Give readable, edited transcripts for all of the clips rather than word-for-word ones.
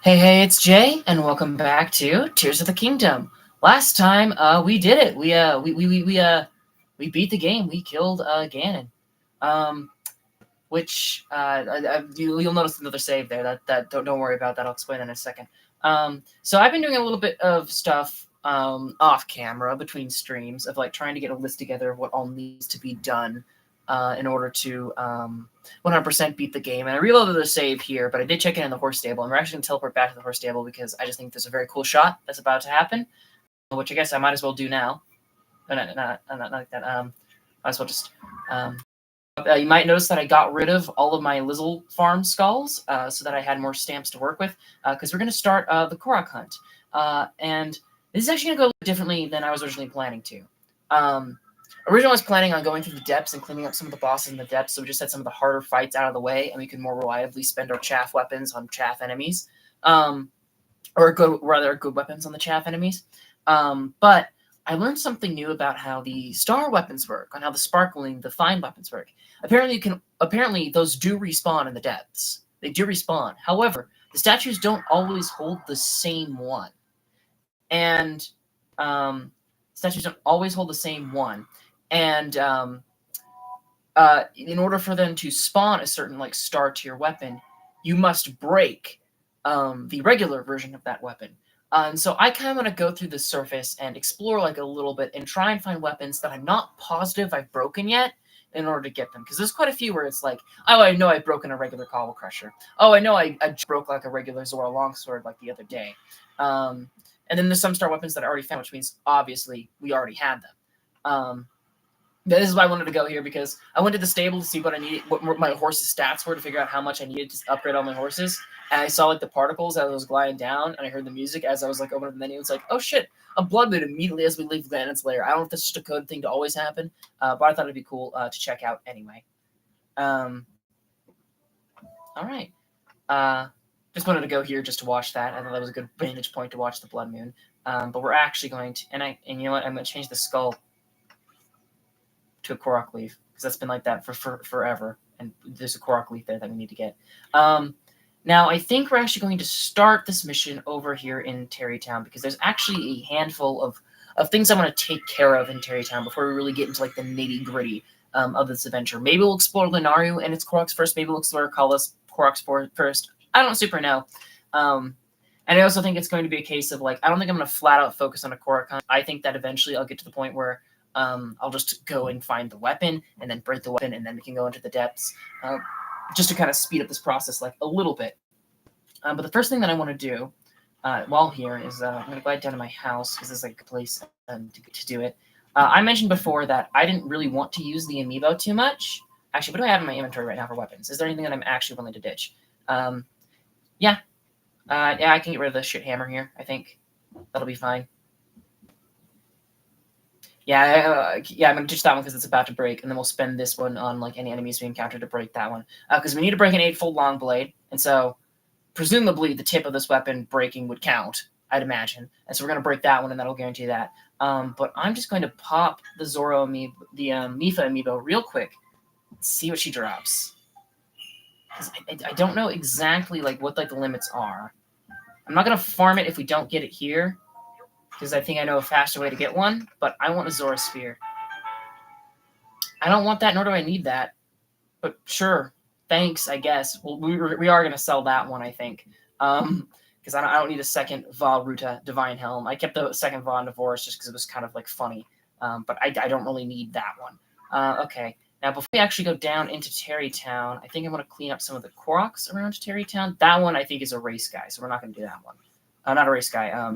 Hey, it's Jay, and welcome back to Tears of the Kingdom. Last time, we did it. We beat the game. We killed Ganon. Um, you'll notice another save there. That don't worry about that. I'll explain in a second. So I've been doing a little bit of stuff off camera between streams of like trying to get a list together of what all needs to be done in order to 100% beat the game. And I reloaded the save here, but I did check in the horse stable. And we're actually going to teleport back to the horse stable because I just think there's a very cool shot that's about to happen, which I guess I might as well do now. Not like that. Might as well just. You might notice that I got rid of all of my Lizzle farm skulls so that I had more stamps to work with because we're going to start the Korok hunt. And this is actually going to go differently than I was originally planning to. Originally, I was planning on going through the depths and cleaning up some of the bosses in the depths, so we just had some of the harder fights out of the way, and we can more reliably spend our chaff weapons on chaff enemies, or good weapons on the chaff enemies. But I learned something new about how the star weapons work, on how the sparkling, the fine weapons work. Apparently, those do respawn in the depths. They do respawn. However, the statues don't always hold the same one, and statues don't always hold the same one. And in order for them to spawn a certain like star tier weapon, you must break the regular version of that weapon. And so I kind of want to go through the surface and explore like a little bit and try and find weapons that I'm not positive I've broken yet in order to get them. Because there's quite a few where it's like, oh, I know I've broken a regular Cobble Crusher. Oh, I know I broke like a regular ZORA longsword like the other day. And then there's some star weapons that I already found, which means obviously we already had them. This is why I wanted to go here, because I went to the stable to see what I needed, what my horse's stats were, to figure out how much I needed to upgrade all my horses. And I saw like the particles as I was gliding down, and I heard the music as I was like opening the menu. It's like, oh shit, a blood moon immediately as we leave Ganon's lair. I don't know if that's just a code thing to always happen, but I thought it'd be cool to check out anyway. All right. Just wanted to go here just to watch that. I thought that was a good vantage point to watch the blood moon. But we're actually going to, and you know what? I'm going to change the skull to a Korok leaf, because that's been like that for forever, and there's a Korok leaf there that we need to get. Now I think we're actually going to start this mission over here in Tarrytown, because there's actually a handful of things I want to take care of in Tarrytown before we really get into like the nitty gritty of this adventure. Maybe we'll explore Lanayru and its Koroks first. Maybe we'll explore Akkala's Koroks first. I don't super know. And I also think it's going to be a case of like, I don't think I'm going to flat out focus on a Korok hunt. I think that eventually I'll get to the point where I'll just go and find the weapon and then break the weapon, and then we can go into the depths just to kind of speed up this process like a little bit. But the first thing that I want to do while here is I'm going to glide down to my house, because there's like a place to do it. I mentioned before that I didn't really want to use the amiibo too much. Actually, what do I have in my inventory right now for weapons? Is there anything that I'm actually willing to ditch? Yeah, I can get rid of the shit hammer here. I think that'll be fine. Yeah, I'm gonna ditch that one because it's about to break, and then we'll spend this one on like any enemies we encounter to break that one. Because we need to break an 8-fold long blade, and so presumably the tip of this weapon breaking would count, I'd imagine. And so we're gonna break that one, and that'll guarantee that. But I'm just going to pop the ZORA amiibo, the Mipha amiibo, real quick, see what she drops. Because I don't know exactly like what like the limits are. I'm not gonna farm it if we don't get it here, because I think I know a faster way to get one, but I want a ZORA Sphere. I don't want that, nor do I need that. But sure, thanks, I guess. Well, we are going to sell that one, I think. Because I don't need a second Va Ruta Divine Helm. I kept the second Va Divorce just because it was kind of like funny. But I don't really need that one. Okay, now before we actually go down into Tarrytown, I think I'm going to clean up some of the Koroks around Tarrytown. That one I think is a race guy, so we're not going to do that one. Not a race guy.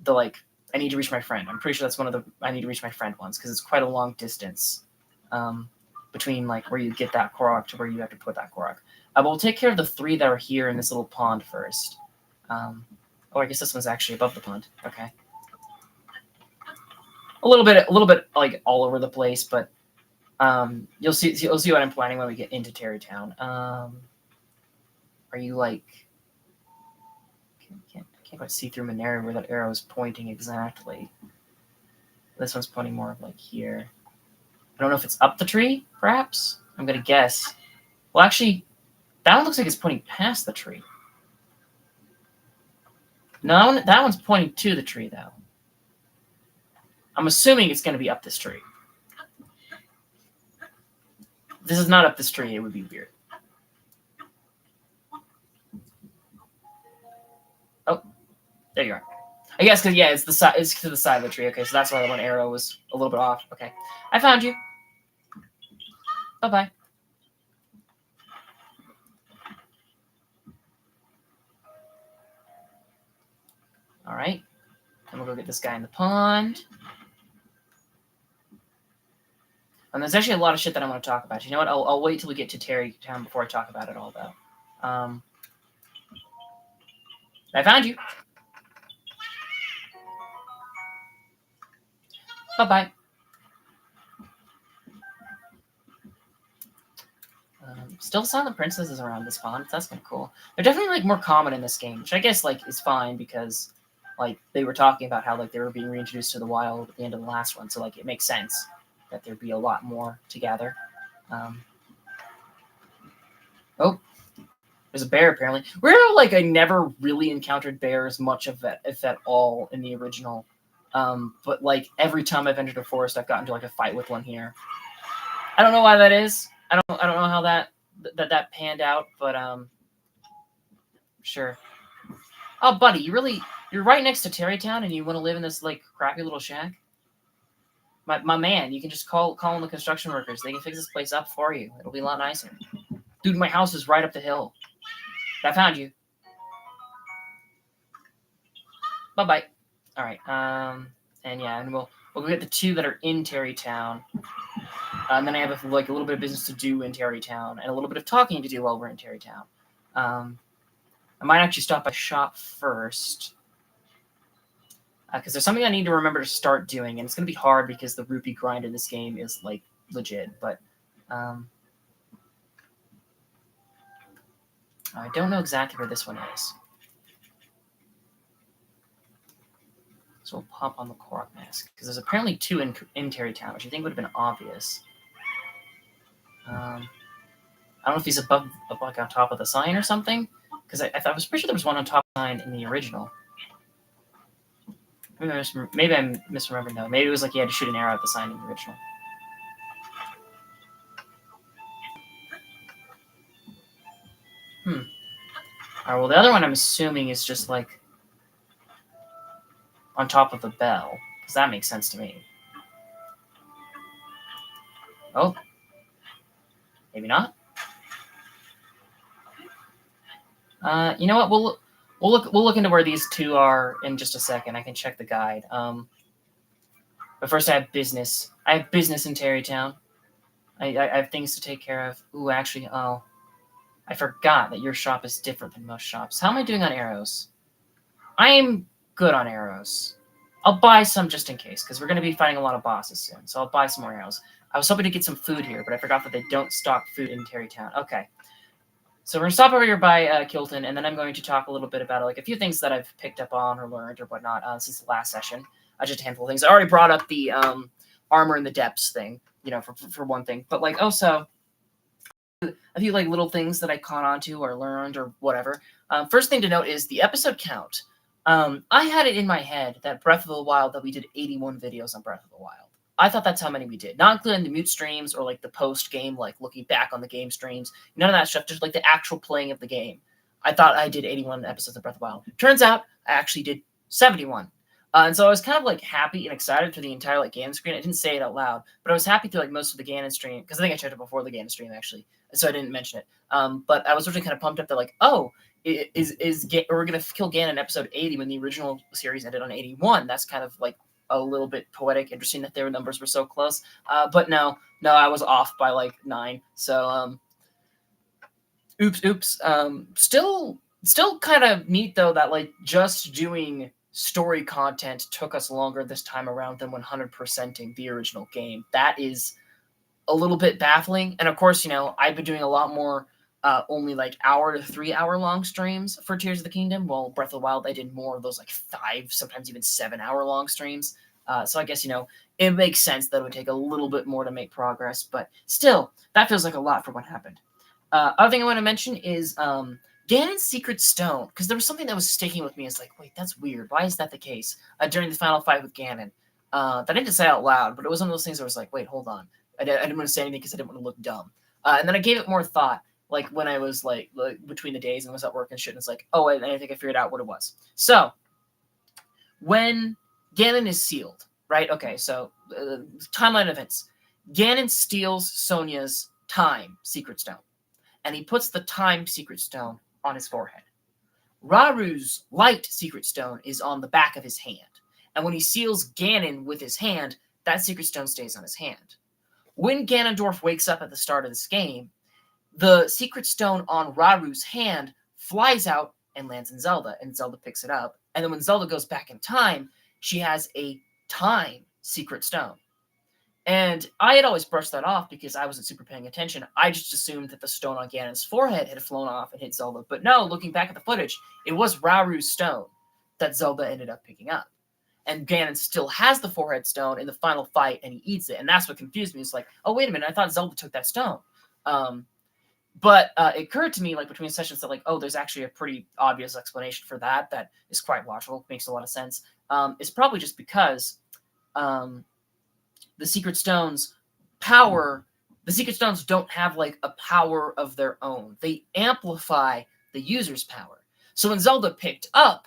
The like, I need to reach my friend. I'm pretty sure that's one of the I need to reach my friend ones, because it's quite a long distance between like where you get that Korok to where you have to put that Korok. But we'll take care of the 3 that are here in this little pond first. Oh, I guess this one's actually above the pond. Okay. A little bit like all over the place, but you'll see what I'm planning when we get into Tarrytown. Are you like? Can't quite see through Lanayru where that arrow is pointing exactly. This one's pointing more of like here. I don't know if it's up the tree, perhaps? I'm going to guess. Well, actually, that one looks like it's pointing past the tree. No, that one's pointing to the tree, though. I'm assuming it's going to be up this tree. If this is not up this tree, it would be weird. Oh, there you are. I guess because yeah, it's to the side of the tree. Okay, so that's why the one arrow was a little bit off. Okay, I found you. Bye bye. All right, and we'll go get this guy in the pond. And there's actually a lot of shit that I want to talk about. You know what? I'll wait till we get to Terrytown before I talk about it all, though. I found you. Bye-bye. Still Silent Princesses around this pond. That's kind of cool. They're definitely like more common in this game, which I guess like is fine because like they were talking about how like they were being reintroduced to the wild at the end of the last one, so like it makes sense that there'd be a lot more to gather. Oh, there's a bear apparently. We're like I never really encountered bears much of that, if at all, in the original. But like every time I've entered a forest, I've gotten into like a fight with one here. I don't know why that is. I don't know how that panned out, but sure. Oh, buddy, you're right next to Terrytown, and you want to live in this like crappy little shack? My man, you can just call in the construction workers. They can fix this place up for you. It'll be a lot nicer. Dude, my house is right up the hill. I found you. Bye bye. All right. And yeah, and we'll go get the two that are in Terrytown. And then I have a little bit of business to do in Terrytown and a little bit of talking to do while we're in Terrytown. I might actually stop by shop first because there's something I need to remember to start doing, and it's going to be hard because the rupee grind in this game is like legit. But I don't know exactly where this one is. So we'll pop on the Korok mask because there's apparently two in Terrytown, which I think would have been obvious. I don't know if he's up like on top of the sign or something, because I was pretty sure there was one on top of the sign in the original. Maybe I'm misremembering though. Maybe it was like you had to shoot an arrow at the sign in the original. Alright, well the other one I'm assuming is just like on top of the bell, because that makes sense to me. Oh. Maybe not. You know what? We'll look into where these two are in just a second. I can check the guide. But first, I have business. I have business in Terrytown. I have things to take care of. Ooh, actually, oh, I forgot that your shop is different than most shops. How am I doing on arrows? I am good on arrows. I'll buy some just in case, because we're going to be fighting a lot of bosses soon. So I'll buy some more arrows. I was hoping to get some food here, but I forgot that they don't stock food in Terrytown. Okay. So we're going to stop over here by Kilton, and then I'm going to talk a little bit about like a few things that I've picked up on or learned or whatnot since the last session. Just a handful of things. I already brought up the armor in the depths thing, you know, for one thing. But like also a few like little things that I caught on to or learned or whatever. First thing to note is the episode count. I had it in my head that Breath of the Wild, that we did 81 videos on Breath of the Wild. I thought that's how many we did, not including the mute streams or like the post game, like looking back on the game streams, none of that stuff, just like the actual playing of the game. I thought I did 81 episodes of Breath of the Wild. Turns out I actually did 71. And so I was kind of like happy and excited for the entire like Ganon screen. I didn't say it out loud, but I was happy through like most of the Ganon stream because I think I checked it before the Ganon stream actually, so I didn't mention it. But I was really kind of pumped up that like, oh, we're gonna kill Ganon in episode 80 when the original series ended on 81. That's kind of like a little bit poetic, interesting that their numbers were so close. But no, I was off by like 9. So oops. Still kind of neat though that like just doing story content took us longer this time around than 100%ing the original game. That is a little bit baffling. And of course, you know, I've been doing a lot more only like hour to 3 hour long streams for Tears of the Kingdom. While Breath of the Wild, I did more of those like 5, sometimes even 7 hour long streams. So I guess, you know, it makes sense that it would take a little bit more to make progress, but still, that feels like a lot for what happened. Other thing I want to mention is Ganon's Secret Stone, because there was something that was sticking with me. It's like, wait, that's weird. Why is that the case? During the final fight with Ganon. That I didn't say out loud, but it was one of those things where I was like, wait, hold on. I didn't want to say anything because I didn't want to look dumb. And then I gave it more thought, like when I was like between the days and was at work and shit, and it's like, oh, and I think I figured out what it was. So, when Ganon is sealed, right? Okay, so timeline events. Ganon steals Sonia's Time Secret Stone, and he puts the Time Secret Stone on his forehead. Raru's Light Secret Stone is on the back of his hand. And when he seals Ganon with his hand, that Secret Stone stays on his hand. When Ganondorf wakes up at the start of this game, the Secret Stone on Raru's hand flies out and lands in Zelda, and Zelda picks it up. And then when Zelda goes back in time, she has a Time Secret Stone. And I had always brushed that off because I wasn't super paying attention. I just assumed that the stone on Ganon's forehead had flown off and hit Zelda. But no, looking back at the footage, it was Raru's stone that Zelda ended up picking up. And Ganon still has the forehead stone in the final fight, and he eats it. And that's what confused me. It's like, oh, wait a minute, I thought Zelda took that stone. But it occurred to me, like, between sessions that, like, oh, there's actually a pretty obvious explanation for that is quite logical, makes a lot of sense. It's probably just because the Secret Stones don't have, like, a power of their own. They amplify the user's power. So when Zelda picked up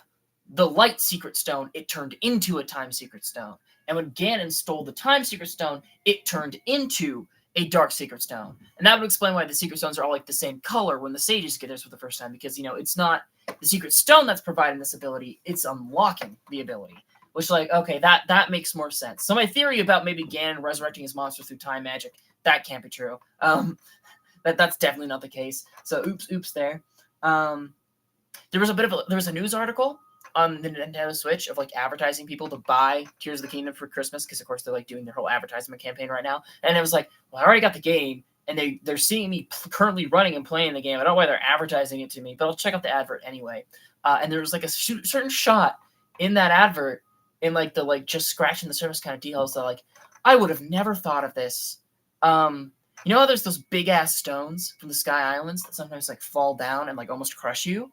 the Light Secret Stone, it turned into a Time Secret Stone. And when Ganon stole the Time Secret Stone, it turned into a Dark Secret Stone. And that would explain why the Secret Stones are all, like, the same color when the sages get theirs for the first time. Because, you know, it's not the Secret Stone that's providing this ability, it's unlocking the ability. Which, like, okay, that makes more sense. So my theory about maybe Ganon resurrecting his monster through time magic, that can't be true. That's definitely not the case. So oops there. There was a news article on the Nintendo Switch of, like, advertising people to buy Tears of the Kingdom for Christmas, because of course they're, like, doing their whole advertisement campaign right now. And it was like, well, I already got the game, and they're seeing me currently running and playing the game. I don't know why they're advertising it to me, but I'll check out the advert anyway. And there was, like, a certain shot in that advert, in, like, the, like, just scratching the surface kind of details that, like, I would have never thought of this. You know how there's those big ass stones from the Sky Islands that sometimes, like, fall down and, like, almost crush you?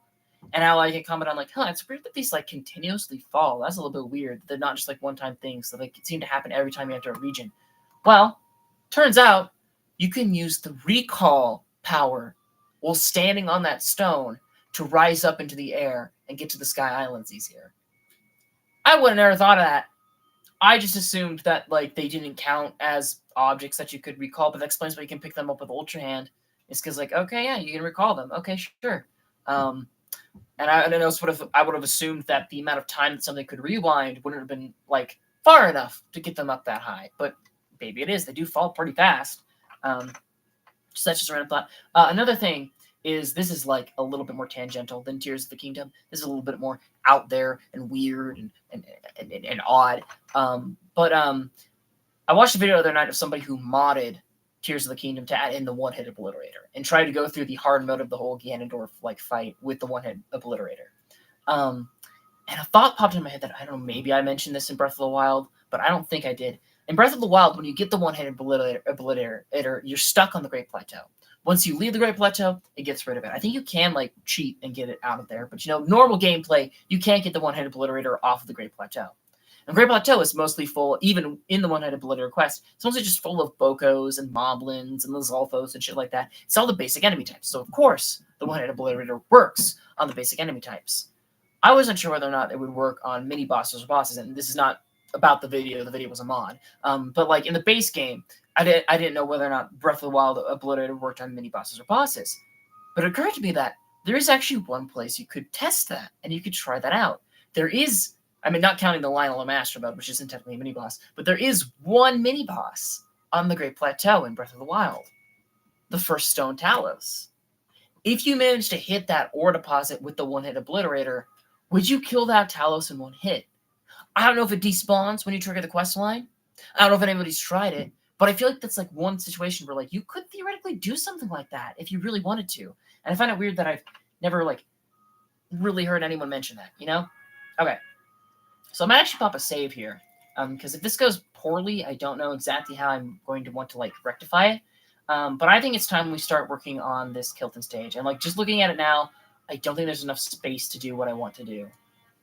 And I, like, comment on, like, it's weird that these, like, continuously fall. That's a little bit weird. They're not just, like, one-time things. That, like, seem to happen every time you enter a region. Well, turns out you can use the recall power while standing on that stone to rise up into the air and get to the Sky Islands easier. I would have never thought of that. I just assumed that, like, they didn't count as objects that you could recall, but that explains why you can pick them up with Ultra Hand. It's because, like, okay, yeah, you can recall them. Okay, sure. And I would have assumed that the amount of time that something could rewind wouldn't have been, like, far enough to get them up that high. But maybe it is. They do fall pretty fast. So that's just a random thought. Another thing is, this is, like, a little bit more tangential than Tears of the Kingdom. This is a little bit more out there and weird and odd. But I watched a video the other night of somebody who modded Tears of the Kingdom to add in the one-hit obliterator and try to go through the hard mode of the whole Ganondorf, like, fight with the one-hit obliterator. And a thought popped in my head that, I don't know, maybe I mentioned this in Breath of the Wild, but I don't think I did. In Breath of the Wild, when you get the one-hit obliterator, you're stuck on the Great Plateau. Once you leave the Great Plateau, it gets rid of it. I think you can, like, cheat and get it out of there, but, you know, normal gameplay, you can't get the one-hit obliterator off of the Great Plateau. And Great Plateau is mostly full, even in the one-hit obliterator quest, it's mostly just full of Bokos and Moblins and Lizalfos and shit like that. It's all the basic enemy types. So, of course, the one-hit obliterator works on the basic enemy types. I wasn't sure whether or not it would work on mini-bosses or bosses, and this is not about the video was a mod. But, like, in the base game, I didn't know whether or not Breath of the Wild obliterator worked on mini-bosses or bosses. But it occurred to me that there is actually one place you could test that, and you could try that out. There is, I mean, not counting the Lionel Master mode, which isn't technically a mini-boss, but there is one mini-boss on the Great Plateau in Breath of the Wild. The first Stone Talos. If you manage to hit that ore deposit with the one-hit obliterator, would you kill that Talos in one hit? I don't know if it despawns when you trigger the quest line. I don't know if anybody's tried it, but I feel like that's, like, one situation where, like, you could theoretically do something like that if you really wanted to. And I find it weird that I've never, like, really heard anyone mention that, you know? Okay. So I'm going to actually pop a save here, because if this goes poorly, I don't know exactly how I'm going to want to, like, rectify it. But I think it's time we start working on this Kilton stage. And, like, just looking at it now, I don't think there's enough space to do what I want to do.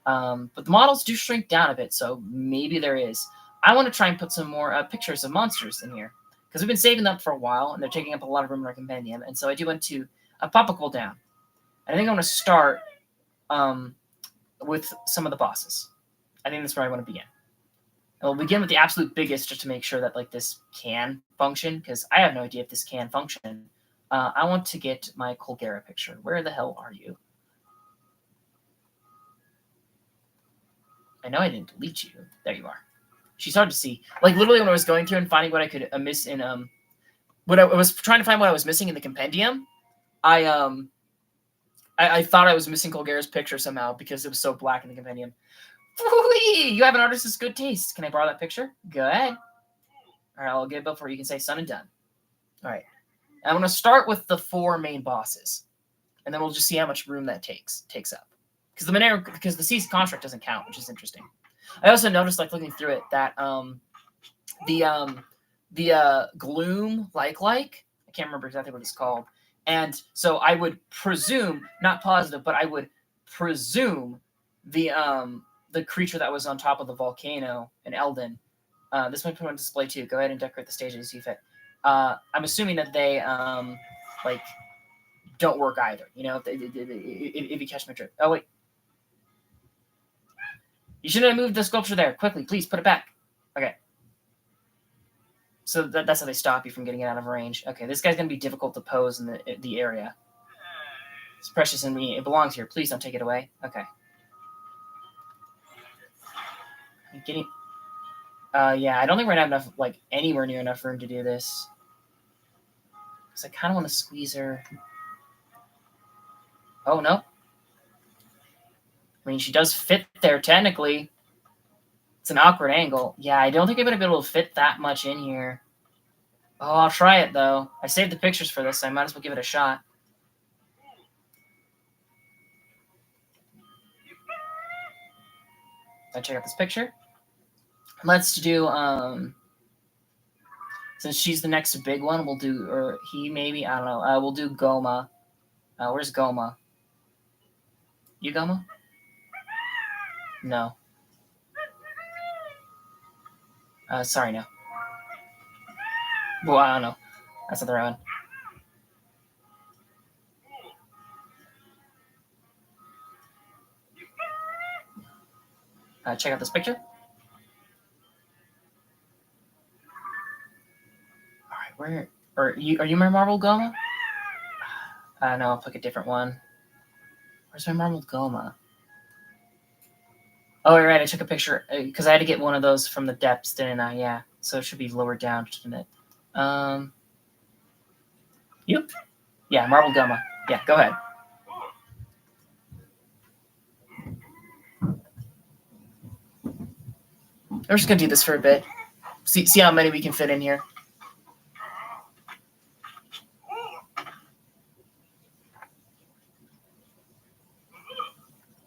But the models do shrink down a bit, so maybe there is. I want to try and put some more pictures of monsters in here, because we've been saving them for a while, and they're taking up a lot of room in our compendium, and so I do want to pop a cooldown. And I think I'm going to start with some of the bosses. I think that's where I want to begin. And we'll begin with the absolute biggest, just to make sure that like this can function, because I have no idea if this can function. I want to get my Colgera picture. Where the hell are you? I know I didn't delete you. There you are. She's hard to see. Like literally when I was going through and finding what I could miss in when I was trying to find what I was missing in the compendium, I thought I was missing Colgera's picture somehow because it was so black in the compendium. Whee! You have an artist's good taste. Can I borrow that picture? Go ahead. All right, I'll get a bill for you. You can say son and done. All right. I'm going to start with the 4 main bosses, and then we'll just see how much room that takes up. Because the Cease construct doesn't count, which is interesting. I also noticed, like looking through it, that the gloom I can't remember exactly what it's called, and so I would presume, not positive, but I would presume the creature that was on top of the volcano in Eldin. This might put on display too. Go ahead and decorate the stage as you see fit. I'm assuming that they don't work either. You know, if you catch my drift. Oh wait. You shouldn't have moved the sculpture there. Quickly, please put it back. Okay. So that's how they stop you from getting it out of range. Okay, this guy's going to be difficult to pose in the area. It's precious in me. It belongs here. Please don't take it away. Okay. I'm getting... yeah, I don't think we're going to have enough, like, anywhere near enough room to do this. Because I kind of want to squeeze her. Oh, no. I mean, she does fit there, technically. It's an awkward angle. Yeah, I don't think I'm going to be able to fit that much in here. Oh, I'll try it, though. I saved the pictures for this, so I might as well give it a shot. Let's check out this picture. Let's do, since she's the next big one, we'll do, or he maybe, I don't know. We'll do Goma. Where's Goma? You Goma? No. Sorry, no. Well, I don't know. That's not the right one. Check out this picture. All right, where are you my marble Goma? No, I'll pick a different one. Where's my marble Goma? Oh, you're right. I took a picture because I had to get one of those from the depths, didn't I? Yeah. So it should be lower down just a minute. You? Yeah, marble Goma. Yeah, go ahead. We're just gonna do this for a bit. See how many we can fit in here.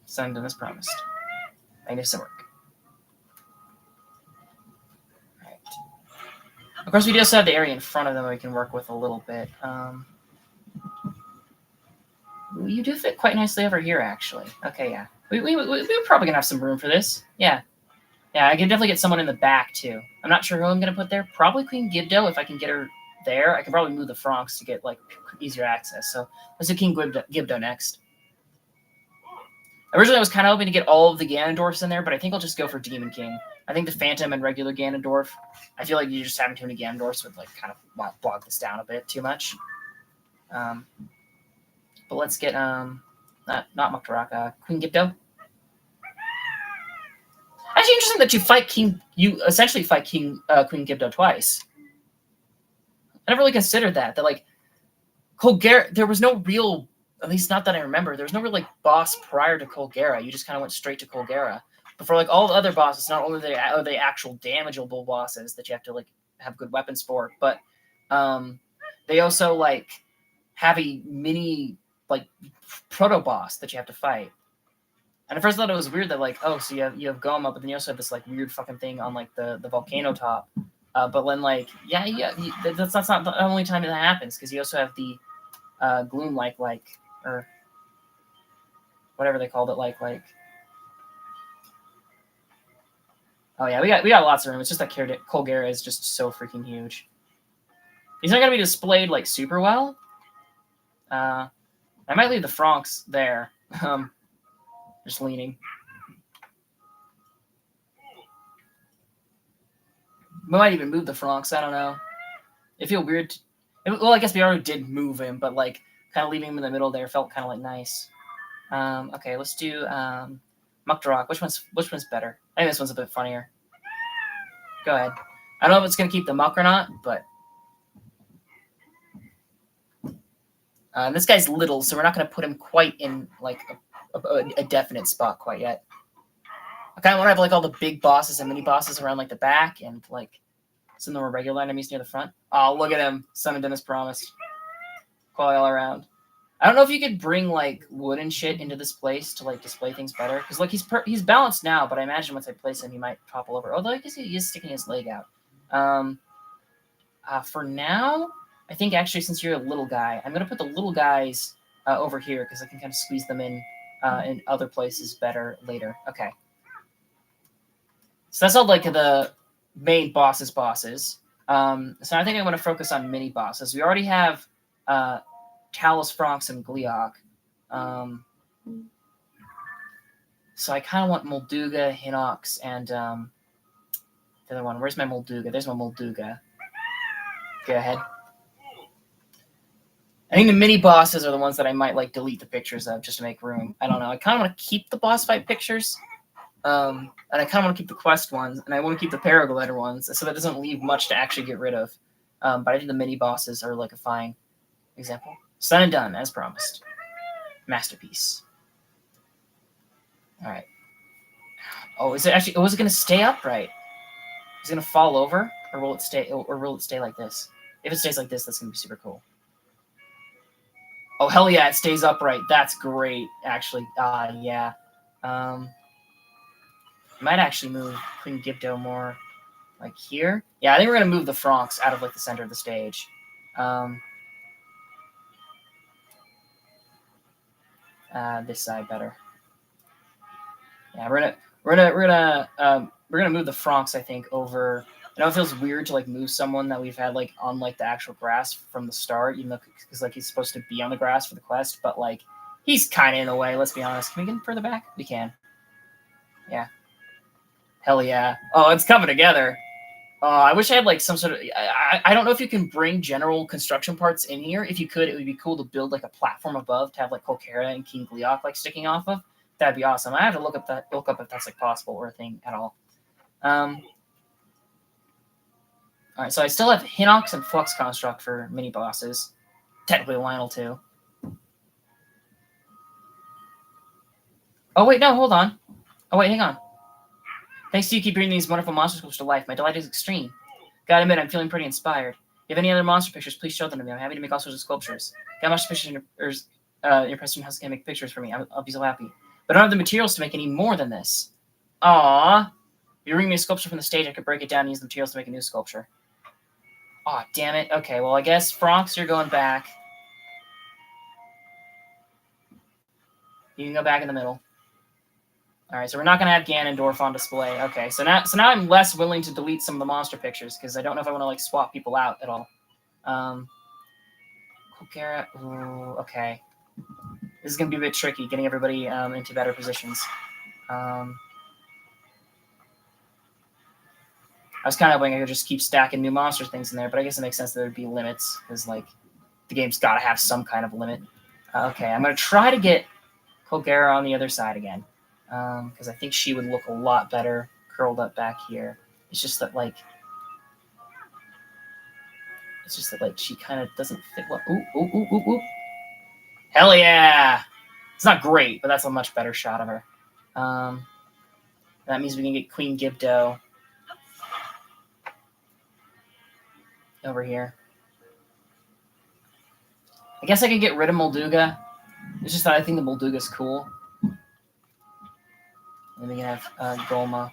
Signed and as promised. Magnificent work. Right. Of course, we do also have the area in front of them we can work with a little bit. You do fit quite nicely over here, actually. Okay, yeah. We're probably going to have some room for this. Yeah. Yeah, I can definitely get someone in the back, too. I'm not sure who I'm going to put there. Probably Queen Gibdo, if I can get her there. I can probably move the Franks to get, like, easier access. So let's do King Gibdo next. Originally, I was kind of hoping to get all of the Ganondorfs in there, but I think I'll just go for Demon King. I think the Phantom and regular Ganondorf, I feel like you just having too many Ganondorfs would, like, kind of bog this down a bit too much. But let's get, not Muktaraka, Queen Gibdo. Actually, interesting that you essentially fight Queen Gibdo twice. I never really considered that like, Colgera, there was no real, at least not that I remember, there was no real, like, boss prior to Colgera. You just kind of went straight to Colgera. But for, like, all the other bosses, not only are they actual damageable bosses that you have to, like, have good weapons for, but they also, like, have a mini, like, proto-boss that you have to fight. And at first I thought it was weird that, like, oh, so you have Goma, but then you also have this, like, weird fucking thing on, like, the volcano top. But then, like, yeah, that's not the only time that happens, because you also have the gloom or whatever they called it, like. Oh yeah, we got lots of room. It's just that Colgera is just so freaking huge. He's not gonna be displayed like super well. I might leave the Franks there. Just leaning. We might even move the Franks. I don't know. It feel weird. Well, I guess we already did move him, but like kind of leaving him in the middle there felt kind of like nice. Okay, let's do Mukdarok. Which one's better? I think this one's a bit funnier. Go ahead. I don't know if it's gonna keep the Muck or not, but this guy's little, so we're not gonna put him quite in like a definite spot quite yet. I kind of want to have like all the big bosses and mini bosses around like the back, and like some of the more regular enemies near the front. Oh, look at him! Son and done as promised. Quality all around. I don't know if you could bring like wood and shit into this place to like display things better, because like he's balanced now, but I imagine once I place him, he might topple over. Although I guess he is sticking his leg out. For now, I think actually since you're a little guy, I'm gonna put the little guys over here because I can kind of squeeze them in other places better later. Okay. So that's all like the main bosses. So I think I'm going to focus on mini bosses. We already have Talos, Franks, and Gliok. So I kind of want Molduga, Hinox, and the other one. Where's my Molduga? There's my Molduga. Go ahead. I think the mini bosses are the ones that I might like delete the pictures of just to make room. I don't know. I kind of want to keep the boss fight pictures. And I kind of want to keep the quest ones, and I want to keep the paraglider ones, so that doesn't leave much to actually get rid of. But I think the mini bosses are like a fine example. Done and done, as promised. Masterpiece. All right. Oh, is it actually? Oh, is it going to stay upright? Is it going to fall over, or will it stay? Or will it stay like this? If it stays like this, that's going to be super cool. Oh hell yeah, it stays upright. That's great, actually. Yeah. Might actually move Queen Gibdo more like here. Yeah, I think we're gonna move the Franks out of like the center of the stage. This side better. Yeah, we're gonna move the Franks, I think, over. I know it feels weird to like move someone that we've had like on like the actual grass from the start, even though because like he's supposed to be on the grass for the quest, but like he's kind of in the way. Let's be honest. Can we get him further back? We can. Yeah. Hell yeah. Oh, it's coming together. I wish I had like some sort of. I don't know if you can bring general construction parts in here. If you could, it would be cool to build like a platform above to have like Colkera and King Gliok like sticking off of. That'd be awesome. I have to look up if that's like possible or a thing at all. All right, so I still have Hinox and Flux Construct for mini bosses. Technically Lionel too. Oh wait, no, hold on. Oh wait, hang on. Thanks to you, keep bringing these wonderful monster sculptures to life. My delight is extreme. Gotta admit, I'm feeling pretty inspired. If you have any other monster pictures, please show them to me. I'm happy to make all sorts of sculptures. Got monster pictures in your present house can make pictures for me. I'll be so happy. But I don't have the materials to make any more than this. Aww. If you bring me a sculpture from the stage, I could break it down and use the materials to make a new sculpture. Aw, damn it. Okay, well, I guess, Franks, you're going back. You can go back in the middle. All right, so we're not going to have Ganondorf on display. Okay, so now I'm less willing to delete some of the monster pictures because I don't know if I want to like swap people out at all. Colkera, ooh, okay. This is going to be a bit tricky, getting everybody into better positions. I was kind of hoping I could just keep stacking new monster things in there, but I guess it makes sense that there'd be limits because like the game's got to have some kind of limit. Okay, I'm going to try to get Colkera on the other side again. Because I think she would look a lot better curled up back here. It's just that like she kind of doesn't fit well. Ooh. Hell yeah! It's not great, but that's a much better shot of her. That means we can get Queen Gibdo over here. I guess I could get rid of Molduga. It's just that I think the Molduga's cool. And then we can have Golma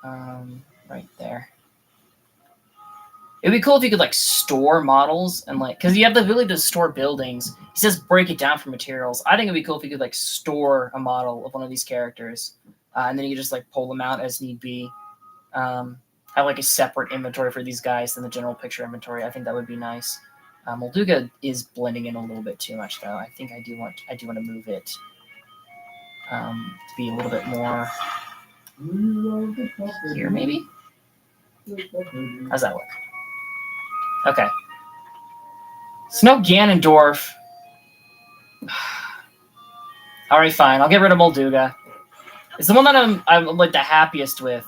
right there. It'd be cool if you could like store models and like, because you have the ability to store buildings. He says break it down for materials. I think it'd be cool if you could like store a model of one of these characters, and then you could just like pull them out as need be. Have like a separate inventory for these guys than the general picture inventory. I think that would be nice. Molduga is blending in a little bit too much though. I think I do want to move it to be a little bit more here maybe. How's that look? Okay. It's no Ganondorf. Alright, fine. I'll get rid of Molduga. It's the one that I'm like the happiest with,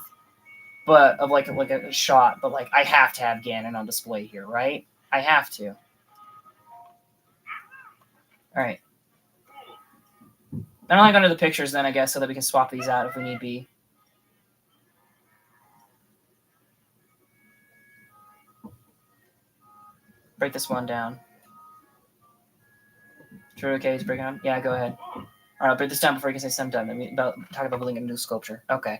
but of like a shot. But like I have to have Ganon on display here, right? I have to. All right. I'm only going to the pictures then, I guess, so that we can swap these out if we need be. Break this one down. True, okay, he's breaking on. Yeah, go ahead. All right, I'll break this down before you can say I'm done. I mean, talk about building a new sculpture. Okay.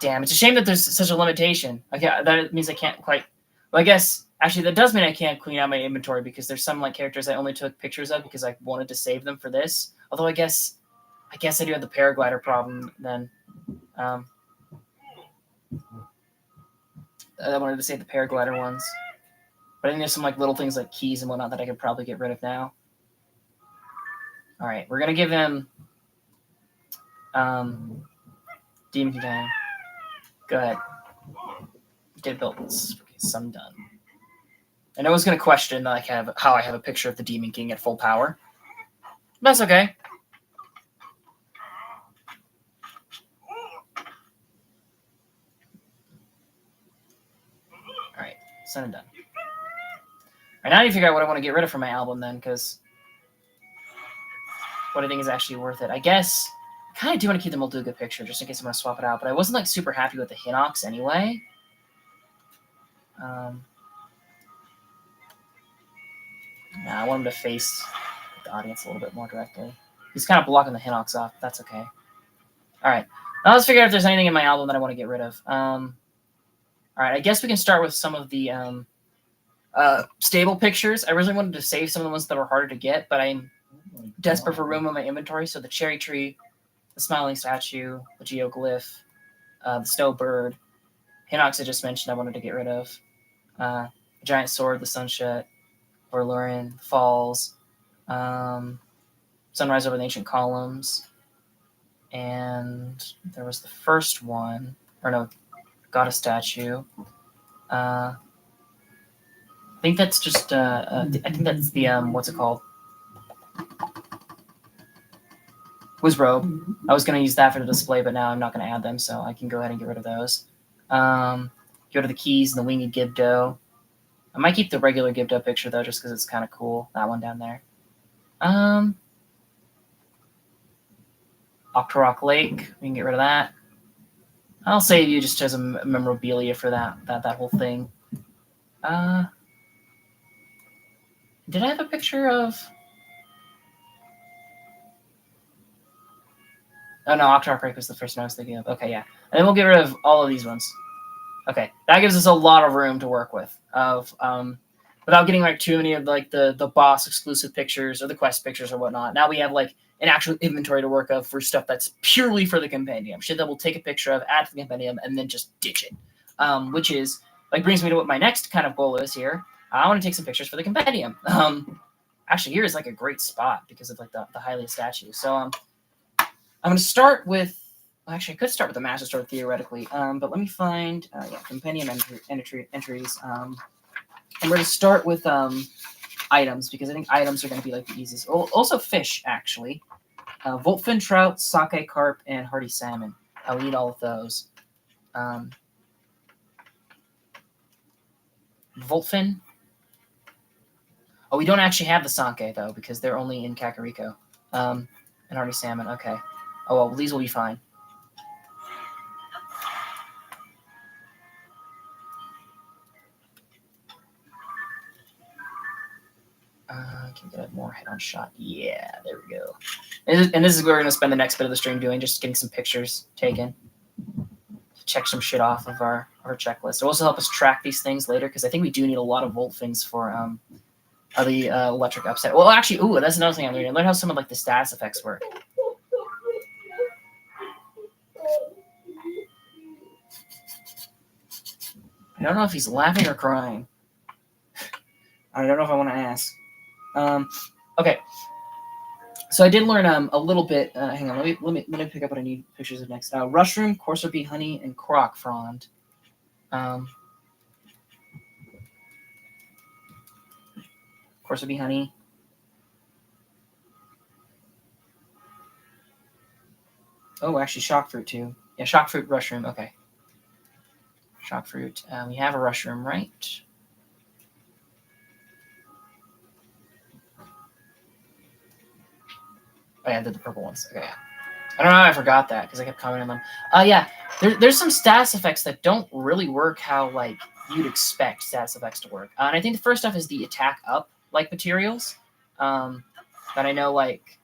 Damn, it's a shame that there's such a limitation. Okay, that means I can't quite. Well, I guess actually that does mean I can't clean out my inventory because there's some like characters I only took pictures of because I wanted to save them for this. Although I guess I do have the paraglider problem then. I wanted to save the paraglider ones. But I think there's some like little things like keys and whatnot that I could probably get rid of now. All right, we're gonna give him Demon King. Go ahead. Get built. Okay, some done. I know I was gonna question like how I have a picture of the Demon King at full power. That's okay. All right, said and done. All right, now I need to figure out what I want to get rid of from my album then, because what I think is actually worth it. I guess I kind of do want to keep the Molduga picture just in case I want to swap it out, but I wasn't like super happy with the Hinox anyway. Nah, I want him to face the audience a little bit more directly. He's kind of blocking the Hinox off. That's okay. All right. Now let's figure out if there's anything in my album that I want to get rid of. All right. I guess we can start with some of the stable pictures. I originally wanted to save some of the ones that were harder to get, but I'm desperate for room in my inventory. So the cherry tree, the smiling statue, the geoglyph, the snowbird, Hinox I just mentioned I wanted to get rid of. The giant sword, the sunset, Orlurin, the falls, sunrise over the ancient columns, and there was the first one, or no, goddess statue. I think that's just I think that's the what's it called? Wizrobe. I was going to use that for the display, but now I'm not going to add them, so I can go ahead and get rid of those. Go to the keys and the winged Gibdo. I might keep the regular Gibdo picture though, just because it's kind of cool. That one down there. Octorok Lake. We can get rid of that. I'll save you just as a memorabilia for that whole thing. Did I have a picture of? Oh no, Octorok Lake was the first one I was thinking of. Okay, yeah, and then we'll get rid of all of these ones. Okay, that gives us a lot of room to work with without getting like too many of like the boss exclusive pictures or the quest pictures or whatnot. Now we have like an actual inventory to work of for stuff that's purely for the compendium, shit that we'll take a picture of, add to the compendium, and then just ditch it. Which is like brings me to what my next kind of goal is here. I want to take some pictures for the compendium. Actually, here is like a great spot because of like the Hylia statue. So I'm going to start with. Actually, I could start with the Master Sword theoretically, but let me find compendium entries. I'm going to start with items because I think items are going to be like the easiest. Also, fish actually. Voltfin trout, sake carp, and hardy salmon. I'll eat all of those. Voltfin. Oh, we don't actually have the sake though because they're only in Kakariko. And hardy salmon. Okay. Oh well, these will be fine. Can get a more head-on shot. Yeah, there we go. And this is what we're going to spend the next bit of the stream doing, just getting some pictures taken. check some shit off of our checklist. It'll also help us track these things later, because I think we do need a lot of volt things for the electric upset. Well, actually, ooh, that's another thing I'm learning. I learned how some of like the status effects work. I don't know if he's laughing or crying. I don't know if I want to ask. Okay. So I did learn a little bit. Hang on, let me pick up what I need pictures of next. Rushroom, courser bee honey, and Korok frond. Courser bee honey. Oh, actually, shock fruit too. Yeah, shock fruit, rushroom. Okay. Shock fruit. We have a rushroom, right? Oh, yeah, I did the purple ones. Okay, yeah. I don't know how I forgot that, because I kept commenting on them. Yeah, there's some status effects that don't really work how, like, you'd expect status effects to work. And I think the first stuff is the attack up, like, materials. That I know, like,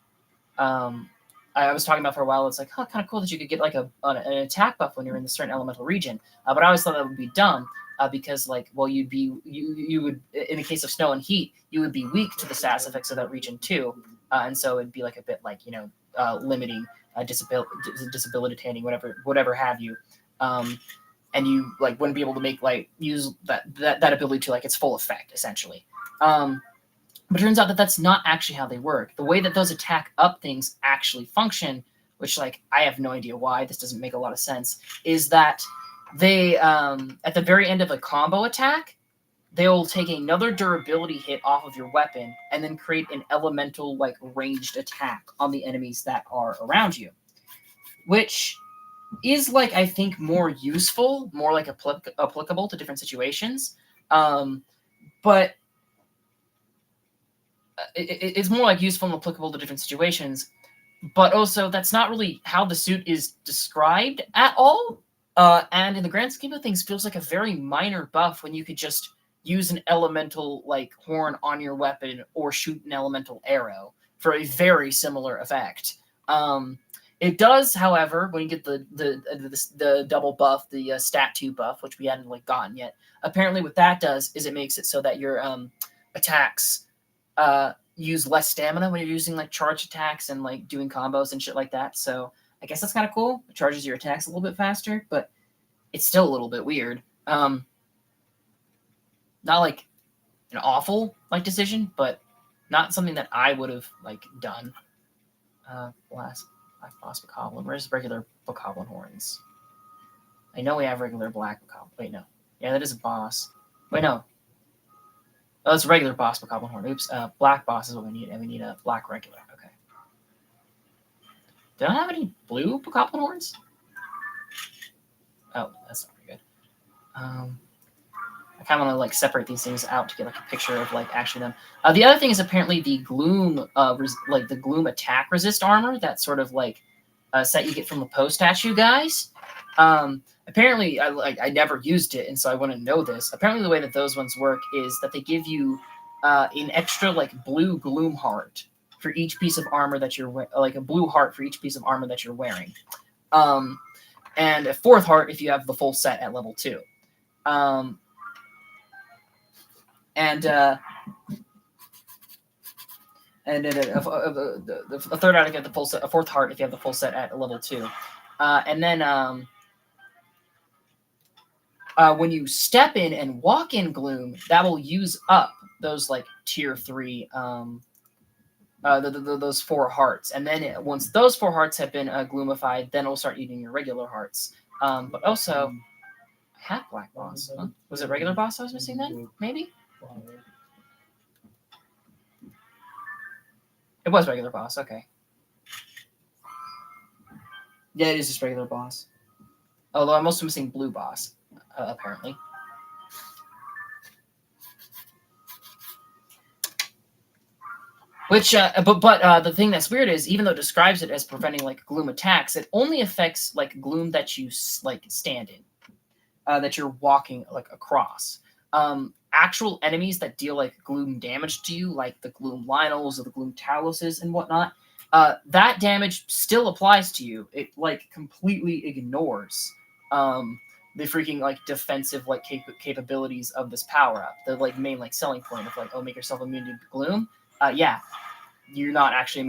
I was talking about for a while. It's like, huh, kind of cool that you could get, like, an attack buff when you're in a certain elemental region. But I always thought that would be dumb. Because, like, well, you would, in the case of snow and heat, you would be weak to the status effects of that region too, and so it'd be like a bit like, limiting, disabilitating, whatever have you, and you like wouldn't be able to make use that ability to like its full effect essentially. But it turns out that that's not actually how they work. The way that those attack up things actually function, which like I have no idea why, this doesn't make a lot of sense, is that they, at the very end of a combo attack, they'll take another durability hit off of your weapon and then create an elemental, like, ranged attack on the enemies that are around you. Which is, like, I think more useful, more, like, applicable to different situations. But it's more, like, useful and applicable to different situations. But also, that's not really how the suit is described at all. And in the grand scheme of things, feels like a very minor buff when you could just use an elemental like horn on your weapon or shoot an elemental arrow for a very similar effect. It does, however, when you get the double buff, the stat 2 buff, which we hadn't like gotten yet. Apparently, what that does is it makes it so that your attacks use less stamina when you're using like charge attacks and like doing combos and shit like that. So I guess that's kind of cool. It charges your attacks a little bit faster, but it's still a little bit weird. Not like an awful like decision, but not something that I would have like done. Last black boss bokoblin. Where's regular bokoblin horns? I know we have regular black bokoblin. Wait, no. Yeah, that is a boss. Wait, no. Oh, it's a regular boss bokoblin horn. Oops. Black boss is what we need, and we need a black regular. Okay. Do I have any blue bokoblin horns? Oh, that's not very good. I kind of want to like separate these things out to get like a picture of like actually them. The other thing is apparently the gloom, like the gloom attack resist armor. That sort of like set you get from the post statue guys. Apparently, I never used it, and so I wouldn't know this. Apparently, the way that those ones work is that they give you an extra like blue gloom heart for each piece of armor that you're like a blue heart for each piece of armor that you're wearing. And a 4th heart if you have the full set at level 2. And a 3rd heart if you have the full set. A 4th heart if you have the full set at level 2. And then when you step in and walk in gloom, that will use up those like tier 3 those 4 hearts, and then once those 4 hearts have been gloomified, then it'll start eating your regular hearts. But also, I had black boss. Huh? Was it regular boss I was missing then? Maybe it was regular boss. Okay, yeah, it is just regular boss. Although I'm also missing blue boss, apparently. Which, but the thing that's weird is, even though it describes it as preventing like gloom attacks, it only affects like gloom that you like stand in, that you're walking like across. Actual enemies that deal like gloom damage to you, like the gloom Lionels or the gloom Taloses and whatnot, that damage still applies to you. It like completely ignores the freaking like defensive like capabilities of this power up. The like main like selling point of like, oh, make yourself immune to gloom. Yeah, you're not actually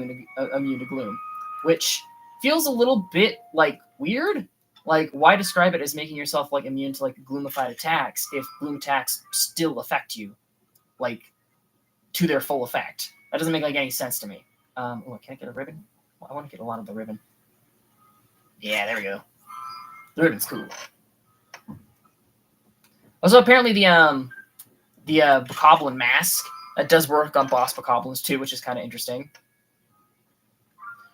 immune to gloom, which feels a little bit like weird. Like, why describe it as making yourself like immune to like gloomified attacks if gloom attacks still affect you, like to their full effect? That doesn't make like any sense to me. Oh, can I get a ribbon? Well, I want to get a lot of the ribbon. Yeah, there we go. The ribbon's cool. Also, apparently the Bokoblin mask that does work on boss Bokoblins too, which is kind of interesting.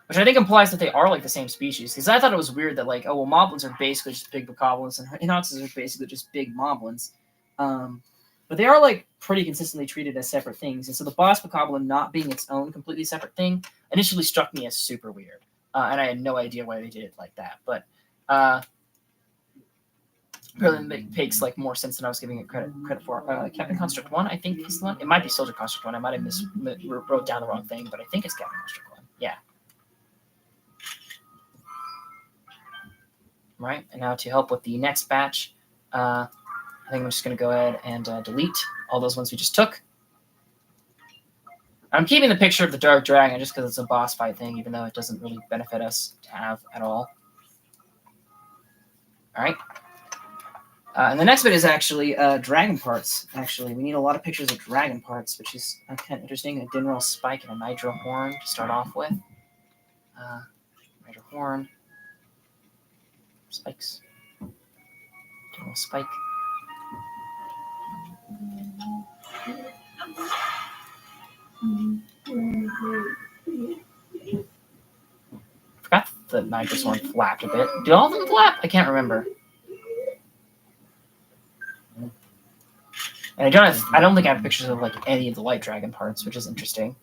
Which I think implies that they are like the same species. Because I thought it was weird that like, oh well, Moblins are basically just big Bokoblins, and Hinoxes are basically just big Moblins. But they are like pretty consistently treated as separate things. And so the boss Bokoblin not being its own completely separate thing initially struck me as super weird. And I had no idea why they did it like that. But really it makes like more sense than I was giving it credit for. Captain Construct 1, I think is the one. It might be Soldier Construct 1. I might have wrote down the wrong thing, but I think it's Captain Construct 1. Yeah. Right, and now to help with the next batch, I think I'm just going to go ahead and delete all those ones we just took. I'm keeping the picture of the Dark Dragon just because it's a boss fight thing, even though it doesn't really benefit us to have at all. All right. And the next bit is actually dragon parts. Actually, we need a lot of pictures of dragon parts, which is kind of interesting. A Dinral Spike and a Nitro Horn to start off with. Nitro Horn. Spikes. Dinral Spike. Forgot the Nitrous one flapped a bit. Did all of them flap? I can't remember. And I don't think I have pictures of like any of the Light Dragon parts, which is interesting.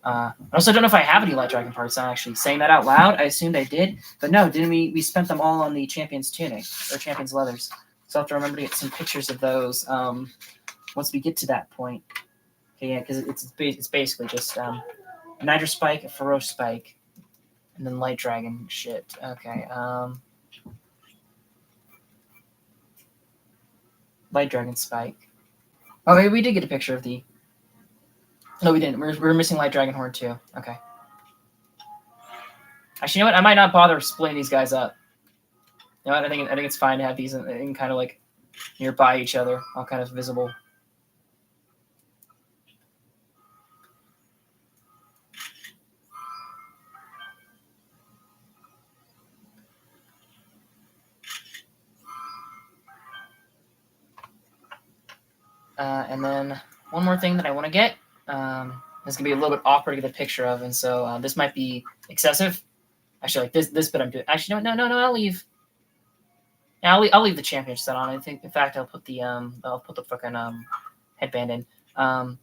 I also don't know if I have any Light Dragon parts. I'm actually saying that out loud. I assumed I did, but no, didn't we? We spent them all on the Champion's Tunic or Champion's Leathers. So I'll have to remember to get some pictures of those once we get to that point. Okay, yeah, because it's basically just Nitro Spike, a Feroce Spike, and then Light Dragon shit. Okay. Light Dragon Spike. Oh, maybe we did get a picture of the... No, we didn't. We're missing Light Dragon Horn, too. Okay. Actually, you know what? I might not bother splitting these guys up. You know what? I think it's fine to have these in kind of like nearby each other, all kind of visible. And then one more thing that I want to get. This is gonna be a little bit awkward to get a picture of, and so this might be excessive. Actually, like this bit I'm doing. Actually, no. I'll leave. Yeah, I'll leave the championship set on. I think, in fact, I'll put the fucking headband in. I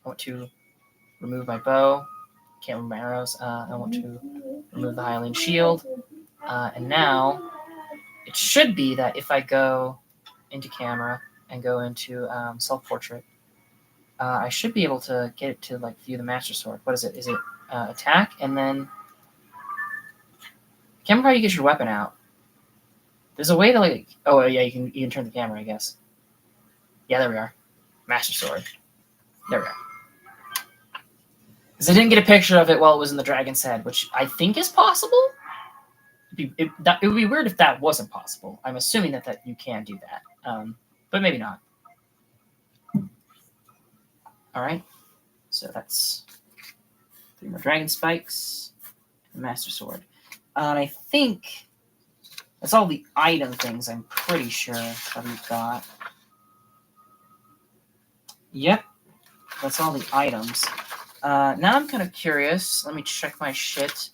want to remove my bow. Can't remove my arrows. I want to remove the Hylian shield. And now it should be that if I go into camera and go into self-portrait, I should be able to get it to like view the Master Sword. What is it? Is it attack? And then I can't remember how you get your weapon out. There's a way to like. Oh yeah, you can turn the camera, I guess. Yeah, there we are. Master Sword. There we are. Because I didn't get a picture of it while it was in the dragon's head, which I think is possible. It would be weird if that wasn't possible. I'm assuming that you can do that, but maybe not. All right, so that's 3 more dragon spikes, and Master Sword. And I think that's all the item things. I'm pretty sure that we've got. Yep, that's all the items. Now I'm kind of curious. Let me check my shit.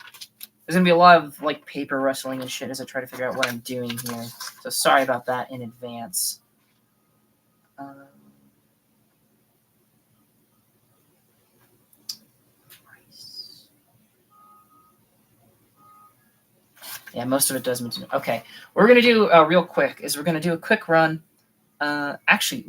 There's gonna be a lot of like paper wrestling and shit as I try to figure out what I'm doing here. So sorry about that in advance. Yeah, most of it does. Okay, what we're gonna do real quick is we're gonna do a quick run. Actually,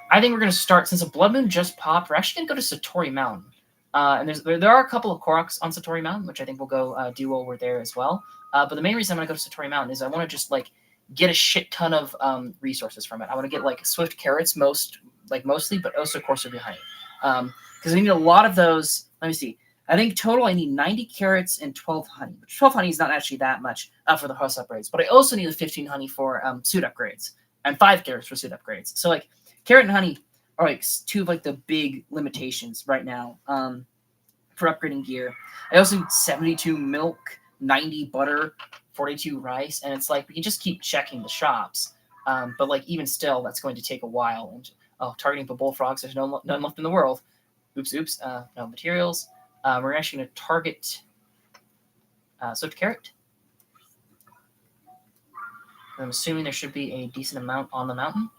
I think we're gonna start since a blood moon just popped. We're actually gonna go to Satori Mountain. And there are a couple of Koroks on Satori Mountain, which I think will go do while we're there as well. But the main reason I'm going to go to Satori Mountain is I want to just like get a shit ton of resources from it. I want to get like swift carrots mostly, but also coarser bee honey. Because we need a lot of those. Let me see. I think total I need 90 carrots and 12 honey. 12 honey is not actually that much for the host upgrades, but I also need the 15 honey for suit upgrades and 5 carrots for suit upgrades. So like carrot and honey are like two of like the big limitations right now for upgrading gear. I also need 72 milk, 90 butter, 42 rice, and it's like we can just keep checking the shops. But like even still, that's going to take a while. And targeting for bullfrogs, there's none left in the world. Oops. No materials. We're actually going to target swift carrot. I'm assuming there should be a decent amount on the mountain.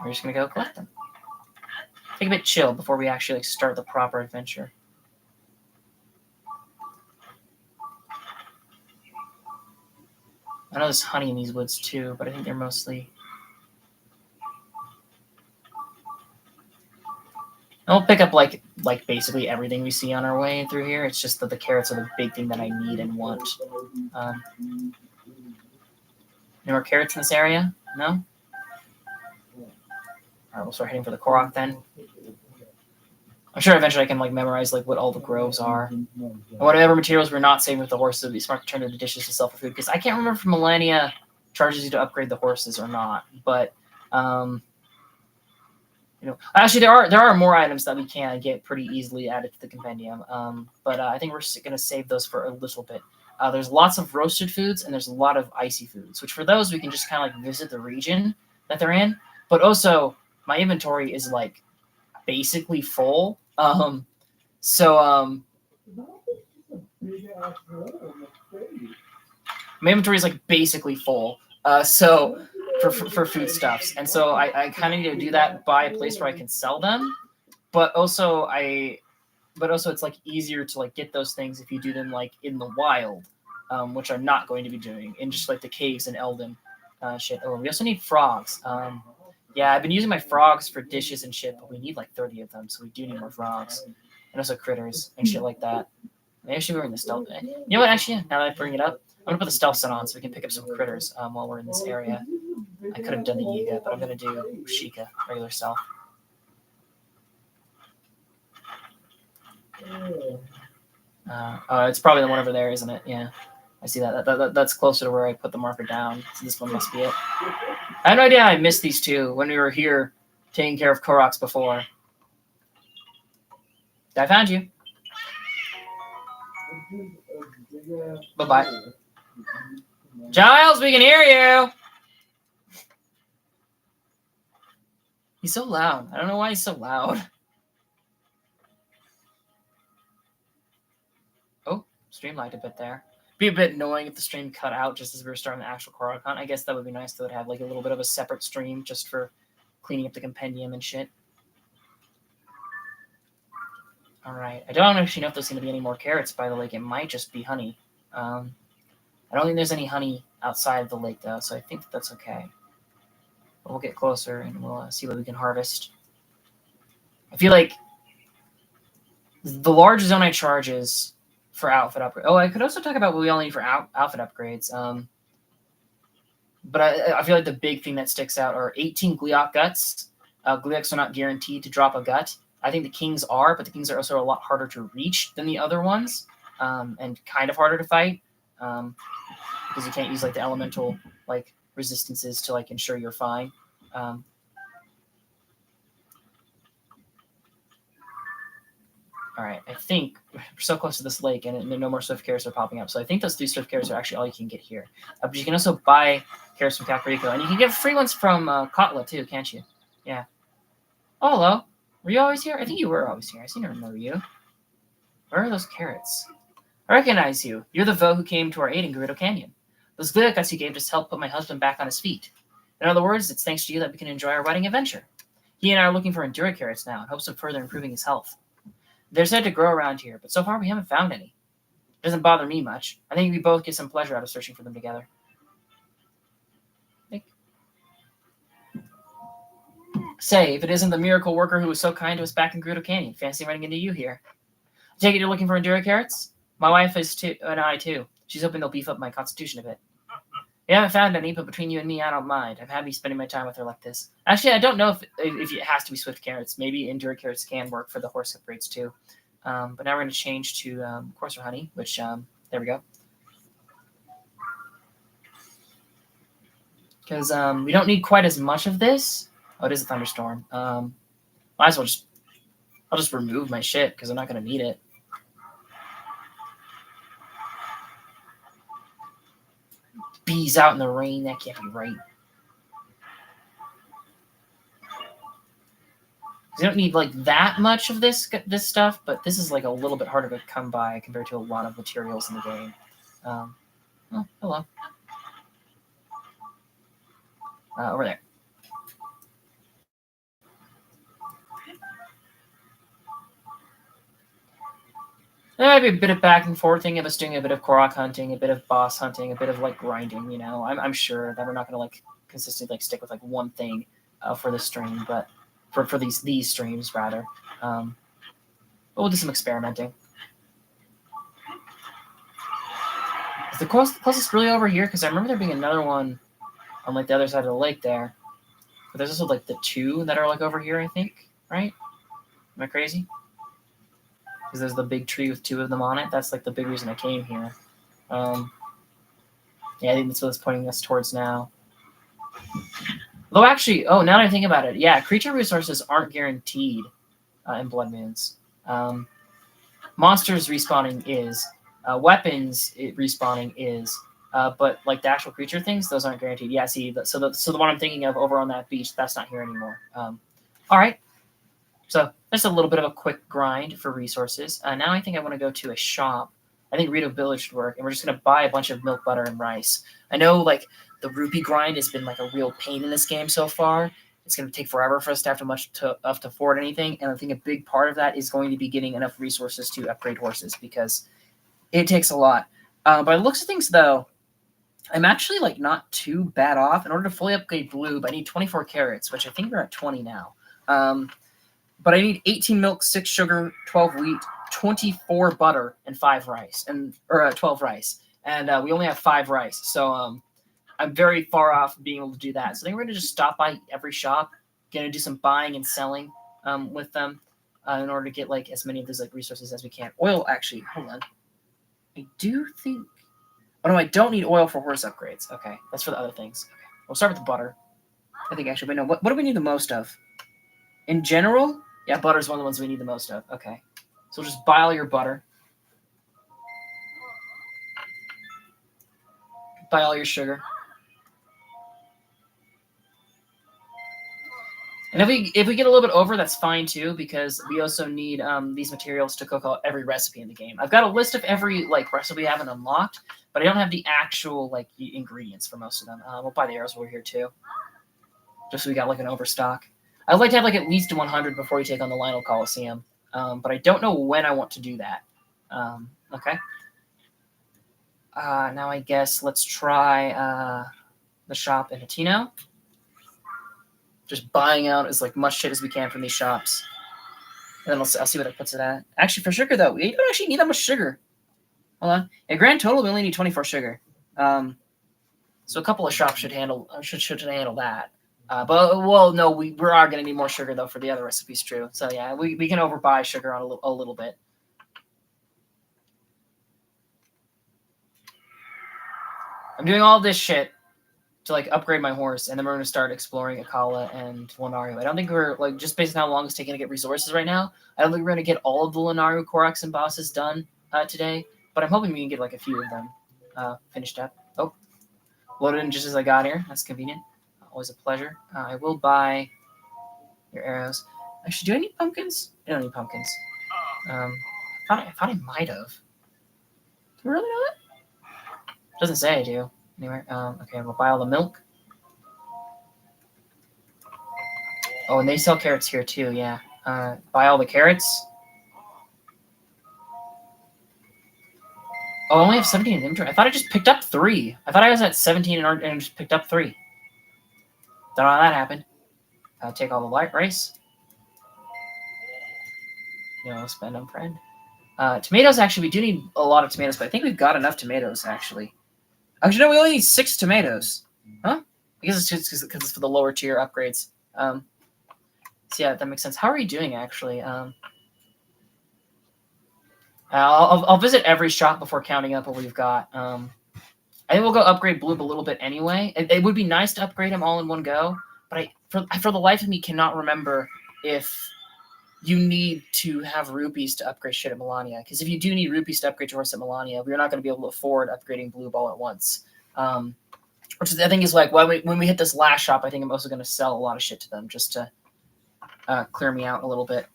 We're just going to go collect them. Take a bit chill before we actually like start the proper adventure. I know there's honey in these woods too, but I think they're mostly... And we'll pick up like basically everything we see on our way through here. It's just that the carrots are the big thing that I need and want. Any more carrots in this area? No? Alright, we'll start heading for the Korok then. I'm sure eventually I can like memorize like what all the groves are. And whatever materials we're not saving with the horses, it'd be smart to turn into dishes to sell for food. Because I can't remember if Millennia charges you to upgrade the horses or not. But actually there are more items that we can get pretty easily added to the compendium. But I think we're going to save those for a little bit. There's lots of roasted foods and there's a lot of icy foods, which for those we can just kind of like visit the region that they're in. But also my inventory is like basically full. My inventory is like basically full. So for foodstuffs, and so I kind of need to do that by a place where I can sell them, but also it's like easier to like get those things if you do them like in the wild, which I'm not going to be doing in just like the caves in Eldon. Shit. Oh, we also need frogs. Yeah, I've been using my frogs for dishes and shit, but we need like 30 of them, so we do need more frogs. And also critters and shit like that. Maybe I should be wearing the stealth. You know what, actually, now that I bring it up, I'm going to put the stealth set on so we can pick up some critters while we're in this area. I could have done the Yiga, but I'm going to do Sheikah, regular stealth. It's probably the one over there, isn't it? Yeah. I see that. That's closer to where I put the marker down. So this one must be it. I had no idea I missed these two when we were here taking care of Koroks before. I found you. Bye-bye. Giles, we can hear you! He's so loud. I don't know why he's so loud. Oh, stream lagged a bit there. Be a bit annoying if the stream cut out just as we were starting the actual Korok hunt. I guess that would be nice to have like a little bit of a separate stream just for cleaning up the compendium and shit. Alright. I don't actually know if there's going to be any more carrots by the lake. It might just be honey. I don't think there's any honey outside of the lake, though, so I think that's okay. But we'll get closer and we'll see what we can harvest. I feel like the large zonite charges for outfit upgrades. Oh, I could also talk about what we all need for outfit upgrades. But I feel like the big thing that sticks out are 18 Gleok guts. Gleoks are not guaranteed to drop a gut. I think the Kings are, but the Kings are also a lot harder to reach than the other ones, and kind of harder to fight, because you can't use like the elemental like resistances to like ensure you're fine. All right, I think we're so close to this lake, and no more swift carrots are popping up. So I think those 3 swift carrots are actually all you can get here. But you can also buy carrots from Kakariko, and you can get free ones from Kotla too, can't you? Yeah. Oh, hello. Were you always here? I think you were always here. I seem to remember you. Where are those carrots? I recognize you. You're the Vo who came to our aid in Gerudo Canyon. Those Gleokas you gave just helped put my husband back on his feet. In other words, it's thanks to you that we can enjoy our wedding adventure. He and I are looking for Endura carrots now in hopes of further improving his health. They're said to grow around here, but so far we haven't found any. It doesn't bother me much. I think we both get some pleasure out of searching for them together. Say, if it isn't the miracle worker who was so kind to us back in Gerudo Canyon, fancy running into you here. I take it you're looking for Endura carrots? My wife is too, and I too. She's hoping they'll beef up my constitution a bit. We haven't found any, but between you and me, I don't mind. I'm happy spending my time with her like this. Actually, I don't know if it has to be Swift carrots. Maybe Endura carrots can work for the horse upgrades too. But now we're going to change to Courser Honey, which, there we go. Because we don't need quite as much of this. Oh, it is a thunderstorm. Might as well I'll just remove my shit because I'm not going to need it. Bees out in the rain, that can't be right. You don't need like that much of this stuff, but this is like a little bit harder to come by compared to a lot of materials in the game. Oh, hello. Over there. There might be a bit of back and forth thing of us doing a bit of Korok hunting, a bit of boss hunting, a bit of like grinding. You know, I'm sure that we're not going to like consistently like stick with like one thing for the stream, but for these streams rather. But we'll do some experimenting. Is the closest really over here? Because I remember there being another one on like the other side of the lake there. But there's also like the two that are like over here, I think, right? Am I crazy? Because there's the big tree with two of them on it. That's like the big reason I came here. Yeah, I think that's what it's pointing us towards now. Though actually, now that I think about it, yeah, creature resources aren't guaranteed in Blood Moons. Monsters respawning is. Weapons respawning is. But like the actual creature things, those aren't guaranteed. Yeah, see, so the one I'm thinking of over on that beach, that's not here anymore. All right. So just a little bit of a quick grind for resources. Now I think I want to go to a shop. I think Rito Village should work, and we're just going to buy a bunch of milk, butter, and rice. I know like the rupee grind has been like a real pain in this game so far. It's going to take forever for us to have to afford anything, and I think a big part of that is going to be getting enough resources to upgrade horses because it takes a lot. By the looks of things, though, I'm actually like not too bad off. In order to fully upgrade Blue, I need 24 carrots, which I think we're at 20 now. But I need 18 milk, 6 sugar, 12 wheat, 24 butter, and 5 rice, or 12 rice. And we only have 5 rice, so I'm very far off being able to do that. So I think we're gonna just stop by every shop, gonna do some buying and selling with them in order to get like as many of those like resources as we can. Oil, actually, hold on. I do think. Oh no, I don't need oil for horse upgrades. Okay, that's for the other things. Okay, we'll start with the butter. I think actually, but no. What do we need the most of? In general. Yeah, butter's one of the ones we need the most of. Okay. So we'll just buy all your butter. Buy all your sugar. And if we get a little bit over, that's fine too, because we also need these materials to cook every recipe in the game. I've got a list of every like recipe I haven't unlocked, but I don't have the actual like ingredients for most of them. We'll buy the arrows over here too, just so we got like an overstock. I'd like to have like at least 100 before we take on the Lionel Coliseum, but I don't know when I want to do that. Okay. Now I guess let's try the shop in Hatino. Just buying out as like much shit as we can from these shops, and then I'll see what it puts it at. Actually, for sugar though, we don't actually need that much sugar. Hold on. In grand total, we only need 24 sugar. So a couple of shops should handle that. But well, no, we are going to need more sugar though for the other recipes. True. So yeah, we can overbuy sugar on a little bit. I'm doing all this shit to like upgrade my horse, and then we're going to start exploring Akkala and Lanayru. I don't think we're like just based on how long it's taking to get resources right now. I don't think we're going to get all of the Lanayru Koroks and bosses done today, but I'm hoping we can get like a few of them finished up. Oh, loaded in just as I got here. That's convenient. Always a pleasure. I will buy your arrows. Actually, do I need pumpkins? I don't need pumpkins. I thought I might have. Do we really know that? Doesn't say I do. Anyway, okay, we'll buy all the milk. Oh, and they sell carrots here too, yeah. Buy all the carrots. Oh, I only have 17 in inventory. I thought I just picked up 3. I thought I was at 17 and just picked up 3. Don't know how that happened. Take all the light rice. Spend them, friend. Tomatoes, actually, we do need a lot of tomatoes, but I think we've got enough tomatoes, actually. Actually, no, we only need 6 tomatoes. Huh? I guess it's just because it's for the lower tier upgrades. So yeah, that makes sense. How are you doing, actually? I'll visit every shop before counting up what we've got. I think we'll go upgrade Bloob a little bit anyway. It would be nice to upgrade him all in one go, but for the life of me cannot remember if you need to have rupees to upgrade shit at Melania. Because if you do need rupees to upgrade your horse at Melania, we're not going to be able to afford upgrading Bloob all at once. Which I think is like when we hit this last shop, I think I'm also going to sell a lot of shit to them just to clear me out a little bit.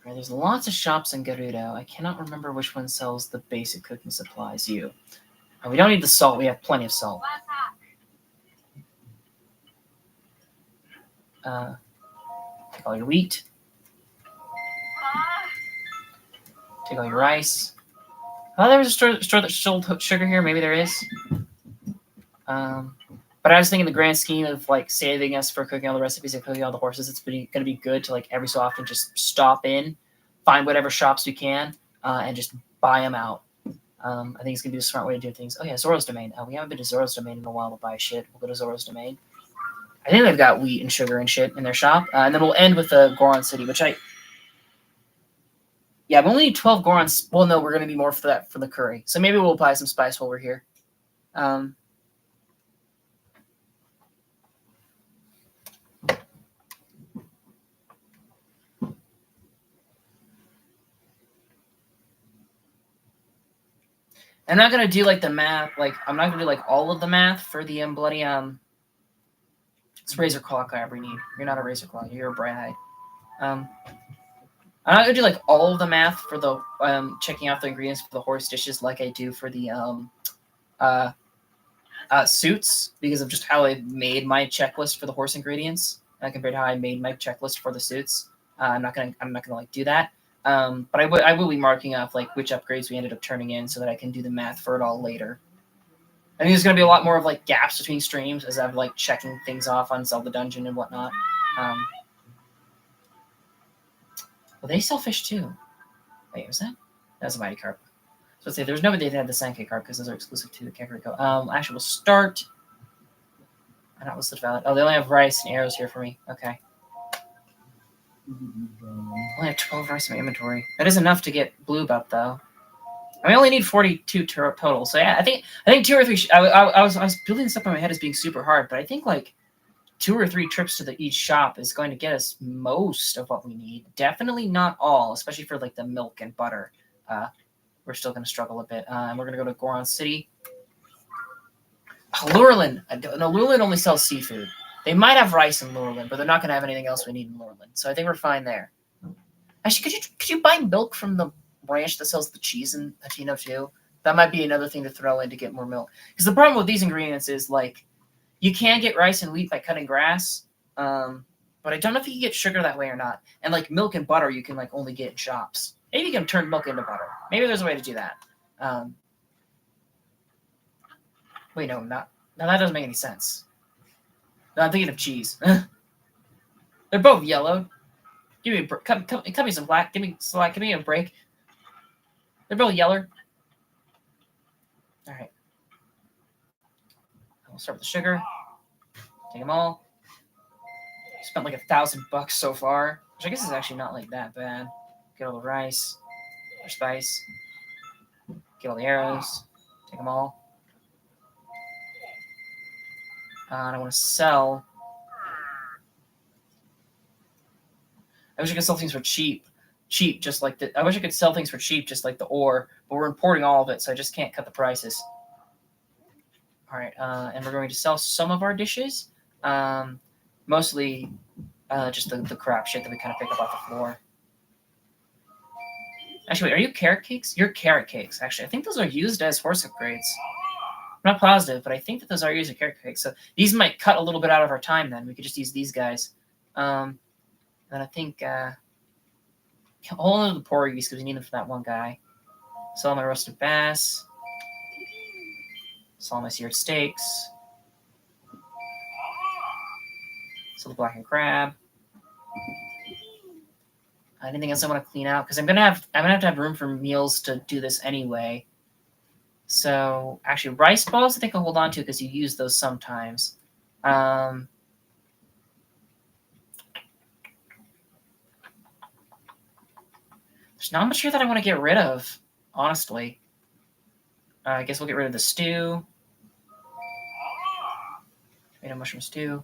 Right, there's lots of shops in Gerudo. I cannot remember which one sells the basic cooking supplies. We don't need the salt. We have plenty of salt. Take all your wheat. Take all your rice. Oh, there was a store that sold sugar here. Maybe there is. But I was thinking the grand scheme of like saving us for cooking all the recipes and cooking all the horses, it's going to be good to like every so often just stop in, find whatever shops we can, and just buy them out. I think it's going to be a smart way to do things. Oh yeah, Zora's Domain. We haven't been to Zora's Domain in a while to buy shit. We'll go to Zora's Domain. I think they've got wheat and sugar and shit in their shop. And then we'll end with the Goron City, which yeah, we only need 12 Gorons. Well, no, we're going to need more for that for the curry. So maybe we'll buy some spice while we're here. I'm not gonna do like the math. Like I'm not gonna do like all of the math for the bloody It's Razor Claw I ever need. You're not a Razor Claw. You're a Bright Hide. I'm not gonna do like all of the math for the checking out the ingredients for the horse dishes like I do for the suits because of just how I made my checklist for the horse ingredients compared to how I made my checklist for the suits. I'm not gonna like do that. But I will be marking off like which upgrades we ended up turning in so that I can do the math for it all later. I think there's going to be a lot more of like gaps between streams as I'm like checking things off on Zelda Dungeon and whatnot. Well, they sell fish too. Wait, was that? That's a Mighty Carp. So let's say there's nobody that had the Sankey Carp because those are exclusive to the Kakariko. Actually, we'll start. I'm not listed valid. Oh, they only have rice and arrows here for me. Okay. I only have 12 rice in my inventory. That is enough to get Bloob up, though. I only need 42 total. So yeah, I think 2 or 3. I was building this up in my head as being super hard, but I think like 2 or 3 trips to each shop is going to get us most of what we need. Definitely not all, especially for like the milk and butter. We're still going to struggle a bit. And we're going to go to Goron City. Lurelin. No, Lurelin only sells seafood. They might have rice in Lurelin, but they're not going to have anything else we need in Lurelin. So I think we're fine there. Actually, could you buy milk from the branch that sells the cheese in Hatino too? That might be another thing to throw in to get more milk. Because the problem with these ingredients is like you can get rice and wheat by cutting grass, but I don't know if you can get sugar that way or not. And like milk and butter, you can like only get in shops. Maybe you can turn milk into butter. Maybe there's a way to do that. Wait, no, not. No, that doesn't make any sense. No, I'm thinking of cheese. They're both yellow. Give me a break. Cut me some black. Give me slack. Give me a break. They're both yellow. All right. We'll start with the sugar. Take them all. Spent like $1,000 so far, which I guess is actually not like that bad. Get all the rice, or spice. Get all the arrows. Take them all. And I want to sell. I wish I could sell things for cheap, just like the. I wish I could sell things for cheap, just like the ore, but we're importing all of it, so I just can't cut the prices. All right, and we're going to sell some of our dishes, mostly just the crap shit that we kind of pick up off the floor. Actually, wait, are you carrot cakes? You're carrot cakes. Actually, I think those are used as horse upgrades. I'm not positive, but I think that those are used as carrot cakes. So these might cut a little bit out of our time. Then we could just use these guys. then I think hold on to the porgies because we need them for that one guy. Sell my roasted bass. Sell my seared steaks. Sell the blackened crab. Anything else I want to clean out? Because I'm gonna have to have room for meals to do this anyway. So actually, rice balls I think I'll hold on to because you use those sometimes. There's not much here that I want to get rid of, honestly. I guess we'll get rid of the stew. Tomato mushroom stew.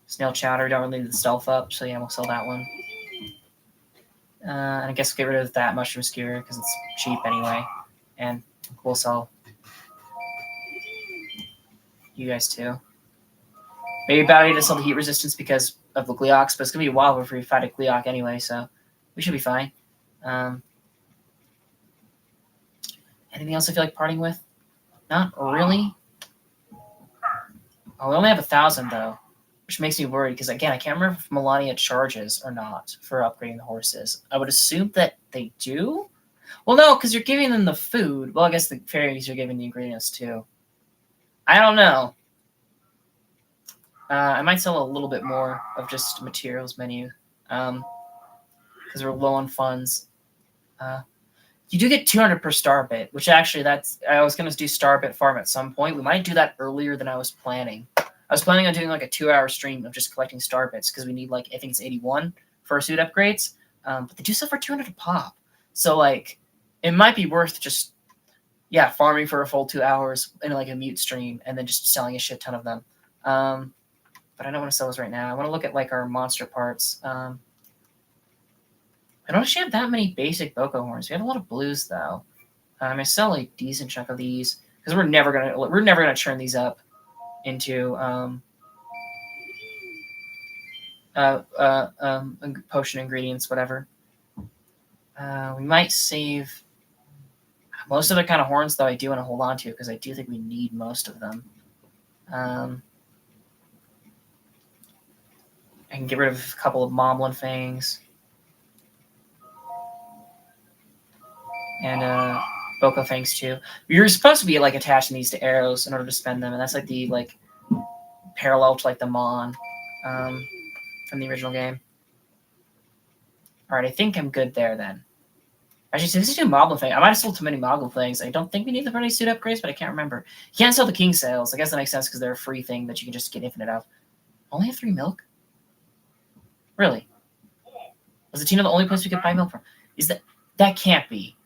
Snail chowder, don't really need the stealth up, so yeah, we'll sell that one. And I guess we'll get rid of that mushroom skewer because it's cheap anyway. And we'll sell you guys too. Maybe about to sell the heat resistance because of the Gleoks, but it's going to be a while before we fight a Gleok anyway, so we should be fine. Anything else I feel like parting with? Not really. Oh, we only have 1,000 though, which makes me worried because again, I can't remember if Melania charges or not for upgrading the horses. I would assume that they do. Well, no, because you're giving them the food. Well, I guess the fairies are giving the ingredients too. I don't know. I might sell a little bit more of just materials menu because we're low on funds. You do get 200 per star bit, which actually I was going to do star bit farm at some point. We might do that earlier than I was planning. I was planning on doing like a 2-hour stream of just collecting star bits because we need like, I think it's 81 for our suit upgrades. But they do sell for 200 a pop. So like, it might be worth just, yeah, farming for a full 2 hours in like a mute stream and then just selling a shit ton of them. But I don't want to sell those right now. I want to look at like our monster parts. I don't actually have that many basic Boko horns. We have a lot of blues though. I sell a decent chunk of these because we're never gonna churn these up into potion ingredients, whatever. We might save most of the kind of horns though. I do want to hold on to because I do think we need most of them. I can get rid of a couple of Moblin fangs. And Boko fangs too. You're supposed to be like attaching these to arrows in order to spend them, and that's like the parallel to like the Mon from the original game. All right, I think I'm good there then. Actually, so this is two Moblin fangs. I might have sold too many Moblin fangs. I don't think we need them for any suit upgrades, but I can't remember. You can't sell the King Sails. I guess that makes sense because they're a free thing that you can just get infinite of. Only have 3 milk? Really? Was Atino the only place we could buy milk from? That can't be.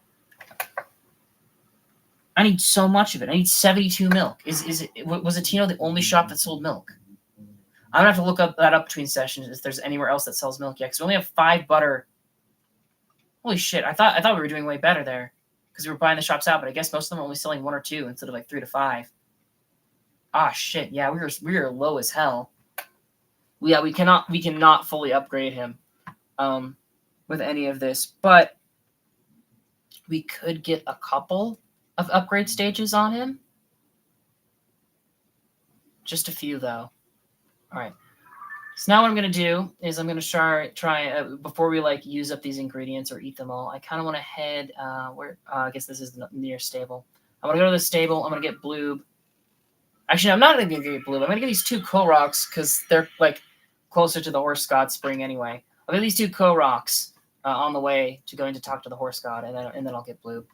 I need so much of it. I need 72 milk. Was Atino the only shop that sold milk? I'm gonna have to look that up between sessions if there's anywhere else that sells milk yet. Because we only have 5 butter. Holy shit! I thought we were doing way better there because we were buying the shops out, but I guess most of them are only selling 1 or 2 instead of like 3 to 5. Ah shit! Yeah, we are low as hell. We cannot fully upgrade him with any of this, but we could get a couple of upgrade stages on him. Just a few though. All right. So now what I'm going to do is I'm going to try before we like use up these ingredients or eat them all. I kind of want to head I guess this is the near stable. I want to go to the stable. I'm going to get Bloob. Actually, I'm not going to get Bloob. I'm going to get these 2 Koroks because they're like closer to the horse god spring anyway. I'll get these 2 Koroks on the way to going to talk to the horse god, and then I'll get Bloob.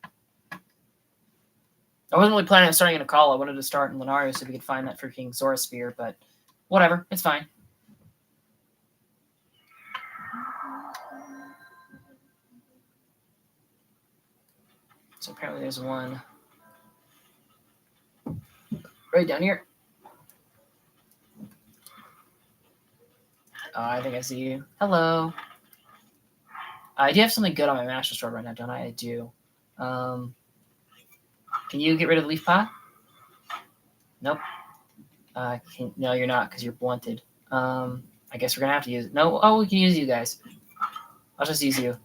I wasn't really planning on starting in Akkala. I wanted to start in Lanayru so we could find that freaking ZORA spear, but whatever, it's fine. So apparently there's one right down here. I think I see you. Hello. I do have something good on my master sword right now, don't I? I do. Can you get rid of the leaf pot? Nope. No, you're not because you're blunted. I guess we're going to have to use it. No, we can use you guys. I'll just use you.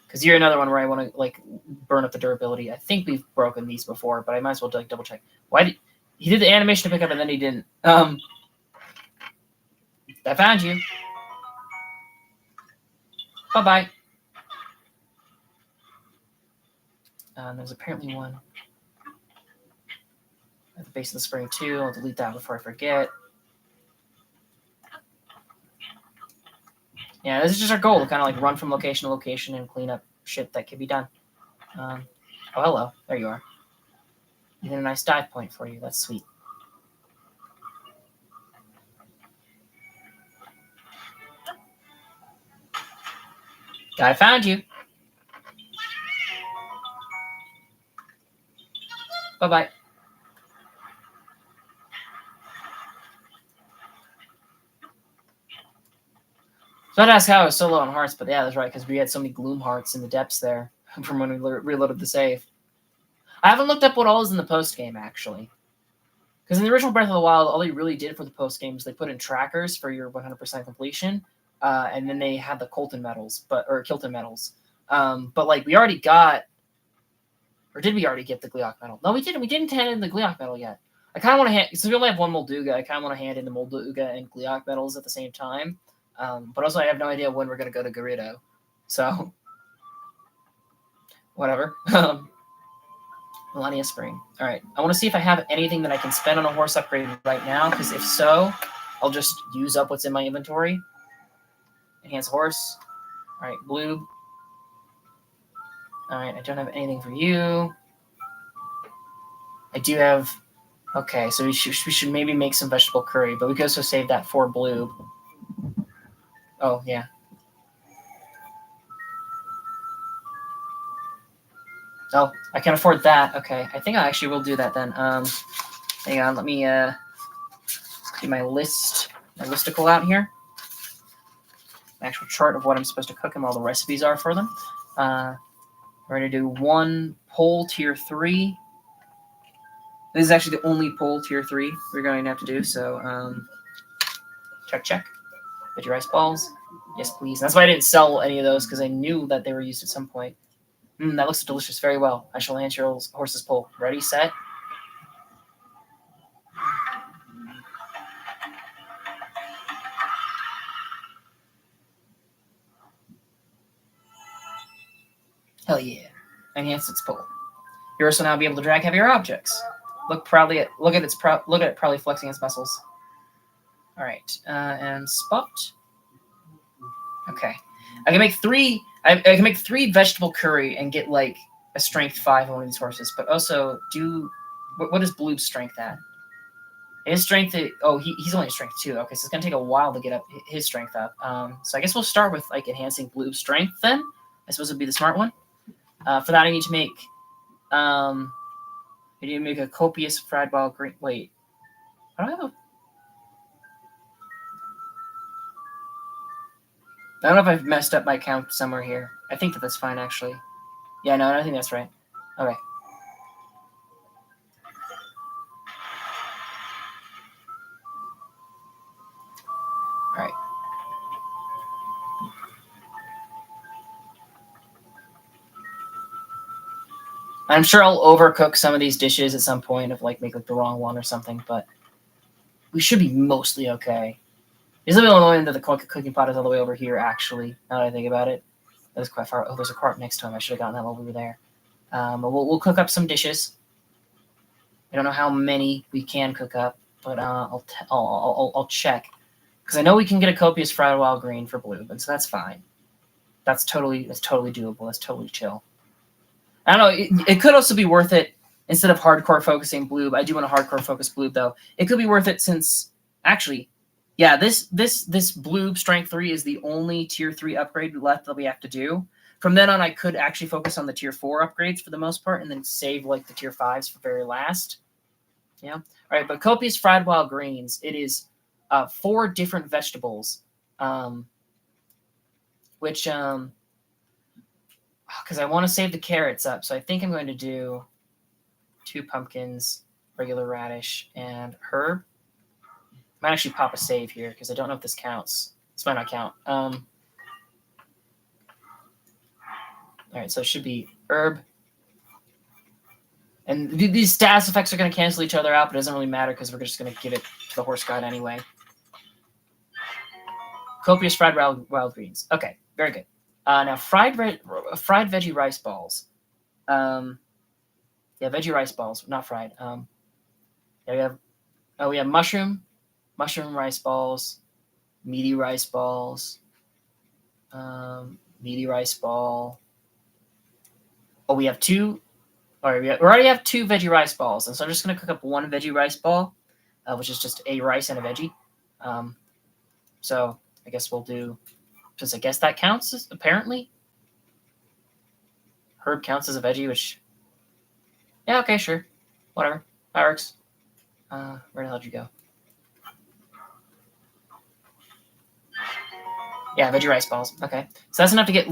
Because you're another one where I want to like burn up the durability. I think we've broken these before, but I might as well like double check. He did the animation to pick up and then he didn't. I found you. Bye-bye. There's apparently one at the base of the spring, too. I'll delete that before I forget. Yeah, this is just our goal, to kind of like run from location to location and clean up shit that can be done. Oh, hello. There you are. Even a nice dive point for you. That's sweet. I found you. Bye-bye. So I'd ask how I was so low on hearts, but yeah, that's right, because we had so many gloom hearts in the depths there from when we reloaded the save. I haven't looked up what all is in the post-game, actually. Because in the original Breath of the Wild, all they really did for the post-game is they put in trackers for your 100% completion, and then they had the Kilton medals. But like, we already got... Or did we already get the Gleeok medal? No, we didn't. We didn't hand in the Gleeok medal yet. I kind of want to hand... Since we only have one Molduga, I kind of want to hand in the Molduga and Gleeok medals at the same time. But also, I have no idea when we're going to go to Gerudo. So... Whatever. Melania Spring. All right. I want to see if I have anything that I can spend on a horse upgrade right now, because if so, I'll just use up what's in my inventory. Enhance horse. All right, blue. All right, I don't have anything for you. I do have... Okay, so we should maybe make some vegetable curry, but we could also save that for blue. Oh, yeah. Oh, I can afford that. Okay, I think I actually will do that then. Hang on, let me do my listicle out here. An actual chart of what I'm supposed to cook and all the recipes are for them. We're going to do one pole tier 3. This is actually the only pole tier 3 we're going to have to do, so check. Get your rice balls. Yes, please. That's why I didn't sell any of those, because I knew that they were used at some point. That looks delicious. Very well. I shall answer your horse's pull. Ready, set. Hell yeah. Enhance its pull. Your horse will now be able to drag heavier objects. Look at it proudly flexing its muscles. All right, and spot. Okay, I can make 3. I can make 3 vegetable curry and get like a strength 5 on one of these horses. But also, what is Bloob's strength at? His strength. He's only a strength 2. Okay, so it's gonna take a while to get up his strength up. So I guess we'll start with like enhancing Bloob's strength then. I suppose it'd be the smart one. For that, I need to make. I need to make a copious fried wild green. Wait, I don't have a. I don't know if I've messed up my count somewhere here. I think that's fine, actually. Yeah, no, I think that's right. Okay. All right. I'm sure I'll overcook some of these dishes at some point if make the wrong one or something, but we should be mostly okay. It's a little annoying that the cooking pot is all the way over here, actually, now that I think about it. That is quite far. Oh, there's a cart next to him. I should have gotten that while we were there. But we'll cook up some dishes. I don't know how many we can cook up, but I'll check. Because I know we can get a copious fried wild green for blue, but so that's fine. That's totally doable. That's totally chill. I don't know. It could also be worth it instead of hardcore focusing blue. I do want to hardcore focus blue, though. It could be worth it since, actually... Yeah, this blue strength 3 is the only tier 3 upgrade left that we have to do. From then on, I could actually focus on the tier 4 upgrades for the most part, and then save the tier 5s for very last. Yeah. All right, but copious fried wild greens. It is 4 different vegetables, which because I want to save the carrots up, so I think I'm going to do 2 pumpkins, regular radish, and herb. Might actually pop a save here because I don't know if this counts. This might not count. All right, so it should be herb. And these status effects are going to cancel each other out, but it doesn't really matter because we're just going to give it to the horse god anyway. Copious fried wild greens. Okay, very good. Now fried veggie rice balls. Yeah, veggie rice balls, not fried. Yeah, we have mushroom rice balls, meaty rice balls, meaty rice ball. Oh, we have two. All right, we already have two veggie rice balls, and so I'm just gonna cook up one veggie rice ball, which is just a rice and a veggie. So I guess we'll do. Since I guess that counts apparently. Herb counts as a veggie, which. Yeah. Okay. Sure. Whatever. That works. Where the hell did you go? Yeah, veggie rice balls. Okay, so that's enough to get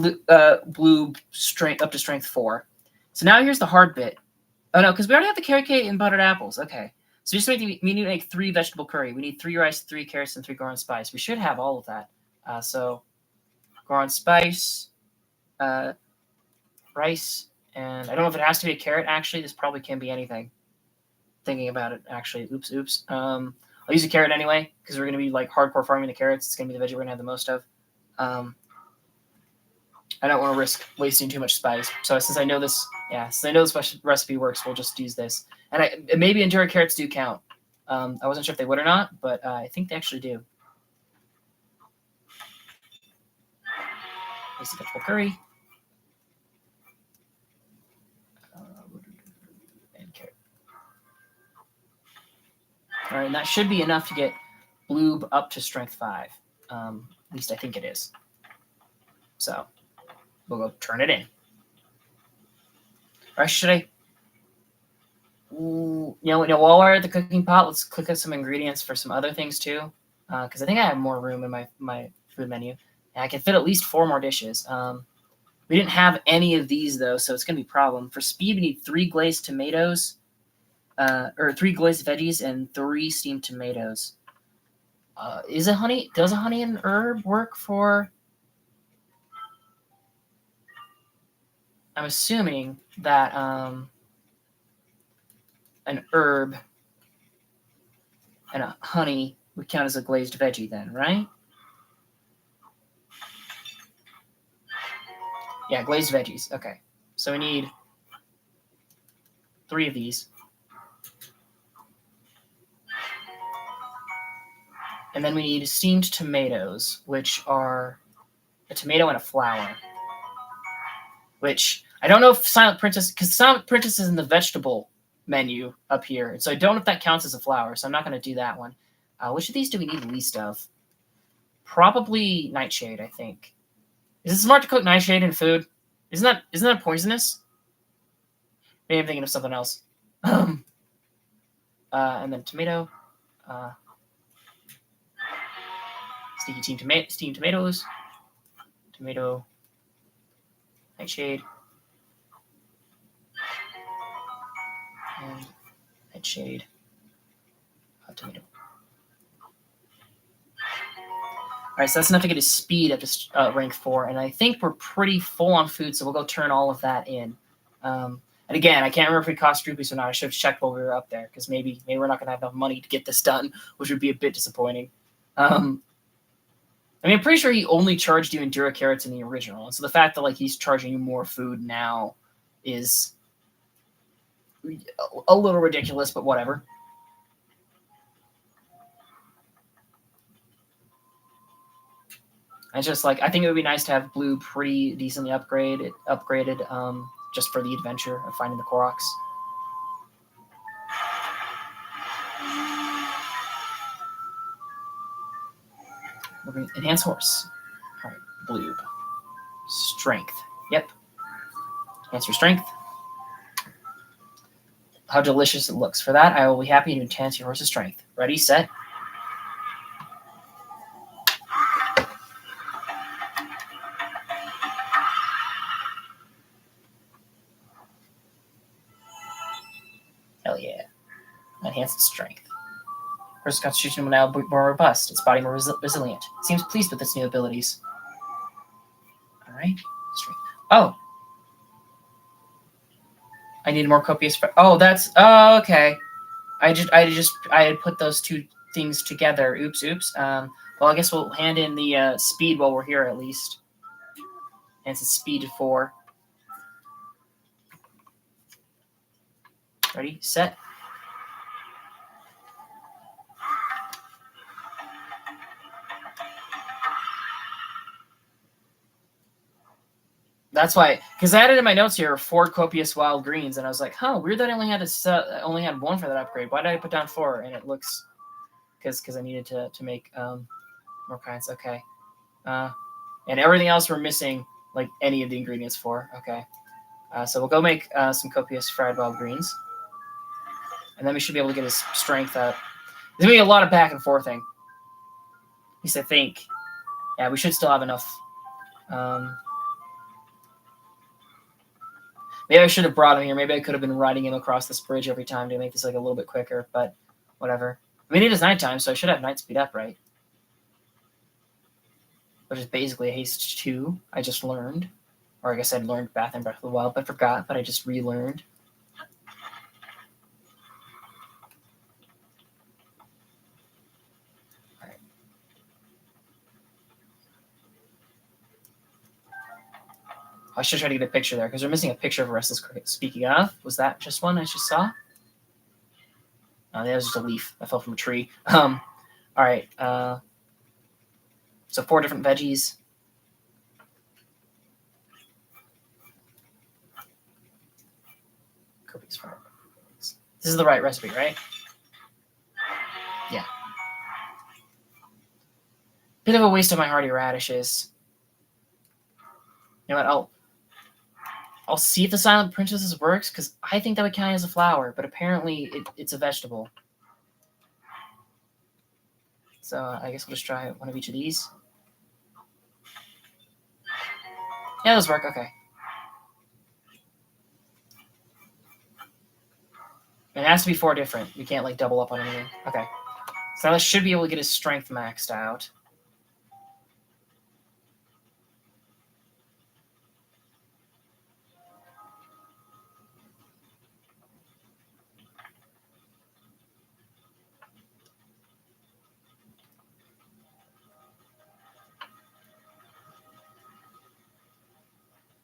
blue strength up to strength 4. So now here's the hard bit. Oh no, because we already have the carrot cake and buttered apples. Okay, so we need to make 3 vegetable curry. We need 3 rice, 3 carrots, and 3 goron spice. We should have all of that. So goron spice, rice, and I don't know if it has to be a carrot. Actually, this probably can be anything. Thinking about it, actually, oops. I'll use a carrot anyway because we're gonna be like hardcore farming the carrots. It's gonna be the veggie we're gonna have the most of. I don't want to risk wasting too much spice. So since I know this, recipe works, we'll just use this. And maybe Endura carrots do count. I wasn't sure if they would or not, but I think they actually do. Basic vegetable curry. And carrot. All right, and that should be enough to get blue up to strength 5. At least I think it is. So we'll go turn it in. Or should I? While we're at the cooking pot, let's click on some ingredients for some other things too, because I think I have more room in my food menu, and I can fit at least 4 more dishes. We didn't have any of these though, so it's gonna be a problem. For speed, we need 3 glazed tomatoes, or 3 glazed veggies and 3 steamed tomatoes. Does a honey and herb work for? I'm assuming that an herb and a honey would count as a glazed veggie then, right? Yeah, glazed veggies. Okay. So we need 3 of these. And then we need steamed tomatoes, which are a tomato and a flower. Which I don't know if Silent Princess, because Silent Princess is in the vegetable menu up here. So I don't know if that counts as a flower, so I'm not going to do that one. Which of these do we need the least of? Probably nightshade, I think. Is it smart to cook nightshade in food? Isn't that poisonous? Maybe I'm thinking of something else. And then tomato. Steamed tomatoes. Tomato. Nightshade. And nightshade. Tomato. Alright, so that's enough to get his speed up to rank 4, and I think we're pretty full on food, so we'll go turn all of that in. And again, I can't remember if we cost rupees or not. I should have checked while we were up there, because maybe we're not going to have enough money to get this done, which would be a bit disappointing. I'm pretty sure he only charged you Endura carrots in the original, and so the fact that he's charging you more food now is a little ridiculous, but whatever. It's just I think it would be nice to have blue pretty decently upgraded, just for the adventure of finding the Koroks. Enhance horse. All right, blue. Strength. Yep. Enhance your strength. How delicious it looks. For that, I will be happy to enhance your horse's strength. Ready, set. Hell yeah. Enhance its strength. Horse's constitution will now be more robust, its body more resilient. It seems pleased with its new abilities. Alright. Strength. Oh! I need more copious. Oh, that's. Oh, okay. I had put those 2 things together. Oops. Well, I guess we'll hand in the speed while we're here at least. And it's speed to 4. Ready, set. That's why, because I added in my notes here 4 copious wild greens, and I was like, huh, weird that I only had 1 for that upgrade. Why did I put down 4? And it looks because I needed to make more kinds. Okay, and everything else we're missing like any of the ingredients for. Okay, so we'll go make some copious fried wild greens, and then we should be able to get his strength up. There's gonna be a lot of back and forthing. At least I think. Yeah, we should still have enough. Maybe I should have brought him here. Maybe I could have been riding him across this bridge every time to make this like a little bit quicker, but whatever. I mean, it is nighttime, so I should have night speed up, right? Which is basically a haste 2, I just learned. Or I guess I'd learned Bath and Breath of the Wild, but forgot, but I just relearned. Alright. I should try to get a picture there, because we're missing a picture of a restless cricket. Speaking of, was that just one I just saw? That was just a leaf that fell from a tree. Alright, so 4 different veggies. This is the right recipe, right? Yeah. Bit of a waste of my hardy radishes. You know what? I'll see if the Silent Princesses works, because I think that would count as a flower, but apparently it's a vegetable. So I guess we'll just try one of each of these. Yeah, those work. Okay. It has to be 4 different. We can't like double up on anything. Okay. So now I should be able to get his strength maxed out.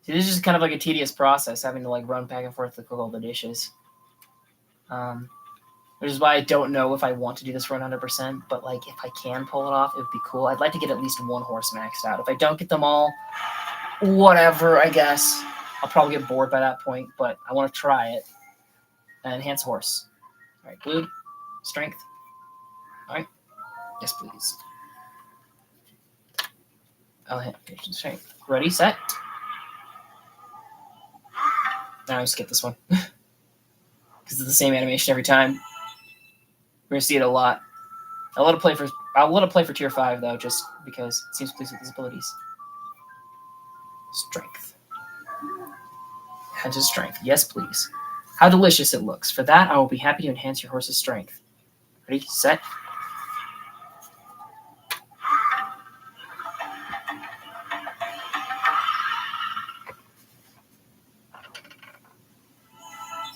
See, this is just kind of like a tedious process, having to like run back and forth to cook all the dishes. Which is why I don't know if I want to do this for 100%, but like if I can pull it off, it would be cool. I'd like to get at least 1 horse maxed out. If I don't get them all, whatever, I guess. I'll probably get bored by that point, but I want to try it. Enhance horse. All right, blue, strength. All right, yes, please. I'll hit strength. Ready, set. Now I skip this one because it's the same animation every time. We're gonna see it a lot. I'll let it play for tier 5 though, just because it seems pleased with his abilities. Strength. Enhance strength. Yes, please. How delicious it looks. For that, I will be happy to enhance your horse's strength. Ready, set.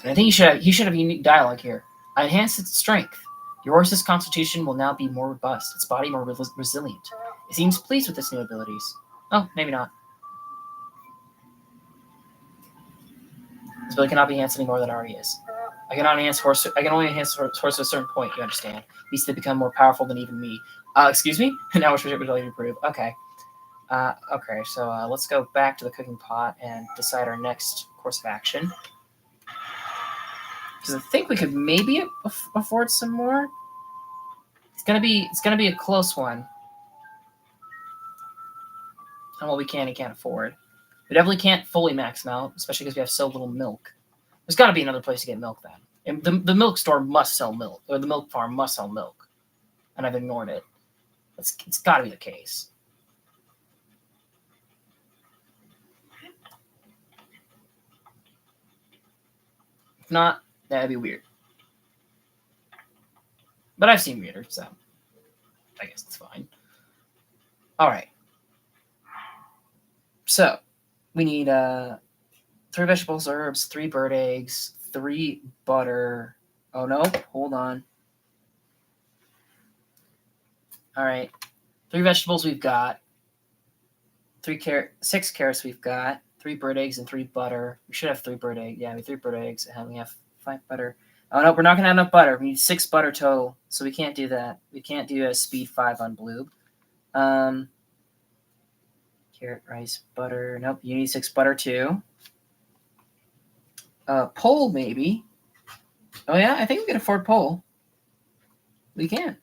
And I think he should have unique dialogue here. I enhanced its strength. Your horse's constitution will now be more robust, its body more resilient. It seems pleased with its new abilities. Oh, maybe not. This ability cannot be enhanced any more than it already is. I can only enhance horse to a certain point, you understand. These they become more powerful than even me. Excuse me? Now which would you improve? Okay. Okay, so let's go back to the cooking pot and decide our next course of action. Because I think we could maybe afford some more. It's gonna be a close one. And what we can and can't afford. We definitely can't fully max them out, especially because we have so little milk. There's got to be another place to get milk then. And the milk store must sell milk, or the milk farm must sell milk, and I've ignored it. It's got to be the case. If not, that'd be weird. But I've seen weirder, so I guess it's fine. All right. So we need 3 vegetables, herbs, 3 bird eggs, 3 butter. Oh no, hold on. All right. 3 vegetables we've got. 6 carrots we've got. 3 bird eggs and 3 butter. We should have 3 bird eggs. Yeah, we have 3 bird eggs and we have 5 butter. Oh no, we're not gonna have enough butter. We need 6 butter total, so we can't do that. We can't do a speed 5 on blue. Carrot, rice, butter. Nope, you need 6 butter too. Pole maybe. Oh yeah, I think we can afford pole. We can.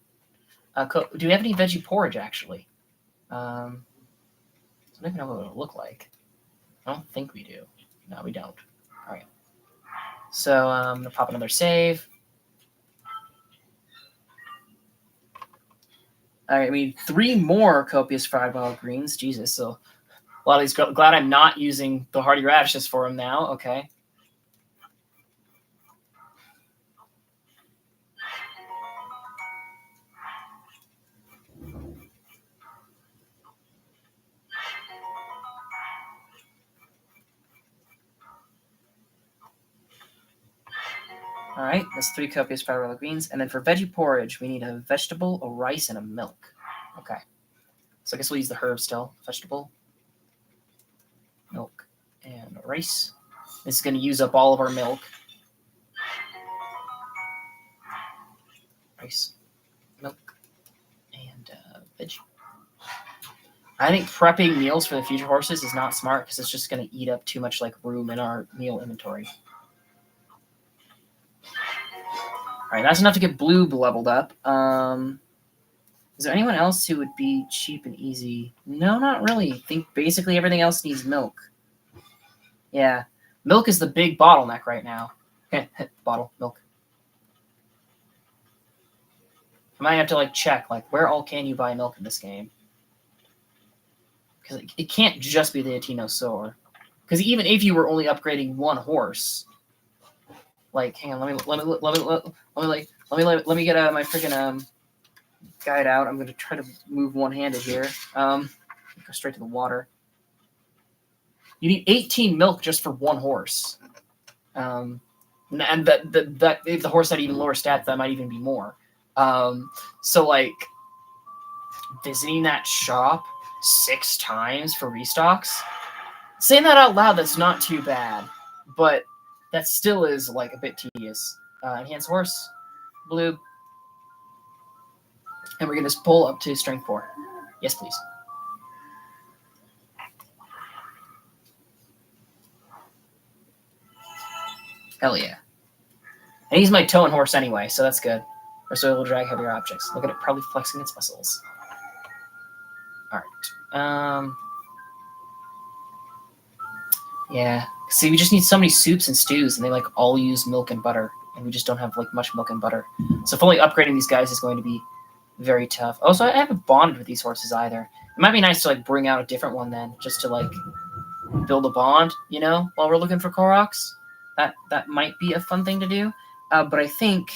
Do we have any veggie porridge actually? I don't even know what it'll look like. I don't think we do. No, we don't. All right. So I'm gonna pop another save. All right, we need 3 more copious fried wild greens. Jesus, so a lot of these. Glad I'm not using the hardy radishes for them now. Okay. All right, that's 3 copious fried wild greens. And then for veggie porridge, we need a vegetable, a rice, and a milk. Okay. So I guess we'll use the herbs still. Vegetable, milk, and rice. This is going to use up all of our milk. Rice, milk, and veggie. I think prepping meals for the future horses is not smart because it's just going to eat up too much like room in our meal inventory. All right, that's enough to get blue leveled up. Is there anyone else who would be cheap and easy? No, not really. I think basically everything else needs milk. Yeah, milk is the big bottleneck right now. Bottle, milk. I might have to like check like where all can you buy milk in this game? Because it can't just be the Atino Soar. Because even if you were only upgrading 1 horse, like, hang on, let me get my freaking guide out. I'm gonna try to move one-handed here. Go straight to the water. You need 18 milk just for 1 horse. And that if the horse had even lower stats, that might even be more. So like visiting that shop 6 times for restocks. Saying that out loud, that's not too bad, but that still is like a bit tedious. Enhance horse, blue, and we're gonna just pull up to strength 4. Yes, please. Hell yeah. And he's my towing horse anyway, so that's good. Or so it will drag heavier objects. Look at it probably flexing its muscles. Alright. Yeah. See, we just need so many soups and stews, and they like all use milk and butter. And we just don't have like much milk and butter. So fully upgrading these guys is going to be very tough. Also, I haven't bonded with these horses either. It might be nice to like bring out a different one then, just to like build a bond, you know, while we're looking for Koroks. That might be a fun thing to do. But I think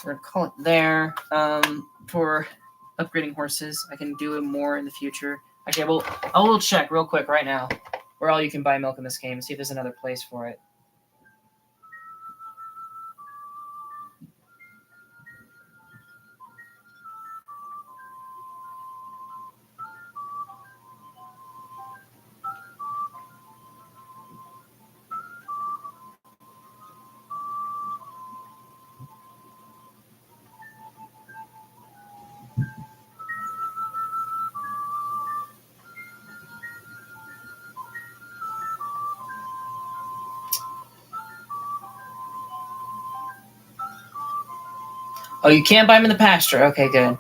we're gonna call it there for upgrading horses. I can do it more in the future. Okay, well, I will check real quick right now where all you can buy milk in this game and see if there's another place for it. Oh, you can't buy them in the pasture. Okay, good.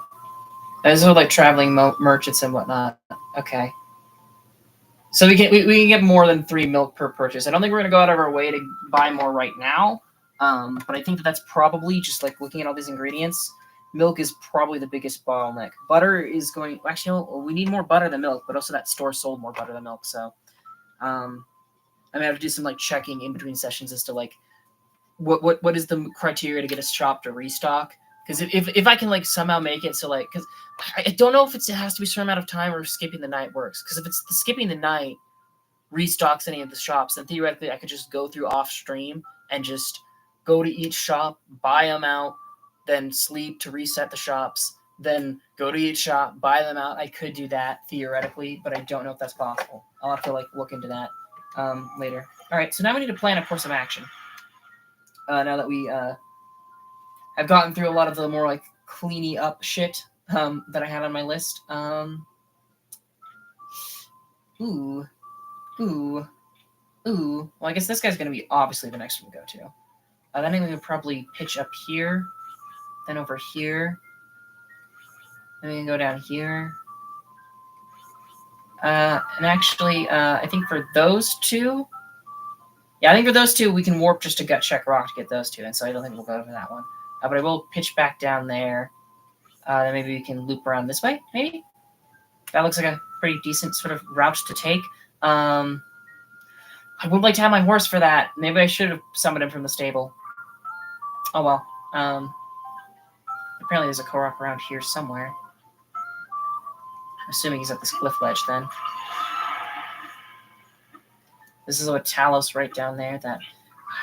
Those are like traveling merchants and whatnot. Okay. So we can get more than 3 milk per purchase. I don't think we're gonna go out of our way to buy more right now. But I think that's probably just like looking at all these ingredients. Milk is probably the biggest bottleneck. Butter is going. Actually, no, we need more butter than milk, but also that store sold more butter than milk. So, I'm gonna have to do some like checking in between sessions as to like what is the criteria to get a shop to restock. Because if I can like somehow make it so like, because I don't know if it has to be a certain amount of time or skipping the night works. Because if it's the skipping the night restocks any of the shops, then theoretically I could just go through off stream and just go to each shop, buy them out, then sleep to reset the shops, then go to each shop, buy them out. I could do that theoretically, but I don't know if that's possible. I'll have to like look into that later. All right, so now we need to plan a course of action. Now that we have gotten through a lot of the more like cleany up shit that I had on my list. Ooh. Well, I guess this guy's going to be obviously the next one to go to. Then I'm going to probably pitch up here, then over here. Then we can go down here. And actually, I think for those two, we can warp just to gut check rock to get those two, and so I don't think we'll go over that one. But I will pitch back down there. Then maybe we can loop around this way, maybe? That looks like a pretty decent sort of route to take. I would like to have my horse for that. Maybe I should have summoned him from the stable. Oh well. Apparently there's a Korok around here somewhere. I'm assuming he's at this cliff ledge then. This is a Talos right down there. That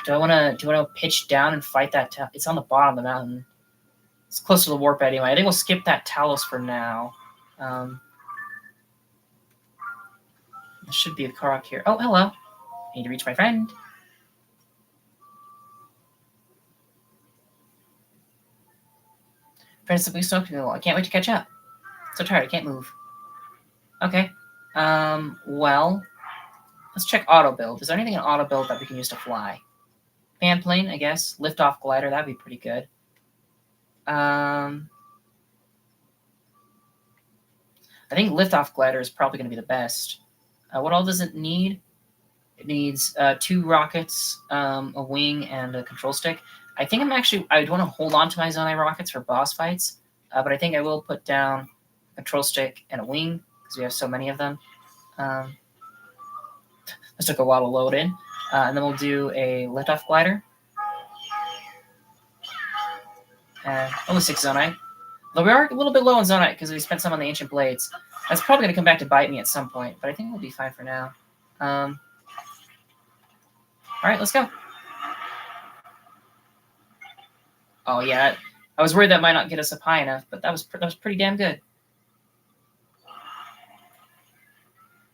do I want to pitch down and fight that? It's on the bottom of the mountain. It's close to the warp anyway. I think we'll skip that Talos for now. There should be a Korok here. Oh, hello. I need to reach my friend. Friends simply smoking a lot. I can't wait to catch up. So tired, I can't move. Okay. Well, let's check auto build. Is there anything in auto build that we can use to fly? Fan plane, I guess. Lift off glider, that'd be pretty good. I think lift off glider is probably going to be the best. What all does it need? It needs 2 rockets, a wing, and a control stick. I think I'd want to hold on to my Zonai rockets for boss fights, but I think I will put down a control stick and a wing, because we have so many of them. This took a while to load in. And then we'll do a lift-off glider. Only 6 Zonai. Though we are a little bit low on Zonai, because we spent some on the Ancient Blades. That's probably going to come back to bite me at some point, but I think we'll be fine for now. Alright, let's go. Oh, yeah. I was worried that might not get us up high enough, but that was pretty damn good.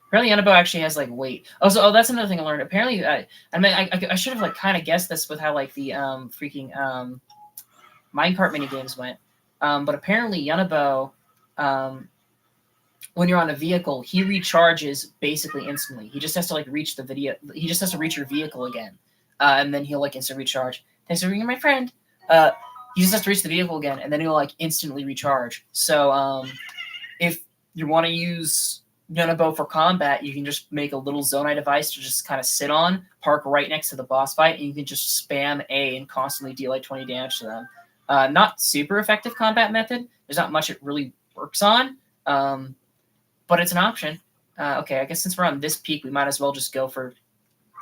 Apparently, Yunabo actually has, like, weight. Oh, that's another thing I learned. Apparently, I should have, like, kind of guessed this with how, like, the freaking minecart minigames went. But apparently, Yunabo, when you're on a vehicle, he recharges basically instantly. He just has to, like, reach your vehicle again. And then he'll, like, instant recharge. Thanks for being my friend. He just has to reach the vehicle again, and then he'll, like, instantly recharge. So, if you want to use Yunabo for combat, you can just make a little Zonai device to just kind of sit on, park right next to the boss fight, and you can just spam A and constantly deal like 20 damage to them. Not super effective combat method. There's not much it really works on, but it's an option. Okay, I guess since we're on this peak, we might as well just go for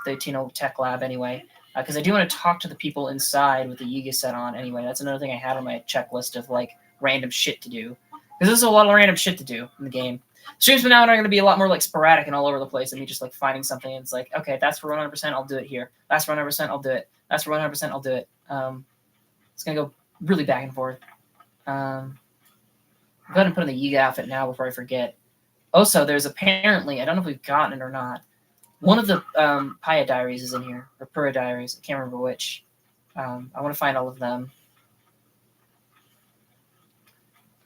the Tino Tech Lab anyway, because I do want to talk to the people inside with the Yiga set on anyway. That's another thing I had on my checklist of like random shit to do, because there's a lot of random shit to do in the game. Streams from now on are going to be a lot more like sporadic and all over the place, and me just like finding something and it's like, okay, that's for 100%, I'll do it here. That's for 100%, I'll do it. That's for 100%, I'll do it. It's going to go really back and forth. Go ahead and put in the Yiga outfit now before I forget. Also, there's apparently, I don't know if we've gotten it or not, one of the Paya Diaries is in here, or Pura Diaries, I can't remember which. I want to find all of them.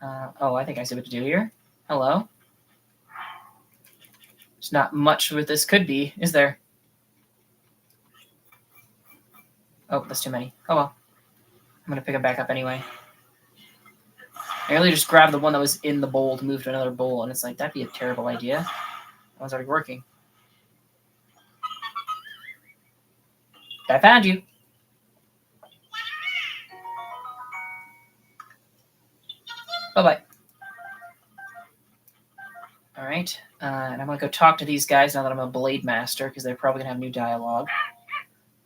I think I see what to do here. Hello. There's not much what this could be, is there? Oh, that's too many. Oh well. I'm going to pick them back up anyway. I really just grabbed the one that was in the bowl to move to another bowl, and it's like, that'd be a terrible idea. That one's already working. I found you. Bye-bye. All right, and I'm going to go talk to these guys now that I'm a Blade Master, because they're probably going to have new dialogue.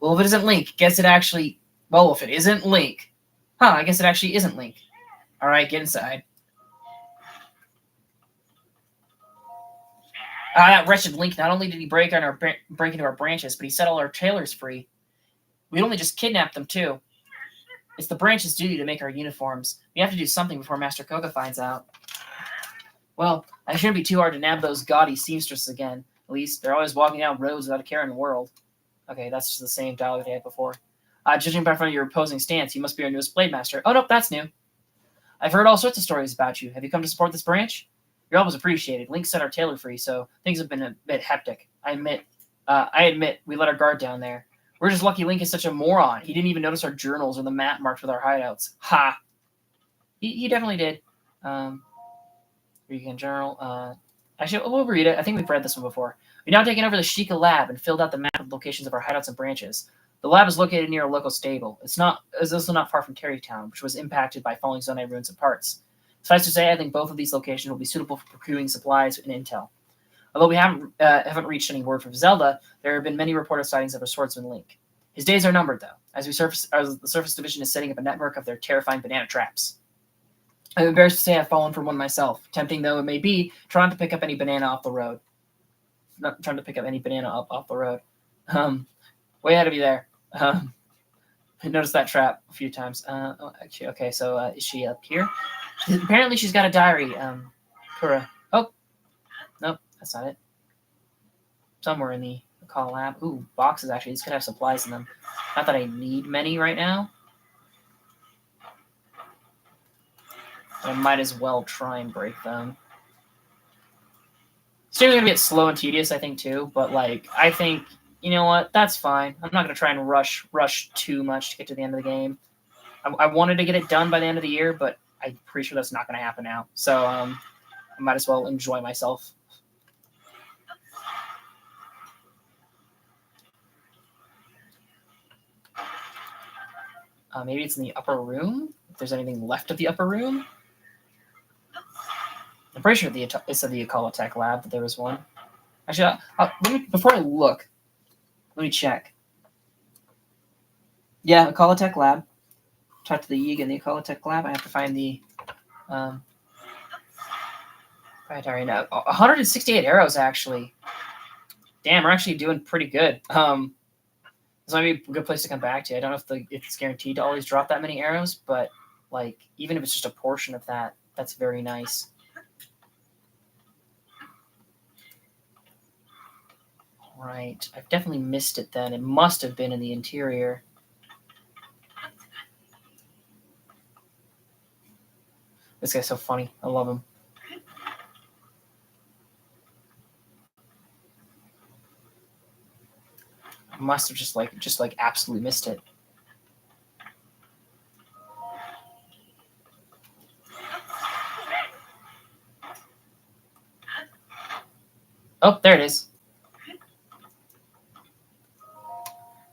Well, if it isn't Link, guess it actually... Well, if it isn't Link... I guess it actually isn't Link. All right, get inside. That wretched Link, not only did he break into our branches, but he set all our trailers free. We only just kidnapped them, too. It's the branch's duty to make our uniforms. We have to do something before Master Koga finds out. Well, I shouldn't be too hard to nab those gaudy seamstresses again. At least, they're always walking down roads without a care in the world. Okay, that's just the same dialogue they had before. Judging by your opposing stance, you must be our newest blade master. Oh, nope, that's new. I've heard all sorts of stories about you. Have you come to support this branch? Your help is appreciated. Link set our tailor free, so things have been a bit hectic. I admit, we let our guard down there. We're just lucky Link is such a moron. He didn't even notice our journals or the map marked with our hideouts. Ha! He definitely did. Weekend journal. Actually, we'll read it. I think we've read this one before. We've now taken over the Sheikah lab and filled out the map of locations of our hideouts and branches. The lab is located near a local stable. It's also not far from Terrytown, which was impacted by falling Zonai ruins and parts. Suffice to say, I think both of these locations will be suitable for procuring supplies and intel. Although we haven't reached any word from Zelda, there have been many reported sightings of a swordsman Link. His days are numbered, though, as the Surface Division is setting up a network of their terrifying banana traps. I'm embarrassed to say I've fallen for one myself, tempting though it may be, trying to pick up any banana off the road. Not trying to pick up any banana off the road. Way ahead of you there. I noticed that trap a few times. Actually, okay, so is she up here? Apparently she's got a diary. Kura. Oh, nope, that's not it. Somewhere in the Akkala lab. Ooh, boxes actually. These could have supplies in them. Not that I need many right now. But I might as well try and break them. It's going to get slow and tedious, I think, too. But, like, I think, you know what? That's fine. I'm not going to try and rush too much to get to the end of the game. I wanted to get it done by the end of the year, but I'm pretty sure that's not going to happen now. So I might as well enjoy myself. Maybe it's in the upper room? If there's anything left of the upper room? I'm pretty sure it's at the Akkala Tech lab that there was one. Actually, before I look, let me check. Yeah, Akkala Tech lab. Talk to the Yiga in the Akkala Tech lab. I have to find the diary now. 168 arrows, actually. Damn, we're actually doing pretty good. This might be a good place to come back to. I don't know if it's guaranteed to always drop that many arrows, but like even if it's just a portion of that, that's very nice. All right, I've definitely missed it then. It must have been in the interior. This guy's so funny. I love him. I must have just absolutely missed it. Oh, there it is.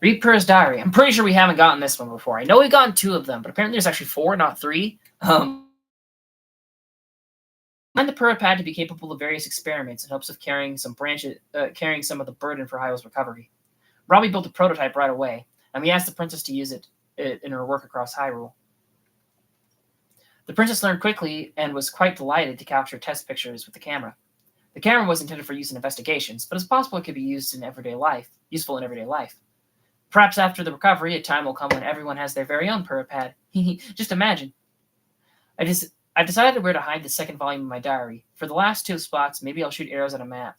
Read Purr's diary. I'm pretty sure we haven't gotten this one before. I know we've gotten 2 of them, but apparently there's actually 4, not 3. Find the Purra pad to be capable of various experiments in hopes of carrying some of the burden for Hyrule's recovery. Robbie built a prototype right away, and we asked the princess to use it in her work across Hyrule. The princess learned quickly and was quite delighted to capture test pictures with the camera. The camera was intended for use in investigations, but it's possible it could be used in useful in everyday life. Perhaps after the recovery, a time will come when everyone has their very own Purra pad. Just imagine. I've decided where to hide the second volume of my diary. For the last 2 spots, maybe I'll shoot arrows at a map.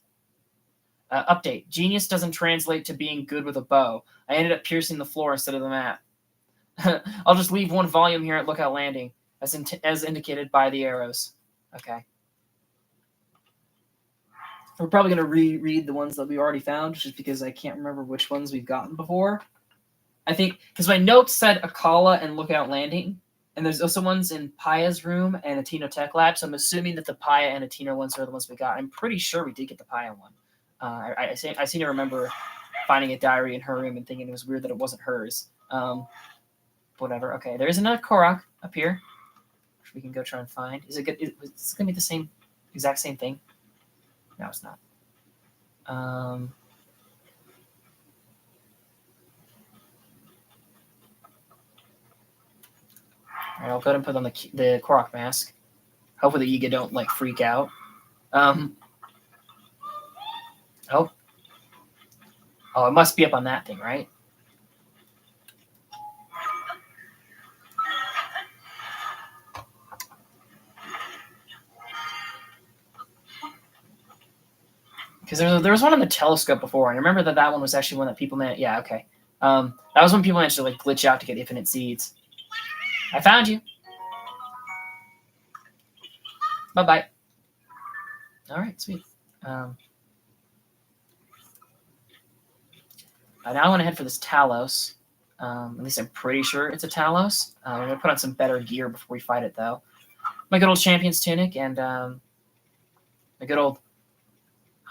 Update. Genius doesn't translate to being good with a bow. I ended up piercing the floor instead of the map. I'll just leave 1 volume here at Lookout Landing, as indicated by the arrows. Okay. We're probably going to reread the ones that we already found, just because I can't remember which ones we've gotten before. I think, because my notes said Akkala and Lookout Landing, and there's also ones in Paya's room and Atino Tech Lab, so I'm assuming that the Paya and Atino ones are the ones we got. I'm pretty sure we did get the Paya one. I seem to remember finding a diary in her room and thinking it was weird that it wasn't hers. Whatever. Okay, there is another Korok up here, which we can go try and find. Is it good? Is this going to be the exact same thing? No, it's not. All right, I'll go ahead and put on the Korok mask. Hopefully the Yiga don't like freak out. Oh, it must be up on that thing, right? Because there was one on the telescope before, and I remember that one was actually one that people managed. Yeah, okay. That was when people managed to like glitch out to get infinite seeds. I found you. Bye bye. All right, sweet. Now I want to head for this Talos. At least I'm pretty sure it's a Talos. We're gonna put on some better gear before we fight it, though. My good old champion's tunic and my good old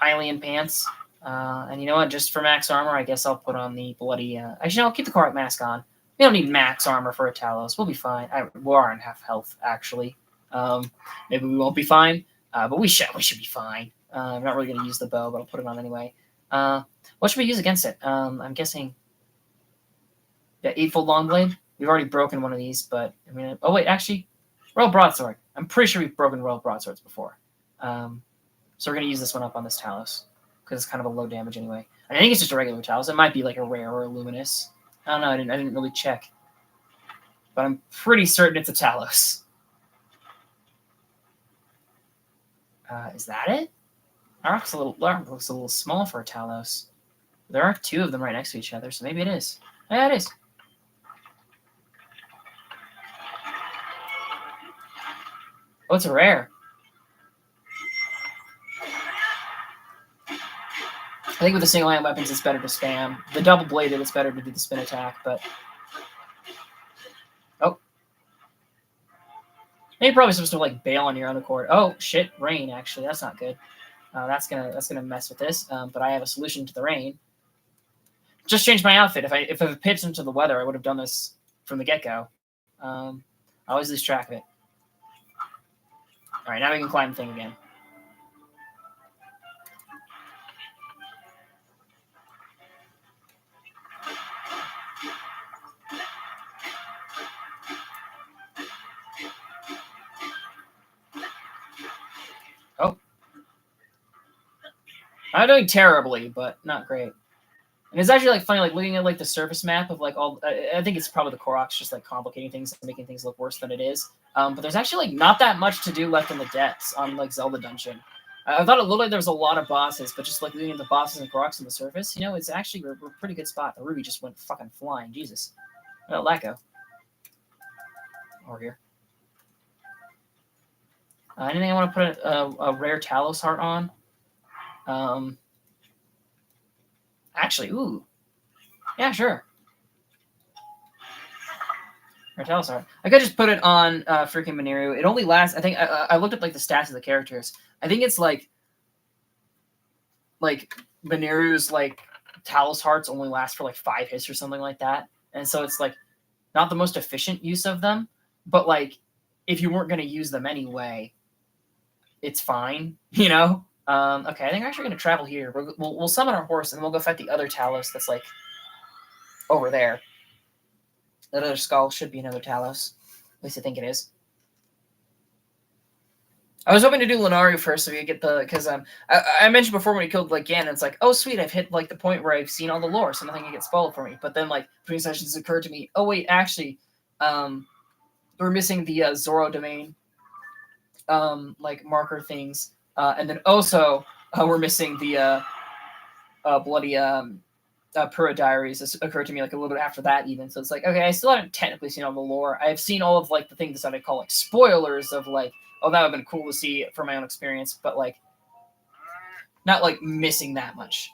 Hylian pants. And you know what? Just for max armor, I guess I'll put on the bloody. Actually, no, I'll keep the Korok mask on. We don't need max armor for a Talos. We'll be fine. We are on half health, actually. Maybe we won't be fine, but we should be fine. I'm not really going to use the bow, but I'll put it on anyway. What should we use against it? I'm guessing. Yeah, 8-fold long blade. We've already broken one of these, but I mean, oh wait, actually, royal broadsword. I'm pretty sure we've broken royal broadswords before. So we're going to use this one up on this Talos because it's kind of a low damage anyway. And I think it's just a regular Talos. It might be like a rare or a luminous. I don't know. I didn't really check, but I'm pretty certain it's a Talos. Is that it? That looks a little small for a Talos. There are two of them right next to each other, so maybe it is. Yeah, it is. Oh, it's a rare. I think with the single hand weapons, it's better to spam. The double bladed, it's better to do the spin attack, but oh, you're probably supposed to like bail on your own accord. Oh shit, rain. Actually, that's not good. That's gonna mess with this. But I have a solution to the rain. Just changed my outfit. If I pitched into the weather, I would have done this from the get go. I always lose track of it. All right, now we can climb the thing again. Oh, I'm doing terribly, but not great. And it's actually like funny, like looking at like the surface map of like all. I think it's probably the Koroks just like complicating things and making things look worse than it is. But there's actually like not that much to do left in the depths on like Zelda Dungeon. I thought it looked like there was a lot of bosses, but just like looking at the bosses and Koroks on the surface, you know, it's actually we're a pretty good spot. The Ruby just went fucking flying. Jesus, where'd that go? Over here. Anything I want to put a rare Talos heart on? Actually, ooh. Yeah, sure. Rare Talos heart. I could just put it on freaking Lanayru. It only lasts, I think, I looked up like the stats of the characters. I think it's like Lanayru's like Talos hearts only last for like 5 hits or something like that. And so it's like not the most efficient use of them, but like if you weren't going to use them anyway, it's fine, you know? Okay, I think we're actually going to travel here. We'll summon our horse, and then we'll go fight the other Talos that's, like, over there. That other skull should be another Talos. At least I think it is. I was hoping to do Lanayru first so we could get the... Because I mentioned before when we killed, like, Ganon, it's like, oh, sweet, I've hit, like, the point where I've seen all the lore, so nothing can get spoiled for me. But then, like, between sessions, it occurred to me, oh, wait, actually, we're missing the ZORA domain, like, marker things. And then also, we're missing the bloody Pura Diaries. This occurred to me like a little bit after that even. So it's like, okay, I still haven't technically seen all the lore. I've seen all of like the things that I call like spoilers of like, oh, that would have been cool to see from my own experience, but like not like missing that much.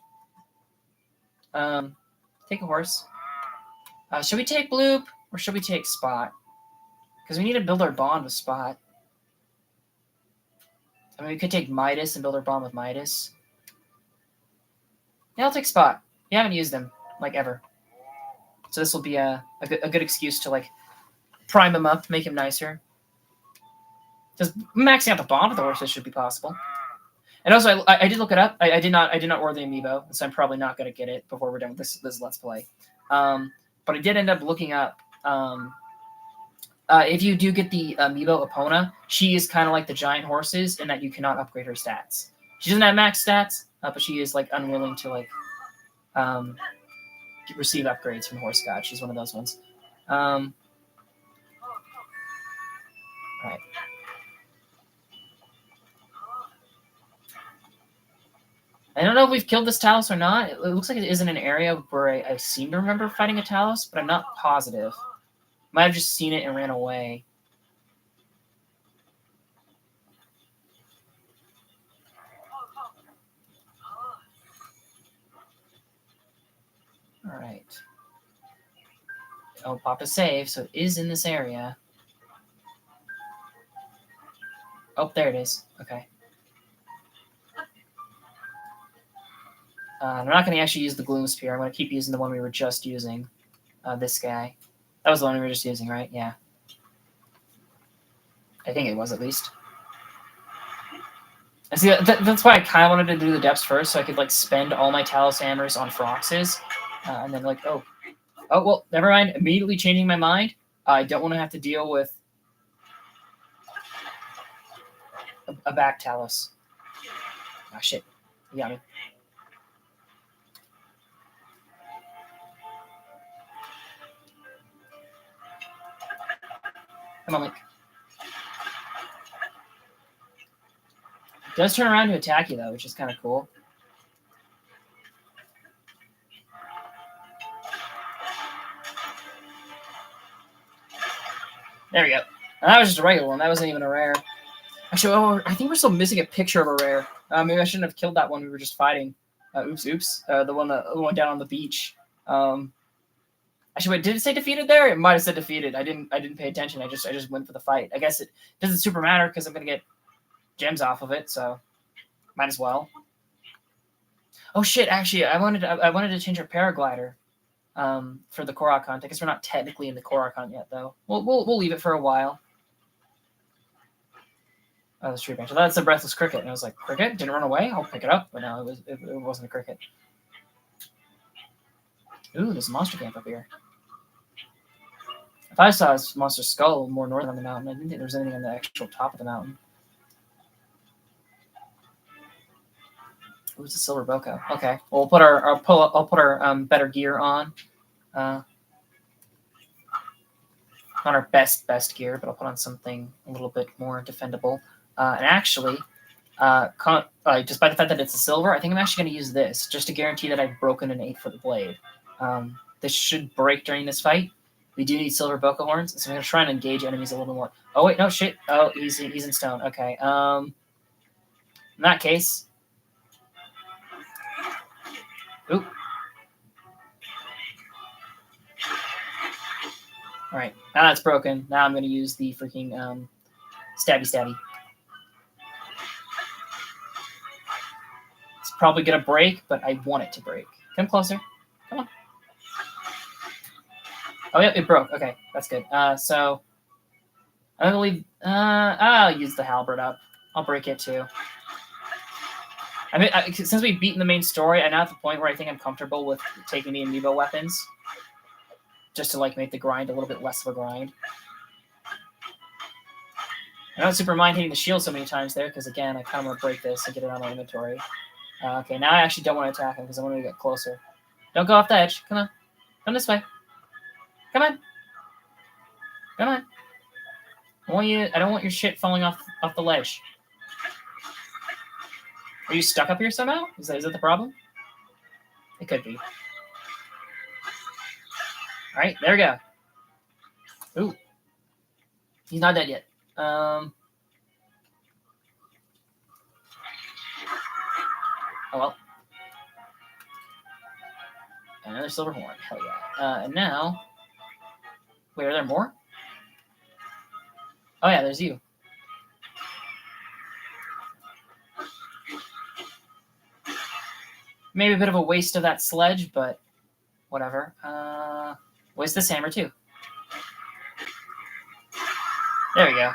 Take a horse. Should we take Bloop or should we take Spot? Because we need to build our bond with Spot. I mean, we could take Midas and build our bond with Midas. Yeah, I'll take Spot. You haven't used him, like, ever. So this will be a good excuse to, like, prime him up, make him nicer. Just maxing out the bond with the horses should be possible. And also, I did look it up. I did not order the amiibo, so I'm probably not going to get it before we're done with this Let's Play. But I did end up looking up... if you do get the amiibo Epona, she is kind of like the giant horses in that you cannot upgrade her stats. She doesn't have max stats, but she is like unwilling to like receive upgrades from Horse God. She's one of those ones. All right. I don't know if we've killed this Talos or not. It looks like it is in an area where I seem to remember fighting a Talos, but I'm not positive. Might have just seen it and ran away. All right. Oh, pop a save, so it is in this area. Oh, there it is. Okay. I'm not going to actually use the Gloom Spear. I'm going to keep using the one we were just using. This guy. That was the one we were just using, right? Yeah. I think it was, at least. I see. That's why I kind of wanted to do the depths first, so I could like spend all my Talos Hammers on Froxes, and then like, oh, well, never mind. Immediately changing my mind. I don't want to have to deal with a back Talos. Ah, shit. You got me. Come on, Link. It does turn around to attack you, though, which is kind of cool. There we go. And that was just a regular one. That wasn't even a rare. Actually, oh, I think we're still missing a picture of a rare. Maybe I shouldn't have killed that one we were just fighting. Oops. The one down on the beach. Actually, wait, did it say defeated there? It might have said defeated. I didn't pay attention. I just went for the fight. I guess it doesn't super matter because I'm gonna get gems off of it, so might as well. Oh shit! Actually, I wanted to change our paraglider for the Korok hunt. I guess we're not technically in the Korok hunt yet, though. We'll leave it for a while. Oh, the tree branch. That's a breathless cricket, and I was like, cricket didn't run away. I'll pick it up, but no, it wasn't a cricket. Ooh, there's a monster camp up here. If I saw a monster skull more north on the mountain, I didn't think there was anything on the actual top of the mountain. Ooh, it's a silver boko. Okay, well, we'll put I'll put our better gear on. Not our best gear, but I'll put on something a little bit more defendable. And actually, despite the fact that it's a silver, I think I'm actually going to use this just to guarantee that I've broken an 8-foot blade. This should break during this fight. We do need silver boko horns, so I'm going to try and engage enemies a little more. Oh wait, no shit. Oh, he's in stone. Okay. In that case, oop. All right, now that's broken. Now I'm going to use the freaking stabby. It's probably going to break, but I want it to break. Come closer. Come on. Oh, yeah, it broke. Okay, that's good. So I'm going to leave... I'll use the halberd up. I'll break it, too. I mean, since we've beaten the main story, I'm now at the point where I think I'm comfortable with taking the amiibo weapons. Just to, like, make the grind a little bit less of a grind. I don't super mind hitting the shield so many times there, because, again, I kind of want to break this and get it on my inventory. Okay, now I actually don't want to attack him, because I want to get closer. Don't go off the edge. Come on. Come this way. Come on. Come on. I don't want your shit falling off the ledge. Are you stuck up here somehow? Is that the problem? It could be. All right, there we go. Ooh. He's not dead yet. Oh, well. Another silver horn. Hell yeah. And now... Wait, are there more? Oh, yeah, there's you. Maybe a bit of a waste of that sledge, but whatever. Waste this hammer, too. There we go.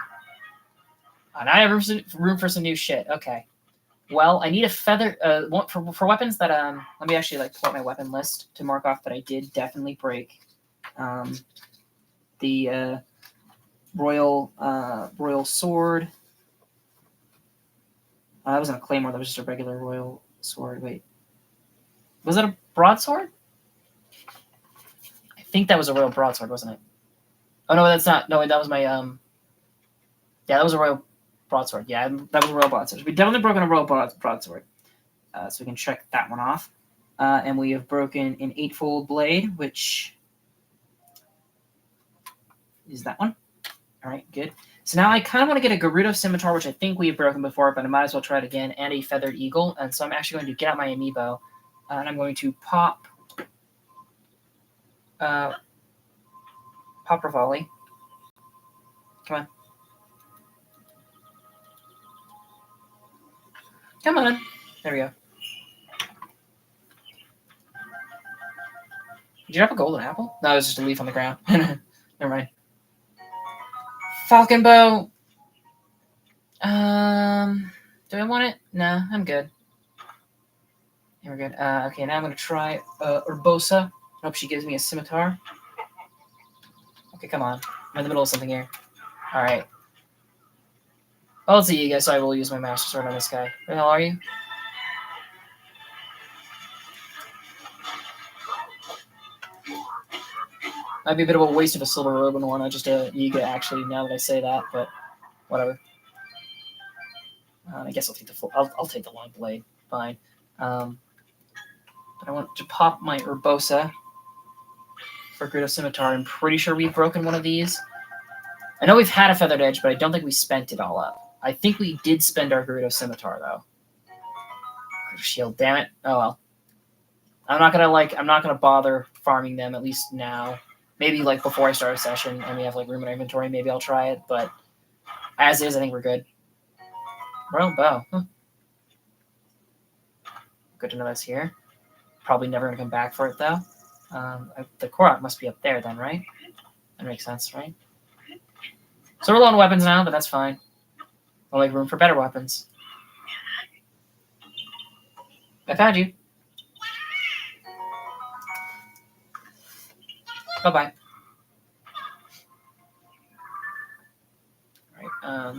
Now I have room for some new shit. Okay. Well, I need a feather... for weapons that... let me actually pull out my weapon list to mark off that I did definitely break. The royal sword. That wasn't a claymore. That was just a regular royal sword. Wait. Was that a broadsword? I think that was a royal broadsword, wasn't it? Oh, no, that's not. No, that was my... Yeah, that was a royal broadsword. Yeah, that was a royal broadsword. We definitely broken a royal broadsword. So we can check that one off. And we have broken an 8-fold blade, which is that one. All right, good. So now I kind of want to get a Gerudo Scimitar, which I think we have broken before, but I might as well try it again, and a Feathered Eagle. And so I'm actually going to get out my amiibo, and I'm going to pop Rivali. Come on. Come on. There we go. Did you drop a golden apple? No, it was just a leaf on the ground. Never mind. Falcon Bow. Do I want it? No, I'm good. Yeah, we're good. Okay, now I'm going to try Urbosa. I hope she gives me a scimitar. Okay, come on. I'm in the middle of something here. All right. Well, let's see, you guys. So I will use my Master Sword on this guy. Where the hell are you? Might be a bit of a waste of a Silver Robin one. I just Yiga, actually, now that I say that, but whatever. I guess I'll take the I'll take the long blade. Fine. But I want to pop my Urbosa for Gerudo Scimitar. I'm pretty sure we've broken one of these. I know we've had a Feathered Edge, but I don't think we spent it all up. I think we did spend our Gerudo Scimitar though. Shield, damn it. Oh well. I'm not gonna bother farming them, at least now. Maybe like before I start a session and we have like room in our inventory, maybe I'll try it, but as is, I think we're good. Royal Bow. Huh. Good to know that's here. Probably never gonna come back for it though. The Korok must be up there then, right? That makes sense, right? So we're low on weapons now, but that's fine. I'll make room for better weapons. I found you. Bye-bye. Alright,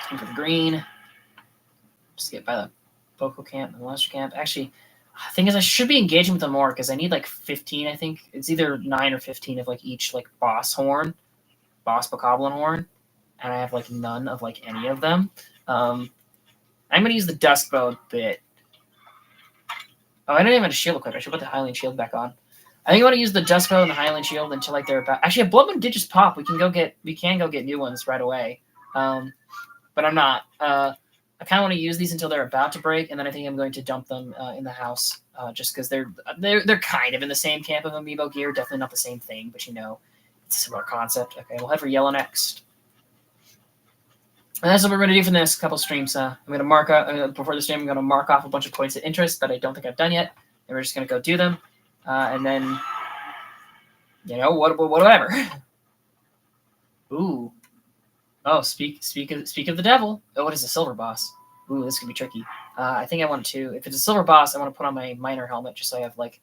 looking for the green. Just get by the Boko camp and the Monster camp. Actually, the thing is I should be engaging with them more because I need like 15, I think. It's either 9 or 15 of like each like boss bokoblin horn. And I have like none of like any of them. I'm gonna use the Dusk Bow a bit. Oh, I didn't even have a shield equipped. I should put the Hylian shield back on. I think I want to use the Dusk Bow and the Hylian shield until like they're about. Actually, a Bloodmoon did just pop. We can go get new ones right away. But I'm not. I kind of want to use these until they're about to break, and then I think I'm going to dump them in the house, just because they're kind of in the same camp of Amiibo gear. Definitely not the same thing, but you know, it's a similar concept. Okay, we'll head for yellow next. And that's what we're going to do for the next couple streams. I'm going to mark up, before the stream, I'm going to mark off a bunch of points of interest that I don't think I've done yet. And we're just going to go do them. And then, you know, whatever. Ooh. Oh, speak of the devil. Oh, what is a silver boss? Ooh, this could be tricky. I think I want to, if it's a silver boss, I want to put on my miner helmet just so I have, like,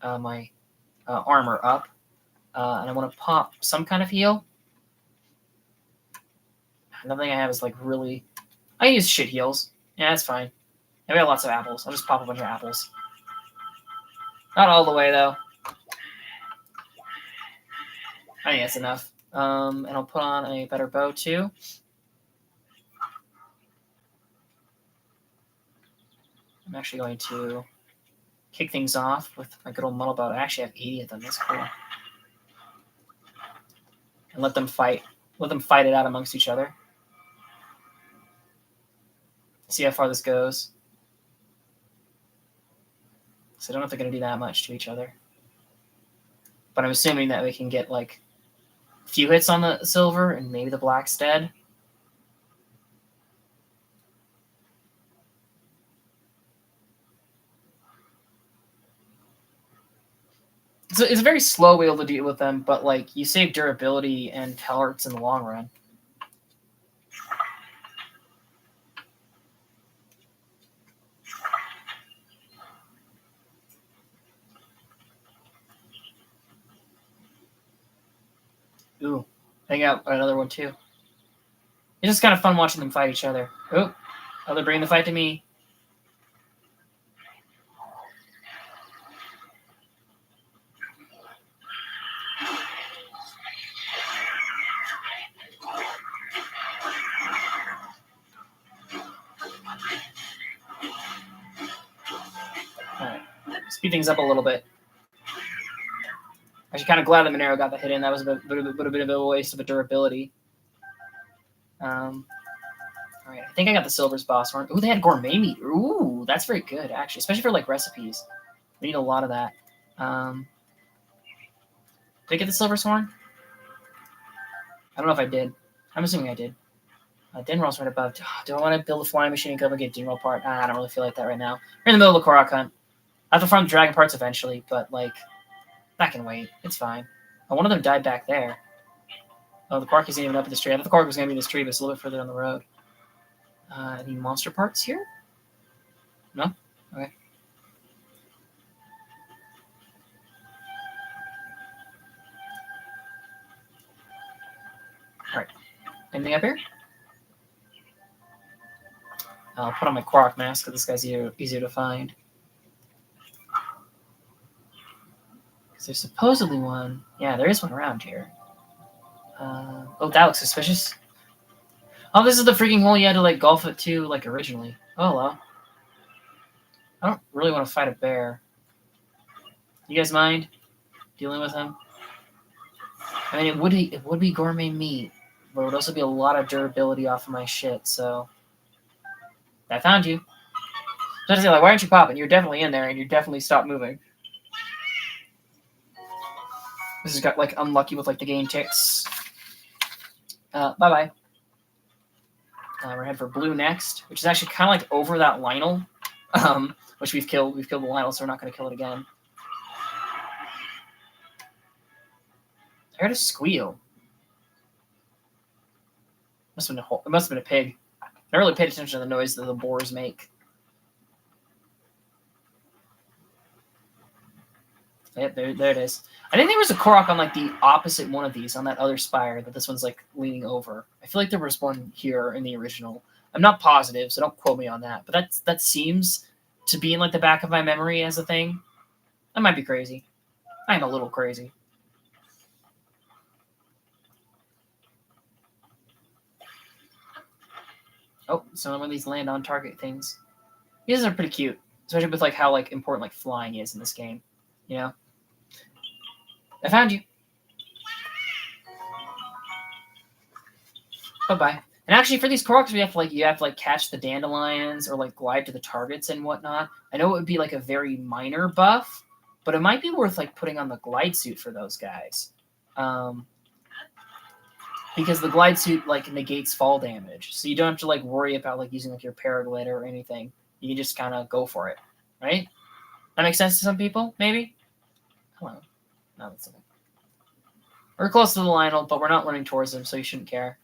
my armor up. And I want to pop some kind of heal. Another thing I have is like really. I use shit heals. Yeah, that's fine. And we have lots of apples. I'll just pop a bunch of apples. Not all the way though. I think that's enough. And I'll put on a better bow too. I'm actually going to kick things off with my good old muddle bow. I actually have 80 of them. That's cool. And let them fight. Let them fight it out amongst each other. See how far this goes. So I don't know if they're going to do that much to each other. But I'm assuming that we can get like a few hits on the silver and maybe the black's dead. So it's a very slow way to deal with them, but like you save durability and pellets in the long run. Ooh, hang out another one too. It's just kind of fun watching them fight each other. Oh, they're bringing the fight to me. speed things up a little bit. Actually, kind of glad that Monero got the hit in. That was a bit of a waste of a durability. All right, I think I got the Silver's boss horn. Ooh, they had gourmet meat. Ooh, that's very good, actually, especially for like recipes. We need a lot of that. Did I get the Silver's horn? I don't know if I did. I'm assuming I did. Dinroll's right above. Do I want to build a flying machine and go and get Dinroll part? I don't really feel like that right now. We're in the middle of the Korok hunt. I have to farm the dragon parts eventually, but like, that can wait. It's fine. Oh, one of them died back there. Oh, the Korok isn't even up in this tree. I thought the Korok was going to be in this tree, but it's a little bit further down the road. Any monster parts here? No? Okay. Alright. Anything up here? I'll put on my Korok mask because this guy's easier to find. Because there's supposedly one. Yeah, there is one around here. Oh, that looks suspicious. Oh, this is the freaking hole you had to like golf it to, like originally. Oh, well. I don't really want to fight a bear. You guys mind dealing with him? I mean, it would be gourmet meat, but it would also be a lot of durability off of my shit. So I found you. So I was like, why aren't you popping? You're definitely in there, and you definitely stopped moving. This has got like unlucky with like the game ticks. Bye bye. We're heading for blue next, which is actually kind of like over that Lionel, which we've killed. We've killed the Lionel, so we're not going to kill it again. I heard a squeal. It must have been a pig. I really paid attention to the noise that the boars make. Yep, there it is. I think there was a Korok on like the opposite one of these on that other spire that this one's like leaning over. I feel like there was one here in the original. I'm not positive, so don't quote me on that. But that seems to be in like the back of my memory as a thing. I might be crazy. I'm a little crazy. Oh, so one of these land on target things. These are pretty cute, especially with like how like important like flying is in this game. You know. I found you. Bye-bye. And actually, for these Koroks, you have to like catch the dandelions or like glide to the targets and whatnot. I know it would be like a very minor buff, but it might be worth like putting on the glide suit for those guys, because the glide suit like negates fall damage, so you don't have to like worry about like using like your paraglider or anything. You can just kind of go for it, right? That makes sense to some people, maybe. Hello. No, that's okay. We're close to the Lionel, but we're not running towards him, so you shouldn't care.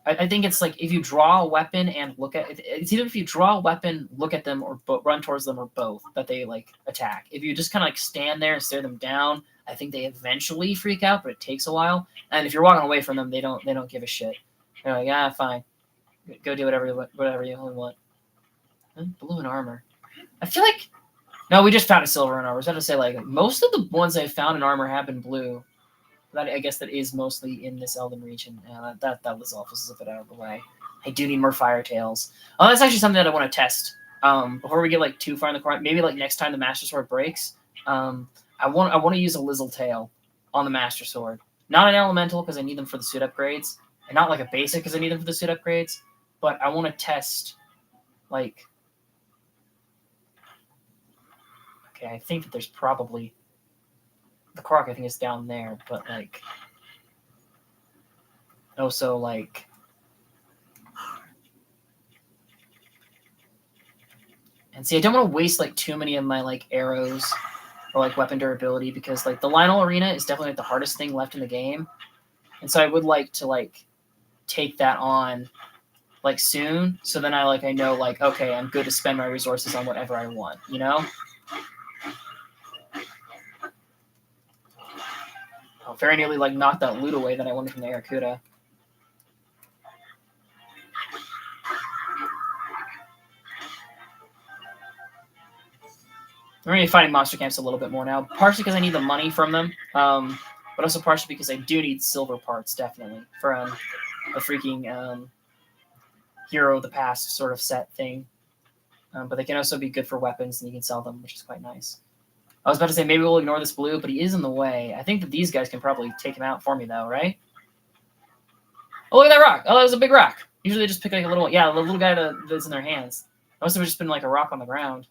I think it's like if you draw a weapon and look at it's either if you draw a weapon, look at them, or run towards them, or both, that they like attack. If you just kind of like stand there and stare them down, I think they eventually freak out, but it takes a while. And if you're walking away from them, they don't give a shit. They're like, ah, fine, go do whatever you want. Blue and armor. I feel like. No, we just found a silver in armor. I was about to say, like, most of the ones I found in armor have been blue. That I guess that is mostly in this Elden region. That was off. This is a bit out of the way. I do need more fire tails. Oh, that's actually something that I want to test. Before we get like too far in the corner, maybe like next time the Master Sword breaks, I want to use a Lizzle tail on the Master Sword. Not an elemental because I need them for the suit upgrades, and not like a basic because I need them for the suit upgrades. But I want to test, like. Okay, I think that there's probably the Korok. I think is down there, but like, also like, and see, I don't want to waste like too many of my like arrows or like weapon durability because like the Lionel Arena is definitely like the hardest thing left in the game, and so I would like to like take that on like soon, so then I know like okay, I'm good to spend my resources on whatever I want, you know. Oh, very nearly like knocked that loot away that I wanted from the Aracuda. I'm really fighting monster camps a little bit more now, partially because I need the money from them, but also partially because I do need silver parts, definitely, for a freaking Hero of the Past sort of set thing. But they can also be good for weapons, and you can sell them, which is quite nice. I was about to say maybe we'll ignore this blue, but he is in the way. I think that these guys can probably take him out for me, though, right? Oh, look at that rock. Oh, that was a big rock. Usually they just pick like a little, yeah, the little guy that's in their hands. That must have just been like a rock on the ground.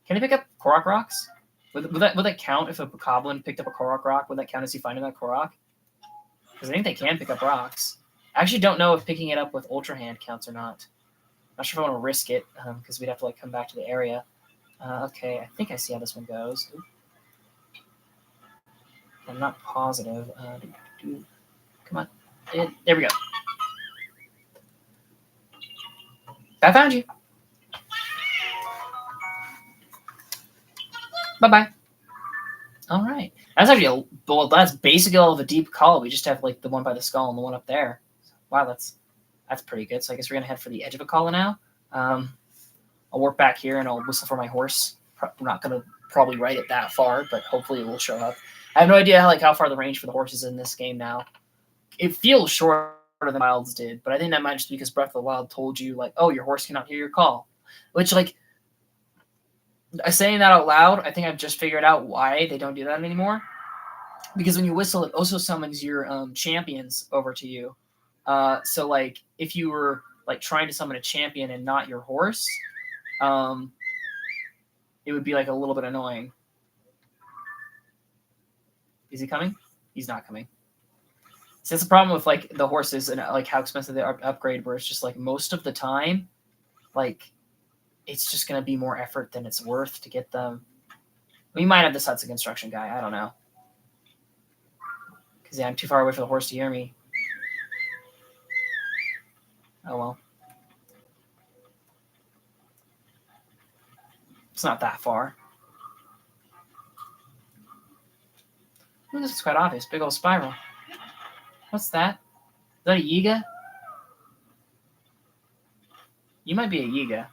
Can they pick up Korok rocks? Would that count if a goblin picked up a Korok rock? Would that count as you finding that Korok? Because I think they can pick up rocks. I actually don't know if picking it up with Ultra Hand counts or not. I'm not sure if I want to risk it, because we'd have to like come back to the area. Okay, I think I see how this one goes. Ooh. I'm not positive. Come on. There we go. I found you. Bye-bye. All right. That's actually that's basically all of a deep call. We just have like the one by the skull and the one up there. Wow, that's pretty good. So I guess we're gonna head for the edge of Akkala now. I'll work back here and I'll whistle for my horse. I'm not gonna probably ride it that far, but hopefully it will show up. I have no idea how far the range for the horse is in this game now. It feels shorter than Wilds did, but I think that might just be because Breath of the Wild told you like, oh, your horse cannot hear your call, which like. Saying that out loud, I think I've just figured out why they don't do that anymore. Because when you whistle, it also summons your champions over to you. So like if you were like trying to summon a champion and not your horse, it would be like a little bit annoying. Is he coming? He's not coming. So that's the problem with like the horses and like how expensive they are to upgrade, where it's just like most of the time, like it's just going to be more effort than it's worth to get them. We might have this Hudson construction guy. I don't know. Because, yeah, I'm too far away for the horse to hear me. Oh, well. It's not that far. Ooh, this is quite obvious. Big old spiral. What's that? Is that a Yiga? You might be a Yiga.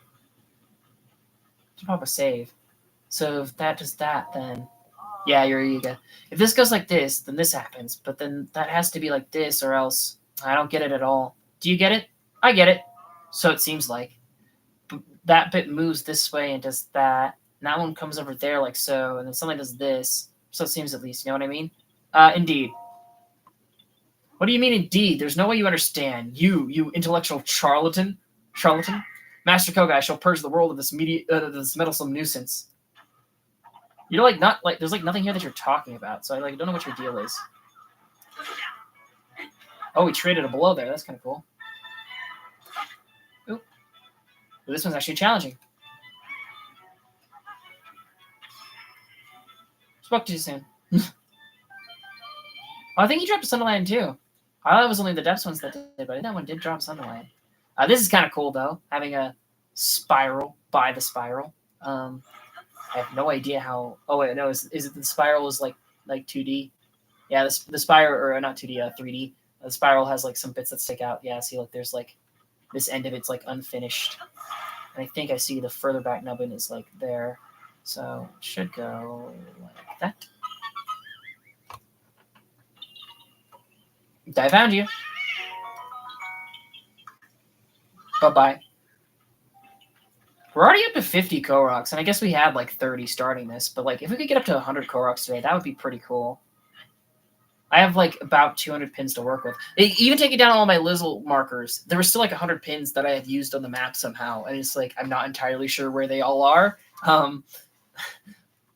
Pop a save. So if that does that, then yeah, you're a Yiga. If this goes like this, then this happens. But then that has to be like this, or else I don't get it at all. Do you get it? I get it. So it seems like. But that bit moves this way and does that. And that one comes over there like so, and then something does this. So it seems at least. You know what I mean? Indeed. What do you mean, indeed? There's no way you understand. You intellectual charlatan. Charlatan. Master Kogai shall purge the world of this this meddlesome nuisance. You're like not like there's like nothing here that you're talking about, so I like don't know what your deal is. Oh, we traded a below there. That's kind of cool. Ooh. Well, this one's actually challenging. Spoke to you soon. Oh, I think he dropped a Sunderland too. I thought it was only the depths ones that did, but I think that one did drop Sunderland. This is kind of cool, though, having a spiral by the spiral. I have no idea how... Oh, wait, no, is it the spiral is like 2D? Yeah, the spiral, or not 2D, 3D. The spiral has, like, some bits that stick out. Yeah, see, like, there's, like, this end of it's, like, unfinished. And I think I see the further back nubbin is, like, there. So, it should go like that. I found you. Bye-bye. We're already up to 50 Koroks, and I guess we had like 30 starting this, but like if we could get up to 100 Koroks today, that would be pretty cool. I have like about 200 pins to work with. Even taking down all my Lizzle markers, there were still like 100 pins that I had used on the map somehow, and it's like I'm not entirely sure where they all are. I'm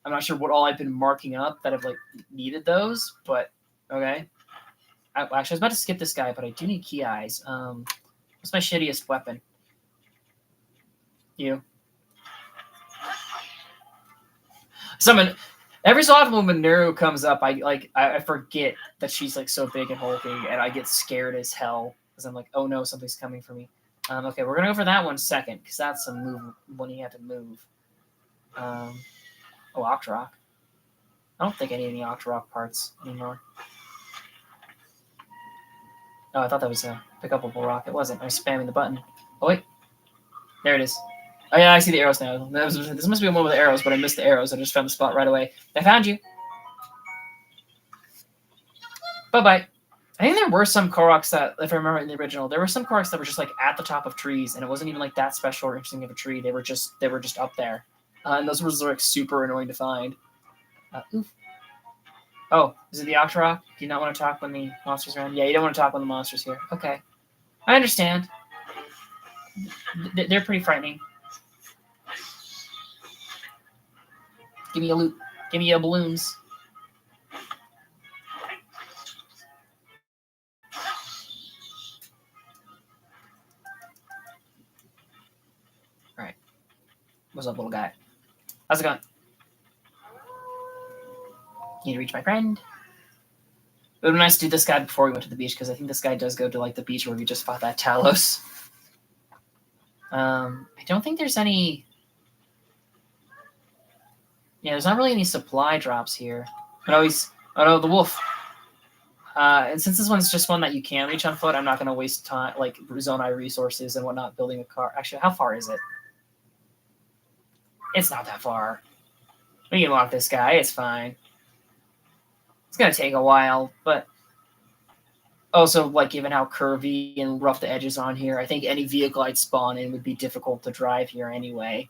not sure what all I've been marking up that have like needed those, but okay. Actually, I was about to skip this guy, but I do need key eyes. What's my shittiest weapon? You. Someone every so often when Lanayru comes up, I forget that she's like so big and hulking, and I get scared as hell because I'm like, oh no, something's coming for me. Okay, we're gonna go for that one second because that's a move when you have to move. Oh, Octorok. I don't think I need any Octorok parts anymore. Oh, I thought that was a pick-upable rock. It wasn't. I was spamming the button. Oh wait, there it is. Oh yeah, I see the arrows now. This must be one with the arrows, but I missed the arrows. I just found the spot right away. I found you. Bye-bye. I think there were some Koroks that, if I remember in the original, there were some Koroks that were just like at the top of trees, and it wasn't even like that special or interesting of a tree. They were just up there, and those were like super annoying to find. Oof. Oh, is it the Octorok? Do you not want to talk when the monsters are around? Yeah, you don't want to talk when the monsters here. Okay, I understand. They're pretty frightening. Give me a loot. Give me a balloons. All right. What's up, little guy? How's it going? Need to reach my friend. It would be nice to do this guy before we went to the beach, because I think this guy does go to like the beach where we just fought that Talos. I don't think there's any. Yeah, there's not really any supply drops here. But always. Oh no, the wolf. And since this one's just one that you can reach on foot, I'm not going to waste time, like Zonai resources and whatnot, building a car. Actually, how far is it? It's not that far. We can walk this guy. It's fine. It's going to take a while, but also, like, given how curvy and rough the edges on here, I think any vehicle I'd spawn in would be difficult to drive here anyway.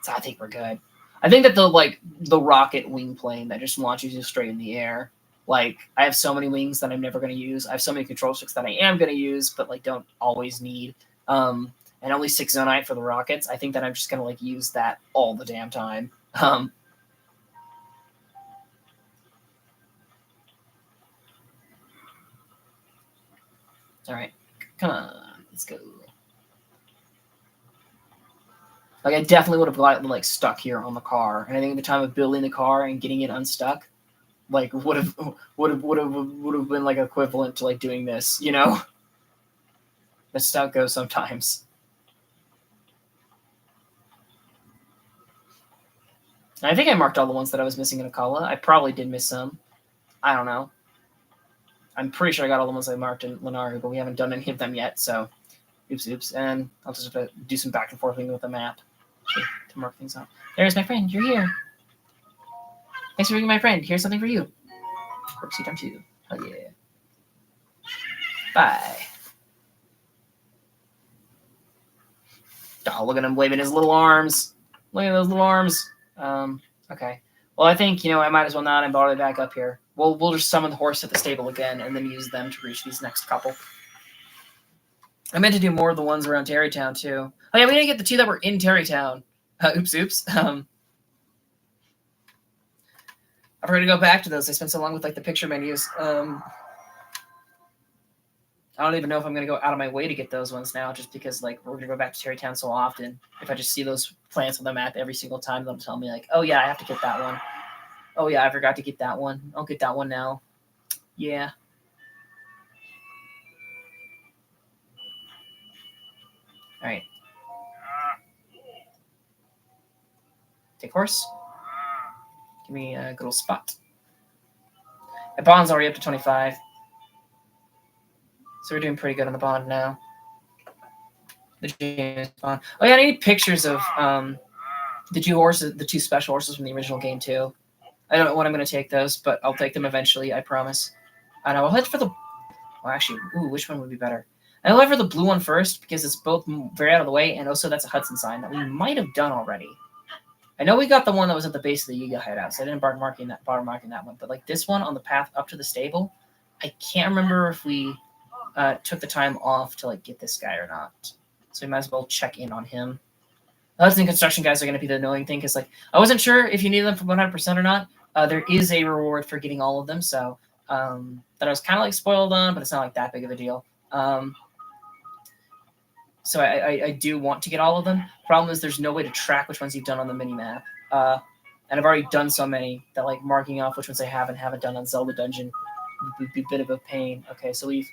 So I think we're good. I think that the rocket wing plane that just launches you straight in the air. Like, I have so many wings that I'm never going to use. I have so many control sticks that I am going to use, but like don't always need. And only 6 zonite for the rockets. I think that I'm just going to like use that all the damn time. All right, come on, let's go. Like, I definitely would have gotten like stuck here on the car, and I think at the time of building the car and getting it unstuck, like would have been like equivalent to like doing this, you know? That's how it goes sometimes. And I think I marked all the ones that I was missing in Akkala. I probably did miss some. I don't know. I'm pretty sure I got all the ones I marked in Lanayru, but we haven't done any of them yet, so oops. And I'll just have to do some back and forth with the map to mark things out. There's my friend. You're here. Thanks for being my friend. Here's something for you. Koroks times 2. Oh yeah. Bye. Oh, look at him waving his little arms. Look at those little arms. Okay. Well, I think, I might as well not and bother back up here. We'll just summon the horse at the stable again and then use them to reach these next couple. I meant to do more of the ones around Terrytown, too. Oh, yeah, we didn't get the 2 that were in Terrytown. Oops. I'm going to go back to those. I spent so long with, like, the picture menus. I don't even know if I'm going to go out of my way to get those ones now, just because, like, we're going to go back to Terrytown so often. If I just see those plants on the map every single time, they'll tell me, like, oh, yeah, I have to get that one. Oh, yeah, I forgot to get that one. I'll get that one now. Yeah. All right. Take horse. Give me a good little spot. My bond's already up to 25. So we're doing pretty good on the bond now. The James bond. Oh, yeah, I need pictures of the 2 horses, the 2 special horses from the original game, too. I don't know when I'm going to take those, but I'll take them eventually, I promise. And I will head for the... Well, actually, which one would be better? I'll head for the blue one first, because it's both very out of the way, and also that's a Hudson sign that we might have done already. I know we got the one that was at the base of the Yiga hideout, so I didn't bother marking that one. But like this one on the path up to the stable, I can't remember if we took the time off to like get this guy or not. So we might as well check in on him. The Hudson construction guys are going to be the annoying thing, because like I wasn't sure if you needed them for 100% or not. There is a reward for getting all of them, so that I was kind of like spoiled on, but it's not like that big of a deal. So I do want to get all of them. Problem is there's no way to track which ones you've done on the mini-map. And I've already done so many that like marking off which ones I have and haven't done on Zelda Dungeon would be a bit of a pain. Okay, so we've...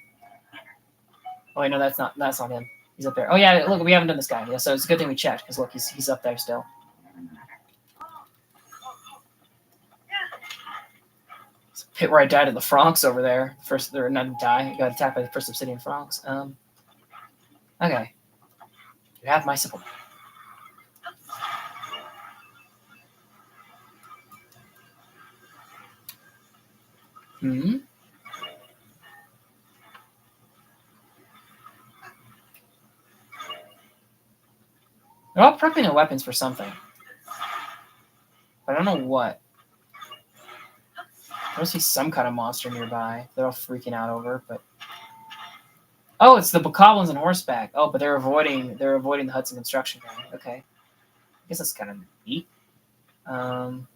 Oh, wait, no, that's not him. He's up there. Oh, yeah, look, we haven't done this guy. Yeah, so it's a good thing we checked, because look, he's up there still. It's a pit where I died of the frogs over there. First, or not die. I got attacked by the first obsidian frogs. Okay. You have my support. They're all prepping their weapons for something. But I don't know what. I don't see some kind of monster nearby. They're all freaking out over, but... Oh, it's the bokoblins on horseback. Oh, but they're avoiding the Hudson construction guy. Okay. I guess that's kind of neat. Alright,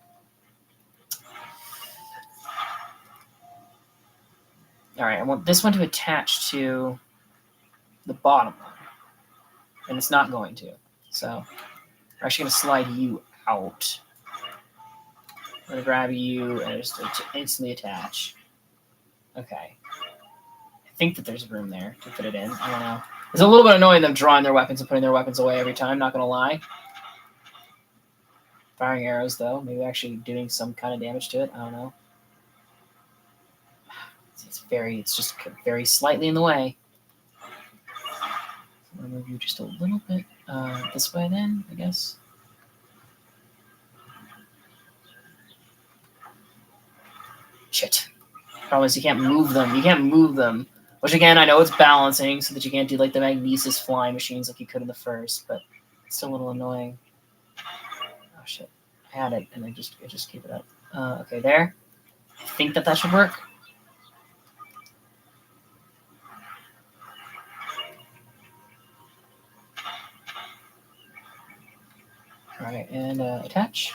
I want this one to attach to the bottom one. And it's not going to. So we're actually going to slide you out. I'm going to grab you and just instantly attach. Okay. I think that there's room there to put it in. I don't know. It's a little bit annoying them drawing their weapons and putting their weapons away every time, not going to lie. Firing arrows, though. Maybe actually doing some kind of damage to it. I don't know. It's just very slightly in the way. I'm going to move you just a little bit this way then, I guess. Shit. Problem is you can't move them. You can't move them. Which, again, I know it's balancing so that you can't do like the magnesis flying machines like you could in the first, but it's still a little annoying. Oh, shit. I had it, and I just keep it up. Okay, there. I think that should work. All right, and attach.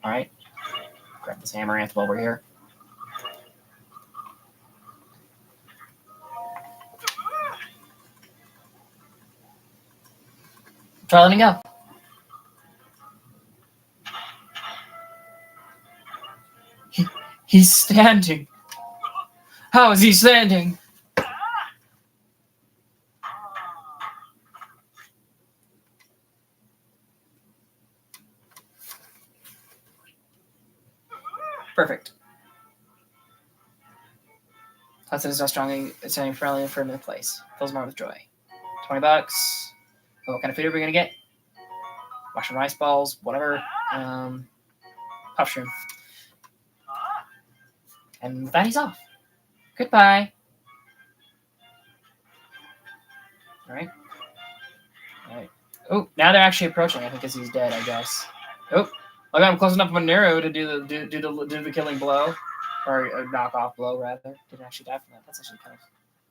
All right. Grab this amaranth while we're here. Try letting go. He's standing. How is he standing? Perfect. Hudson is now strongly standing firmly and firm in place. Fills more with joy. $20. Oh, what kind of food are we gonna get? Mushroom rice balls, whatever. Puff shroom. And with that, he's off. Goodbye. All right. Oh, now they're actually approaching. I think because he's dead, I guess. Oh, I got him close enough for Lanayru to do the killing blow, or a knockoff blow rather. Didn't actually die from that. That's actually kind of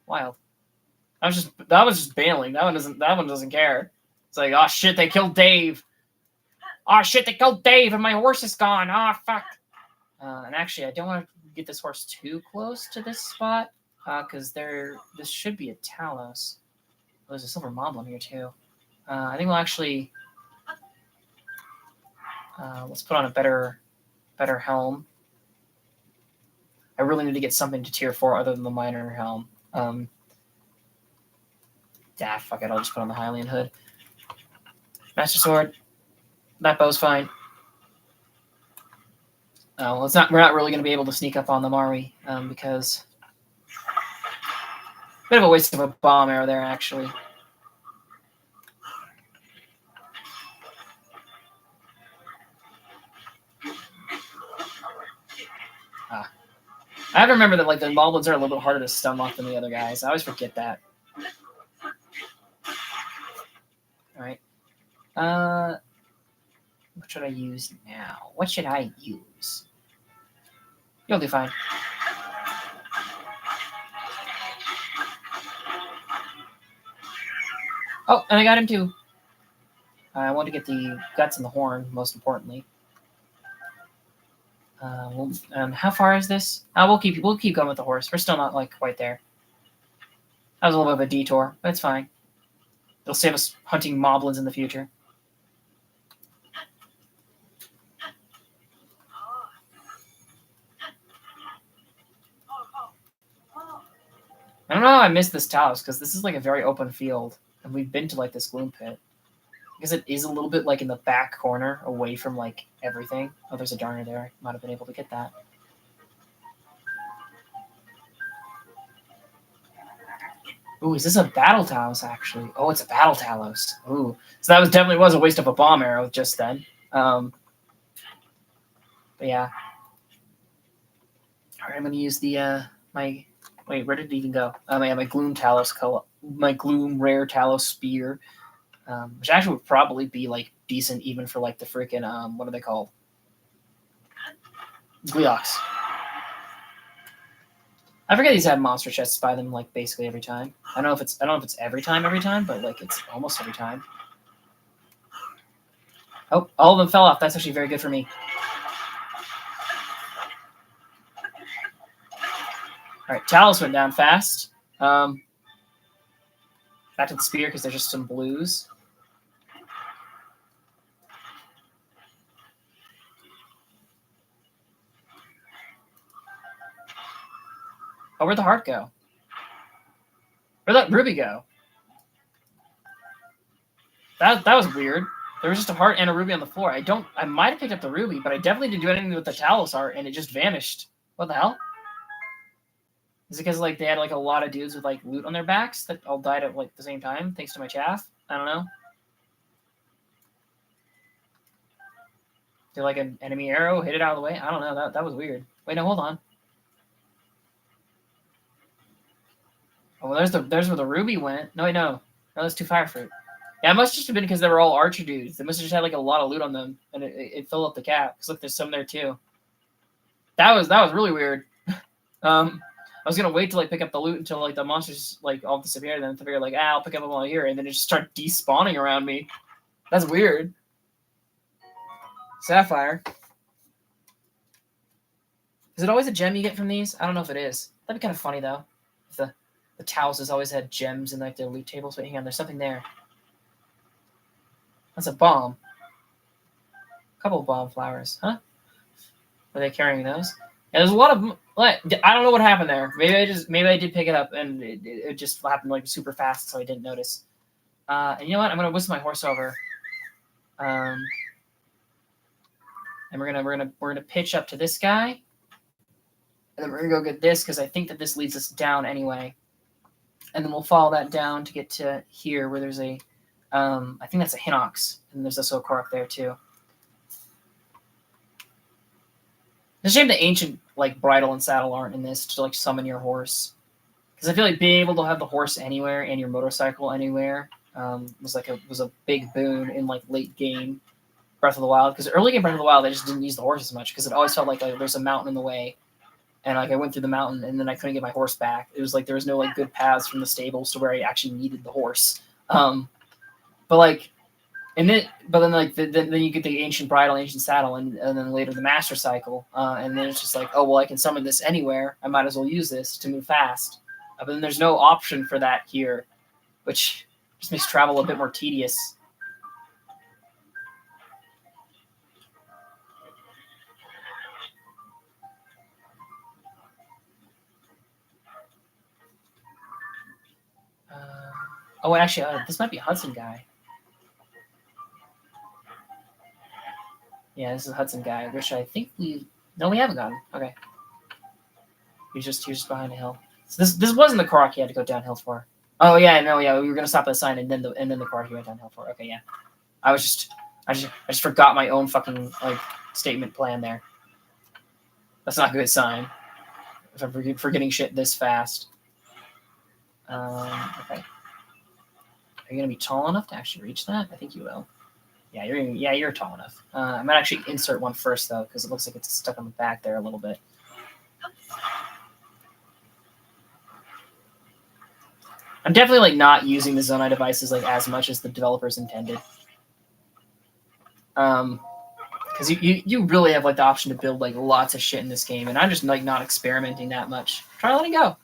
wild. That was just bailing. That one doesn't care. It's like, oh shit, they killed Dave. Oh shit, they killed Dave, and my horse is gone. Oh fuck. And actually, I don't want to get this horse too close to this spot, because this should be a Talos. Oh, there's a silver moblin here too. I think we'll actually let's put on a better helm. I really need to get something to tier 4 other than the minor helm. Yeah, fuck it. I'll just put on the Hylian hood. Master sword. That bow's fine. Well, we're not really going to be able to sneak up on them, are we? Because bit of a waste of a bomb arrow there, actually. I have to remember that like the moblins are a little bit harder to stun lock than the other guys. I always forget that. All right. What should I use now? What should I use? You'll do fine. Oh, and I got him too. I want to get the guts and the horn, most importantly. How far is this? We'll keep going with the horse. We're still not like quite there. That was a little bit of a detour, but it's fine. It'll save us hunting moblins in the future. I don't know how I missed this Talos, because this is like a very open field, and we've been to like this gloom pit. Because it is a little bit like in the back corner, away from like everything. Oh, there's a darner there. I might have been able to get that. Ooh, is this a battle Talos actually? Oh, it's a battle Talos. Ooh, so that definitely was a waste of a bomb arrow just then. But yeah. All right, I'm gonna use the my. Wait, where did it even go? Yeah, my Gloom Talos my Gloom Rare Talos Spear. Which actually would probably be like decent even for like the freaking what are they called? Gleox. I forget these have monster chests by them like basically every time. I don't know if it's every time, but like it's almost every time. Oh, all of them fell off. That's actually very good for me. All right, Talos went down fast. Back to the spear because there's just some blues. Oh, where'd the heart go? Where'd that ruby go? That was weird. There was just a heart and a ruby on the floor. I might have picked up the ruby, but I definitely didn't do anything with the Talos heart, and it just vanished. What the hell? Is it because like they had like a lot of dudes with like loot on their backs that all died at like the same time, thanks to my chaff? I don't know. Did like an enemy arrow hit it out of the way? I don't know. That was weird. Wait, no, hold on. Oh, well, there's where the ruby went. No, wait, no, that's 2 fire fruit. Yeah, it must just have been because they were all archer dudes. They must have just had like a lot of loot on them, and it filled up the cap. Cause look, there's some there too. That was really weird. I was gonna wait to like pick up the loot until like the monsters like all disappeared, and then to figure like I'll pick up them while here, and then it just started despawning around me. That's weird. Sapphire. Is it always a gem you get from these? I don't know if it is. That'd be kind of funny though. If the Taos has always had gems in like their loot tables. Wait, hang on, there's something there. That's a bomb. A couple of bomb flowers, huh? Are they carrying those? Yeah, there's a lot of. I don't know what happened there. Maybe I did pick it up and it just happened like super fast, so I didn't notice. And you know what? I'm gonna whistle my horse over. And we're gonna pitch up to this guy, and then we're gonna go get this because I think that this leads us down anyway. And then we'll follow that down to get to here where there's a. I think that's a Hinox, and there's also a Korok there too. It's a shame the ancient like bridle and saddle aren't in this to like summon your horse, because I feel like being able to have the horse anywhere and your motorcycle anywhere was a big boon in like late game Breath of the Wild. Because early game Breath of the Wild, I just didn't use the horse as much because it always felt like there's a mountain in the way, and like I went through the mountain and then I couldn't get my horse back. It was like there was no like good paths from the stables to where I actually needed the horse. But like, then you get the ancient bridle, ancient saddle, and then later the master cycle, and then it's just like, oh well, I can summon this anywhere. I might as well use this to move fast. But then there's no option for that here, which just makes travel a bit more tedious. Oh, actually, this might be a Hudson guy. Yeah, this is a Hudson guy, which I think we haven't gotten. Okay, he was just behind a hill. So this wasn't the Korok he had to go downhill for. Oh yeah, no, yeah, we were gonna stop at the sign and then the Korok he went downhill for. Okay, yeah, I just forgot my own fucking like statement plan there. That's not a good sign. If I'm forgetting shit this fast. Okay. Are you gonna be tall enough to actually reach that? I think you will. Yeah, you're tall enough. I might actually insert one first though, because it looks like it's stuck on the back there a little bit. I'm definitely like not using the Zonai devices like as much as the developers intended. Because you really have like the option to build like lots of shit in this game, and I'm just like not experimenting that much. Try letting go.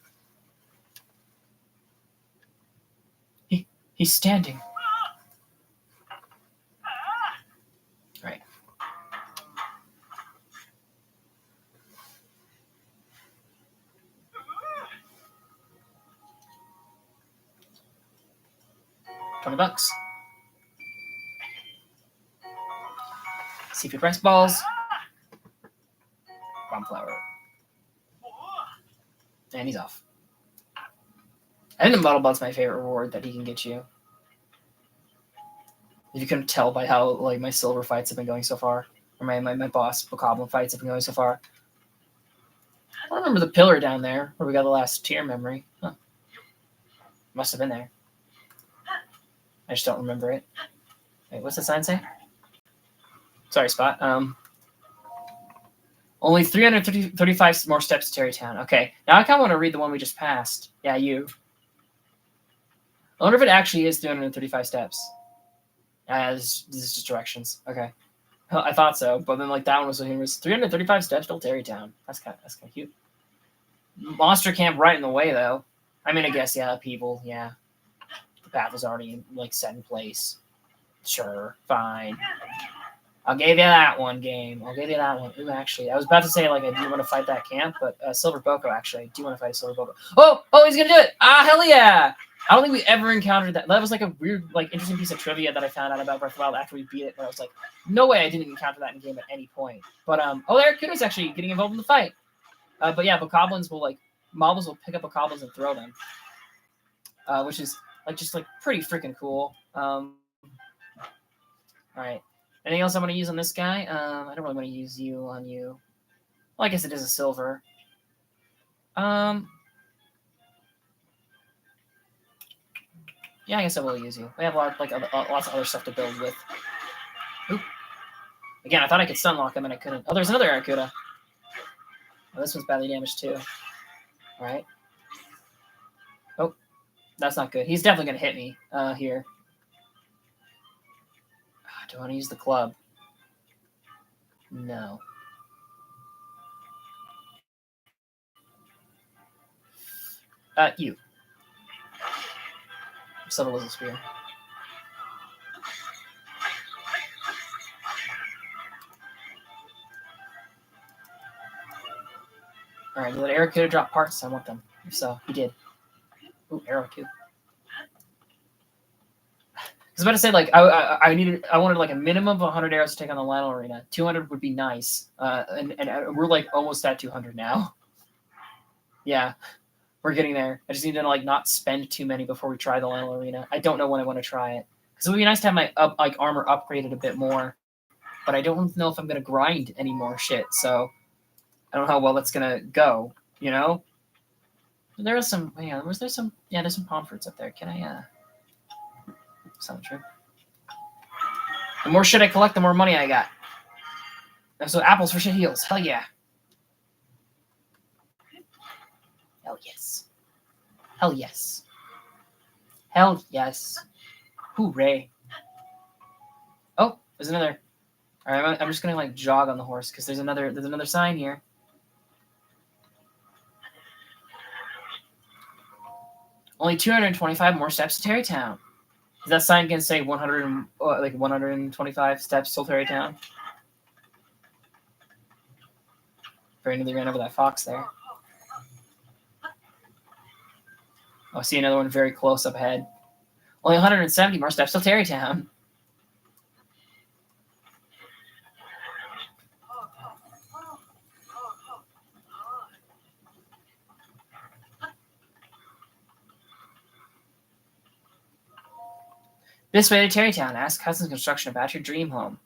He's standing. Right. $20. See if you press balls. Bomb flower. And he's off. I think the Muddle Bud's my favorite reward that he can get you. If you couldn't tell by how like my silver fights have been going so far, or my boss Bokoblin fights have been going so far. I don't remember the pillar down there where we got the last tier memory. Huh. Must have been there. I just don't remember it. Wait, what's the sign say? Sorry, Spot. Only 335 more steps to Terrytown. Okay, now I kind of want to read the one we just passed. Yeah, you. I wonder if it actually is 335 steps. This is just directions. Okay. I thought so, but then like that one was so humorous. 335 steps till Terrytown. That's kind of cute. Monster camp right in the way though. I mean, I guess yeah, people, yeah. The path was already like set in place. Sure, fine. I'll give you that one game. I'll give you that one. Ooh, actually, I was about to say like I do want to fight that camp, but Silver Boko actually, I do want to fight a Silver Boko. Oh, he's gonna do it! Ah, hell yeah! I don't think we ever encountered that. That was like a weird, like interesting piece of trivia that I found out about Breath of the Wild after we beat it. But I was like, no way, I didn't encounter that in game at any point. But there, Kudo's actually getting involved in the fight. But yeah, Bokoblins will like Moblins will pick up Bokoblins and throw them, which is like just like pretty freaking cool. All right. Anything else I want to use on this guy? I don't really want to use you on you. Well, I guess it is a silver. Yeah, I guess I will use you. We have lots of other stuff to build with. Oop. Again, I thought I could stun lock him and I couldn't. Oh, there's another Arcuda. Oh, this one's badly damaged too. All right. Oh, that's not good. He's definitely gonna hit me here. Do I want to use the club? No. You. Silver was a spear. All right, let Eric could drop parts. I want them. So he did. Ooh, arrow too. I was about to say like I wanted like a minimum of 100 arrows to take on the Lionel Arena. 200 would be nice. And we're like almost at 200 now. Yeah, we're getting there. I just need to like not spend too many before we try the Lionel Arena. I don't know when I want to try it because it would be nice to have my armor upgraded a bit more, but I don't know if I'm gonna grind any more shit. So I don't know how well that's gonna go. You know, there was some. Yeah, there's some palm fruits up there. Can I? Sound true. The more shit I collect, the more money I got. So apples for shit heals. Hell yeah. Hell yes. Hell yes. Hell yes. Hooray. Oh, there's another. All right, I'm just gonna like jog on the horse because there's another sign here. Only 225 more steps to Terrytown. Is that sign gonna say 125 steps till Terrytown? Very nearly ran over that fox there. Oh, I see another one very close up ahead. Only 170 more steps till Terrytown. This way to Terrytown. Ask Cousin's Construction about your dream home.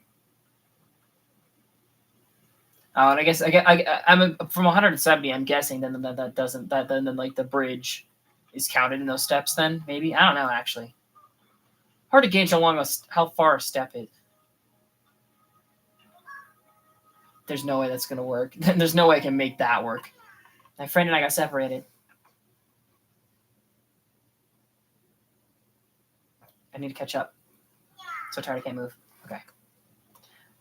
Oh, and I guess I'm from 170. I'm guessing then that doesn't then like the bridge is counted in those steps. Then maybe I don't know actually. Hard to gauge how far a step is. There's no way that's gonna work. There's no way I can make that work. My friend and I got separated. I need to catch up. So tired I can't move. Okay. I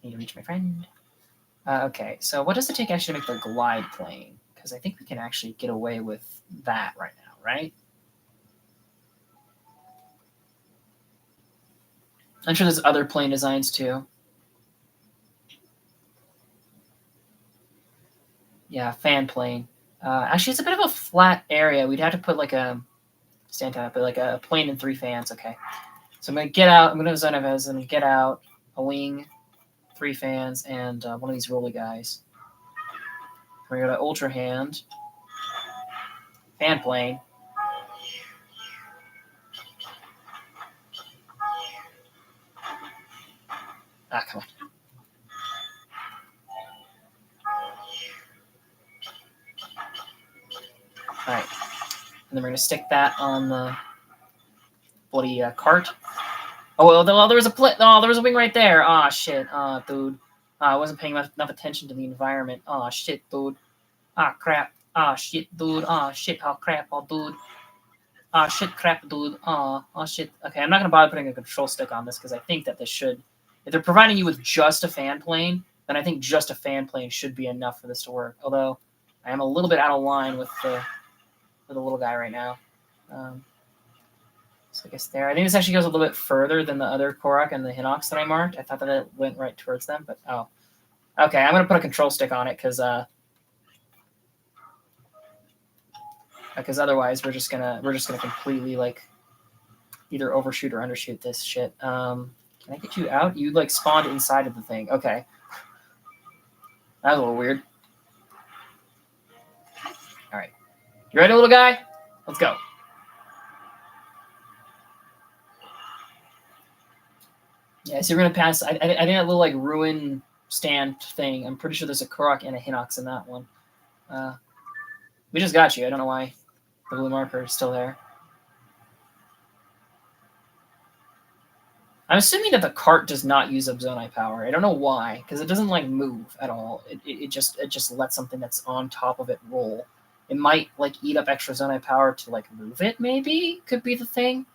need to reach my friend. Okay, so what does it take actually to make the glide plane? Because I think we can actually get away with that right now, right? I'm sure there's other plane designs too. Yeah, fan plane. Actually, it's a bit of a flat area. We'd have to put like a stand time, but like a plane and 3 fans. Okay. So I'm gonna get out. I'm gonna zone of as and get out a wing, 3 fans, and one of these rolly guys. We're gonna ultra hand, fan plane. Ah, come on. All right, and then we're gonna stick that on the bloody cart. Oh well, there was a wing right there. Ah shit. Ah dude. I wasn't paying enough attention to the environment. Ah shit, dude. Ah crap. Ah shit, dude. Ah shit. Oh crap. Oh dude. Ah shit, crap, dude. Oh shit. Okay, I'm not gonna bother putting a control stick on this because I think that this should. If they're providing you with just a fan plane, then I think just a fan plane should be enough for this to work. Although I am a little bit out of line with the little guy right now. So I guess there. I think this actually goes a little bit further than the other Korok and the Hinox that I marked. I thought that it went right towards them, but oh. Okay, I'm gonna put a control stick on it because otherwise we're just gonna completely like either overshoot or undershoot this shit. Can I get you out? You like spawned inside of the thing. Okay. That was a little weird. Alright. You ready, little guy? Let's go. Yeah, so we're gonna pass. I think that little like ruin stand thing. I'm pretty sure there's a Korok and a Hinox in that one. We just got you. I don't know why the blue marker is still there. I'm assuming that the cart does not use up Zonai power. I don't know why, because it doesn't like move at all. It just lets something that's on top of it roll. It might like eat up extra Zonai power to like move it. Maybe could be the thing,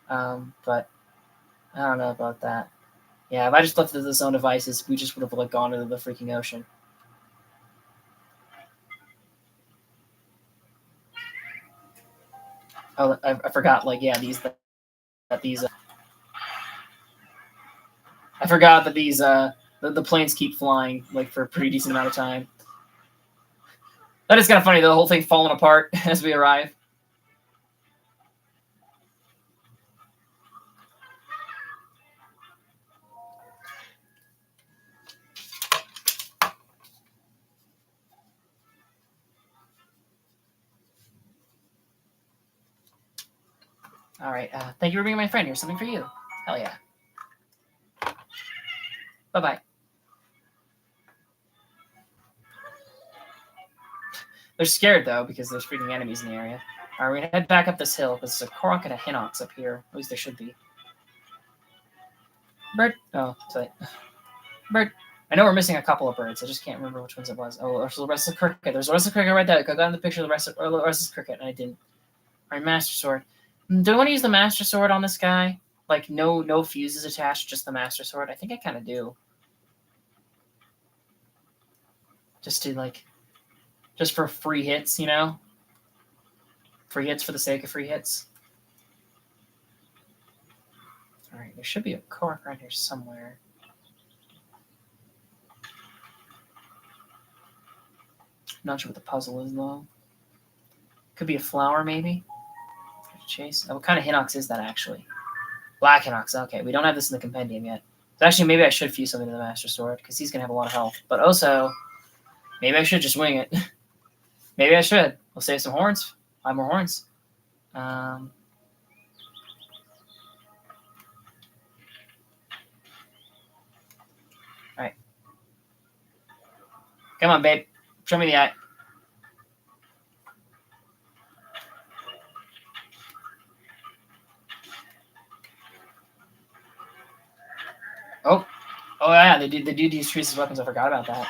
but I don't know about that. Yeah, if I just left it to its own devices, we just would have like gone into the freaking ocean. Oh, I forgot. Like, yeah, these. I forgot that these the planes keep flying like for a pretty decent amount of time. That is kind of funny. The whole thing falling apart as we arrive. All right. Thank you for being my friend. Here's something for you. Hell yeah. Bye-bye. They're scared, though, because there's freaking enemies in the area. All right, we're going to head back up this hill, because there's a Korok and a Hinox up here. At least there should be. Bird. Oh, sorry. Bird. I know we're missing a couple of birds. I just can't remember which ones it was. Oh, there's the restless cricket. There's a restless cricket right there. I got in the picture of the restless cricket, and I didn't. All right, Master Sword. Do I want to use the Master Sword on this guy? Like, no fuses attached, just the Master Sword? I think I kind of do. Just to, like... Just for free hits, you know? Free hits for the sake of free hits. Alright, there should be a Korok around here somewhere. Not sure what the puzzle is, though. Could be a flower, maybe? Chase. Oh, what kind of Hinox is that, actually? Black Hinox. Okay, we don't have this in the compendium yet. So actually, maybe I should fuse something to the Master Sword, because he's going to have a lot of health. But also, maybe I should just wing it. Maybe I should. We'll save some horns. 5 more horns. All right. Come on, babe. Show me the eye. Oh. Oh, yeah. They do use trees as weapons. I forgot about that.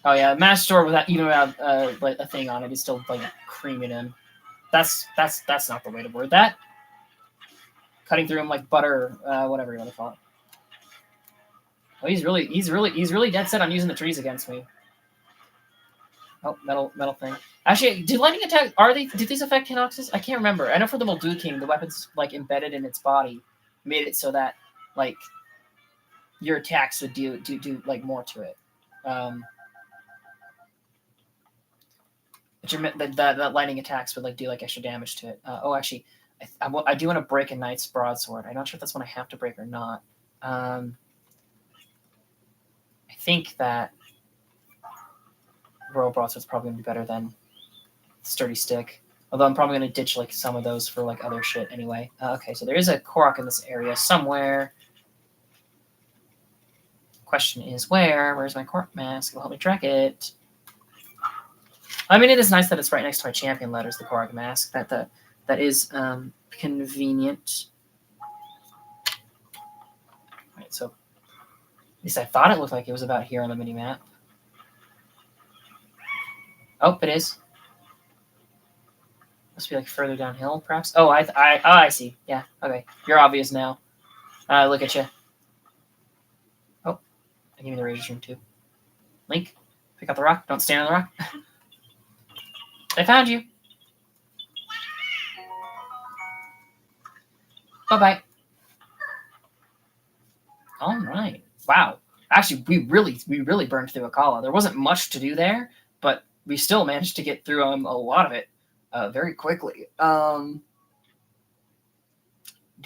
Oh yeah, Master Sword without like a thing on it is still like creaming him. That's not the way to word that. Cutting through him like butter, whatever you want to call it. Oh, he's really dead set on using the trees against me. Oh, metal thing. Actually, do lightning attack do these affect Hinoxes? I can't remember. I know for the Muldu King, the weapon's like embedded in its body, made it so that like your attacks would do like more to it. That lightning attacks would like do like extra damage to it. Oh, actually, I do want to break a Knight's Broadsword. I'm not sure if that's one I have to break or not. I think that Royal Broadsword's probably going to be better than Sturdy Stick. Although I'm probably going to ditch like some of those for like other shit anyway. Okay, so there is a Korok in this area somewhere. Question is where? Where's my Korok mask? It'll help me track it. I mean, it is nice that it's right next to my champion letters, the Korok mask. That That is convenient. Alright, so at least I thought it looked like it was about here on the mini-map. Oh, it is. Must be like further downhill, perhaps. Oh, I see. Yeah, okay. You're obvious now. Look at you. Oh, I give me the Razor's room too. Link, pick up the rock. Don't stand on the rock. I found you. Bye-bye. All right. Wow. Actually, we really burned through Akkala. There wasn't much to do there, but we still managed to get through a lot of it very quickly. Do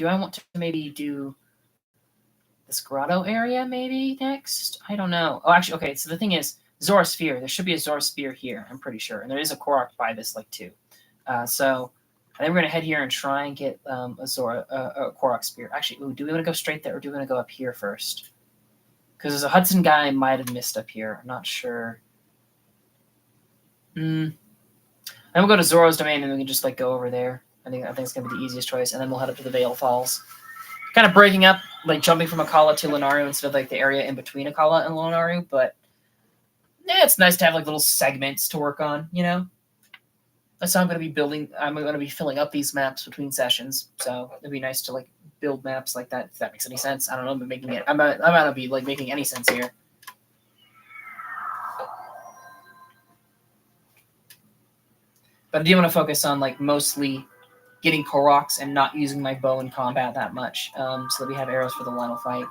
I want to maybe do this grotto area maybe next? I don't know. Oh, actually, okay. So the thing is, ZORA Sphere. There should be a ZORA Sphere here, I'm pretty sure. And there is a Korok by this, like, too. So I think we're going to head here and try and get a Korok Spear. Actually, ooh, do we want to go straight there, or do we want to go up here first? Because there's a Hudson guy I might have missed up here. I'm not sure. Then we'll go to Zora's Domain, and we can just, like, go over there. I think it's going to be the easiest choice. And then we'll head up to the Veil Falls. Kind of breaking up, like, jumping from Akkala to Lanayru instead of, like, the area in between Akkala and Lanayru. But, yeah, it's nice to have, like, little segments to work on, you know? That's how I'm going to be building. I'm going to be filling up these maps between sessions. So it'd be nice to, like, build maps like that, if that makes any sense. I don't know, but making it. I'm not going to be, like, making any sense here. But I do want to focus on, like, mostly getting Koroks and not using my bow in combat that much, so that we have arrows for the Lionel fight.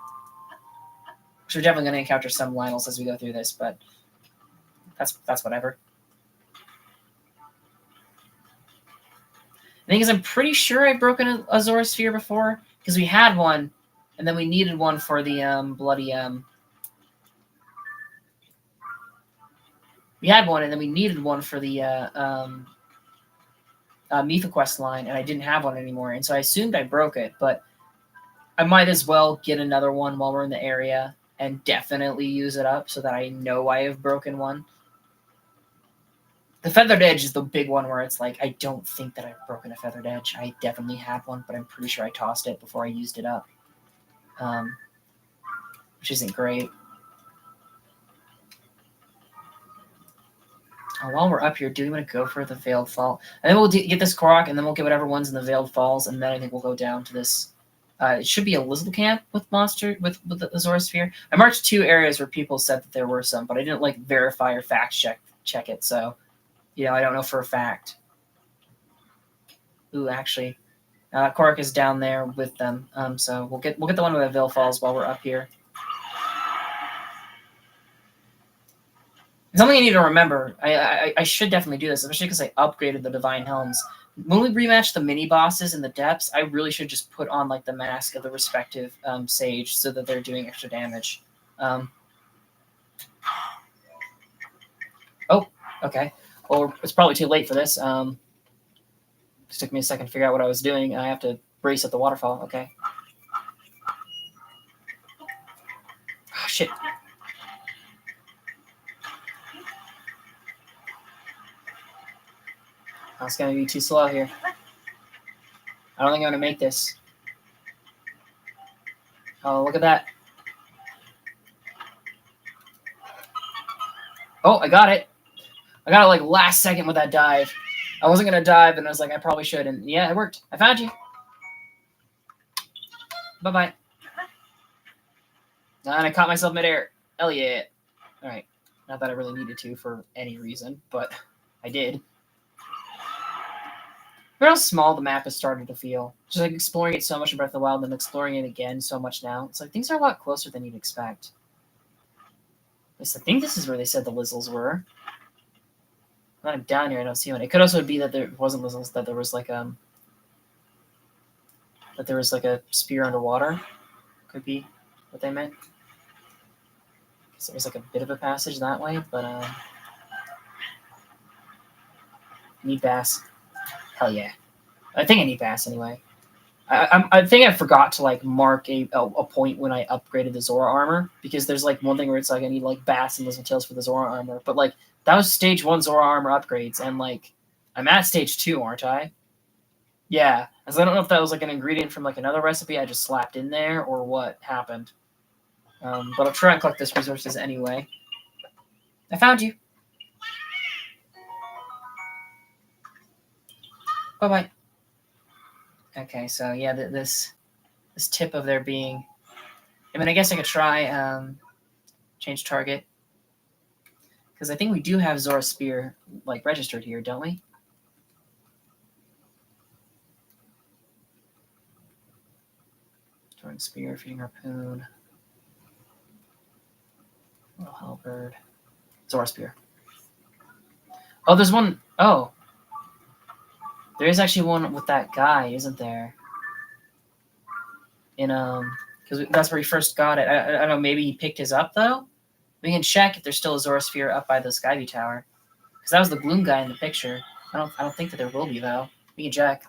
Which we're definitely going to encounter some Lionels as we go through this, but that's whatever. The thing is, I'm pretty sure I've broken a ZORA Sphere before, because we had one, and then we needed one for the bloody... We had one, and then we needed one for the Mifa Quest line, and I didn't have one anymore, and so I assumed I broke it, but I might as well get another one while we're in the area and definitely use it up so that I know I have broken one. The Feathered Edge is the big one where it's like, I don't think that I've broken a Feathered Edge. I definitely have one, but I'm pretty sure I tossed it before I used it up. Which isn't great. Oh, while we're up here, do we want to go for the Veiled Fall? And then we'll get this Korok, and then we'll get whatever one's in the Veiled Falls, and then I think we'll go down to this. It should be a Lizzle camp with the ZORA Sphere. I marked 2 areas where people said that there were some, but I didn't, like, verify or fact check it, so... You know, I don't know for a fact. Ooh, actually, Korok is down there with them. So we'll get the one with the Veil Falls while we're up here. Something I need to remember. I should definitely do this, especially because I upgraded the Divine Helms. When we rematch the mini bosses in the depths, I really should just put on, like, the mask of the respective sage so that they're doing extra damage. Oh, okay. Well, it's probably too late for this. It took me a second to figure out what I was doing. I have to brace at the waterfall. Okay. Oh, shit. I was going to be too slow here. I don't think I'm going to make this. Oh, look at that. Oh, I got it. I got it, like, last second with that dive. I wasn't going to dive, and I was like, I probably should. And yeah, it worked. I found you. Bye-bye. And I caught myself midair. Hell yeah. All right. Not that I really needed to for any reason, but I did. Remember how small the map has started to feel? Just, like, exploring it so much in Breath of the Wild and exploring it again so much now. It's like things are a lot closer than you'd expect. At least I think this is where they said the Lizzles were. I'm down here, I don't see one. It could also be that there wasn't Lizzles, that there was like a spear underwater. Could be what they meant. So there's like a bit of a passage that way, but need bass. Hell yeah. I think I need bass anyway. I think I forgot to, like, mark a point when I upgraded the ZORA armor, because there's, like, one thing where it's like I need, like, bass and Lizzletails for the ZORA armor, but, like, that was stage 1 ZORA armor upgrades, and, like, I'm at stage 2, aren't I? Yeah, as I don't know if that was like an ingredient from like another recipe I just slapped in there or what happened. But I'll try and collect this resources anyway. I found you. Bye bye. Okay, so yeah, this tip of there being. I mean, I guess I could try change target because I think we do have ZORA spear like registered here, don't we? Throwing spear, feeding harpoon. Little halberd. ZORA spear. Oh, there's one. Oh, there is actually one with that guy, isn't there? In because that's where he first got it. I don't know. Maybe he picked his up though. We can check if there's still a ZORA sphere up by the Skyview Tower, because that was the bloom guy in the picture. I don't think that there will be though. We can check.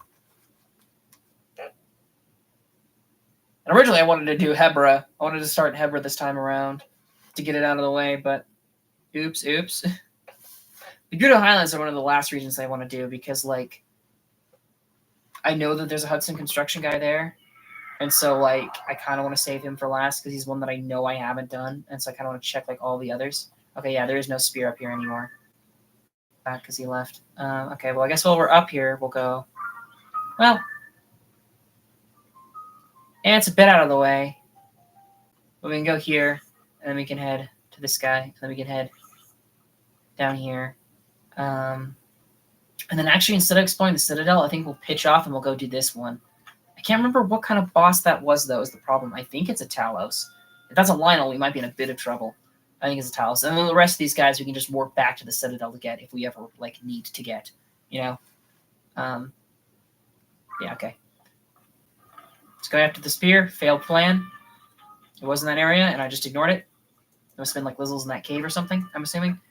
And originally, I wanted to do Hebra. I wanted to start Hebra this time around to get it out of the way, but oops. The Gudo Highlands are one of the last regions I want to do because, like, I know that there's a Hudson construction guy there, and so, like, I kind of want to save him for last because he's one that I know I haven't done, and so I kind of want to check, like, all the others. Okay, yeah, there is no spear up here anymore. Back because he left. Okay, well, I guess while we're up here, we'll go. Well, and it's a bit out of the way. But we can go here, and then we can head to this guy, and then we can head down here. And then actually, instead of exploring the Citadel, I think we'll pitch off and we'll go do this one. I can't remember what kind of boss that was, though, is the problem. I think it's a Talos. If that's a Lionel, we might be in a bit of trouble. I think it's a Talos. And then the rest of these guys we can just warp back to the Citadel to get if we ever, like, need to get, you know? Yeah, okay. Let's go after the spear. Failed plan. It was in that area, and I just ignored it. It must have been, like, Lizzles in that cave or something, I'm assuming.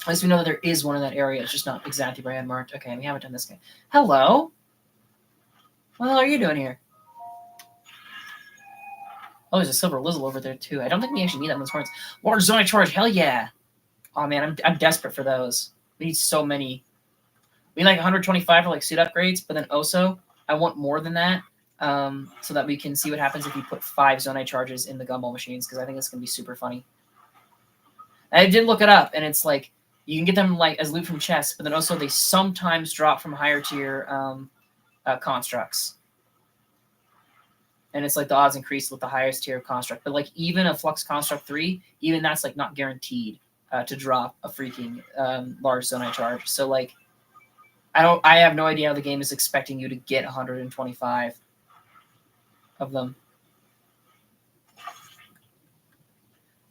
At least we know that there is one in that area. It's just not exactly where I had marked. Okay, we haven't done this guy. Hello? What the hell are you doing here? Oh, there's a silver Lizzle over there, too. I don't think we actually need that much horns. Large Zona Charge, hell yeah! Oh, man, I'm desperate for those. We need so many. We need, like, 125 for, like, suit upgrades, but then also, I want more than that, so that we can see what happens if you put 5 Zonai Charges in the gumball machines, because I think it's going to be super funny. And I did look it up, and it's, like, you can get them like as loot from chests, but then also they sometimes drop from higher tier constructs. And it's like the odds increase with the highest tier construct. But like even a Flux Construct 3, even that's like not guaranteed to drop a freaking large Zonai charge. So like I have no idea how the game is expecting you to get 125 of them.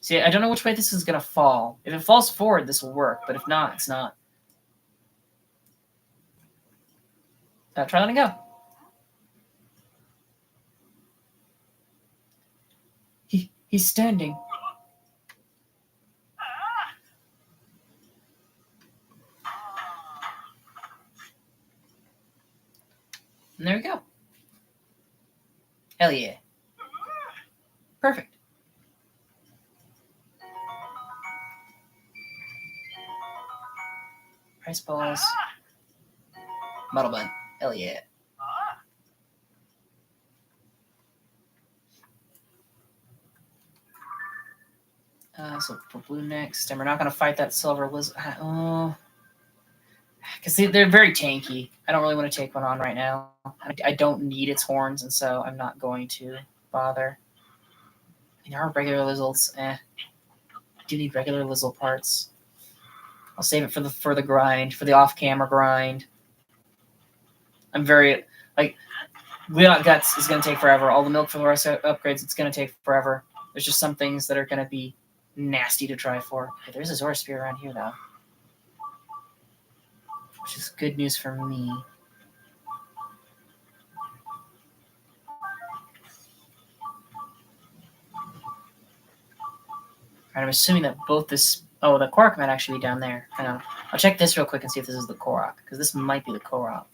See, I don't know which way this is going to fall. If it falls forward, this will work. But if not, it's not. Try letting go. He's standing. And there we go. Hell yeah. Perfect. Price balls. Model bun. Hell yeah. So for blue next, and we're not going to fight that silver lizard. Oh, because they're very tanky. I don't really want to take one on right now. I don't need its horns, and so I'm not going to bother. I mean, there are regular lizards. I do need regular lizard parts. I'll save it for the grind, for the off-camera grind. I'm very like Leon Guts is going to take forever. All the milk for the rest of upgrades, it's going to take forever. There's just some things that are going to be nasty to try for. Okay, there's a ZORA spear around here though, which is good news for me. Alright, I'm assuming that both this. Oh, the Korok might actually be down there. Hang on. I'll check this real quick and see if this is the Korok, because this might be the Korok.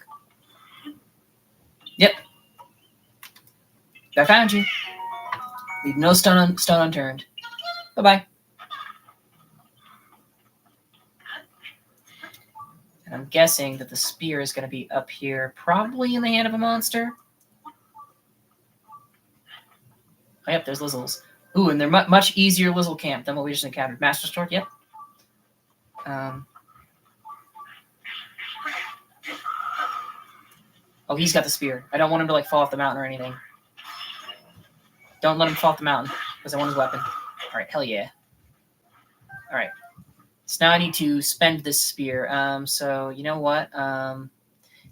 Yep. I found you. Leave no stone unturned. Bye-bye. And I'm guessing that the spear is going to be up here, probably in the hand of a monster. Oh, yep, there's Lizzles. Ooh, and they're much easier Lizzle camp than what we just encountered. Master Sword, yep. Oh, he's got the spear. I don't want him to like fall off the mountain or anything. Don't let him fall off the mountain because I want his weapon. All right, hell yeah. All right. So now I need to spend this spear. So you know what?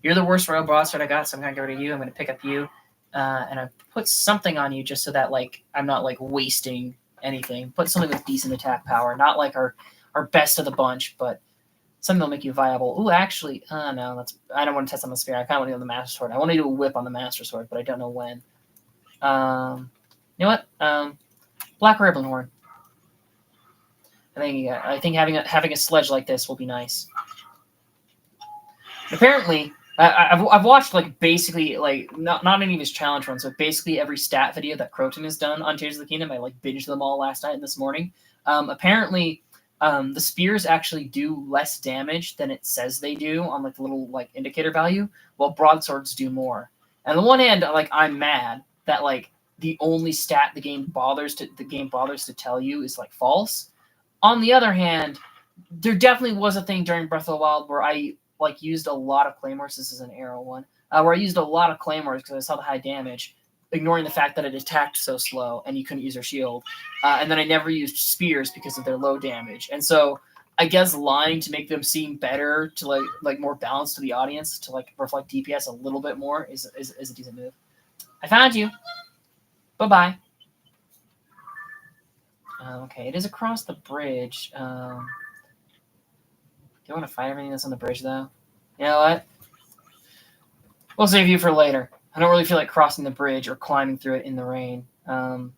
You're the worst royal broadsword I got, so I'm gonna go to you. I'm gonna pick up you, and I put something on you just so that like I'm not like wasting anything. Put something with decent attack power, not like our best of the bunch, but something that'll make you viable. Ooh, actually, no, I don't want to test on the spear. I kind of want to do on the master sword. I want to do a whip on the master sword, but I don't know when. You know what? Black Ribbon Horn. I think having a sledge like this will be nice. Apparently, I've watched like basically like not any of his challenge runs, but basically every stat video that Croton has done on Tears of the Kingdom. I like binged them all last night and this morning. Apparently, the spears actually do less damage than it says they do on like the little like indicator value, while broadswords do more. And on the one hand, like I'm mad that like the only stat the game bothers to tell you is like false. On the other hand, there definitely was a thing during Breath of the Wild where I like used a lot of claymores. This is an arrow one, where I used a lot of claymores because I saw the high damage, ignoring the fact that it attacked so slow and you couldn't use their shield. And then I never used spears because of their low damage. And so I guess lying to make them seem better, to like more balanced to the audience, to like reflect DPS a little bit more is a decent move. I found you. Bye-bye. Okay, it is across the bridge. Do you want to fight everything that's on the bridge, though? You know what? We'll save you for later. I don't really feel like crossing the bridge or climbing through it in the rain. And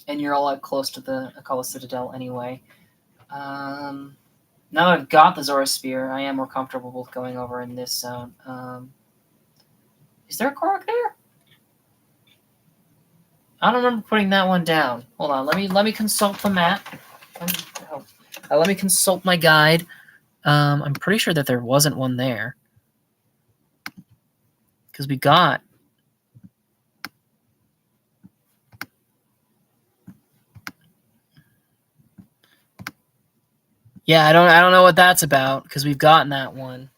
you're all like close to the Akkala Citadel anyway. Now that I've got the ZORA Spear, I am more comfortable with going over in this zone. Is there a Korok there? I don't remember putting that one down. Hold on, let me consult the map. Let me consult my guide. I'm pretty sure that there wasn't one there. Because we got... Yeah, I don't know what that's about, because we've gotten that one.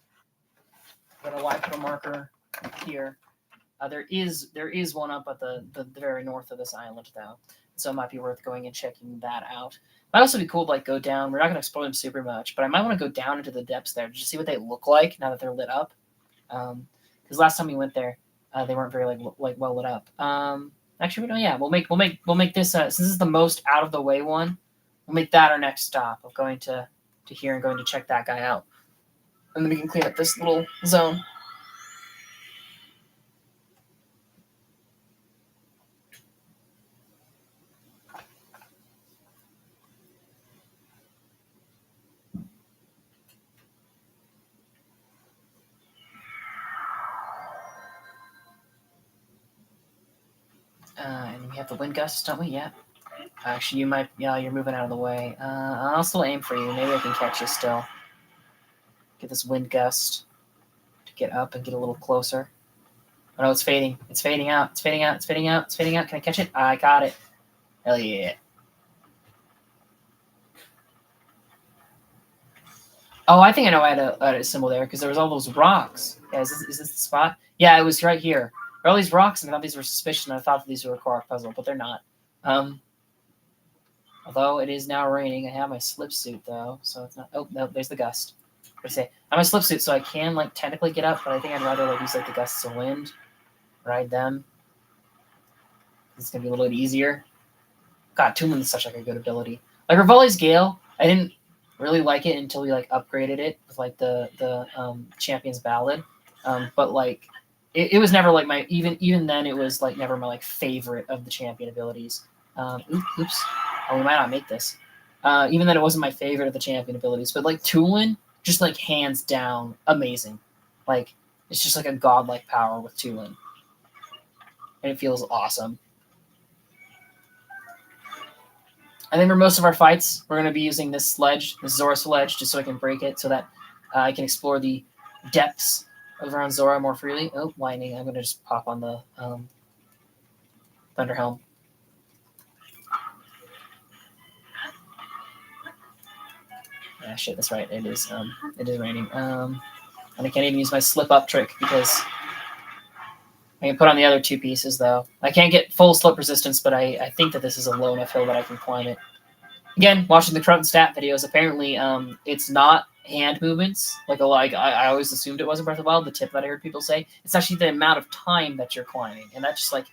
I'm gonna put a marker here. There is one up at the very north of this island, though. So it might be worth going and checking that out. Might also be cool to like go down. We're not going to explore them super much, but I might want to go down into the depths there to just see what they look like now that they're lit up. Because last time we went there, they weren't very like well lit up. Actually, no, yeah, we'll make this since this is the most out of the way one. We'll make that our next stop of going to here and going to check that guy out, and then we can clean up this little zone. And we have the wind gusts, don't we? Yeah. Actually, you might. Yeah, you're moving out of the way. I'll still aim for you. Maybe I can catch you still. Get this wind gust to get up and get a little closer. Oh no, it's fading. It's fading out. It's fading out. It's fading out. It's fading out. Can I catch it? I got it. Hell yeah. Oh, I think I know I had a symbol there because there was all those rocks. Yeah, is this the spot? Yeah, it was right here. There are all these rocks, and I thought these were suspicious, and I thought that these were a Korok puzzle, but they're not. Although it is now raining, I have my slip suit though, so it's not. Oh no, there's the gust. What do I say? I have my slip suit, so I can like technically get up, but I think I'd rather like use like the gusts of wind, ride them. It's gonna be a little bit easier. God, Toonlin is such like a good ability. Like Rivali's Gale, I didn't really like it until we like upgraded it with like the Champion's Ballad, but like. It was never like my even then it was like never my like favorite of the champion abilities. Oops. Oh, we might not make this. Even then it wasn't my favorite of the champion abilities, but like Toolin, just like hands down amazing. Like it's just like a godlike power with Toolin, and it feels awesome. I think for most of our fights we're going to be using this sledge, this ZORA sledge, just so I can break it, so that I can explore the depths around ZORA more freely. Oh, lightning. I'm going to just pop on the Thunder Helm. Yeah, shit, that's right. It is raining. And I can't even use my slip up trick because I can put on the other two pieces, though. I can't get full slip resistance, but I think that this is a low enough hill that I can climb it. Again, watching the Croton stat videos, apparently it's not hand movements. Like I always assumed it was in Breath of the Wild, the tip that I heard people say. It's actually the amount of time that you're climbing. And that just like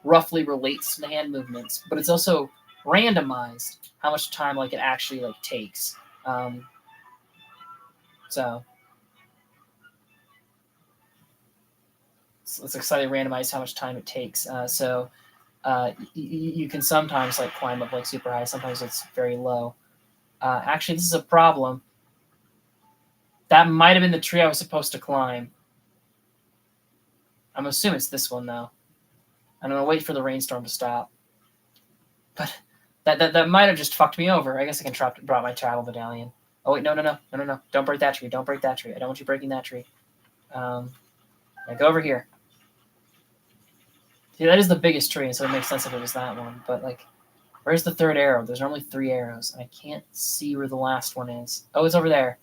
roughly relates to the hand movements. But it's also randomized how much time like it actually like takes. So it's slightly randomized how much time it takes. You can sometimes like climb up like super high. Sometimes it's very low. Actually, this is a problem. That might have been the tree I was supposed to climb. I'm assuming it's this one though. I'm gonna wait for the rainstorm to stop. But that might have just fucked me over. I guess I can drop my travel medallion. Oh wait, no. Don't break that tree. Don't break that tree. I don't want you breaking that tree. Yeah, go over here. See, that is the biggest tree, so it makes sense if it was that one. But like, where's the third arrow? There's normally 3 arrows. I can't see where the last one is. Oh, it's over there.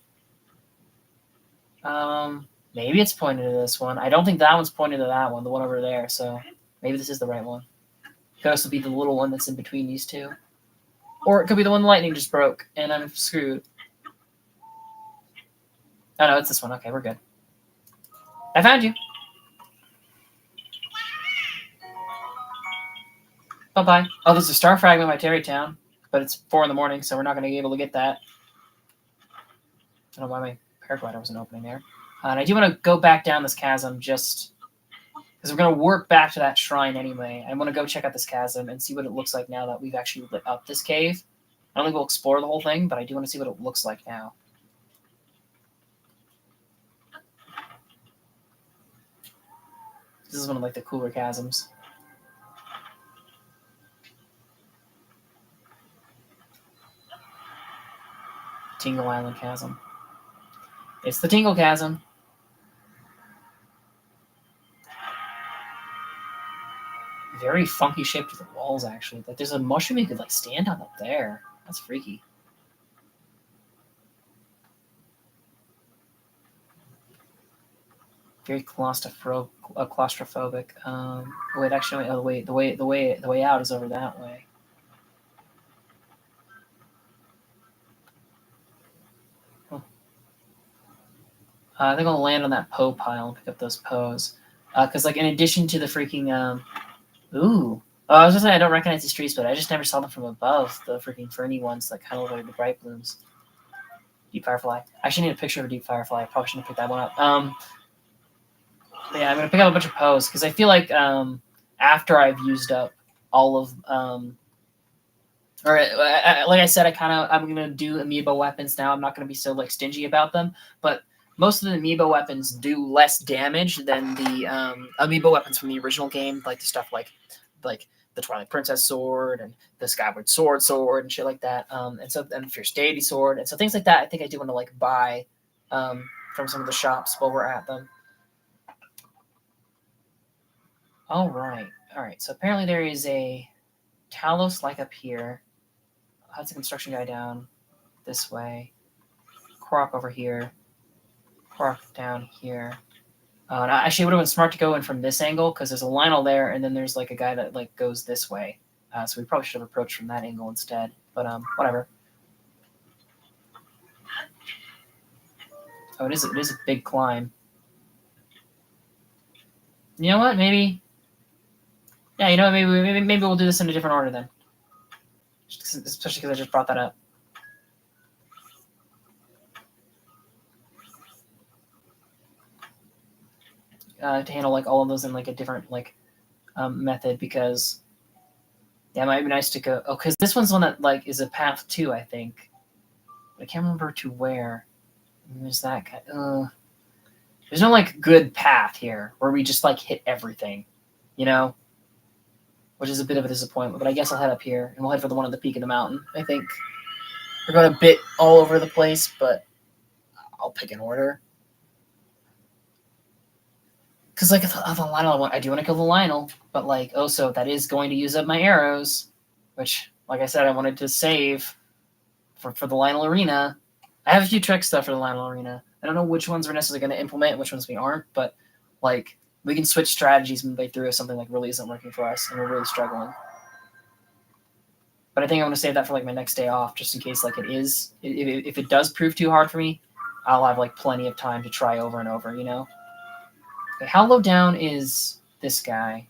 Maybe it's pointed to this one. I don't think that one's pointed to that one, the one over there. So maybe this is the right one. It could also be the little one that's in between these two. Or it could be the one the lightning just broke, and I'm screwed. Oh, no, it's this one. Okay, we're good. I found you. Bye-bye. Oh, there's a star fragment by Terrytown, but it's 4 in the morning, so we're not going to be able to get that. I don't know why my paraglider wasn't opening there. And I do want to go back down this chasm just because we're going to work back to that shrine anyway. I want to go check out this chasm and see what it looks like now that we've actually lit up this cave. I don't think we'll explore the whole thing, but I do want to see what it looks like now. This is one of like the cooler chasms. Tingle Island Chasm. It's the Tingle Chasm. Very funky shape to the walls, actually. Like there's a mushroom you could like stand on up there. That's freaky. Very claustrophobic. Wait, actually, oh, the way out is over that way. I think I'll land on that Poe pile and pick up those Poes. Because, like, in addition to the freaking, ooh. Oh, I was just saying I don't recognize these trees, but I just never saw them from above. The freaking ferny ones that kind of look like the bright blooms. Deep Firefly. I actually need a picture of a Deep Firefly. I probably shouldn't have picked that one up. Yeah, I'm going to pick up a bunch of Poes, because I feel like after I've used up all of... like I said, I'm going to do amiibo weapons now. I'm not going to be so, like, stingy about them, but... Most of the amiibo weapons do less damage than the amiibo weapons from the original game, like the stuff like the Twilight Princess sword and the Skyward Sword and shit like that. And Fierce Deity sword, and so things like that. I think I do want to like buy from some of the shops while we're at them. All right. So apparently there is a Talos like up here. That's a construction guy down this way. Korok over here. Down here. Actually, it would have been smart to go in from this angle because there's a Lionel there, and then there's like a guy that like goes this way. So we probably should have approached from that angle instead. But whatever. Oh, it is a big climb. You know what? Maybe. Yeah, you know what? Maybe we'll do this in a different order then. Especially because I just brought that up. To handle like all of those in like a different like method, because yeah, it might be nice to go. Oh, because this one's one that like is a path too, I think. But I can't remember to where. And there's that guy. There's no like good path here where we just like hit everything, you know, which is a bit of a disappointment. But I guess I'll head up here and we'll head for the one at the peak of the mountain. I think we're going a bit all over the place, but I'll pick an order. Because, like, the Lionel, I do want to kill the Lionel, but, like, also, that is going to use up my arrows, which, like I said, I wanted to save for the Lionel Arena. I have a few trick stuff for the Lionel Arena. I don't know which ones we're necessarily going to implement and which ones we aren't, but, like, we can switch strategies midway through if something, like, really isn't working for us and we're really struggling. But I think I'm going to save that for, like, my next day off, just in case, like, it is. If it does prove too hard for me, I'll have, like, plenty of time to try over and over, you know? Okay, how low down is this guy,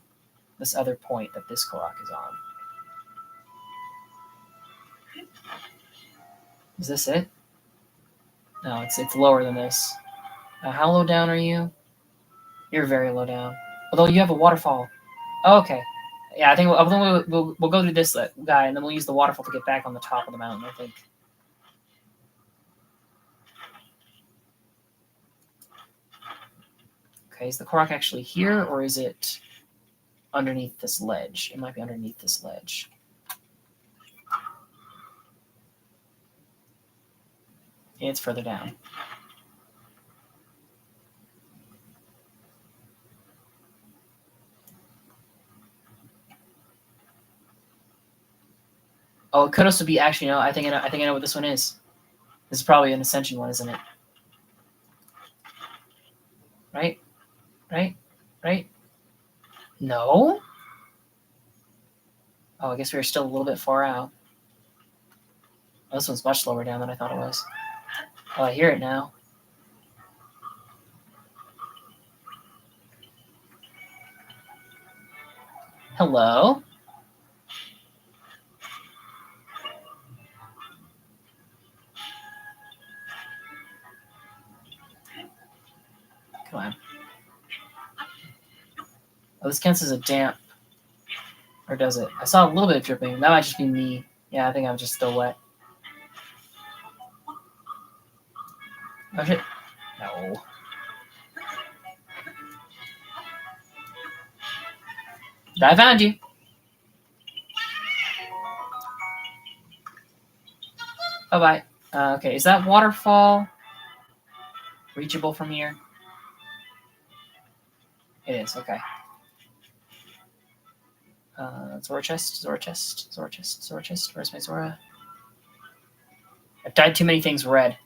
this other point that this Korok is on? Is this it? No, it's lower than this. How low down are you? You're very low down. Although you have a waterfall. Oh, okay. Yeah, I think we'll go through this guy, and then we'll use the waterfall to get back on the top of the mountain, I think. Okay, is the Korok actually here, or is it underneath this ledge? It might be underneath this ledge. Yeah, it's further down. Oh, it could also be actually. No, I think I know what this one is. This is probably an Ascension one, isn't it? Right? Right? No? Oh, I guess we were still a little bit far out. Oh, this one's much lower down than I thought it was. Oh, I hear it now. Hello? Come on. Oh, this counts as a damp. Or does it? I saw a little bit of dripping. That might just be me. Yeah, I think I'm just still wet. Oh, shit. No. I found you. Bye-bye. Okay, is that waterfall reachable from here? It is, okay. Zora chest. Where's my Zora? I've dyed too many things red.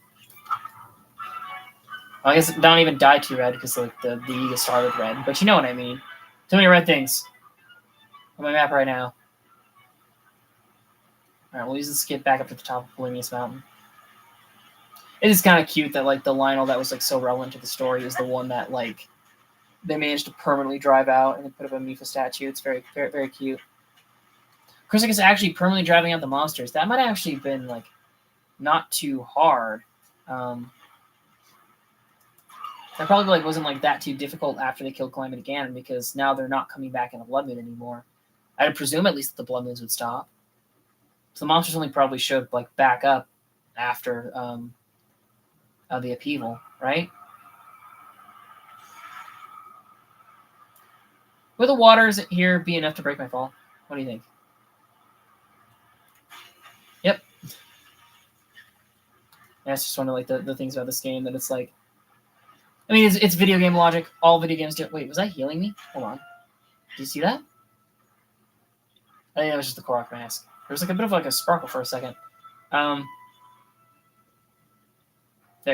Well, I guess don't even dye too red because like the Yiga started red, but you know what I mean. Too many red things on my map right now. Alright, we'll use this to get back up to the top of Polinius Mountain. It is kind of cute that like the Lionel that was like so relevant to the story is the one that like they managed to permanently drive out and then put up a Mifa statue. It's very, very, very cute. Koroks is actually permanently driving out the monsters. That might have actually been like not too hard. That probably like wasn't like that too difficult after they killed Calamity Ganon because now they're not coming back in the Blood Moon anymore. I'd presume at least that the Blood Moons would stop. So the monsters only probably showed like back up after the upheaval, right? Will the waters here be enough to break my fall? What do you think? Yep. That's just one of like the things about this game that it's like. I mean, it's video game logic. All video games do. Wait, was that healing me? Hold on. Did you see that? I think that was just the Korok mask. There was like a bit of like a sparkle for a second. There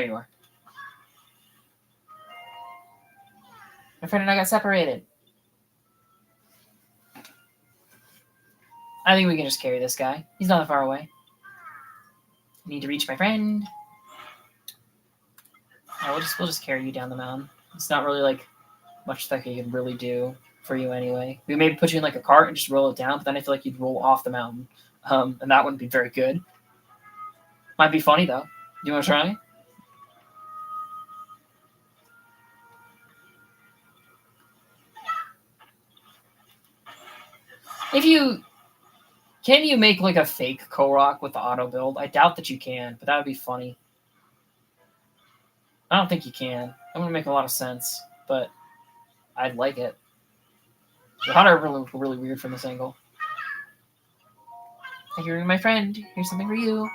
you are. My friend and I got separated. I think we can just carry this guy. He's not that far away. I need to reach my friend. Yeah, we'll just carry you down the mountain. It's not really like much that he can really do for you anyway. We maybe put you in like a cart and just roll it down, but then I feel like you'd roll off the mountain, and that wouldn't be very good. Might be funny though. Do you want to try? Can you make like a fake Korok with the auto build? I doubt that you can, but that would be funny. I don't think you can. That wouldn't make a lot of sense, but I'd like it. The hunter really look really weird from this angle. Thank you, my friend. Here's something for you.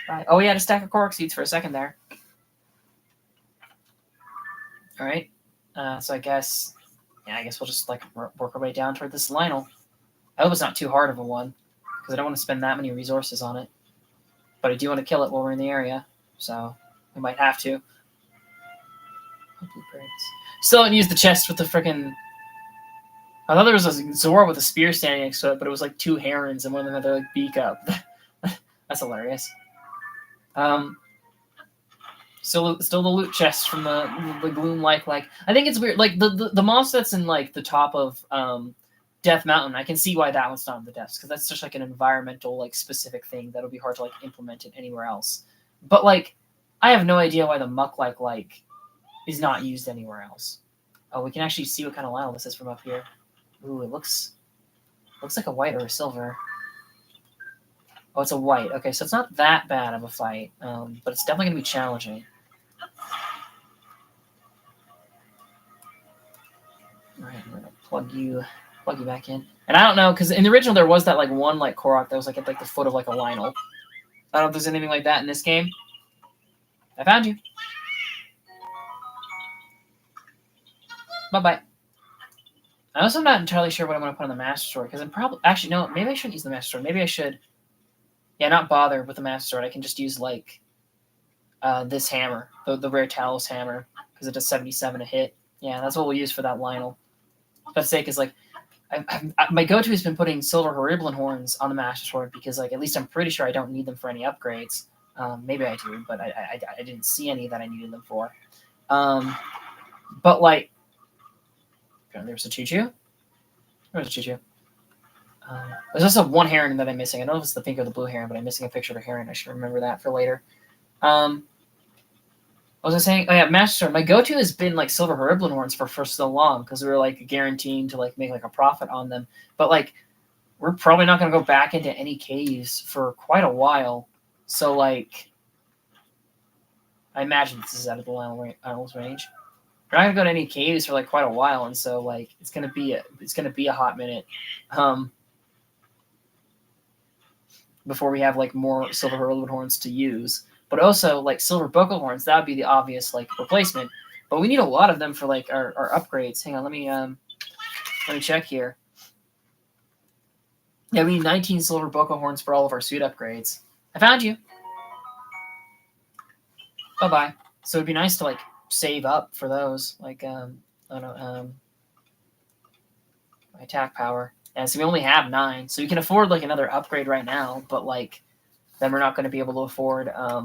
Right. Oh, we had a stack of Korok seeds for a second there. All right. So I guess we'll just like work our way down toward this Lionel. I hope it's not too hard of a one, because I don't want to spend that many resources on it. But I do want to kill it while we're in the area, so we might have to. Still haven't used the chest with the freaking. I thought there was a ZORA with a spear standing next to it, but it was like 2 herons and one of them had their like beak up. That's hilarious. Still the loot chest from the gloom like I think it's weird. Like the monster that's in like the top of Death Mountain, I can see why that one's not on the depths, because that's just like an environmental like specific thing that'll be hard to like implement it anywhere else. But like I have no idea why the muck like is not used anywhere else. Oh, we can actually see what kind of Lionel this is from up here. Ooh, it looks like a white or a silver. Oh, it's a white. Okay, so it's not that bad of a fight, but it's definitely gonna be challenging. All right, I'm gonna plug you back in. And I don't know, because in the original there was that like one like Korok that was like at like the foot of like a Lionel. I don't know if there's anything like that in this game. I found you. Bye-bye. I also am not entirely sure what I'm going to put on the Master Sword, because I'm probably... Actually, no, maybe I shouldn't use the Master Sword. Maybe I should... Yeah, not bother with the Master Sword. I can just use, like, this hammer, the rare Talos hammer, because it does 77 a hit. Yeah, that's what we'll use for that Lionel. But sake is, like... my go-to has been putting Silver Horriblin horns on the Master Sword, because, like, at least I'm pretty sure I don't need them for any upgrades. Maybe I do, but I didn't see any that I needed them for. But, like... There's a Choo-Choo. Where's a Choo-Choo? There's also one heron that I'm missing. I don't know if it's the pink or the blue heron, but I'm missing a picture of a heron. I should remember that for later. What was I saying? Oh yeah, Master Sword. My go-to has been like Silver Horriblin horns for so long, because we were like guaranteeing to like make like a profit on them. But like, we're probably not going to go back into any caves for quite a while. So like, I imagine this is out of the Lionel's range. We're not gonna go to any caves for like quite a while, and so like it's gonna be a hot minute before we have like more Silver Horriblin horns to use. But also like Silver Boko horns, that would be the obvious like replacement. But we need a lot of them for like our upgrades. Hang on, let me check here. Yeah, we need 19 Silver Boko horns for all of our suit upgrades. I found you. Bye bye. So it'd be nice to like save up for those, like I don't know, my attack power. And so we only have 9, so you can afford like another upgrade right now, but like then we're not going to be able to afford yeah,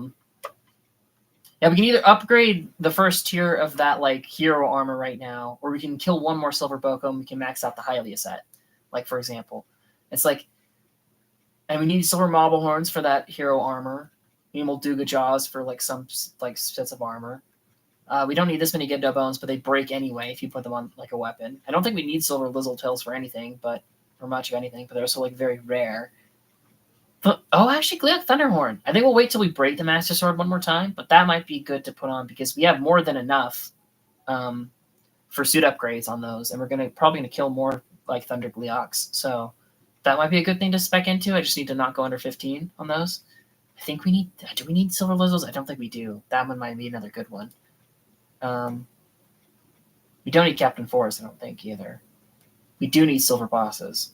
we can either upgrade the first tier of that like hero armor right now, or we can kill one more Silver Boko and we can max out the Hylia set, like for example. It's like, and we need Silver Marble horns for that hero armor. We need Molduga jaws for like some like sets of armor. We don't need this many Gibdo bones, but they break anyway if you put them on like a weapon. I don't think we need Silver Lizzle tails for anything, but for much of anything. But they're also like very rare. But oh, actually, Gleok Thunderhorn. I think we'll wait till we break the Master Sword one more time, but that might be good to put on because we have more than enough for suit upgrades on those, and we're probably gonna kill more like Thunder Gleoks. So that might be a good thing to spec into. I just need to not go under 15 on those. I think we need. Do we need Silver Lizzles? I don't think we do. That one might be another good one. We don't need Captain Forest, I don't think, either. We do need silver bosses.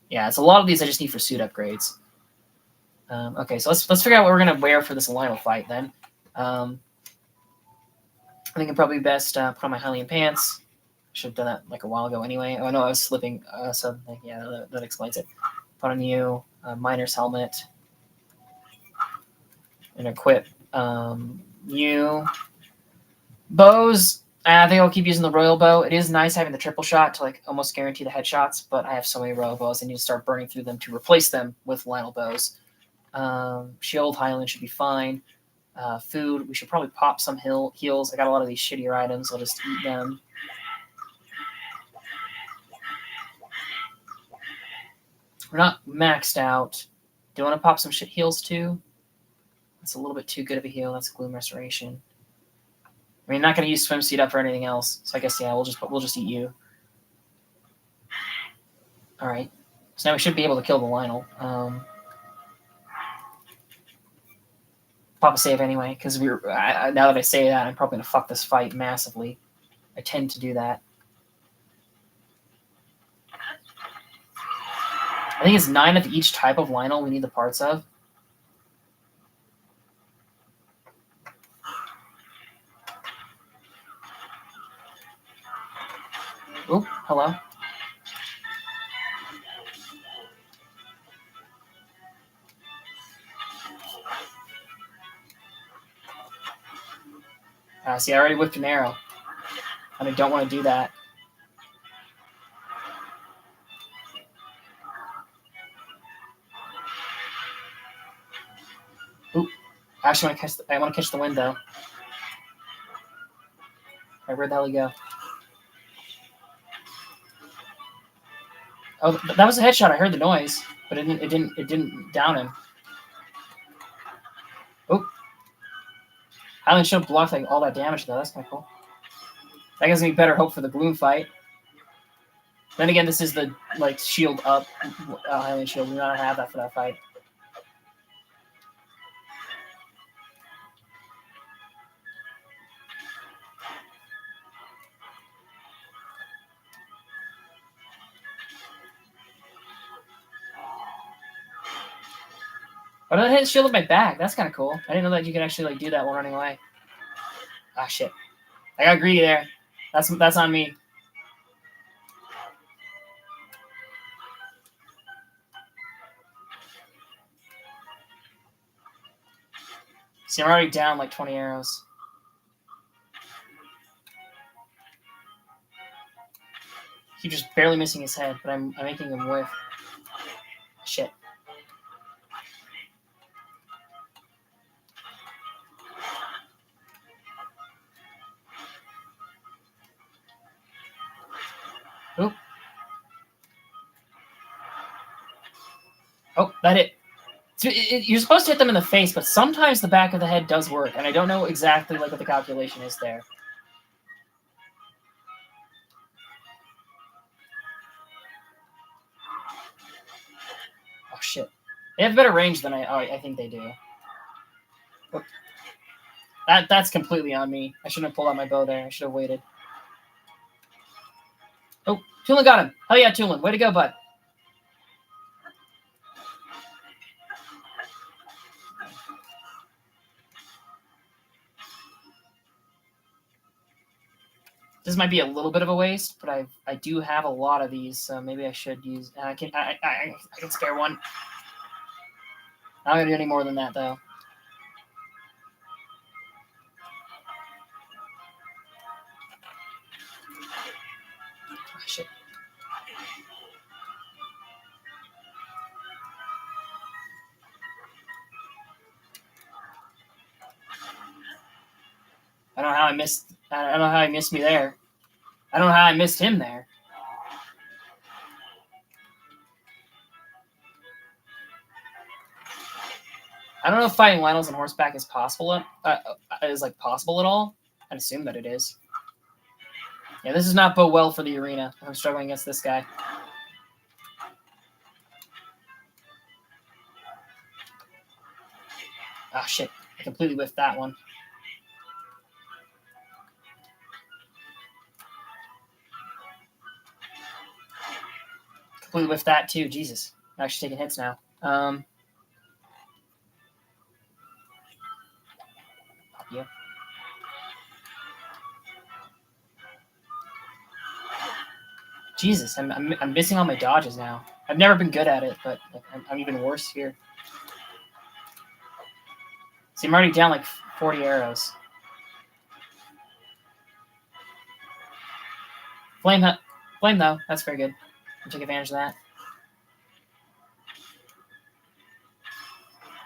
Yeah, it's a lot of these I just need for suit upgrades. Okay, so let's figure out what we're going to wear for this Lionel fight, then. I think it'd probably be best put on my Hylian pants. Should have done that like a while ago anyway. Oh, no, I was slipping. So, yeah, that explains it. Put on you a miner's helmet. And equip you... Bows, I think I'll keep using the Royal Bow. It is nice having the triple shot to like almost guarantee the headshots, but I have so many Royal Bows, I need to start burning through them to replace them with Lionel Bows. Shield Highland should be fine. Food, we should probably pop some heals. I got a lot of these shittier items. I'll just eat them. We're not maxed out. Do you want to pop some shit heals too? That's a little bit too good of a heal. That's Gloom Restoration. I mean, not going to use swimsuit up for anything else, so I guess yeah, we'll just eat you. All right, so now we should be able to kill the Lionel. pop a save anyway, because now that I say that, I'm probably going to fuck this fight massively. I tend to do that. I think it's 9 of each type of Lionel we need the parts of. Oh, hello. See, I already whipped an arrow. And I don't want to do that. Oop. Actually, I want to catch the wind, though. Alright, where'd the hell he go? Oh, that was a headshot. I heard the noise, but it didn't down him. Oh. Highland Shield blocked like all that damage, though. That's kind of cool. That gives me better hope for the Gloom fight. Then again, this is the like shield up Highland Shield. We do not have that for that fight. Oh, that hit shield up my back. That's kind of cool. I didn't know that you could actually like do that while running away. Ah, shit. I got greedy there. That's on me. See, I'm already down like 20 arrows. Keep just barely missing his head, but I'm making him whiff. Shit. Oop. Oh, that hit. So you're supposed to hit them in the face, but sometimes the back of the head does work, and I don't know exactly like what the calculation is there. Oh shit! They have better range than I think they do. Oh. That's completely on me. I shouldn't have pulled out my bow there. I should have waited. Oh, Tulin got him. Hell yeah, Tulin. Way to go, bud. This might be a little bit of a waste, but I do have a lot of these, so maybe I should use. I can spare one. I'm not gonna do any more than that though. Oh, shit. I don't know how I missed. I don't know how he missed me there. I don't know how I missed him there. I don't know if fighting Lionels on horseback is possible. Is like possible at all. I'd assume that it is. Yeah, this does not bode well for the arena. I'm struggling against this guy. Ah, shit. I completely whiffed that one. Completely whiffed that too. Jesus. I'm actually taking hits now. Pop you. Jesus, I'm missing all my dodges now. I've never been good at it, but like, I'm even worse here. See, I'm already down like 40 arrows. Flame though. That's very good. I'll take advantage of that.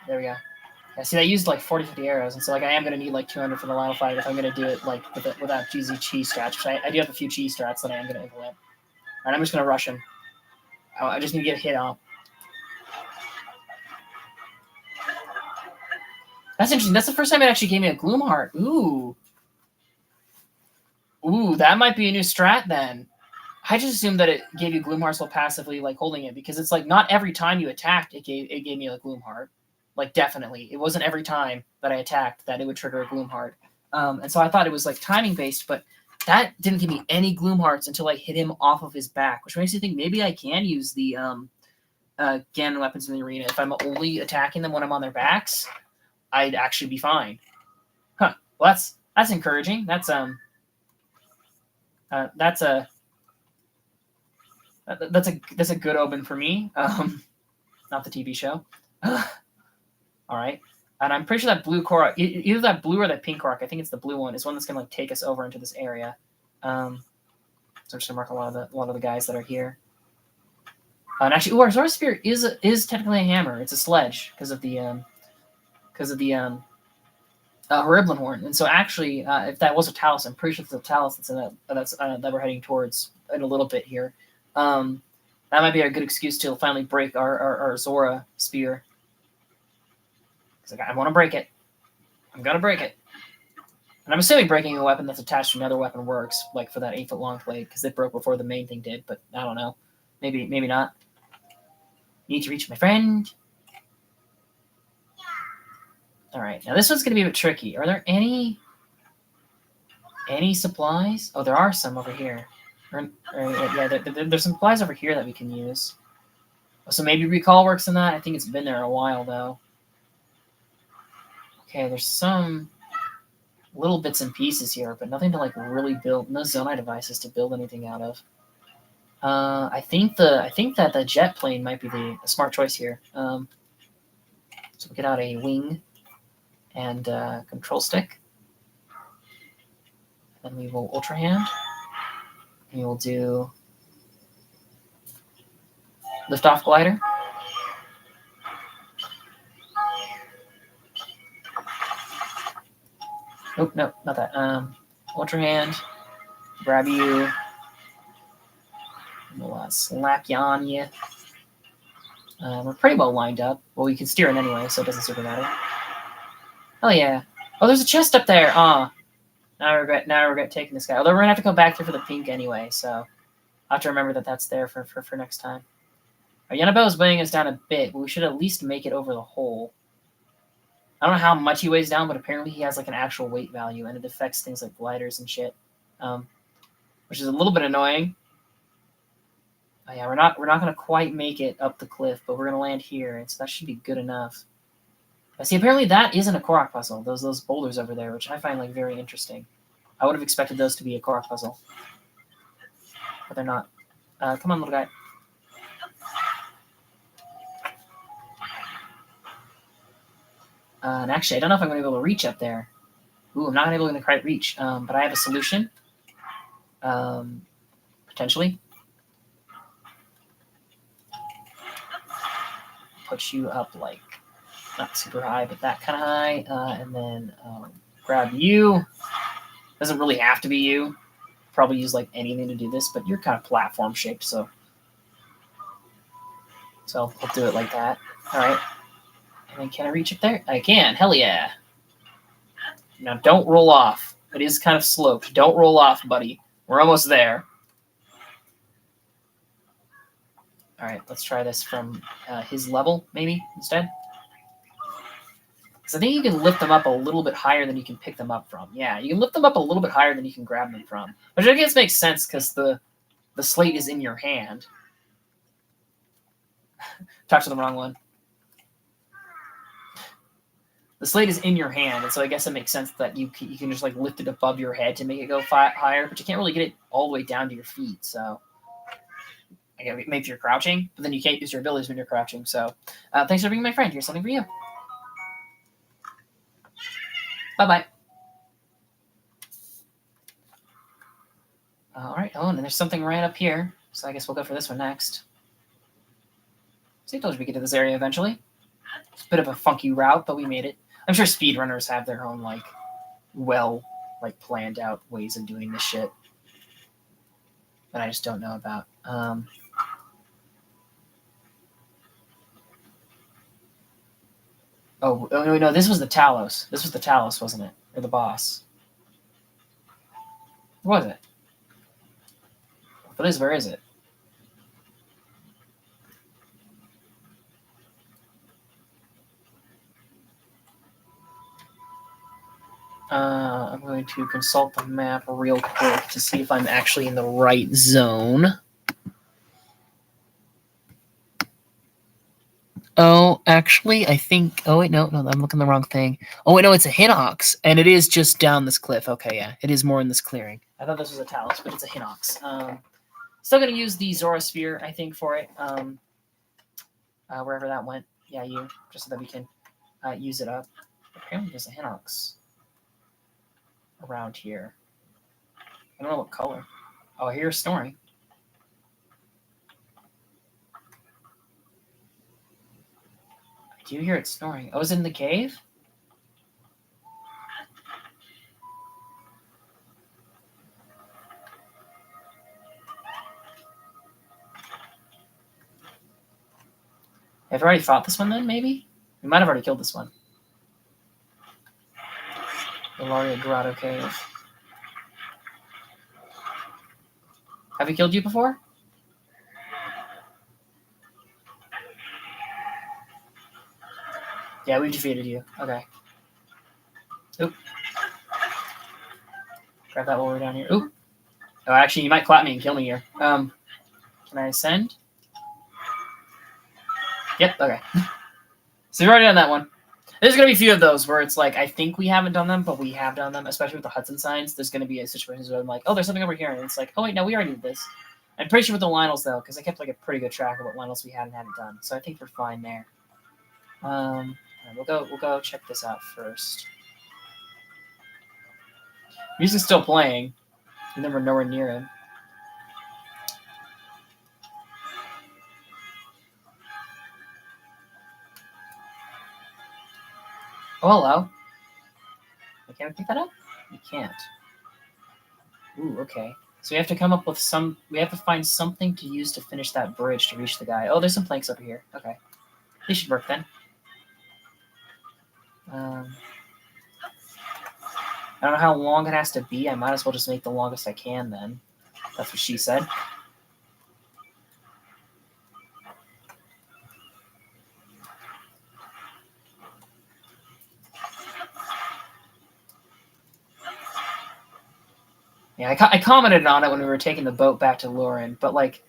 There we go. Yeah, see, I used like 40, 50 arrows, and so like I am going to need like 200 for the Lionel fight if I'm going to do it like without GZ cheese strats, which I do have a few cheese strats that I am going to implement. All right, I'm just going to rush him. Oh, I just need to get a hit on. That's interesting. That's the first time it actually gave me a Gloom Heart. Ooh. Ooh, that might be a new strat then. I just assumed that it gave you Gloom Hearts while passively like holding it, because it's like not every time you attacked it gave me a Gloom Heart. Like, definitely. It wasn't every time that I attacked that it would trigger a Gloom Heart. And so I thought it was, like, timing-based, but that didn't give me any Gloom Hearts until I hit him off of his back, which makes me think maybe I can use the Ganon weapons in the arena. If I'm only attacking them when I'm on their backs, I'd actually be fine. Huh. Well, that's encouraging. That's a good omen for me. Not the TV show. All right. And I'm pretty sure that blue Korok, either that blue or that pink Korok, I think it's the blue one, is one that's gonna like take us over into this area. So I'm just gonna mark a lot of the guys that are here. And actually, our Zora Spear is technically a hammer. It's a sledge because of the Horiblin Horn. And so actually, if that was a Talus, I'm pretty sure it's a Talus that we're heading towards in a little bit here. That might be a good excuse to finally break our Zora Spear. Because I want to break it. I'm going to break it. And I'm assuming breaking a weapon that's attached to another weapon works, like for that 8-foot-long blade, because it broke before the main thing did, but I don't know. Maybe not. Need to reach my friend. All right, now this one's going to be a bit tricky. Are there any supplies? Oh, there are some over here. Yeah, there's some supplies over here that we can use. So maybe recall works in that. I think it's been there a while, though. Okay, there's some little bits and pieces here, but nothing to like really build. No Zonai devices to build anything out of. I think that the jet plane might be the smart choice here. So we'll get out a wing and control stick. Then we will Ultra Hand. And we will do Liftoff Glider. Nope, no, not that. Ultra Hand, grab you, and we'll slap you on you. We're pretty well lined up. Well, we can steer it anyway, so it doesn't super matter. Oh yeah. Oh, there's a chest up there. Now I regret taking this guy. Although we're gonna have to go back there for the pink anyway, so I'll have to remember that that's there for next time. Our Yanabo is weighing us down a bit, but we should at least make it over the hole. I don't know how much he weighs down, but apparently he has like an actual weight value, and it affects things like gliders and shit, which is a little bit annoying. Oh, yeah, we're not going to quite make it up the cliff, but we're going to land here, and so that should be good enough. See, apparently that isn't a Korok puzzle. Those boulders over there, which I find like very interesting. I would have expected those to be a Korok puzzle, but they're not. Come on, little guy. And actually, I don't know if I'm going to be able to reach up there. Ooh, I'm not able to quite reach, but I have a solution. Potentially. Put you up, like, not super high, but that kind of high. And then grab you. Doesn't really have to be you. Probably use, like, anything to do this, but you're kind of platform-shaped, so I'll do it like that. All right. And then can I reach up there? I can. Hell yeah. Now don't roll off. It is kind of sloped. Don't roll off, buddy. We're almost there. All right, let's try this from his level, maybe, instead. Because I think you can lift them up a little bit higher than you can pick them up from. Yeah, you can lift them up a little bit higher than you can grab them from. Which I guess makes sense because the slate is in your hand. Talked to the wrong one. The slate is in your hand, and so I guess it makes sense that you can just like lift it above your head to make it go higher, but you can't really get it all the way down to your feet. So, again, maybe if you're crouching, but then you can't use your abilities when you're crouching. So, thanks for being my friend. Here's something for you. Bye-bye. All right. Oh, and there's something right up here. So I guess we'll go for this one next. See, I told you we get to this area eventually. It's a bit of a funky route, but we made it. I'm sure speedrunners have their own, like, planned out ways of doing this shit that I just don't know about. Oh, no, this was the Talos. This was the Talos, wasn't it? Or the boss. Where was it? Where is it? I'm going to consult the map real quick to see if I'm actually in the right zone. Oh, actually, I think... Oh, wait, no, I'm looking the wrong thing. Oh, wait, no, it's a Hinox, and it is just down this cliff. Okay, yeah, it is more in this clearing. I thought this was a Talus, but it's a Hinox. Still going to use the ZORA sphere, I think, for it. Wherever that went. Yeah, you, just so that we can use it up. Apparently there's a Hinox around here. I don't know what color. Oh, I hear snoring. I do hear it snoring. Oh, is it in the cave? Have I already fought this one then, maybe? We might have already killed this one. The Laria Grotto Cave. Have we killed you before? Yeah, we defeated you. Okay. Oop. Grab that while we're down here. Oop. Oh, actually, you might clap me and kill me here. Can I ascend? Yep, okay. So we've already done that one. There's going to be a few of those where it's like, I think we haven't done them, but we have done them, especially with the Hudson signs. There's going to be a situation where I'm like, oh, there's something over here. And it's like, oh, wait, no, we already did this. I'm pretty sure with the Lionels, though, because I kept like a pretty good track of what Lionels we hadn't done. So I think we're fine there. Right, we'll go check this out first. Music's still playing, and then we're nowhere near him. Oh, hello. Can we pick that up? We can't. Ooh, okay. So we have to come up with some... We have to find something to use to finish that bridge to reach the guy. Oh, there's some planks over here. Okay. These should work then. I don't know how long it has to be. I might as well just make the longest I can then. That's what she said. Yeah, I commented on it when we were taking the boat back to Lauren, but like,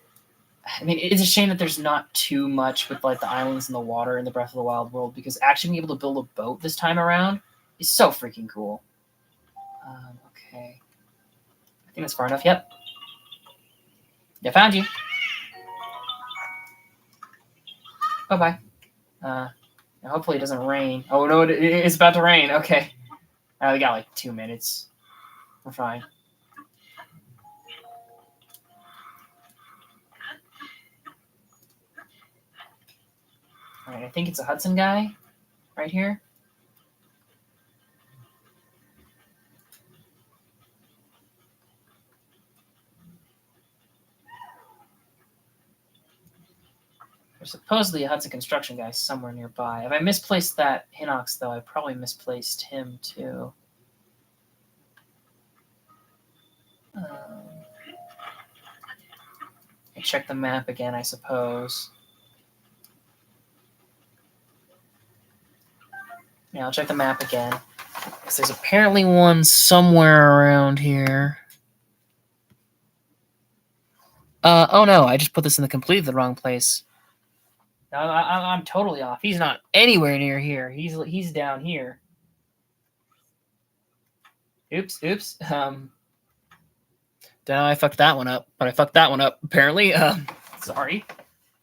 I mean, it's a shame that there's not too much with like the islands and the water in the Breath of the Wild world, because actually being able to build a boat this time around is so freaking cool. Okay. I think that's far enough. Yep. Yeah, found you. Bye-bye. Hopefully it doesn't rain. Oh, no, it's about to rain. Okay. We got like 2 minutes. We're fine. All right, I think it's a Hudson guy right here. There's supposedly a Hudson construction guy somewhere nearby. If I misplaced that Hinox, though, I probably misplaced him, too. I check the map again, I suppose. Yeah, I'll check the map again. Because there's apparently one somewhere around here. Oh no, I just put this in the completely the wrong place. No, I'm totally off. He's not anywhere near here. He's down here. Oops. Don't know I fucked that one up, but I fucked that one up, apparently. Sorry.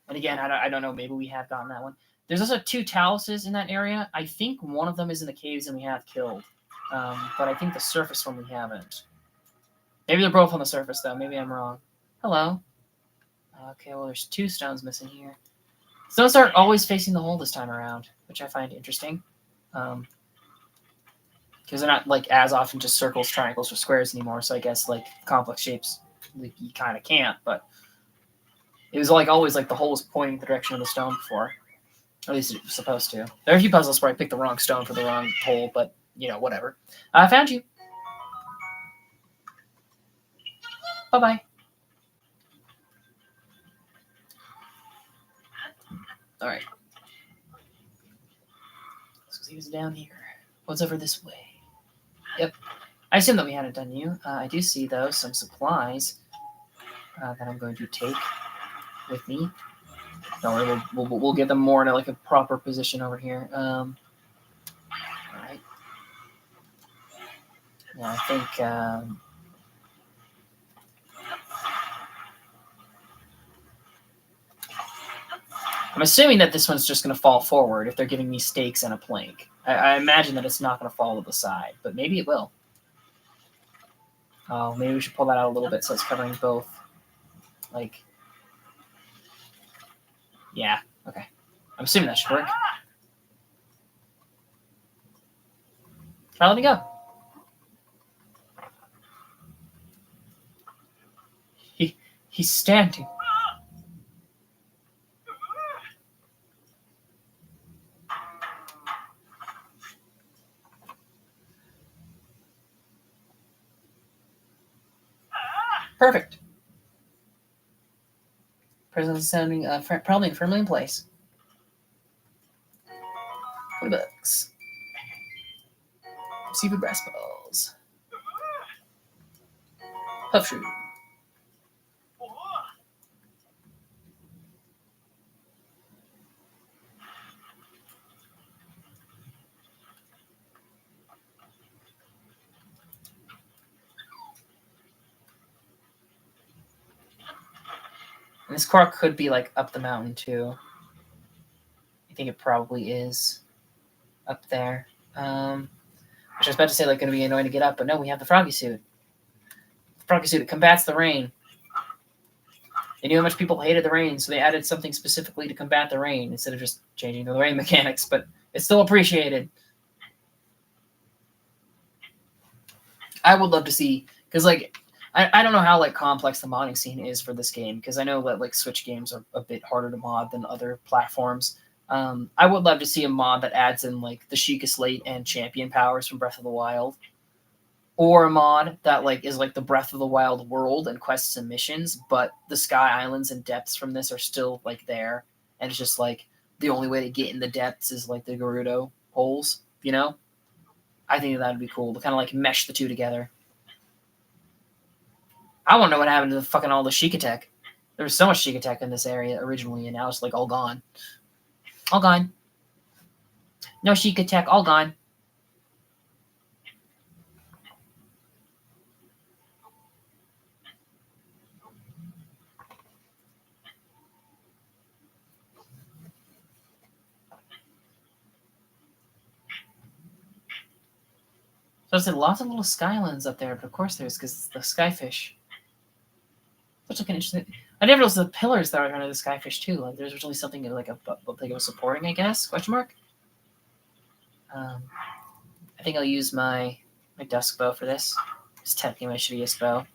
And again, I don't know, maybe we have gotten that one. There's also 2 Taluses in that area. I think one of them is in the caves and we have killed. But I think the surface one we haven't. Maybe they're both on the surface, though. Maybe I'm wrong. Hello. Okay, well, there's 2 stones missing here. Stones aren't always facing the hole this time around, which I find interesting. Because they're not, like, as often just circles, triangles, or squares anymore. So I guess, like, complex shapes, like, you kind of can't. But it was, like, always, like, the hole was pointing the direction of the stone before. Or at least it was supposed to. There are a few puzzles where I picked the wrong stone for the wrong hole, but, you know, whatever. I found you. Bye-bye. All right. So he was down here. What's over this way? Yep. I assume that we hadn't done you. I do see, though, some supplies that I'm going to take with me. Don't worry, we'll get them more in like a proper position over here. All right. Yeah, I think. I'm assuming that this one's just going to fall forward if they're giving me stakes and a plank. I imagine that it's not going to fall to the side, but maybe it will. Oh, maybe we should pull that out a little bit so it's covering both. Like, yeah, okay. I'm assuming that should work. Try let me go. He's standing. Perfect. Prison sounding probably firmly in place. For the books. Seafood brass balls. Puff shrew. And this Korok could be like up the mountain too. I think it probably is up there. Which I was about to say like going to be annoying to get up, but no, we have the froggy suit. The froggy suit, it combats the rain. They knew how much people hated the rain, so they added something specifically to combat the rain instead of just changing the rain mechanics, but it's still appreciated. I would love to see, because like I don't know how like complex the modding scene is for this game, because I know that like Switch games are a bit harder to mod than other platforms. I would love to see a mod that adds in like the Sheikah Slate and Champion powers from Breath of the Wild, or a mod that like is like the Breath of the Wild world and quests and missions, but the Sky Islands and depths from this are still like there, and it's just like the only way to get in the depths is like the Gerudo holes, you know? I think that would be cool to kind of like mesh the two together. I want to know what happened to the fucking all the Sheikah tech. There was so much Sheikah tech in this area originally, and now it's like all gone. All gone. No Sheikah tech, all gone. So there's lots of little skylands up there, but of course there's because the skyfish. Such like an interesting. I never noticed the pillars that are under the skyfish too. Like there's really something like like it was supporting, I guess? Question mark. I think I'll use my dusk bow for this. It's technically my shittiest bow.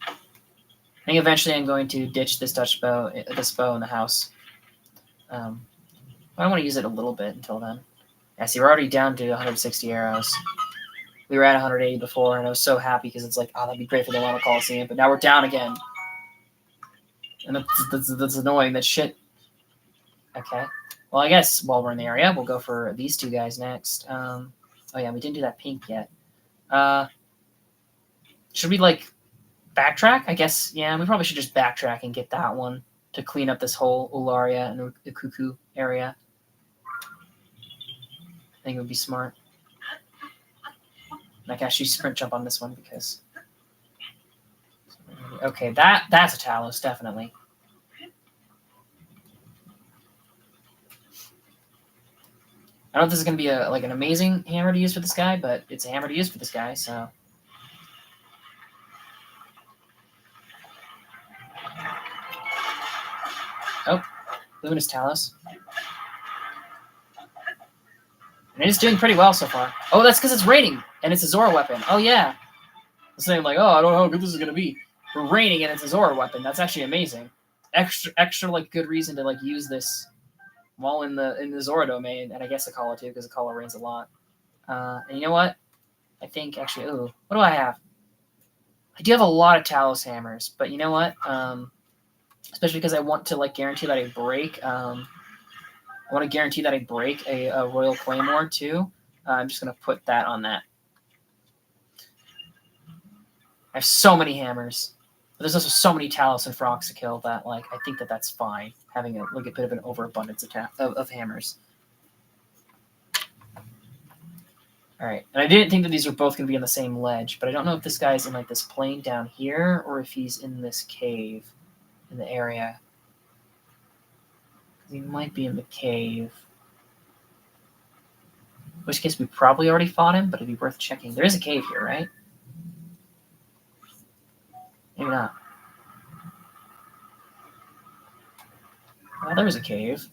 I think eventually I'm going to ditch this bow in the house. I don't want to use it a little bit until then. Yeah, see, we're already down to 160 arrows. We were at 180 before, and I was so happy because it's like, oh, that'd be great for the Lama Coliseum. But now we're down again. And that's annoying. That shit. Okay. Well, I guess while we're in the area, we'll go for these two guys next. Oh, yeah, we didn't do that pink yet. Should we, like, backtrack? I guess, yeah, we probably should just backtrack and get that one to clean up this whole Ularia and Ukuku area. I think it would be smart. I can actually sprint jump on this one because... Okay, that's a Talos, definitely. I don't know if this is going to be an amazing hammer to use for this guy, but it's a hammer to use for this guy, so... Oh, Luminous Talos. And it's doing pretty well so far. Oh, that's because it's raining, and it's a ZORA weapon. Oh, yeah. I'm saying, like, oh, I don't know how good this is going to be. We're raining, and it's a ZORA weapon. That's actually amazing. Extra, like, good reason to, like, use this while in the ZORA domain, and I guess Akkala, too, because Akkala rains a lot. And you know what? I think, actually, ooh, what do I have? I do have a lot of Talos hammers, but you know what? Especially because I want to, like, guarantee that I break... I want to guarantee that I break a Royal Claymore, too. I'm just going to put that on that. I have so many hammers. But there's also so many Talos and Frogs to kill that, like, I think that that's fine, having a bit of an overabundance of hammers. Alright, and I didn't think that these were both going to be on the same ledge, but I don't know if this guy's in, like, this plain down here, or if he's in this cave in the area. He might be in the cave. In which case we probably already fought him, but it'd be worth checking. There is a cave here, right? Maybe not. Oh, there was a cave.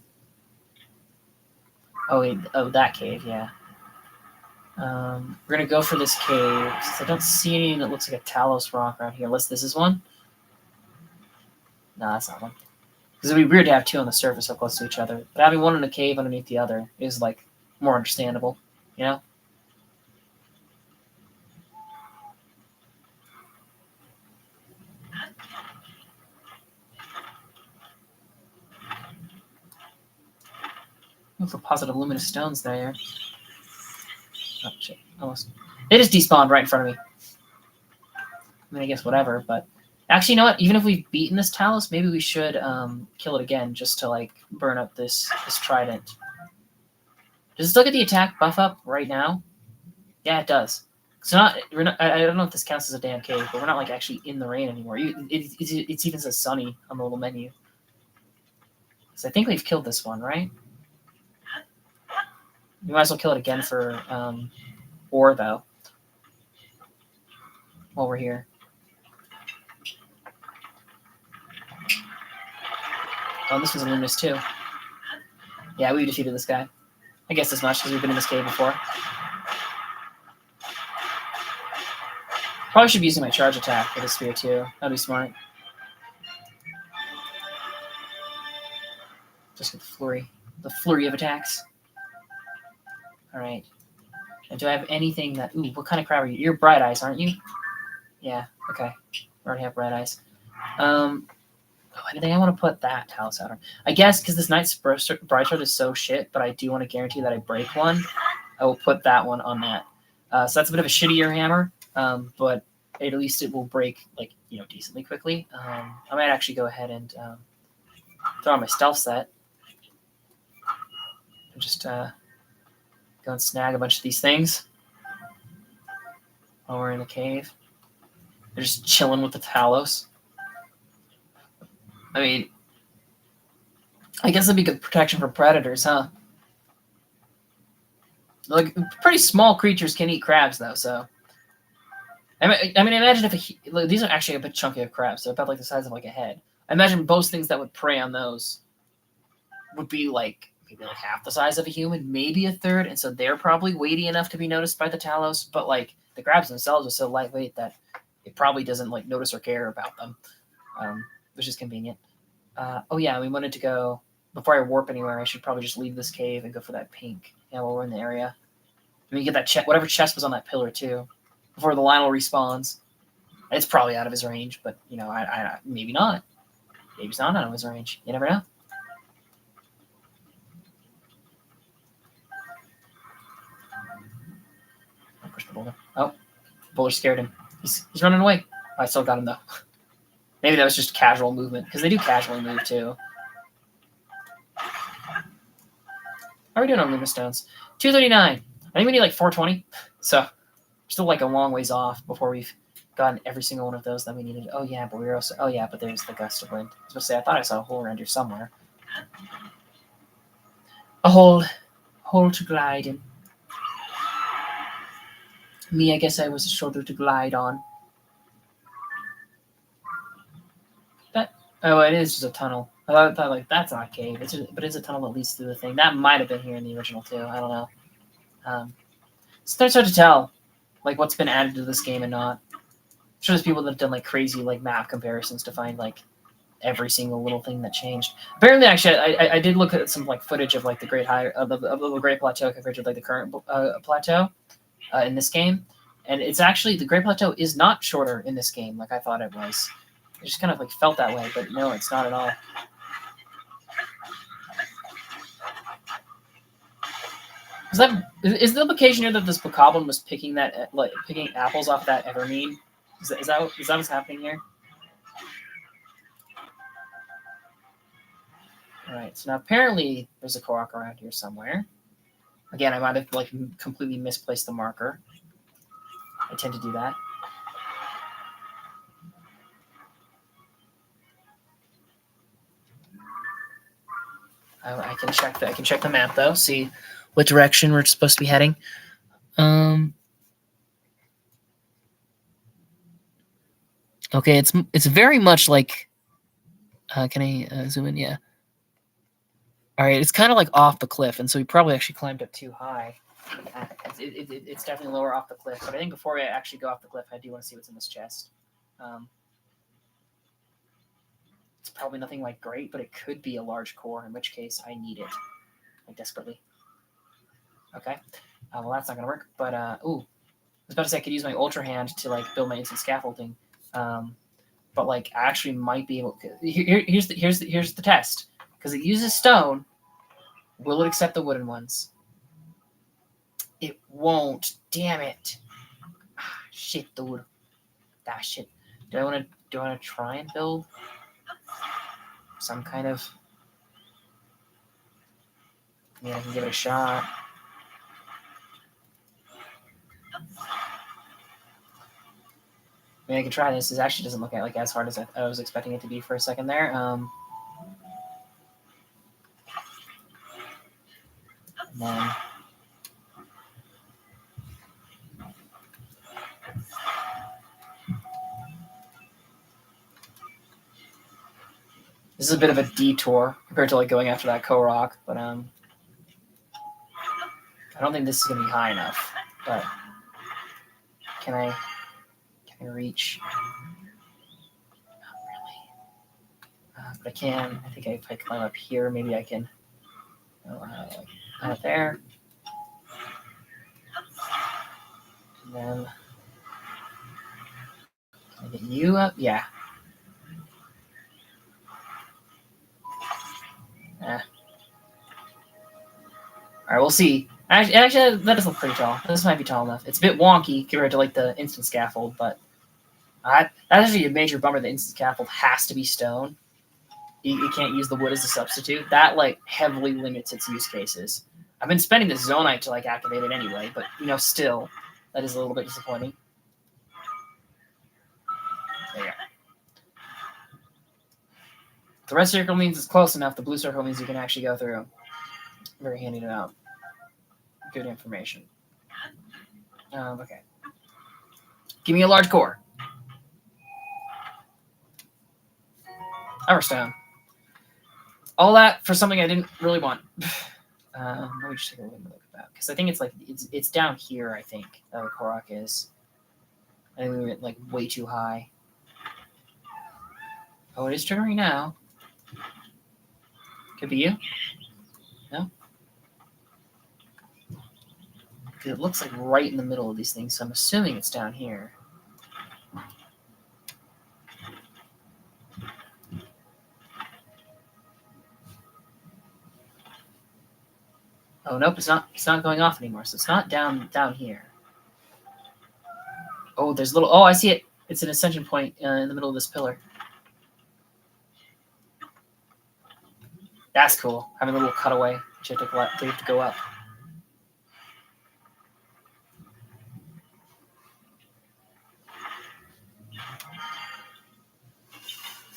Oh, wait. Oh, that cave, yeah. We're going to go for this cave, since I don't see anything that looks like a Talos rock around here, unless this is one. No, that's not one. Because it would be weird to have two on the surface so close to each other. But having one in a cave underneath the other is, like, more understandable, you know? Look for positive luminous stones there. Oh, shit. Almost. They just despawned right in front of me. I mean, I guess whatever, but... Actually, you know what? Even if we've beaten this Talos, maybe we should kill it again just to, like, burn up this trident. Does it still get the attack buff up right now? Yeah, it does. So I don't know if this counts as a damn cave, but we're not, like, actually in the rain anymore. It even says sunny on the little menu. So I think we've killed this one, right? We might as well kill it again for ore, though, while we're here. Oh, this was luminous, too. Yeah, we defeated this guy. I guess as much, because we've been in this cave before. Probably should be using my charge attack for this spear, too. That'd be smart. Just get the flurry. The flurry of attacks. Alright. Do I have anything that... Ooh, what kind of crab are you? You're Bright Eyes, aren't you? Yeah, okay. I already have Bright Eyes. I think I want to put that Talos out on. I guess because this Knight's Bright Sword is so shit, but I do want to guarantee that I break one. I will put that one on that. So that's a bit of a shittier hammer, but at least it will break, like, you know, decently quickly. I might actually go ahead and throw on my stealth set. And just go and snag a bunch of these things while we're in the cave. They're just chilling with the Talos. I mean, I guess that'd be good protection from predators, huh? Like, pretty small creatures can eat crabs, though, so... I mean, imagine if these are actually a bit chunky of crabs. They're about, like, the size of, like, a head. I imagine most things that would prey on those would be, like, maybe, like, half the size of a human, maybe a third, and so they're probably weighty enough to be noticed by the Talos, but, like, the crabs themselves are so lightweight that it probably doesn't, like, notice or care about them, which is convenient. Oh yeah, we wanted to go, before I warp anywhere, I should probably just leave this cave and go for that pink, yeah, while we're in the area. I mean, get that chest, whatever chest was on that pillar, too, before the Lionel respawns. It's probably out of his range, but, you know, I maybe not. Maybe it's not out of his range. You never know. I'll push the boulder. Oh, the boulder scared him. He's running away. Oh, I still got him, though. Maybe that was just casual movement, because they do casually move, too. How are we doing on luminous stones? 239. I think we need, like, 420. So, we're still, like, a long ways off before we've gotten every single one of those that we needed. Oh, yeah, but we were also... Oh, yeah, but there's the gust of wind. I was supposed to say, I thought I saw a hole around here somewhere. A hole. Hole to glide in. Me, I guess I was a shoulder to glide on. Oh, it is just a tunnel. I thought like, that's not a cave. But it's a tunnel that leads through the thing. That might have been here in the original, too. I don't know. It's hard to tell, like, what's been added to this game and not. I'm sure there's people that have done, like, crazy, like, map comparisons to find, like, every single little thing that changed. Apparently, actually, I did look at some, like, footage of, like, the Great Plateau compared to, like, the current plateau in this game. And it's actually, the Great Plateau is not shorter in this game like I thought it was. It just kind of like felt that way, but no, it's not at all. Is the implication here that this bokoblin was picking apples off that Evermead? Is that what's happening here? All right. So now apparently there's a Korok around here somewhere. Again, I might have like completely misplaced the marker. I tend to do that. I can check the map though. See what direction we're supposed to be heading. Okay, it's very much like. Can I zoom in? Yeah. All right, it's kind of like off the cliff, and so we probably actually climbed up too high. It's definitely lower off the cliff, but I think before I actually go off the cliff, I do want to see what's in this chest. It's probably nothing like great, but it could be a large core, in which case I need it like desperately. Okay, well that's not gonna work. But ooh, I was about to say I could use my Ultra Hand to like build my instant scaffolding, but like I actually might be able. Here's the test, because it uses stone. Will it accept the wooden ones? It won't. Damn it! Ah, shit, dude. That shit. Do I want to try and build some kind of? I mean, I can give it a shot. I mean, I can try this. This actually doesn't look like as hard as I was expecting it to be for a second there. And then this is a bit of a detour compared to like going after that Korok, but I don't think this is gonna be high enough. But can I reach? Not really. But I can. I think if I climb up here, maybe I can. Out there. And then can I get you up? Yeah. All right, we'll see. Actually, that does look pretty tall. This might be tall enough. It's a bit wonky compared to like the instant scaffold, but that's actually a major bummer. The instant scaffold has to be stone. You can't use the wood as a substitute. That like heavily limits its use cases. I've been spending the zonite to like activate it anyway, but still, that is a little bit disappointing. There you go. The red circle means it's close enough. The blue circle means you can actually go through. Very handy to know. Good information. Okay. Give me a large core. Stone. All that for something I didn't really want. Let me just take a look at that, because I think it's like it's down here. I think the Korok is. I think we went like way too high. Oh, it is turning now. Could be you. No. Because it looks like right in the middle of these things, so I'm assuming it's down here. Oh nope, it's not going off anymore, so it's not down here. Oh, there's a little. Oh, I see it. It's an ascension point in the middle of this pillar. That's cool. Having a little cutaway, which you have to go up.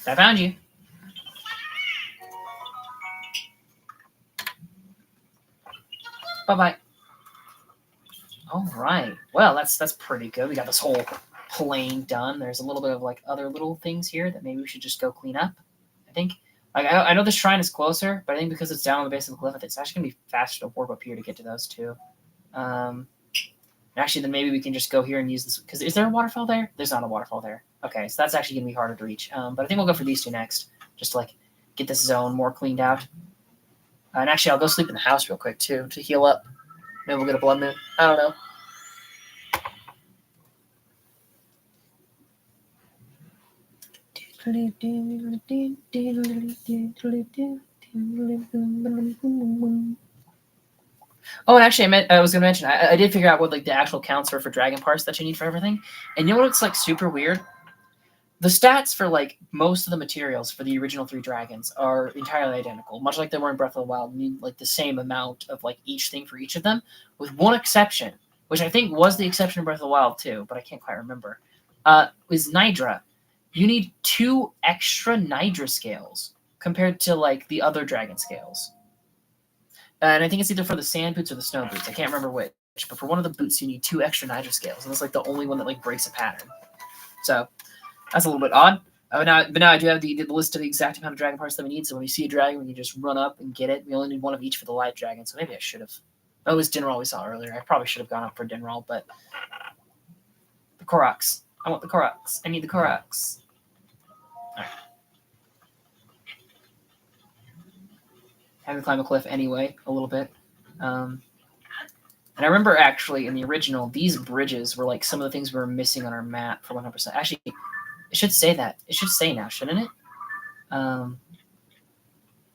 I found you. Bye-bye. All right. Well, that's pretty good. We got this whole plane done. There's a little bit of like other little things here that maybe we should just go clean up. I think. I know the shrine is closer, but I think because it's down on the base of the cliff, it's actually gonna be faster to warp up here to get to those two. Actually, then maybe we can just go here and use this. Because is there a waterfall there? There's not a waterfall there. Okay, so that's actually gonna be harder to reach. But I think we'll go for these two next, just to like get this zone more cleaned out. And actually, I'll go sleep in the house real quick too to heal up. Maybe we'll get a blood moon. I don't know. Oh, and actually, I was going to mention, I did figure out what like the actual counts were for dragon parts that you need for everything. And you know what's like super weird? The stats for like most of the materials for the original 3 dragons are entirely identical, much like they were in Breath of the Wild. You need like the same amount of like each thing for each of them, with one exception, which I think was the exception in Breath of the Wild too, but I can't quite remember. Is Nidra. You need 2 extra Nidra scales compared to like the other dragon scales. And I think it's either for the sand boots or the snow boots. I can't remember which, but for one of the boots you need 2 extra Nidra scales, and that's like the only one that like breaks a pattern. So that's a little bit odd. But now I do have the list of the exact amount of dragon parts that we need. So when you see a dragon, we can just run up and get it. We only need one of each for the live dragon. So maybe I should have. Oh, it was Dinral we saw earlier. I probably should have gone up for Dinral, but the Koroks. I want the Koroks. I need the Koroks. All right. Having to climb a cliff anyway, a little bit. And I remember actually in the original, these bridges were like some of the things we were missing on our map for 100%. Actually, it should say that. It should say now, shouldn't it?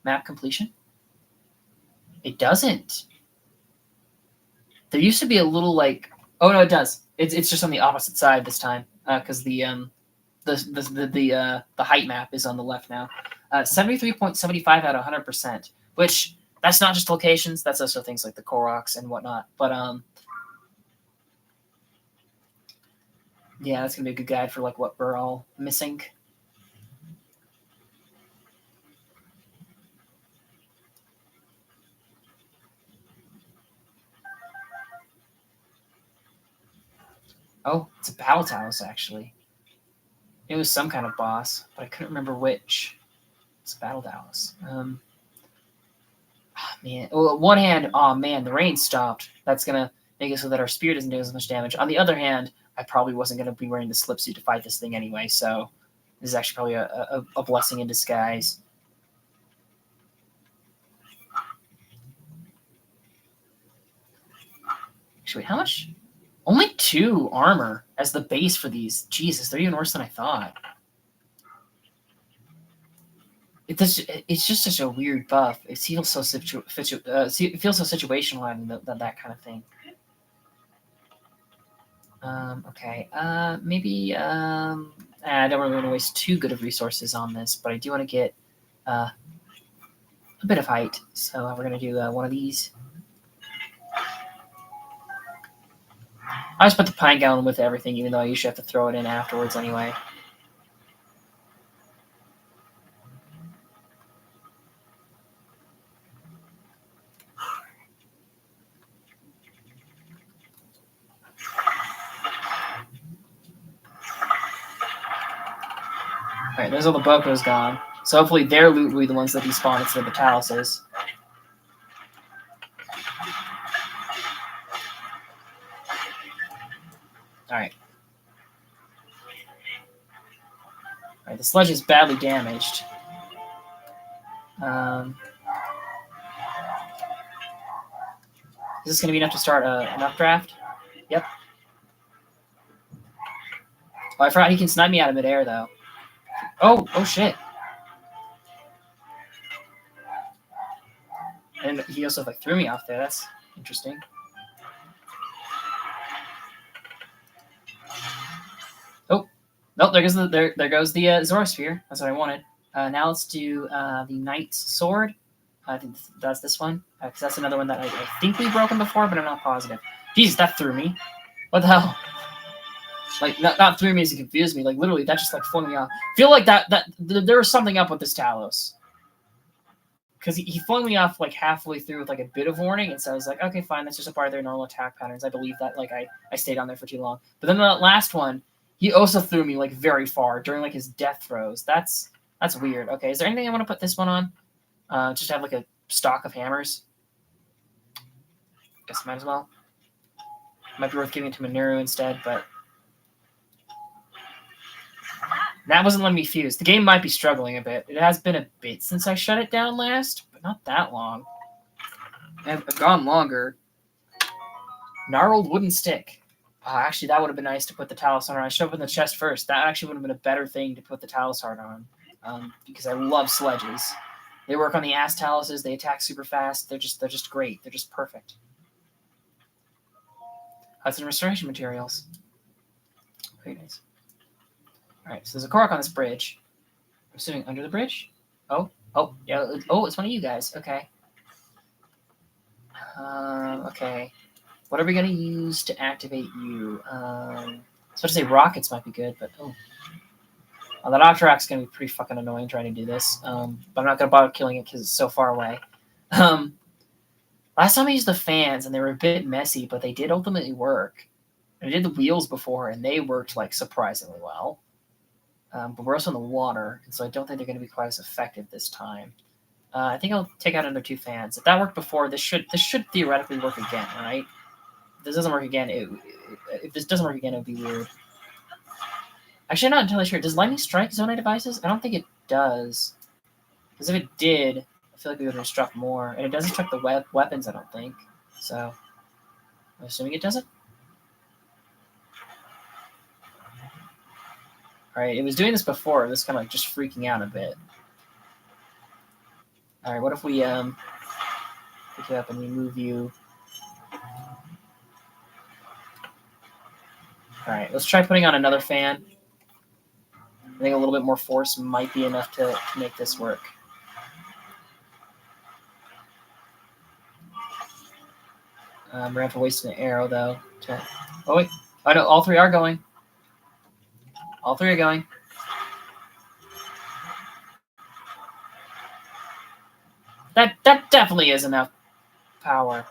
Map completion? It doesn't. There used to be a little like... Oh, no, it does. It's just on the opposite side this time because the height map is on the left now. 73.75 out of 100%, which that's not just locations. That's also things like the Koroks and whatnot. But yeah, that's gonna be a good guide for like what we're all missing. Oh, it's a battle talus actually. It was some kind of boss, but I couldn't remember which. It's a battle talus. Oh, man. Well, one hand, oh man, the rain stopped. That's gonna make it so that our spear doesn't do as much damage. On the other hand, I probably wasn't gonna be wearing the slipsuit to fight this thing anyway, so this is actually probably a blessing in disguise. Actually, wait, how much? Only 2 armor as the base for these. Jesus, they're even worse than I thought. It's just such a weird buff. It feels so it feels so situational having that kind of thing. Okay. Maybe. I don't really want to waste too good of resources on this, but I do want to get a bit of height. So we're gonna do one of these. I just put the pine gallon with everything, even though I usually have to throw it in afterwards anyway. Alright, there's all the Bokos gone. So hopefully their loot will be the ones that despawn instead of the taluses. Alright. Alright, the sledge is badly damaged. Is this going to be enough to start an updraft? Yep. Oh, I forgot he can snipe me out of midair, though. Oh shit. And he also like threw me off there. That's interesting. Oh, nope. There goes the ZORA sphere. That's what I wanted. Now let's do the Knight's Sword. I think that's this one because that's another one that I think we've broken before, but I'm not positive. Jesus, that threw me. What the hell? Like not threw me as it confused me. Like literally, that just like flung me off. Feel like that there was something up with this Talos. Because he flung me off like halfway through with like a bit of warning, and so I was like, okay, fine, that's just a part of their normal attack patterns. I believe that. Like I stayed on there for too long. But then the last one, he also threw me like very far during like his death throws. That's weird. Okay, is there anything I want to put this one on? Just have like a stock of hammers. Guess might as well. Might be worth giving it to Lanayru instead, but that wasn't letting me fuse. The game might be struggling a bit. It has been a bit since I shut it down last, but not that long. I've gone longer. Gnarled wooden stick. Actually, that would have been nice to put the Talus on. I should have put the chest first. That actually would have been a better thing to put the Talus heart on, because I love sledges. They work on the ass taluses. They attack super fast. They're just great. They're just perfect. That's in restoration materials. Very nice. Alright, so there's a Korok on this bridge. I'm assuming under the bridge? Oh, yeah. Oh, it's one of you guys. Okay. Okay. What are we going to use to activate you? I was about to say rockets might be good, but oh. Well, that Octorok's going to be pretty fucking annoying trying to do this. But I'm not going to bother killing it because it's so far away. Last time I used the fans, and they were a bit messy, but they did ultimately work. I did the wheels before, and they worked like surprisingly well. But we're also in the water, and so I don't think they're going to be quite as effective this time. I think I'll take out under 2 fans. If that worked before, this should theoretically work again, right? If this doesn't work again, if this doesn't work again, it would be weird. Actually, I'm not entirely sure. Does lightning strike Zonai devices? I don't think it does. Because if it did, I feel like we would have struck more. And it doesn't strike the weapons, I don't think. So, I'm assuming it doesn't. Alright, it was doing this before. It was kind of like just freaking out a bit. Alright, what if we pick you up and we move you? Alright, let's try putting on another fan. I think a little bit more force might be enough to make this work. We're going to have to waste an arrow, though. Oh, wait. Oh, no, all 3 are going. All 3 are going. That definitely is enough power.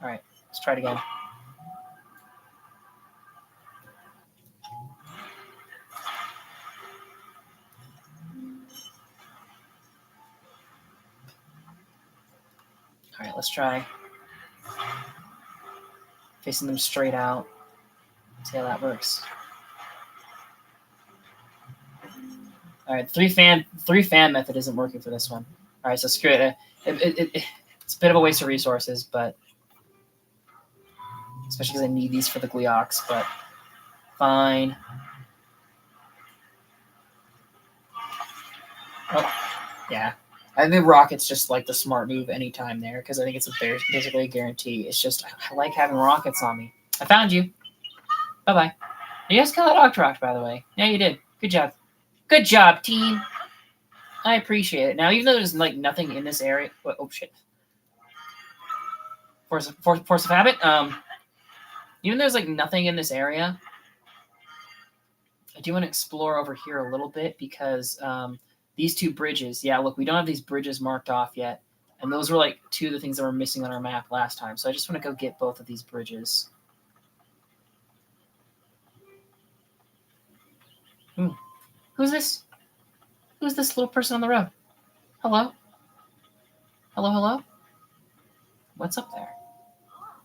Alright, let's try it again. Alright, let's try facing them straight out. See how that works. Alright, three fan method isn't working for this one. Alright, so screw it. It's a bit of a waste of resources, but especially because I need these for the Gleox, but fine. Oh, yeah. I think rockets just like the smart move anytime there, because I think it's basically a guarantee. It's just, I like having rockets on me. I found you. Bye-bye. You guys killed that Octorok, by the way. Yeah, you did. Good job. Good job, team. I appreciate it. Now, even though there's like nothing in this area... Oh, shit. Force of habit. Even though there's like nothing in this area, I do want to explore over here a little bit because these 2 bridges... Yeah, look, we don't have these bridges marked off yet. And those were like 2 of the things that were missing on our map last time. So I just want to go get both of these bridges. Who's this? Who's this little person on the road? Hello? Hello, hello? What's up there?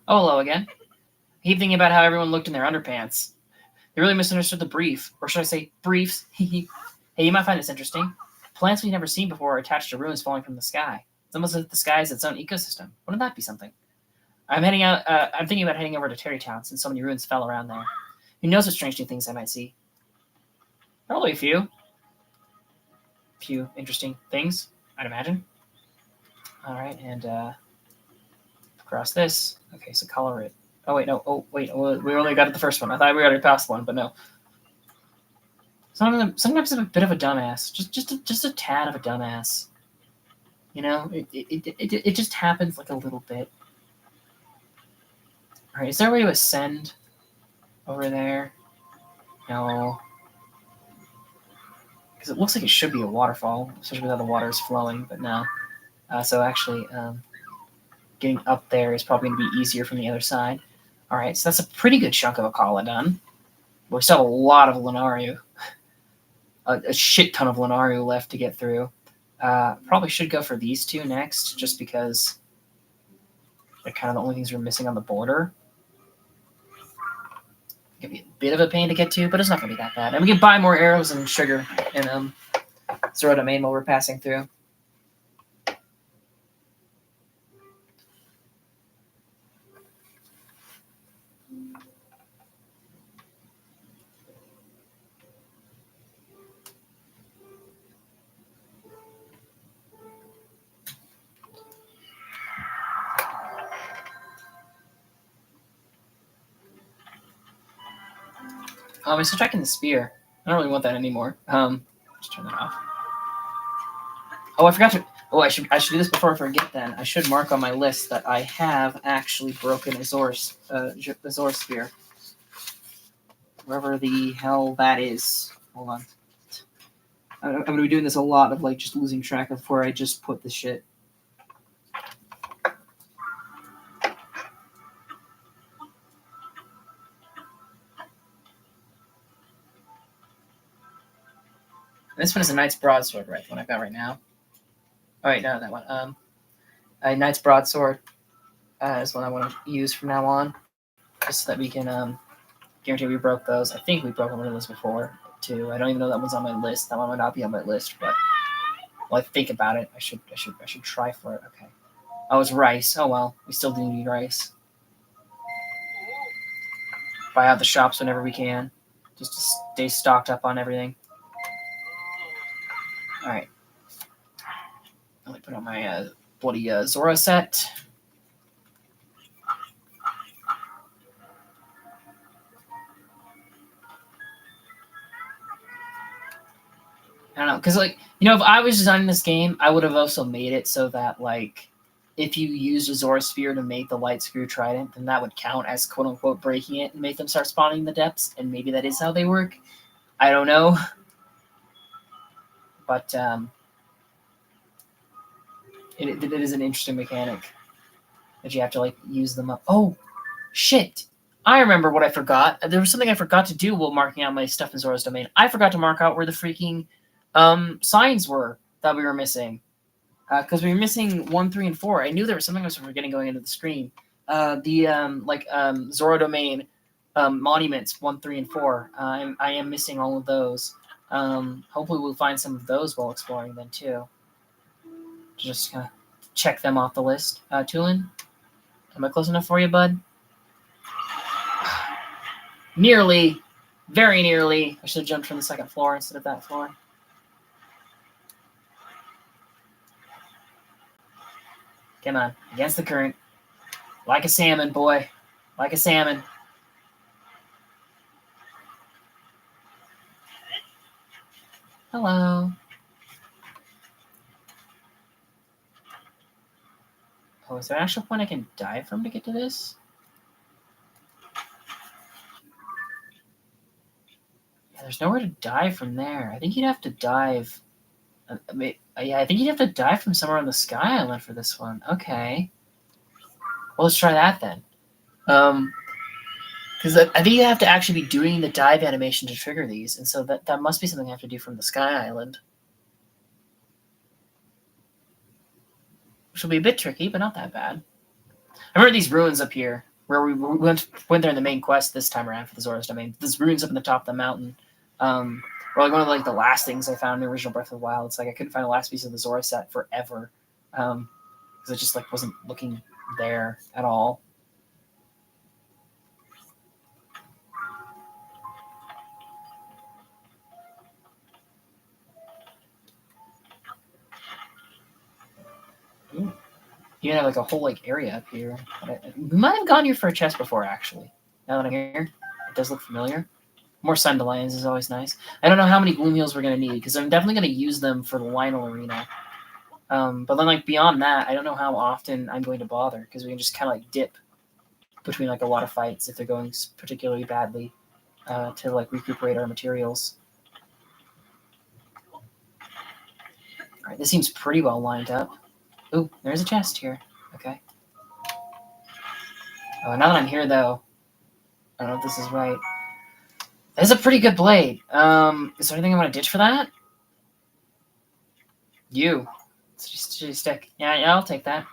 Oh, hello again. I keep thinking about how everyone looked in their underpants. They really misunderstood the brief. Or should I say, briefs? Hey, you might find this interesting. Plants we've never seen before are attached to ruins falling from the sky. It's almost as if the sky is its own ecosystem. Wouldn't that be something? I'm thinking about heading over to Terrytown since so many ruins fell around there. Who knows what strange new things I might see? Probably a few interesting things, I'd imagine. All right, and across this. Okay, so color it. Oh wait, no. Oh wait, we only got it the first one. I thought we already passed one, but no. Sometimes I'm a bit of a dumbass, just a tad of a dumbass. You know, it just happens like a little bit. All right, is there a way to ascend over there? No. Because it looks like it should be a waterfall, especially with how the water is flowing, but no. So actually, getting up there is probably going to be easier from the other side. All right, so that's a pretty good chunk of Akkala done. We still have a lot of Lanayru. A shit ton of Lanayru left to get through. Probably should go for these 2 next, just because they're kind of the only things we're missing on the border. It can be a bit of a pain to get to, but it's not going to be that bad. And we can buy more arrows and sugar in ZORA domain while we're passing through. I'm still checking the spear. I don't really want that anymore. Just turn that off. Oh, I forgot to. Oh, I should do this before I forget. Then I should mark on my list that I have actually broken a ZORA spear, wherever the hell that is. Hold on. I'm gonna be doing this a lot of like just losing track of where I just put the shit. This one is a Knight's Broadsword, right? The one I've got right now. Oh wait, no, that one. A Knight's Broadsword is one I want to use from now on, just so that we can guarantee we broke those. I think we broke one of those before too. I don't even know that one's on my list. That one might not be on my list, but while I think about it, I should try for it. Okay. Oh, it's rice. Oh well, we still do need rice. Buy out the shops whenever we can, just to stay stocked up on everything. All right. Let me put on my bloody ZORA set. I don't know, because like if I was designing this game, I would have also made it so that like if you used a ZORA sphere to make the light screw trident, then that would count as quote unquote breaking it and make them start spawning in the depths, and maybe that is how they work. I don't know, but it is an interesting mechanic that you have to like use them up. Oh shit! I remember what I forgot. There was something I forgot to do while marking out my stuff in ZORA's domain. I forgot to mark out where the freaking signs were that we were missing, because we were missing 1, 3, and 4. I knew there was something I was forgetting going into the screen. ZORA domain monuments 1, 3, and 4. I am missing all of those. Hopefully we'll find some of those while exploring them too. Just check them off the list. Tulin, am I close enough for you, bud? Nearly, very nearly. I should have jumped from the second floor instead of that floor. Come on, against the current. Like a salmon, boy. Like a salmon. Hello. Oh, is there an actual point I can dive from to get to this? Yeah, there's nowhere to dive from there. I think you'd have to dive. Yeah, I think you'd have to dive from somewhere on the Sky Island for this one. Okay. Well, let's try that then. Because I think you have to actually be doing the dive animation to trigger these, and so that must be something I have to do from the Sky Island. Which will be a bit tricky, but not that bad. I remember these ruins up here, where we went there in the main quest this time around for the ZORA's domain. There's ruins up in the top of the mountain. Were like one of like the last things I found in the original Breath of the Wild. It's like I couldn't find the last piece of the ZORA set forever, because it just like wasn't looking there at all. Ooh. You have like a whole like area up here. We might have gone here for a chest before, actually. Now that I'm here, it does look familiar. More Sundelions is always nice. I don't know how many Gloom Heals we're going to need, because I'm definitely going to use them for the Lionel Arena. But then, like, beyond that, I don't know how often I'm going to bother, because we can just kind of, like, dip between, like, a lot of fights if they're going particularly badly to, like, recuperate our materials. Alright, this seems pretty well lined up. Ooh, there's a chest here. Okay. Oh, now that I'm here, though, I don't know if this is right. That's a pretty good blade. Is there anything I want to ditch for that? You. It's just a stick. Yeah, I'll take that.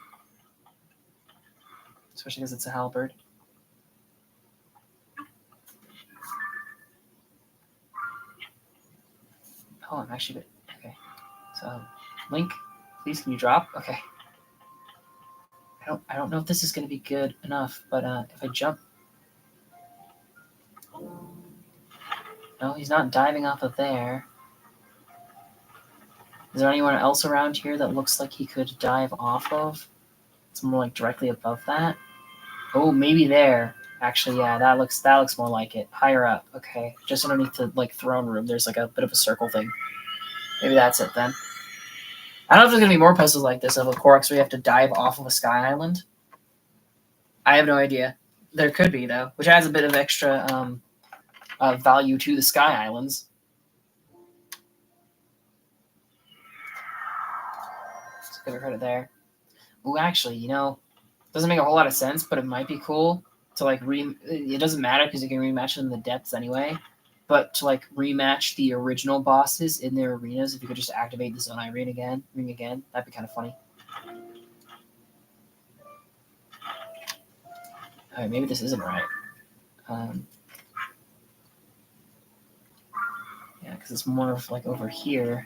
Especially because it's a halberd. Oh, I'm actually good. Okay. So, Link, please can you drop? Okay. I don't know if this is going to be good enough, but if I jump. No, he's not diving off of there. Is there anyone else around here that looks like he could dive off of? It's more like directly above that. Oh, maybe there. Actually, yeah, that looks more like it. Higher up, okay. Just underneath the like throne room, there's like a bit of a circle thing. Maybe that's it then. I don't know if there's gonna be more puzzles like this of a Koroks where you have to dive off of a sky island. I have no idea. There could be though, which adds a bit of extra value to the sky islands. Let's get rid of there. Ooh, actually, doesn't make a whole lot of sense, but it might be cool to like it doesn't matter because you can rematch them in the depths anyway. But to like rematch the original bosses in their arenas, if you could just activate the ZORA ring again, that'd be kind of funny. All right, maybe this isn't right. Yeah, because it's more of like over here.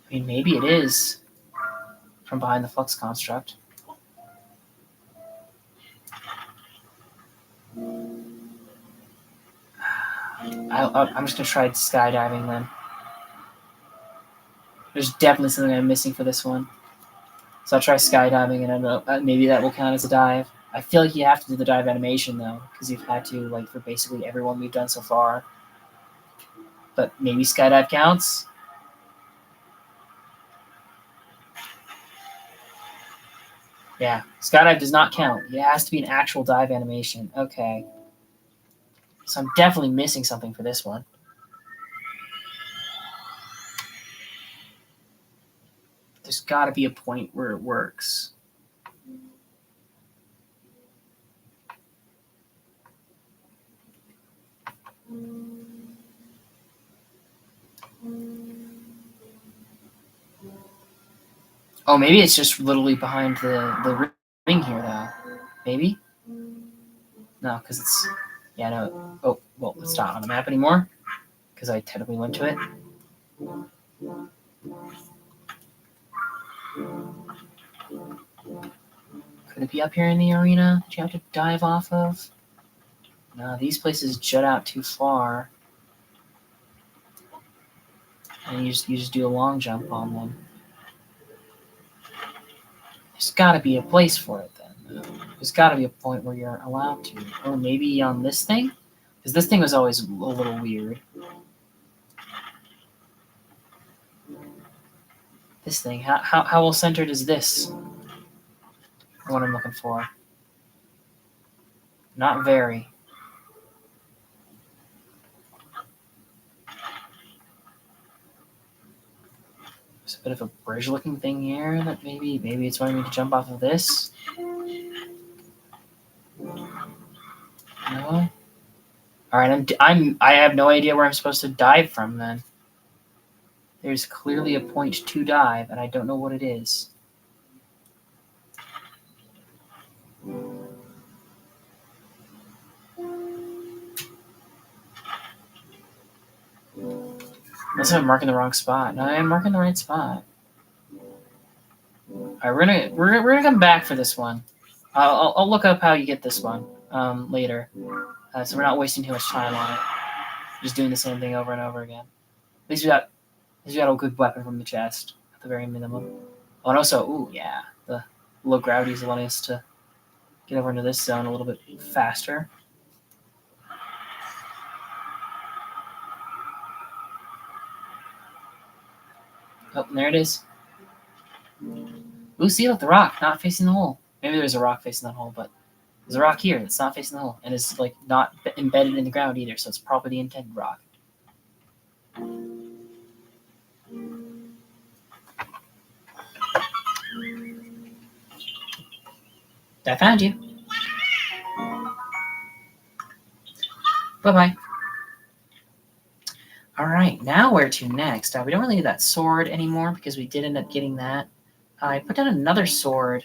I mean, maybe it is from behind the flux construct. I'm just gonna try skydiving then. There's definitely something I'm missing for this one, so I'll try skydiving, and I don't know, maybe that will count as a dive. I feel like you have to do the dive animation though, because you've had to like for basically everyone we've done so far. But maybe skydive counts. Yeah, skydive does not count. It has to be an actual dive animation. Okay. So I'm definitely missing something for this one. There's got to be a point where it works. Oh, maybe it's just literally behind the ring here, though. Maybe? No, because it's... Yeah, no. Oh, well, it's not on the map anymore, because I technically went to it. Could it be up here in the arena that you have to dive off of? No, these places jut out too far. And you just do a long jump on them. There's got to be a place for it then. There's got to be a point where you're allowed to. Or maybe on this thing? Because this thing was always a little weird. This thing, how well centered is this? What I'm looking for. Not very. There's a bit of a bridge-looking thing here that maybe it's wanting me to jump off of this. No. All right, I have no idea where I'm supposed to dive from then. There's clearly a point to dive, and I don't know what it is. Unless I'm marking the wrong spot. No, I'm marking the right spot. All right, we're gonna come back for this one. I'll look up how you get this one later, so we're not wasting too much time on it. Just doing the same thing over and over again. At least we got a good weapon from the chest at the very minimum. Oh, and also, ooh, yeah, the low gravity is allowing us to get over into this zone a little bit faster. Oh, and there it is. Ooh, see, look, the rock not facing the hole. Maybe there's a rock facing that hole, but there's a rock here that's not facing the hole, and it's like not embedded in the ground either, so it's probably the intended rock. I found you. Bye-bye. All right, now where to next? We don't really need that sword anymore because we did end up getting that. I put down another sword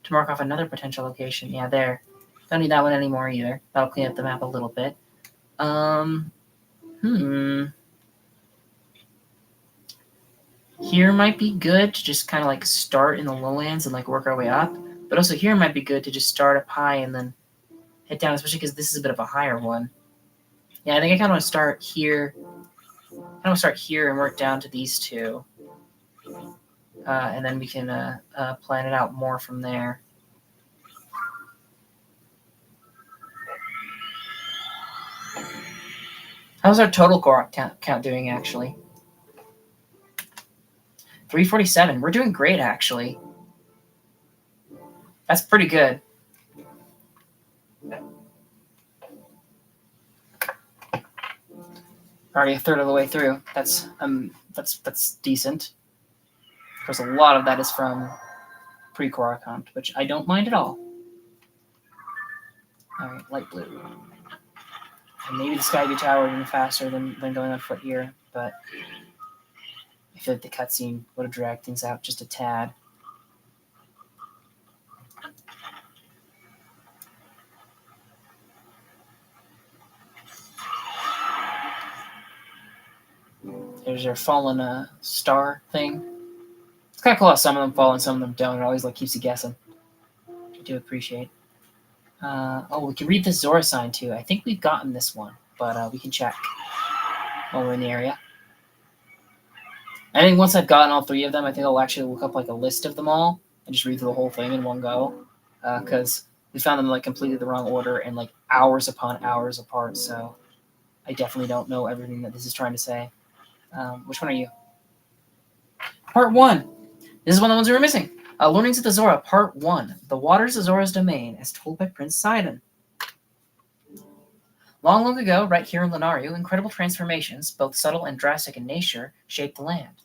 to mark off another potential location. Yeah, there. Don't need that one anymore either. That'll clean up the map a little bit. Here might be good to just kind of like start in the lowlands and like work our way up. But also here it might be good to just start up high and then head down, especially because this is a bit of a higher one. Yeah, I think I kind of want to start here. I want to start here and work down to these two. And then we can plan it out more from there. How's our total Korok count doing, actually? 347. We're doing great, actually. That's pretty good. Already a third of the way through. That's decent. Of course, a lot of that is from pre-Korok hunt, which I don't mind at all. All right, light blue. And maybe the Skyview Tower even faster than going on foot here, but I feel like the cutscene would have dragged things out just a tad. There's your fallen star thing. It's kind of cool how some of them fall and some of them don't. It always keeps you guessing. I do appreciate. We can read the ZORA sign too. I think we've gotten this one, but we can check while we're in the area. I think once I've gotten all three of them, I think I'll actually look up a list of them all and just read through the whole thing in one go. Because we found them completely the wrong order and hours upon hours apart. So I definitely don't know everything that this is trying to say. Which one are you? Part 1. This is one of the ones we were missing. Learnings of the ZORA, Part 1. The waters of ZORA's domain, as told by Prince Sidon. Long, long ago, right here in Lanayru, incredible transformations, both subtle and drastic in nature, shaped the land.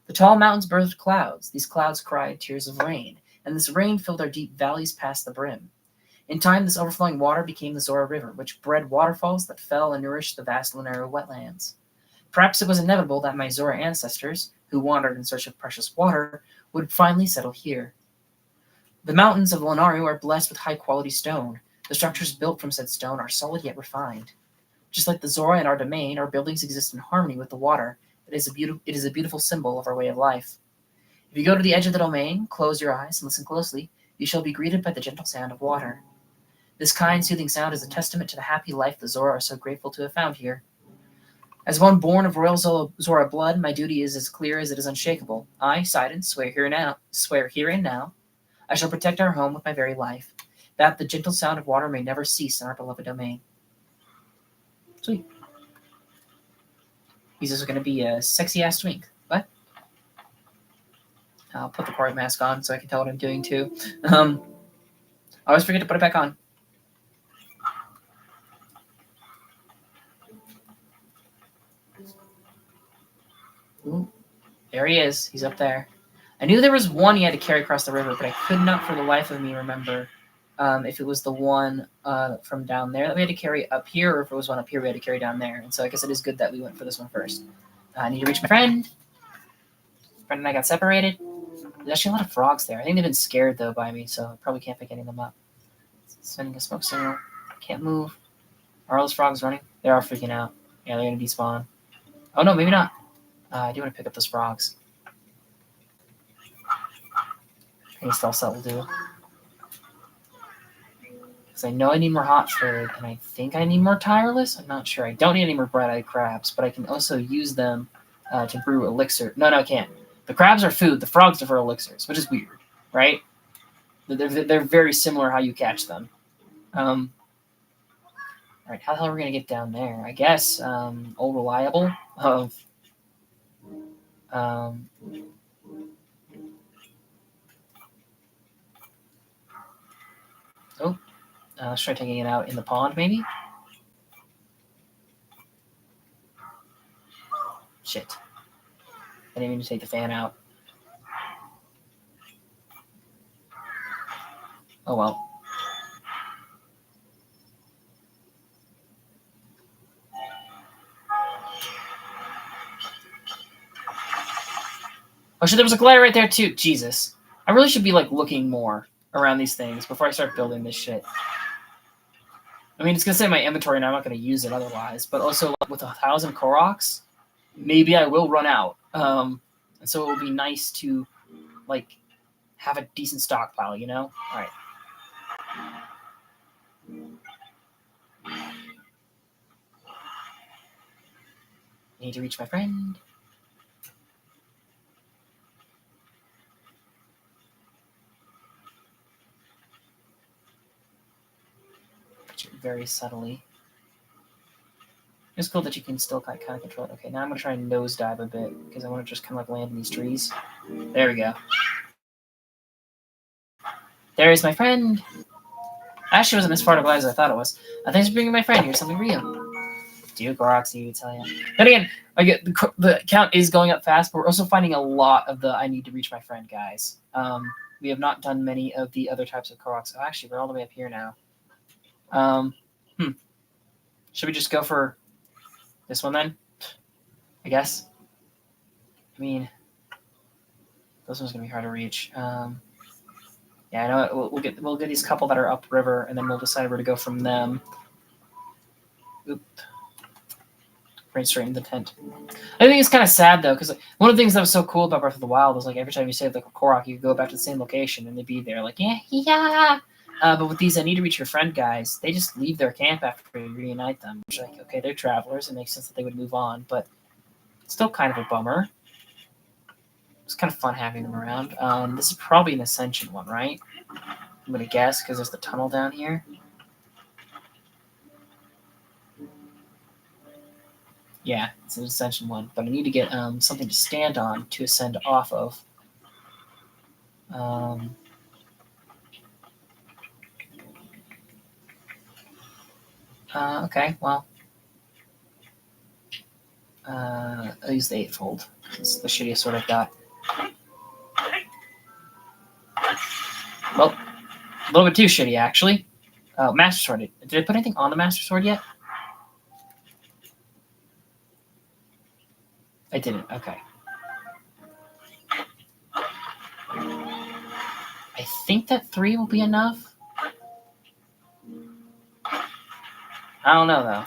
The tall mountains birthed clouds. These clouds cried tears of rain, and this rain filled our deep valleys past the brim. In time, this overflowing water became the ZORA River, which bred waterfalls that fell and nourished the vast Lanayru wetlands. Perhaps it was inevitable that my ZORA ancestors, who wandered in search of precious water, would finally settle here. The mountains of Lanayru are blessed with high-quality stone. The structures built from said stone are solid yet refined. Just like the ZORA in our domain, our buildings exist in harmony with the water. It is a beautiful symbol of our way of life. If you go to the edge of the domain, close your eyes and listen closely, you shall be greeted by the gentle sound of water. This kind, soothing sound is a testament to the happy life the ZORA are so grateful to have found here. As one born of royal ZORA blood, my duty is as clear as it is unshakable. I, Sidon, swear here and now, I shall protect our home with my very life, that the gentle sound of water may never cease in our beloved domain. Sweet. He's just going to be a sexy-ass twink. What? I'll put the quiet mask on so I can tell what I'm doing, too. I always forget to put it back on. Ooh, there he is. He's up there. I knew there was one he had to carry across the river, but I could not for the life of me remember if it was the one from down there that we had to carry up here, or if it was one up here we had to carry down there. And so I guess it is good that we went for this one first. I need to reach my friend. Friend and I got separated. There's actually a lot of frogs there. I think they've been scared, though, by me, so I probably can't pick any of them up. Sending a smoke signal. Can't move. Are all those frogs running? They are freaking out. Yeah, they're going to despawn. Oh, no, maybe not. I do want to pick up those frogs. I guess that's what we'll do. Because I know I need more Hotford, and I think I need more Tireless. I'm not sure. I don't need any more bright-eyed crabs, but I can also use them to brew elixir. No, I can't. The crabs are food. The frogs prefer elixirs, which is weird, right? They're very similar how you catch them. All right, how the hell are we going to get down there? I guess Old Reliable of... let's try taking it out in the pond, maybe? Shit. I didn't mean to take the fan out. Oh well. Oh shit, there was a glider right there too. Jesus. I really should be looking more around these things before I start building this shit. I mean, it's going to say my inventory and I'm not going to use it otherwise, but also with 1,000 Koroks, maybe I will run out. And so it will be nice to, have a decent stockpile, you know? All right. Need to reach my friend. Very subtly. It's cool that you can still kind of control it. Okay, now I'm going to try and nosedive a bit because I want to just kind of like land in these trees. There we go. There is my friend. Actually, wasn't as far away as I thought it was. Thanks for bringing my friend. Here's something real. Do Koroks, you tell you. Then again, I get the count is going up fast, but we're also finding a lot of the I need to reach my friend guys. We have not done many of the other types of Koroks. Oh, actually, we're all the way up here now. Should we just go for this one then? I guess. I mean, this one's gonna be hard to reach. Yeah, I know. We'll get these couple that are upriver, and then we'll decide where to go from them. Oop. Right straight in the tent. I think it's kind of sad though, because one of the things that was so cool about Breath of the Wild was like every time you saved like a Korok, you could go back to the same location and they'd be there, like yeah. But with these, I need to reach your friend guys. They just leave their camp after you reunite them. Which like okay, they're travelers. It makes sense that they would move on, but it's still kind of a bummer. It's kind of fun having them around. This is probably an Ascension one, right? I'm gonna guess because there's the tunnel down here. Yeah, it's an Ascension one, but I need to get something to stand on to ascend off of. Okay, well, I'll use the Eightfold. It's the shittiest sword I've got. Well, a little bit too shitty, actually. Master Sword. Did I put anything on the Master Sword yet? I didn't. Okay. I think that 3 will be enough. I don't know, though.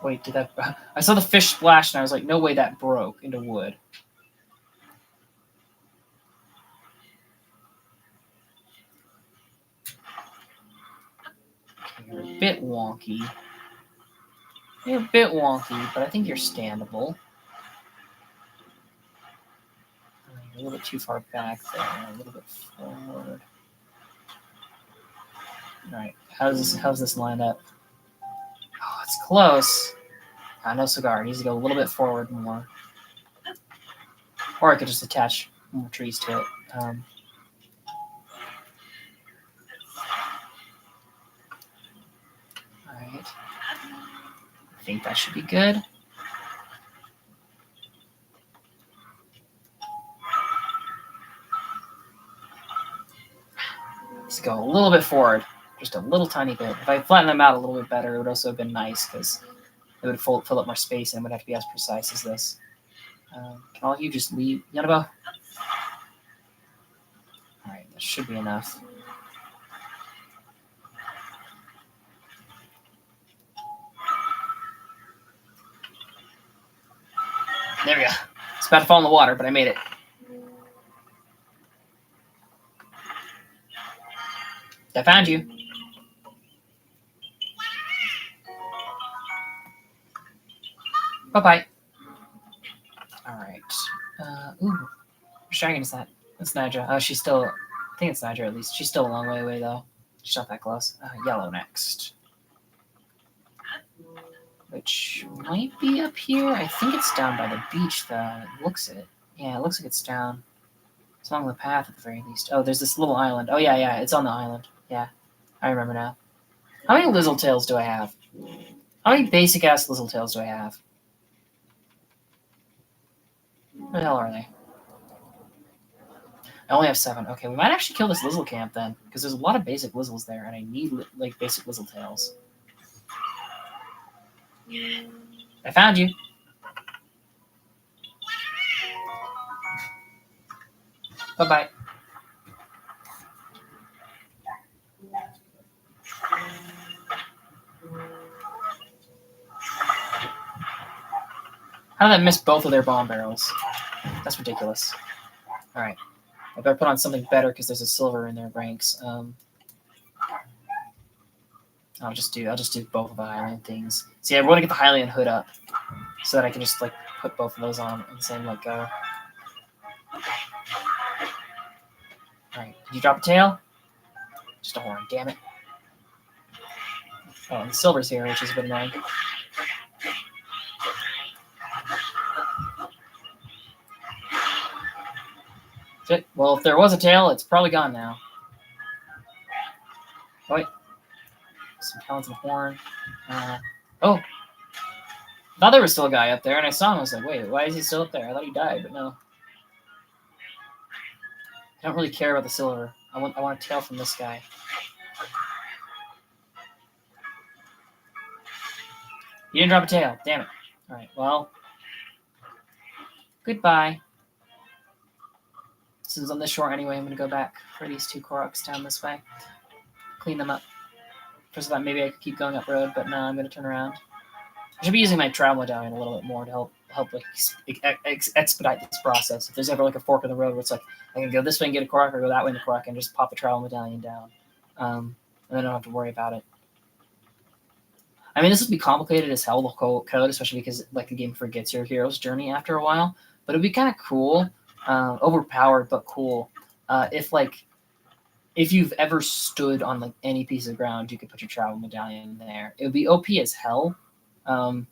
Wait, did that... I saw the fish splash, and I was like, no way that broke into wood. Okay, you're a bit wonky. You're a bit wonky, but I think you're standable. You're a little bit too far back there, a little bit forward. Alright, how's this lined up? Oh, it's close. No cigar. It needs to go a little bit forward more. Or I could just attach more trees to it. Alright. I think that should be good. Let's go a little bit forward. Just a little tiny bit. If I flatten them out a little bit better, it would also have been nice because it would fill up more space and it would have to be as precise as this. Can all of you just leave Yanobo? Alright, that should be enough. There we go. It's about to fall in the water, but I made it. I found you. Bye-bye. Alright. Ooh. Which dragon is that? That's Nidra. Oh, she's still... I think it's Nidra, at least. She's still a long way away, though. She's not that close. Yellow next. Which might be up here. I think it's down by the beach, though. It looks it. Yeah, it looks like it's down. It's along the path, at the very least. Oh, there's this little island. Oh, yeah, it's on the island. Yeah, I remember now. How many Lizzletails do I have? How many basic-ass Lizzletails do I have? Where the hell are they? I only have 7. Okay, we might actually kill this Lizzle camp then, because there's a lot of basic Lizzles there, and I need like basic Lizzletails. I found you. Bye-bye. How did I miss both of their bomb barrels? That's ridiculous. All right, I better put on something better because there's a silver in their ranks. I'll just do both of the Hylian things. See, I want to get the Hylian hood up so that I can just like put both of those on in the same like go. All right, did you drop a tail? Just a horn, damn it. Oh, and the silver's here, which is a bit annoying. Shit. Well, if there was a tail, it's probably gone now. Oh, wait. Some talons and horn. Oh. I thought there was still a guy up there, and I saw him. I was like, wait, why is he still up there? I thought he died, but no. I don't really care about the silver. I want a tail from this guy. You didn't drop a tail. Damn it. All right, well. Goodbye. Since I'm this short anyway, I'm going to go back for these two Koroks down this way. Clean them up. First of all, maybe I could keep going up road, but no, I'm going to turn around. I should be using my travel medallion a little bit more to help like expedite this process. If there's ever like a fork in the road where it's like I can go this way and get a Korok, or go that way in the Korok and just pop the travel medallion down, and then I don't have to worry about it. I mean, this would be complicated as hell, the whole code, especially because like the game forgets your hero's journey after a while. But it'd be kind of cool, overpowered but cool. If you've ever stood on like any piece of ground, you could put your travel medallion there. It would be OP as hell, and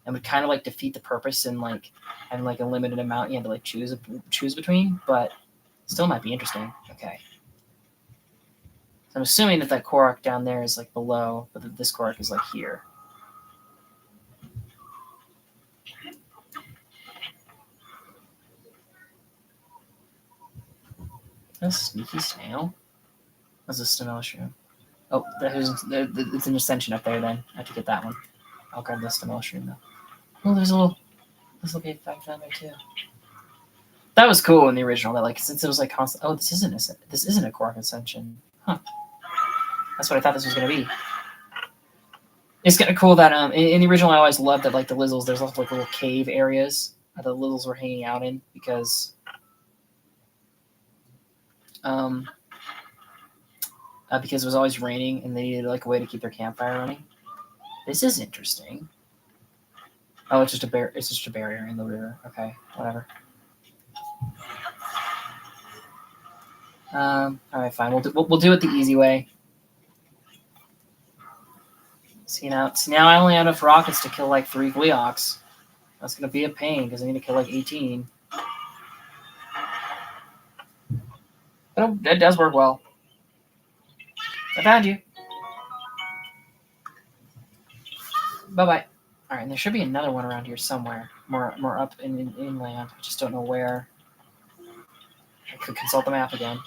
would kind of like defeat the purpose in like having like a limited amount you had to like choose between. But still might be interesting. Okay. So I'm assuming that Korok down there is like below, but that this Korok is like here. A sneaky snail? What's a stem mushroom? Oh, it's an ascension up there then. I have to get that one. I'll grab the stem mushroom though. Oh, there's a little cave back down there too. That was cool in the original. That like since it was like constant. Oh, this isn't a Korok ascension. Huh. That's what I thought this was gonna be. It's kind of cool that in the original I always loved that like the Lizzles there's also like little cave areas that the Lizzles were hanging out in because it was always raining and they needed like a way to keep their campfire running. This is interesting. Oh, it's just a barrier in the river. Okay, whatever. All right, fine. We'll do it the easy way. See now I only have enough rockets to kill like 3 Gleoks. That's gonna be a pain because I need to kill like 18. But that does work well. I found you. Bye bye. All right, and there should be another one around here somewhere, more up in inland. I just don't know where. I could consult the map again.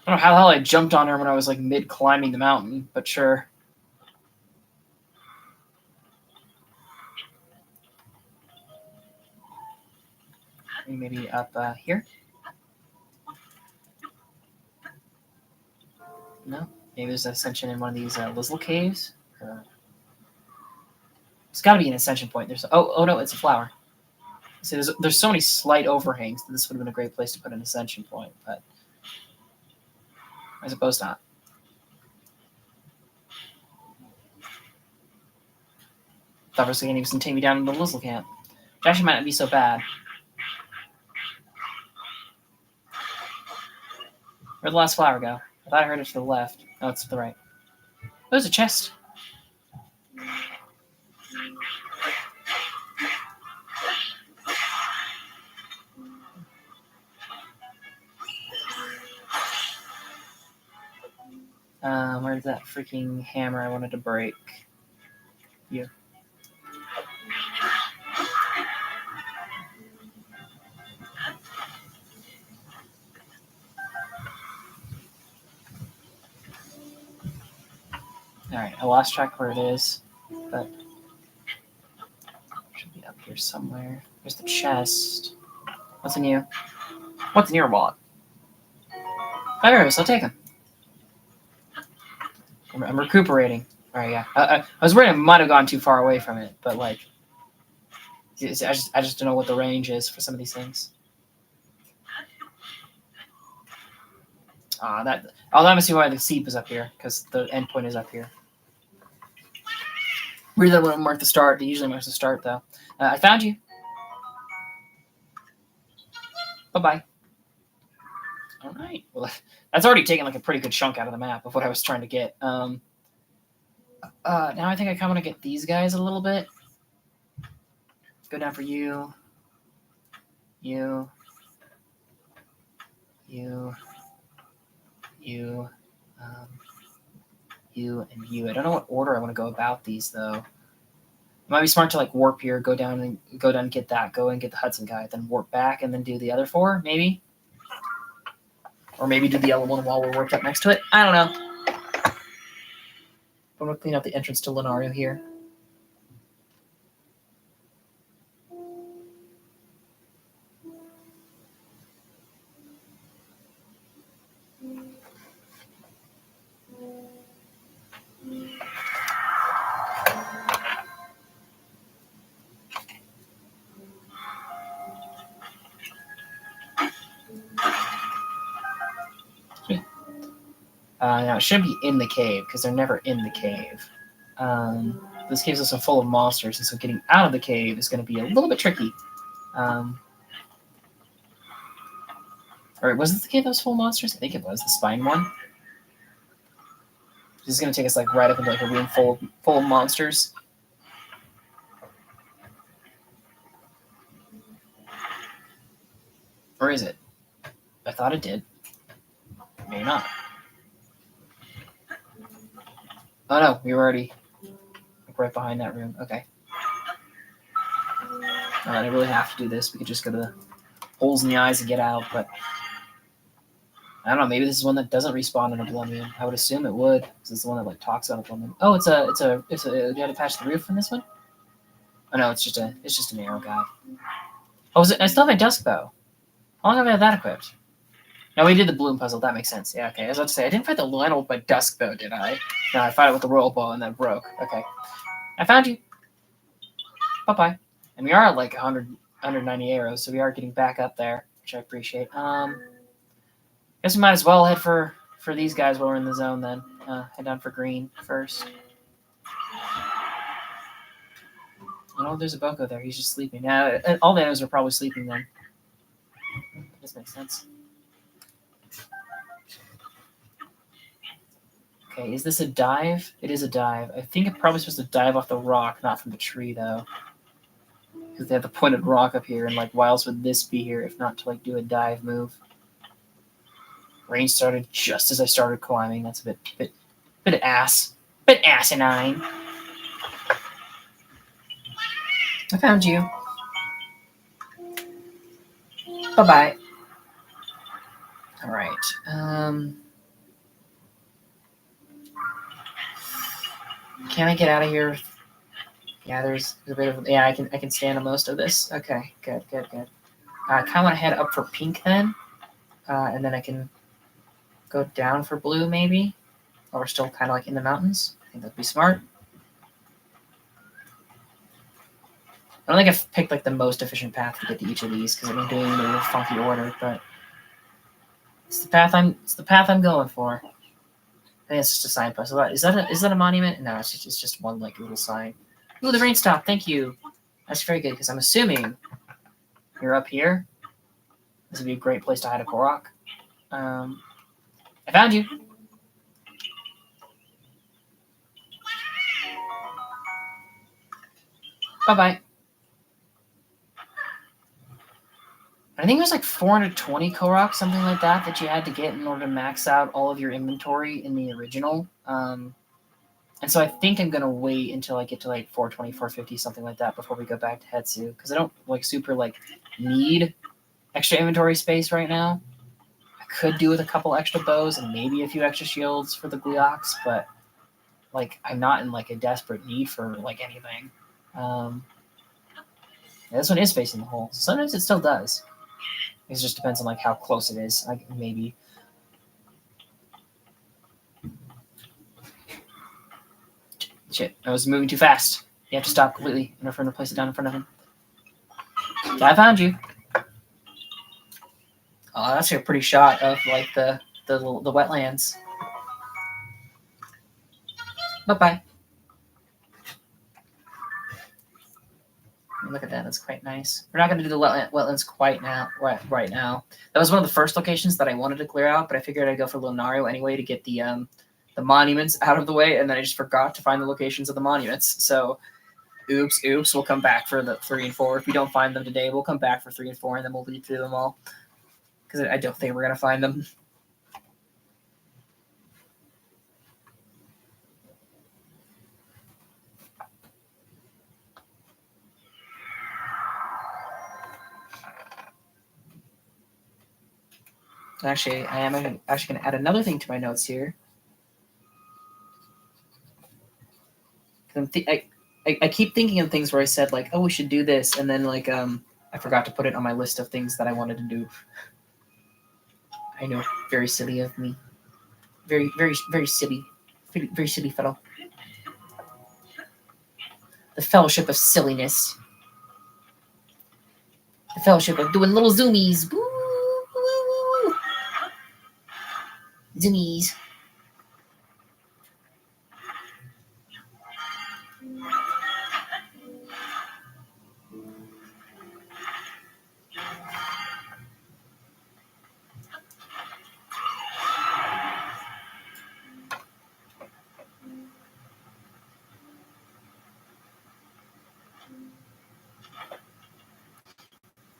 I don't know how the hell I jumped on her when I was like mid climbing the mountain, but sure. Maybe up here? No? Maybe there's an ascension in one of these Lizzle caves? It's got to be an ascension point. Oh no, it's a flower. See, there's so many slight overhangs that this would have been a great place to put an ascension point, but I suppose not. Thought for a second he was going to take me down to the Lizzle camp, which actually might not be so bad. Where'd the last flower go? I thought I heard it to the left. Oh, it's to the right. There's a chest. Where's that freaking hammer I wanted to break? Here. Alright, I lost track where it is, but it should be up here somewhere. There's the chest. What's in you? What's in your wallet? Arrows, I'll take them. I'm recuperating. All right, yeah. I was worried I might have gone too far away from it, but like, I just don't know what the range is for some of these things. That must be why the seep is up here, because the endpoint is up here. Really wouldn't mark the start. It usually marks the start, though. I found you. Bye-bye. All right. Well, that's already taken like a pretty good chunk out of the map of what I was trying to get. Now I think I kind of want to get these guys a little bit. Go down for you. You. You. You. You and you. I don't know what order I want to go about these, though. It might be smart to like warp here, go down and get that, go and get the Hudson guy, then warp back and then do the other 4, maybe. Or maybe do the yellow one while we're warped up next to it. I don't know. I'm going to clean out the entrance to Lanayru here. Now, it shouldn't be in the cave, because they're never in the cave. This cave's also full of monsters, and so getting out of the cave is going to be a little bit tricky. Alright, was it the cave that was full of monsters? I think it was, the spine one. This is going to take us like right up into like a room full of monsters. Or is it? I thought it did. Maybe not. Oh no, we were already like right behind that room. Okay. I didn't really have to do this. We could just go to the holes in the eyes and get out, but I don't know. Maybe this is one that doesn't respawn in Oblivion. I would assume it would, because it's the one that like talks on Oblivion. Oh, it's a. Do you have to patch the roof in this one? Oh no, it's just an arrow guy. Oh, I still have my dusk bow. How long have I had that equipped? No, we did the bloom puzzle. That makes sense. Yeah, okay. I was about to say, I didn't fight the Lionel with my dusk bow, did I? No, I fought it with the royal bow and then broke. Okay. I found you. Bye-bye. And we are at like 190 arrows, so we are getting back up there, which I appreciate. Guess we might as well head for these guys while we're in the zone then. Head down for green first. Oh, there's a Boko there. He's just sleeping. Now, all the enemies are probably sleeping then. This makes sense. Okay, is this a dive? It is a dive. I think I'm probably supposed to dive off the rock, not from the tree, though. Because they have the pointed rock up here, and, like, why else would this be here if not to, like, do a dive move? Rain started just as I started climbing. That's a bit asinine. I found you. Bye-bye. All right. Can I get out of here? Yeah, there's a bit of... Yeah, I can stand on most of this. Okay, good. I kind of want to head up for pink then. And then I can go down for blue, maybe? While we're still kind of like in the mountains. I think that'd be smart. I don't think I've picked like the most efficient path to get to each of these because I've been doing them in a funky order, but it's the path I'm going for. I think it's just a signpost. Is that a monument? No, it's just one like little sign. Ooh, the rain stopped. Thank you. That's very good because I'm assuming you're up here. This would be a great place to hide a Korok. I found you. Bye-bye. I think it was like 420 Koroks, something like that you had to get in order to max out all of your inventory in the original. And so I think I'm going to wait until I get to like 420, 450, something like that before we go back to Hetsu. Because I don't like super like need extra inventory space right now. I could do with a couple extra bows and maybe a few extra shields for the Gleoks, but like I'm not in like a desperate need for like anything. Yeah, this one is facing the hole. Sometimes it still does. It just depends on like how close it is. Like maybe. Shit, I was moving too fast. You have to stop completely in order for him to place it down in front of him. Yeah, I found you. Oh, that's a pretty shot of like the wetlands. Bye-bye. Look at that. That's quite nice. We're not going to do the wetlands quite now. Right now. That was one of the first locations that I wanted to clear out, but I figured I'd go for Lanayru anyway to get the monuments out of the way, and then I just forgot to find the locations of the monuments. So, oops. We'll come back for the 3 and 4. If we don't find them today, we'll come back for 3 and 4, and then we'll lead through them all. Because I don't think we're going to find them. Actually, I am actually going to add another thing to my notes here. I keep thinking of things where I said, like, oh, we should do this, and then, like, I forgot to put it on my list of things that I wanted to do. I know, very silly of me. Very, very, very silly. Very silly fellow. The fellowship of silliness. The fellowship of doing little zoomies. Woo, woo, woo. Zoomies.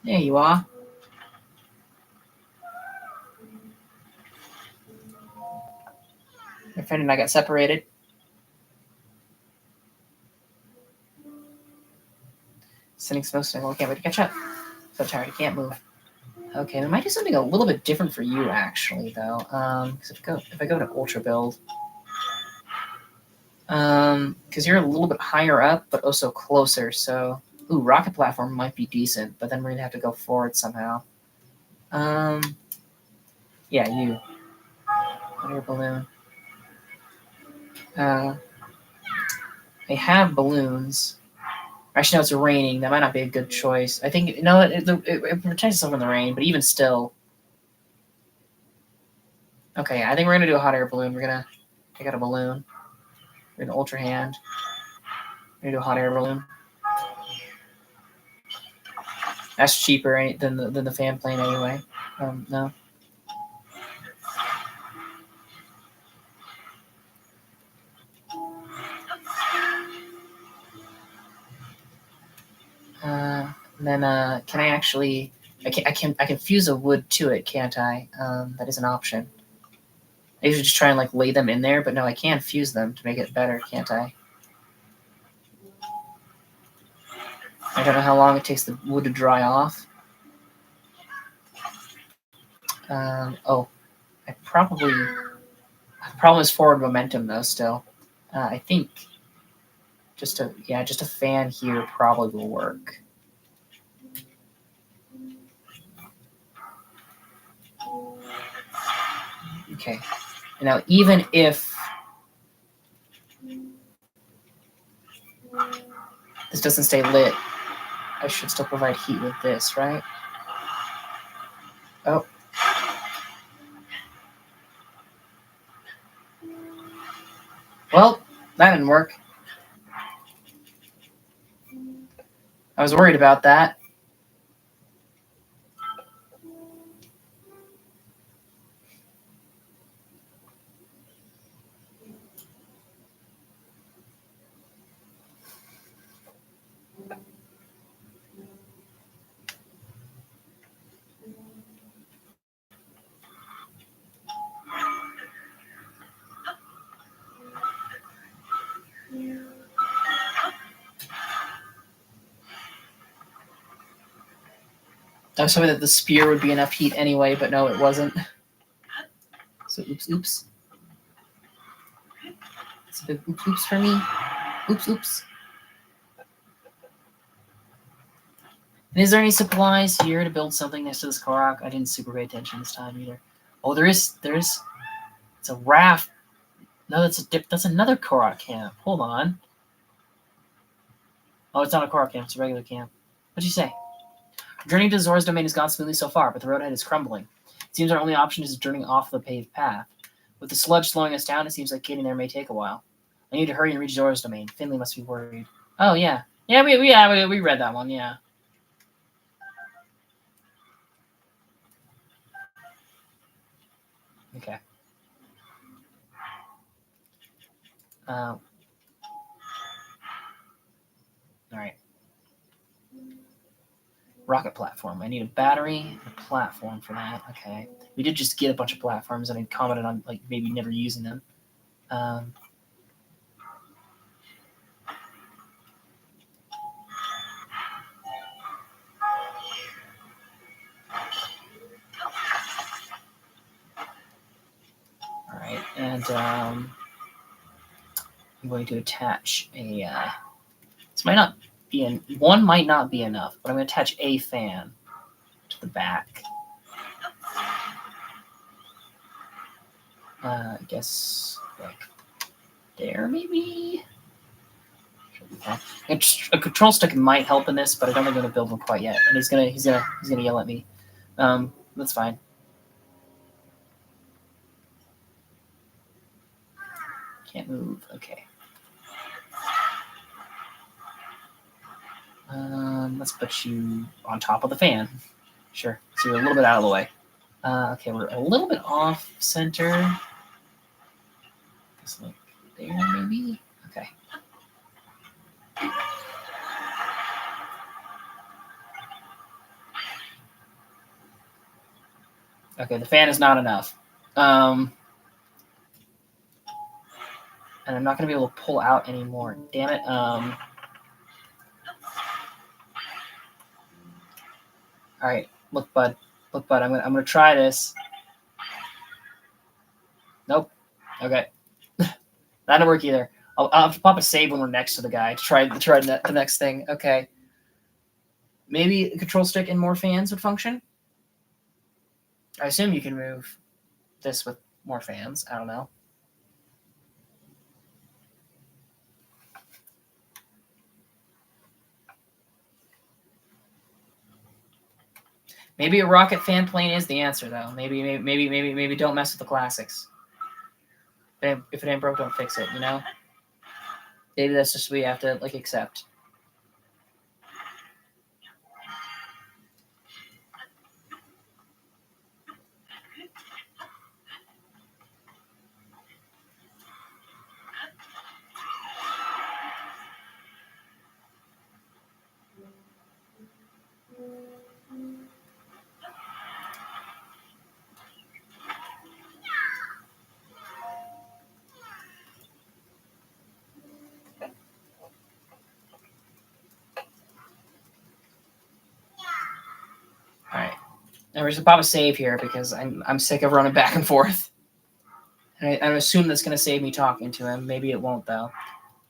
There you are. My friend and I got separated. Sending smoke signal. I can't wait to catch up. So tired, I can't move. Okay, we might do something a little bit different for you, actually, though. Because if I go to ultra build, because you're a little bit higher up, but also closer. So, ooh, rocket platform might be decent, but then we're gonna have to go forward somehow. Yeah, you. Hot air balloon. I have balloons. Actually, no, it's raining. That might not be a good choice. I think, no, it protects itself from the rain, but even still. Okay, I think we're going to do a hot air balloon. We're going to take out a balloon. We're going to ultra hand. We're going to do a hot air balloon. That's cheaper than the fan plane anyway. No. Then can I actually? I can fuse a wood to it, can't I? That is an option. I usually just try and like lay them in there, but no, I can fuse them to make it better, can't I? I don't know how long it takes the wood to dry off. Oh, the problem is forward momentum though. Still, I think just a fan here probably will work. Okay. Now, even if this doesn't stay lit, I should still provide heat with this, right? Oh. Well, that didn't work. I was worried about that. I was hoping that the spear would be enough heat anyway, but no, it wasn't. So oops. It's a big oops for me. Oops. And is there any supplies here to build something next to this Korok? I didn't super pay attention this time either. Oh, there is. It's a raft. No, that's another Korok camp. Hold on. Oh, it's not a Korok camp. It's a regular camp. What'd you say? Journey to Zora's domain has gone smoothly so far, but the road ahead is crumbling. It seems our only option is journeying off the paved path. With the sludge slowing us down, it seems like getting there may take a while. I need to hurry and reach Zora's domain. Finley must be worried. Oh, yeah. Yeah, we read that one, yeah. Okay. All right. Rocket platform. I need a battery and a platform for that. Okay. We did just get a bunch of platforms, and I commented on like maybe never using them. All right, and I'm going to attach a. This might not be one might not be enough, but I'm going to attach a fan to the back. I guess like there maybe. A control stick might help in this, but I don't think I'm going to build one quite yet. And he's gonna yell at me. That's fine. Can't move. Okay. Let's put you on top of the fan. Sure. So you're a little bit out of the way. Okay, we're a little bit off center. Just like there, maybe. Okay. Okay, the fan is not enough. And I'm not going to be able to pull out anymore. Damn it. All right, look, bud. Look, bud. I'm gonna try this. Nope. Okay. That didn't work either. I'll have to pop a save when we're next to the guy to try the next thing. Okay. Maybe a control stick and more fans would function. I assume you can move this with more fans. I don't know. Maybe a rocket fan plane is the answer, though. Maybe don't mess with the classics. If it ain't broke, don't fix it. You know. Maybe that's just what we have to like accept. All right. Now we're just about to save here because I'm sick of running back and forth. And I assume that's going to save me talking to him. Maybe it won't though.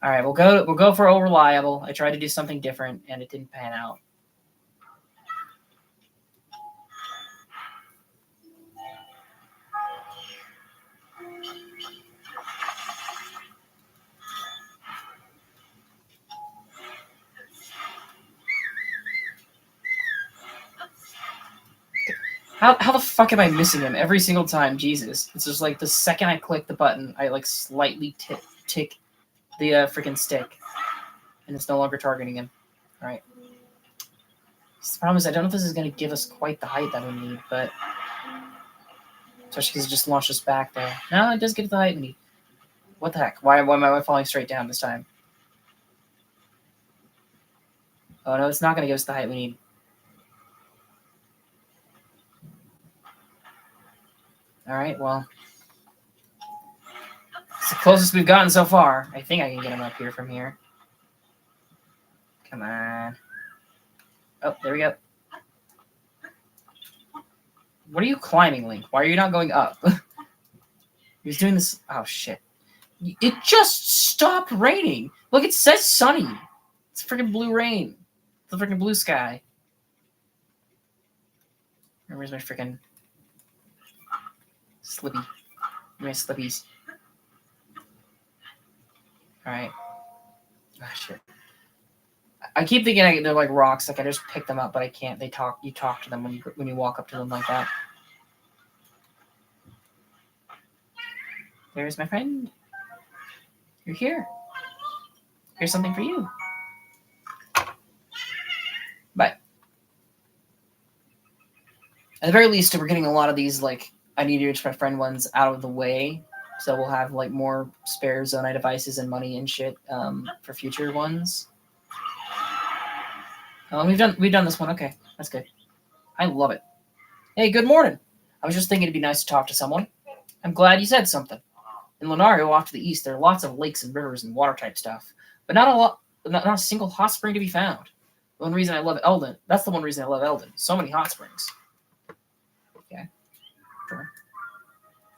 All right, we'll go for reliable. I tried to do something different and it didn't pan out. How the fuck am I missing him every single time? Jesus. It's just like the second I click the button, I like slightly tick the freaking stick. And it's no longer targeting him. All right. The problem is I don't know if this is going to give us quite the height that we need, but... Especially because it just launched us back there. No, it does get the height we need. What the heck? Why am I falling straight down this time? Oh no, it's not going to give us the height we need. Alright, well. It's the closest we've gotten so far. I think I can get him up here from here. Come on. Oh, there we go. What are you climbing, Link? Why are you not going up? He's doing this. Oh, shit. It just stopped raining. Look, it says sunny. It's freaking blue rain. It's the freaking blue sky. Where's my freaking slippy? My slippies. All right. Ah, shit. I keep thinking they're like rocks. Like I just pick them up, but I can't. They talk. You talk to them when you walk up to them like that. There's my friend. You're here. Here's something for you. But at the very least, we're getting a lot of these like I need to reach my friend ones out of the way, so we'll have like more spare Zonai devices and money and shit for future ones. We've done this one. Okay, that's good. I love it. Hey, good morning. I was just thinking it'd be nice to talk to someone. I'm glad you said something. In Lanayru, off to the east, there are lots of lakes and rivers and water-type stuff, but not a single hot spring to be found. The one reason I love Eldon. That's the one reason I love Eldon. So many hot springs. Okay, sure.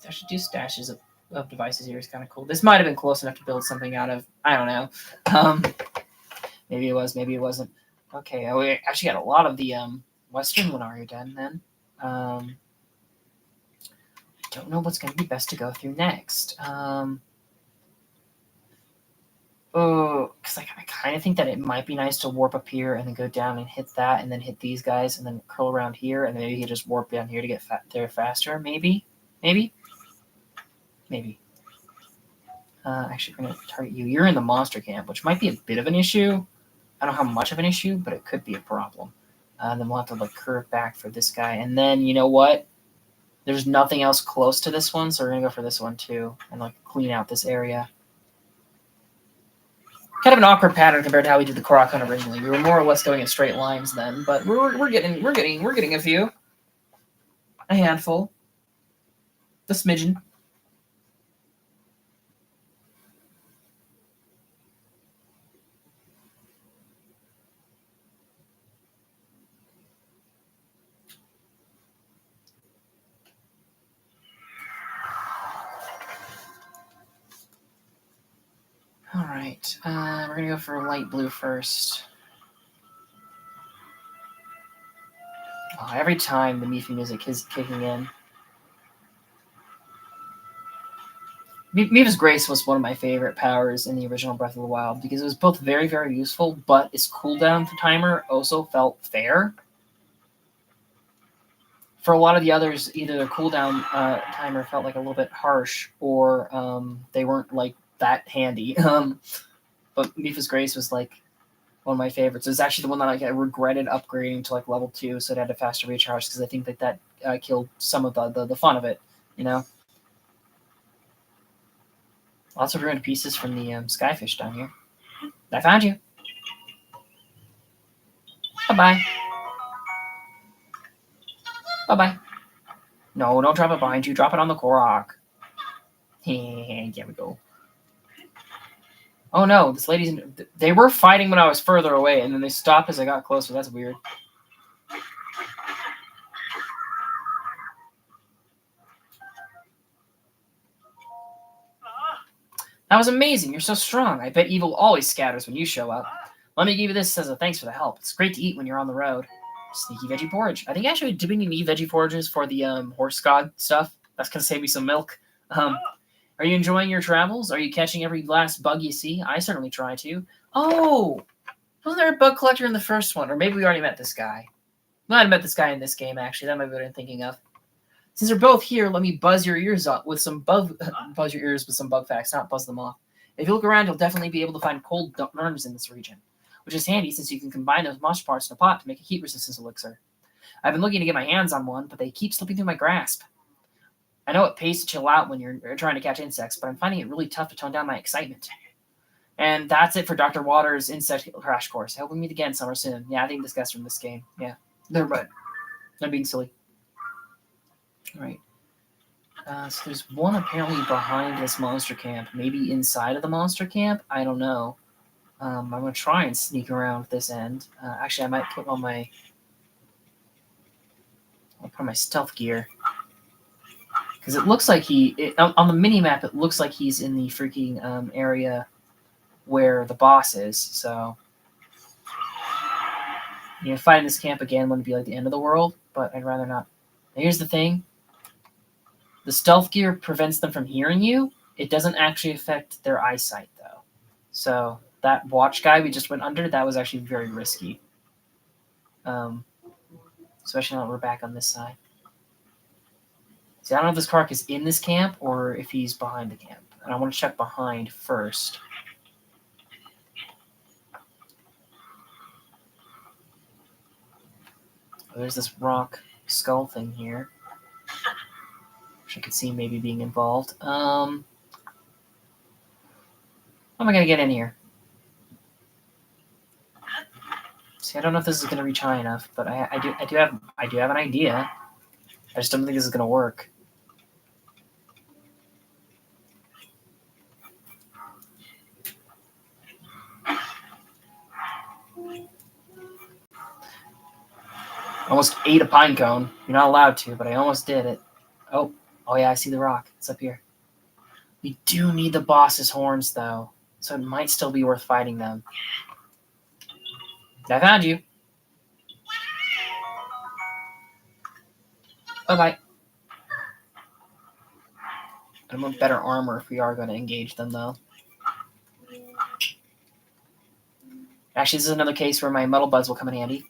I should do stashes of devices here. It's kind of cool. This might have been close enough to build something out of. I don't know. Maybe it was. Maybe it wasn't. Okay, we actually got a lot of the Western Lanayru done then. I don't know what's going to be best to go through next. Because I kind of think that it might be nice to warp up here and then go down and hit that, and then hit these guys, and then curl around here, and then maybe you just warp down here to get there faster. Maybe. Actually, we're going to target you. You're in the monster camp, which might be a bit of an issue. I don't know how much of an issue, but it could be a problem. Then we'll have to like curve back for this guy, and then you know what? There's nothing else close to this one, so we're gonna go for this one too, and like clean out this area. Kind of an awkward pattern compared to how we did the Korok hunt originally. We were more or less going in straight lines then, but we're getting a few, a handful, a smidgen. All right, we're gonna go for light blue first. Oh, every time the Mifi music is kicking in. Mifa's Grace was one of my favorite powers in the original Breath of the Wild because it was both very, very useful, but its cooldown timer also felt fair. For a lot of the others, either their cooldown timer felt like a little bit harsh, or they weren't like that handy. But Mifa's Grace was like one of my favorites. It was actually the one that I regretted upgrading to like level 2, so it had a faster recharge because I think that killed some of the fun of it. You know, lots of ruined pieces from the Skyfish down here. I found you. Bye bye. No, don't drop it behind you. Drop it on the Korok. There we go. Oh no, this lady's. They were fighting when I was further away, and then they stopped as I got closer. That's weird. That was amazing. You're so strong. I bet evil always scatters when you show up. Let me give you this as a thanks for the help. It's great to eat when you're on the road. Sneaky veggie porridge. I think actually, do we need veggie forages for the horse god stuff? That's gonna save me some milk. Are you enjoying your travels? Are you catching every last bug you see? I certainly try to. Oh, wasn't there a bug collector in the first one? Or maybe we already met this guy. We might have met this guy in this game, actually. That might be what I'm thinking of. Since they're both here, let me buzz your ears up with some bug facts, not buzz them off. If you look around, you'll definitely be able to find cold nerves in this region, which is handy since you can combine those mosh parts in a pot to make a heat resistance elixir. I've been looking to get my hands on one, but they keep slipping through my grasp. I know it pays to chill out when you're trying to catch insects, but I'm finding it really tough to tone down my excitement. And that's it for Dr. Waters' Insect Crash Course. I hope we meet again somewhere soon. Yeah, I think this guy's from this game. Yeah, they're right. I'm being silly. All right. So there's one apparently behind this monster camp. Maybe inside of the monster camp? I don't know. I'm going to try and sneak around this end. Actually, I might put on my... I'll put on my stealth gear. Because it looks like on the mini-map, it looks like he's in the freaking area where the boss is, so... You know, fighting this camp again wouldn't be like the end of the world, but I'd rather not. Now, here's the thing. The stealth gear prevents them from hearing you. It doesn't actually affect their eyesight, though. So that watch guy we just went under, that was actually very risky. Especially now that we're back on this side. See, I don't know if this Korok is in this camp or if he's behind the camp. And I want to check behind first. Oh, there's this rock skull thing here. Which I could see maybe being involved. How am I going to get in here? See, I don't know if this is going to reach high enough, but I do have an idea. I just don't think this is going to work. Almost ate a pine cone. You're not allowed to, but I almost did it. Oh yeah, I see the rock. It's up here. We do need the boss's horns, though, so it might still be worth fighting them. I found you. Bye-bye. I want better armor if we are going to engage them, though. Actually, this is another case where my muddle buds will come in handy.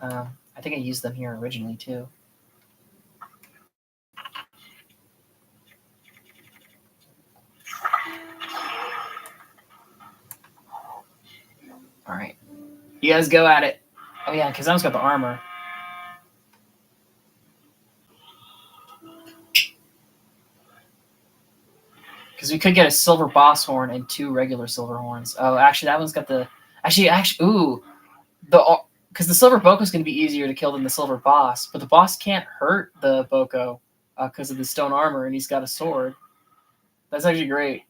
I think I used them here originally, too. All right. You guys go at it. Oh, yeah, because I almost got the armor. Because we could get a silver boss horn and 2 regular silver horns. Oh, actually, that one's got the... Actually, ooh. Because the silver Boko is going to be easier to kill than the silver boss. But the boss can't hurt the Boko because of the stone armor, and he's got a sword. That's actually great.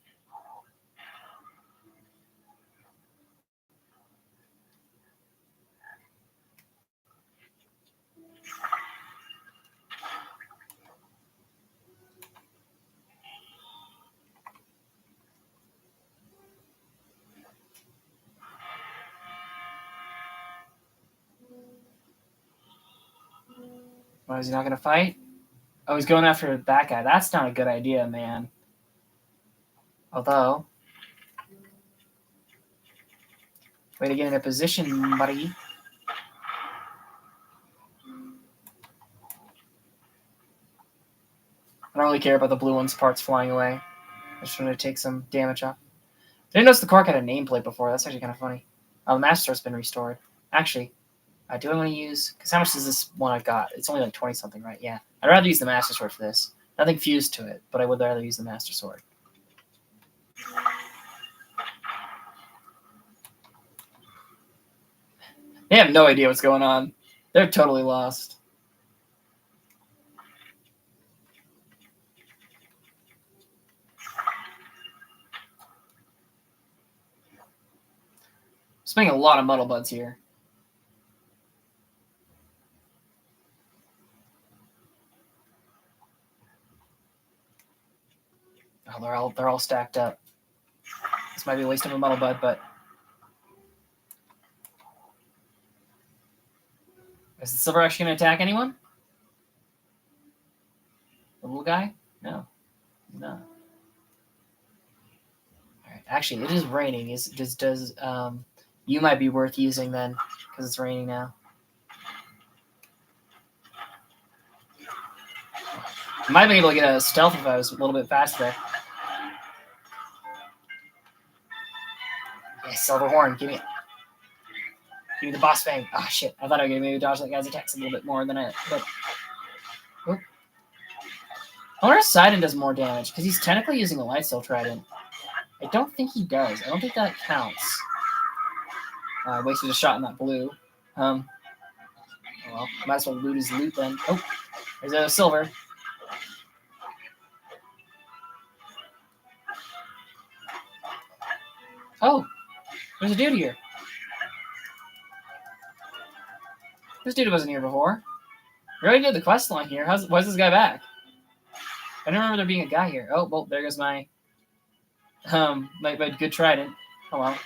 Why is he not going to fight? Oh, he's going after that guy. That's not a good idea, man. Although... Way to get in a position, buddy. I don't really care about the blue one's parts flying away. I just wanted to take some damage off. I didn't notice the Korok had a nameplate before. That's actually kind of funny. Oh, the Master Sword's been restored. Actually, do I want to use... Because how much is this one I've got? It's only like 20-something, right? Yeah. I'd rather use the Master Sword for this. Nothing fused to it, but I would rather use the Master Sword. They have no idea what's going on. They're totally lost. Spending a lot of muddle buds here. Oh, they're all stacked up. This might be a waste of a muddle bud, but is the silver actually going to attack anyone? The little guy? No. No. All right. Actually, it is raining. You might be worth using then, because it's raining now. I might be able to get a stealth if I was a little bit faster. Yeah, silver horn, give me it. Give me the boss fang. Oh shit! I thought I could maybe dodge that guy's attacks a little bit more than I. But I wonder if Sidon does more damage because he's technically using a light steel trident. I don't think he does. I don't think that counts. Wasted a shot in that blue. Well, might as well loot his loot then. Oh, there's a silver. Oh, there's a dude here. This dude wasn't here before. We already did the quest line here. Why's this guy back? I don't remember there being a guy here. Oh, well, there goes my good trident. Oh well.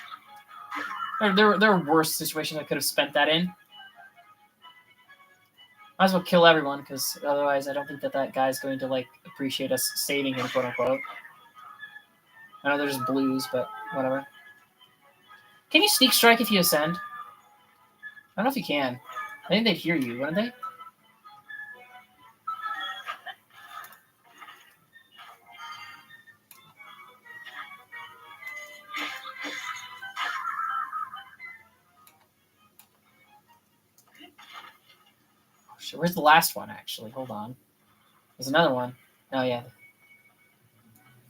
There were worse situations I could have spent that in. Might as well kill everyone, because otherwise I don't think that guy's going to, like, appreciate us saving him, quote-unquote. I know there's blues, but whatever. Can you sneak strike if you ascend? I don't know if you can. I think they'd hear you, wouldn't they? Oh, shit, where's the last one, actually? Hold on. There's another one. Oh, yeah.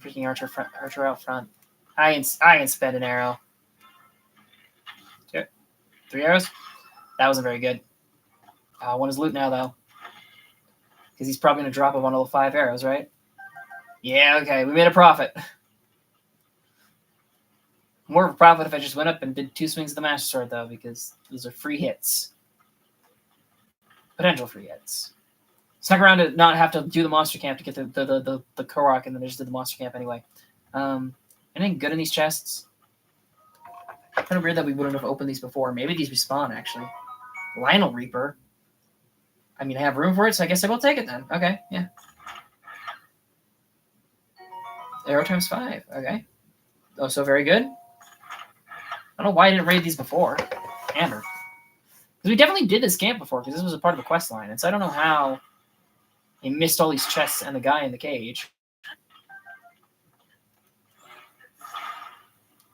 Freaking archer out front. I can spend an arrow. 3 arrows? That wasn't very good. One is loot now, though. Because he's probably going to drop a bundle of 5 arrows, right? Yeah, okay. We made a profit. More of a profit if I just went up and did 2 swings of the Master Sword, though, because those are free hits. Potential free hits. Snuck around to not have to do the monster camp to get the Korok, and then I just did the monster camp anyway. Anything good in these chests? Kind of weird that we wouldn't have opened these before. Maybe these respawn, actually. Lionel Reaper. I mean, I have room for it, so I guess I will take it then. Okay, yeah. Arrow times 5. Okay. Oh, so very good. I don't know why I didn't raid these before. Amber. Because we definitely did this camp before, because this was a part of the quest line, and so I don't know how he missed all these chests and the guy in the cage.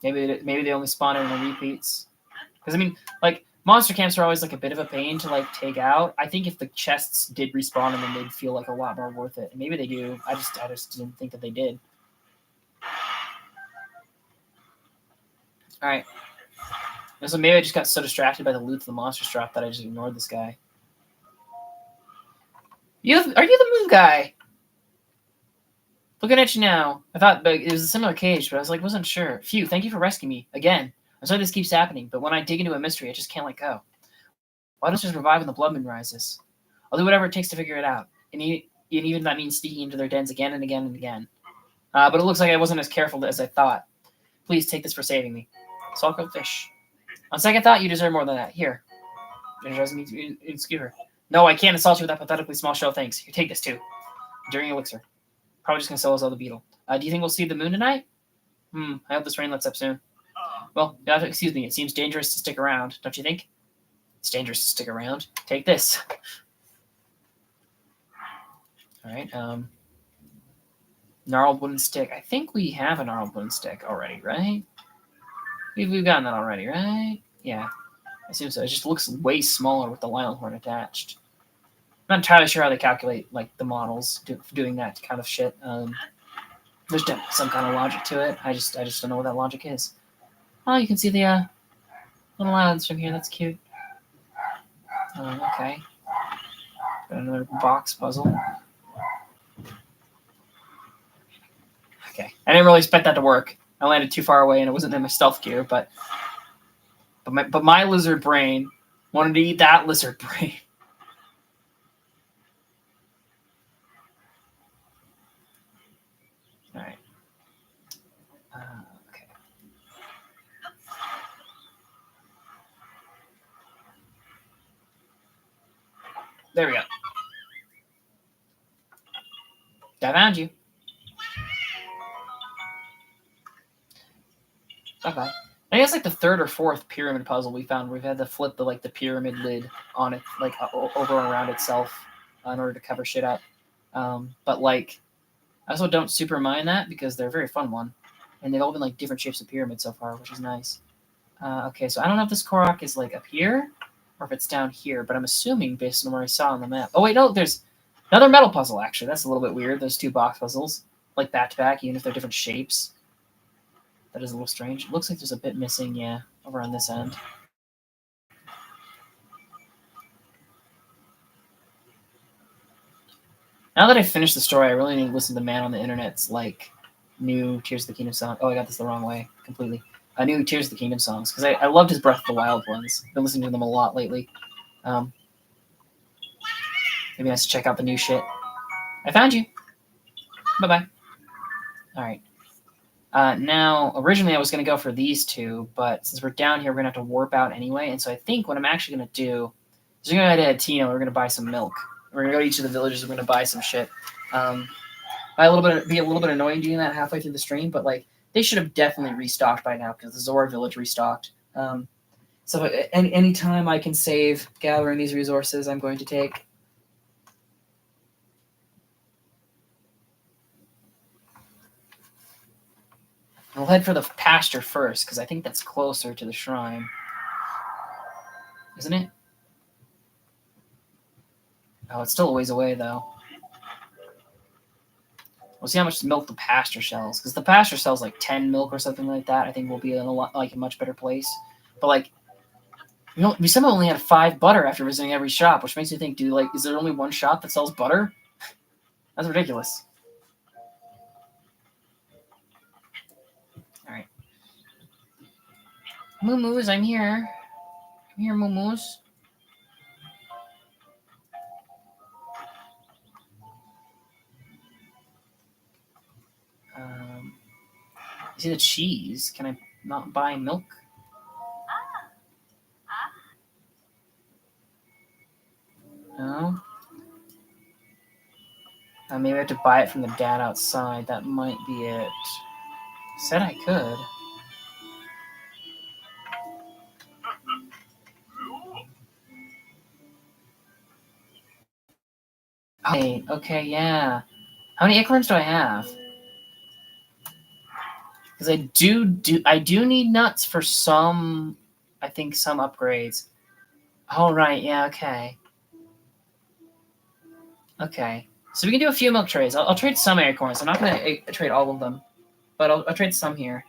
Maybe they only spawn in the repeats. Because, I mean, like, monster camps are always, like, a bit of a pain to, like, take out. I think if the chests did respawn and then they'd feel, like, a lot more worth it. And maybe they do. I just didn't think that they did. Alright. So maybe I just got so distracted by the loot of the monster drop that I just ignored this guy. Are you the moon guy? Looking at you now. I thought it was a similar cage, but I was like, wasn't sure. Phew, thank you for rescuing me. Again. I'm sorry this keeps happening, but when I dig into a mystery, I just can't let go. Why don't you just revive when the blood moon rises? I'll do whatever it takes to figure it out. And even that means sneaking into their dens again and again and again. But it looks like I wasn't as careful as I thought. Please take this for saving me. Saltcoat fish. On second thought, you deserve more than that. Here. Energize me in skewer. No, I can't insult you with that pathetically small show of thanks. Here, take this too. Enduring elixir. Probably just gonna sell us all the beetle. Do you think we'll see the moon tonight? I hope this rain lets up soon. Well, you have to excuse me. It seems dangerous to stick around, don't you think? It's dangerous to stick around. Take this. All right. Gnarled wooden stick. I think we have a gnarled wooden stick already, right? We've gotten that already, right? Yeah. I assume so. It just looks way smaller with the Lionel horn attached. I'm not entirely sure how they calculate like the models doing that kind of shit. There's definitely some kind of logic to it. I just don't know what that logic is. Oh, you can see the little islands from here. That's cute. Okay. Got another box puzzle. Okay. I didn't really expect that to work. I landed too far away and it wasn't in my stealth gear, but my lizard brain wanted to eat that lizard brain. All right. Okay. There we go. I found you. Bye-bye. I think it's like the 3rd or 4th pyramid puzzle we found. We've had to flip the pyramid lid on it, like over and around itself, in order to cover shit up. But like, I also don't super mind that because they're a very fun one, and they've all been like different shapes of pyramids so far, which is nice. Okay, so I don't know if this Korok is like up here or if it's down here, but I'm assuming based on where I saw on the map. Oh wait, no, there's another metal puzzle actually. That's a little bit weird. Those 2 box puzzles, like back to back, even if they're different shapes. That is a little strange. It looks like there's a bit missing, yeah, over on this end. Now that I've finished the story, I really need to listen to Man on the Internet's like new Tears of the Kingdom song. Oh, I got this the wrong way completely. New Tears of the Kingdom songs because I loved his Breath of the Wild ones. I've been listening to them a lot lately. Maybe nice to check out the new shit. I found you. Bye-bye. All right. Now, originally I was going to go for these 2, but since we're down here, we're going to have to warp out anyway. And so I think what I'm actually going to do is we're going to go to Tino. We're going to buy some milk. We're going to go to each of the villages. We're going to buy some shit. Be a little bit annoying doing that halfway through the stream, but like they should have definitely restocked by now because the ZORA village restocked. So any time I can save gathering these resources, I'm going to take. I'll head for the pasture first, because I think that's closer to the shrine. Isn't it? Oh, it's still a ways away, though. We'll see how much milk the pasture sells, because the pasture sells like 10 milk or something like that. I think we'll be in a much better place. But like, we somehow only had 5 butter after visiting every shop, which makes me think, is there only one shop that sells butter? That's ridiculous. All right, Moo-moos, I'm here. I'm here, Moo-moos. See the cheese? Can I not buy milk? No. Maybe I have to buy it from the dad outside. That might be it. Said I could. Oh, okay, yeah. How many acorns do I have? Because I do need nuts for some, I think, some upgrades. Oh, right, yeah, okay. Okay. So we can do a few milk trades. I'll trade some acorns. I'm not going to trade all of them. But I'll trade some here.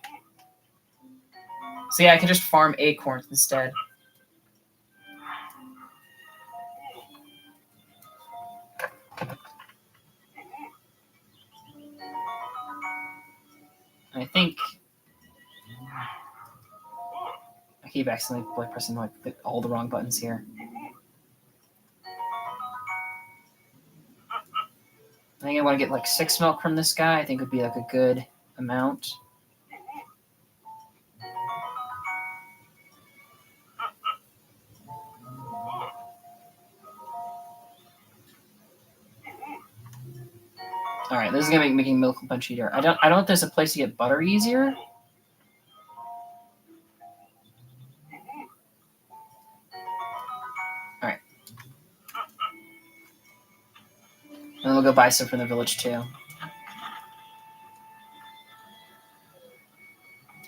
So yeah, I can just farm acorns instead. I think I keep accidentally pressing all the wrong buttons here. I think I want to get 6 milk from this guy. I think would be a good amount. All right, this is gonna make making milk a bunch easier. I don't know if there's a place to get butter easier. All right, and we'll go buy some from the village too.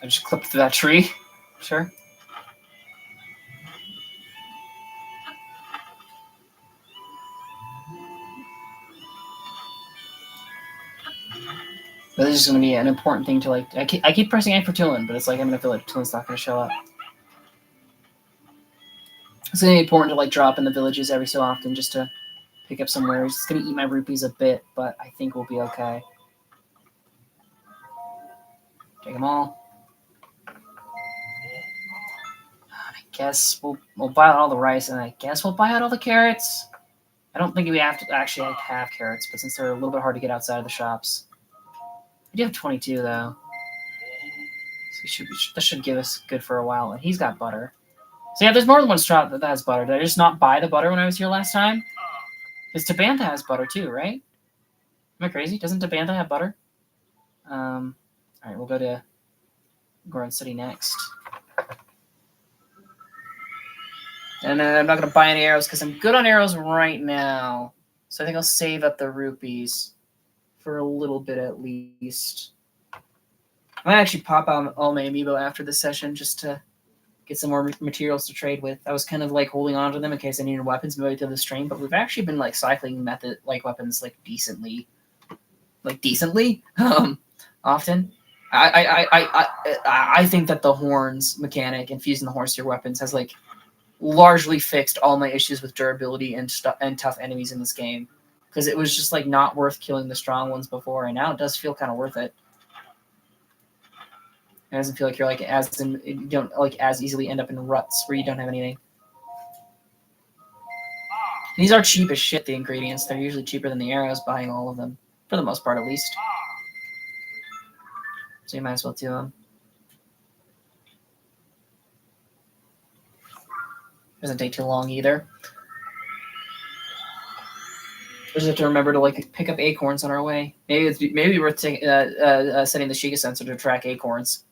I just clipped through that tree. Sure. But this is going to be an important thing to I keep pressing A for Tillin, but it's I'm in a village. Tillin's not going to show up. It's going to be important to drop in the villages every so often just to pick up some wares. It's going to eat my rupees a bit, but I think we'll be okay. Take them all. I guess we'll buy out all the rice, and I guess we'll buy out all the carrots. I don't think we have to actually have carrots, but since they're a little bit hard to get outside of the shops. I do have 22, though. So this should give us good for a while. And he's got butter. So yeah, there's more than one shop that has butter. Did I just not buy the butter when I was here last time? Because Tabantha has butter too, right? Am I crazy? Doesn't Tabantha have butter? All right, we'll go to Goron City next. And then I'm not going to buy any arrows because I'm good on arrows right now. So I think I'll save up the rupees for a little bit at least. I might actually pop out all my amiibo after this session just to get some more materials to trade with. I was kind of holding on to them in case I needed weapons maybe to the stream, but we've actually been cycling weapons decently often. I think that the horns mechanic and fusing the horns to your weapons has largely fixed all my issues with durability and tough enemies in this game. Because it was just not worth killing the strong ones before, and now it does feel kind of worth it. It doesn't feel like you're you don't as easily end up in ruts where you don't have anything. These are cheap as shit, the ingredients. They're usually cheaper than the arrows, buying all of them. For the most part, at least. So you might as well do them. Doesn't take too long either. We just have to remember to pick up acorns on our way. Maybe we're setting the Shiga sensor to track acorns.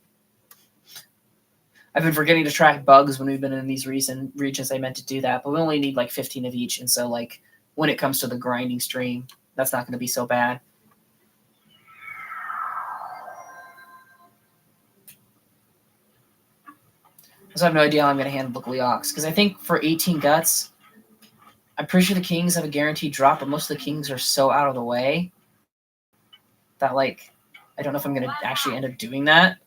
I've been forgetting to track bugs when we've been in these recent regions. I meant to do that, but we only need like 15 of each, and so like when it comes to the grinding stream, that's not going to be so bad. So I have no idea how I'm going to handle the Gleox, because I think for 18 guts, I'm pretty sure the kings have a guaranteed drop, but most of the kings are so out of the way that, like, I don't know if I'm going to actually end up doing that.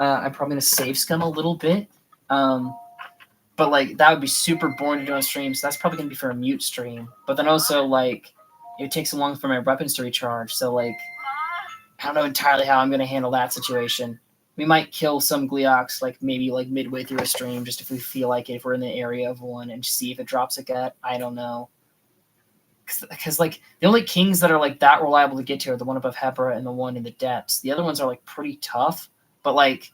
I'm probably going to save scum a little bit. But, like, that would be super boring to do on stream, so that's probably going to be for a mute stream. But then also, like, it takes so long for my weapons to recharge, so, like, I don't know entirely how I'm going to handle that situation. We might kill some Gleox, like, maybe, like, midway through a stream, just if we feel like it, if we're in the area of one, and see if it drops a gut. I don't know. Because, like, the only kings that are, like, that reliable to get to are the one above Hebra and the one in the depths. The other ones are, like, pretty tough, but, like,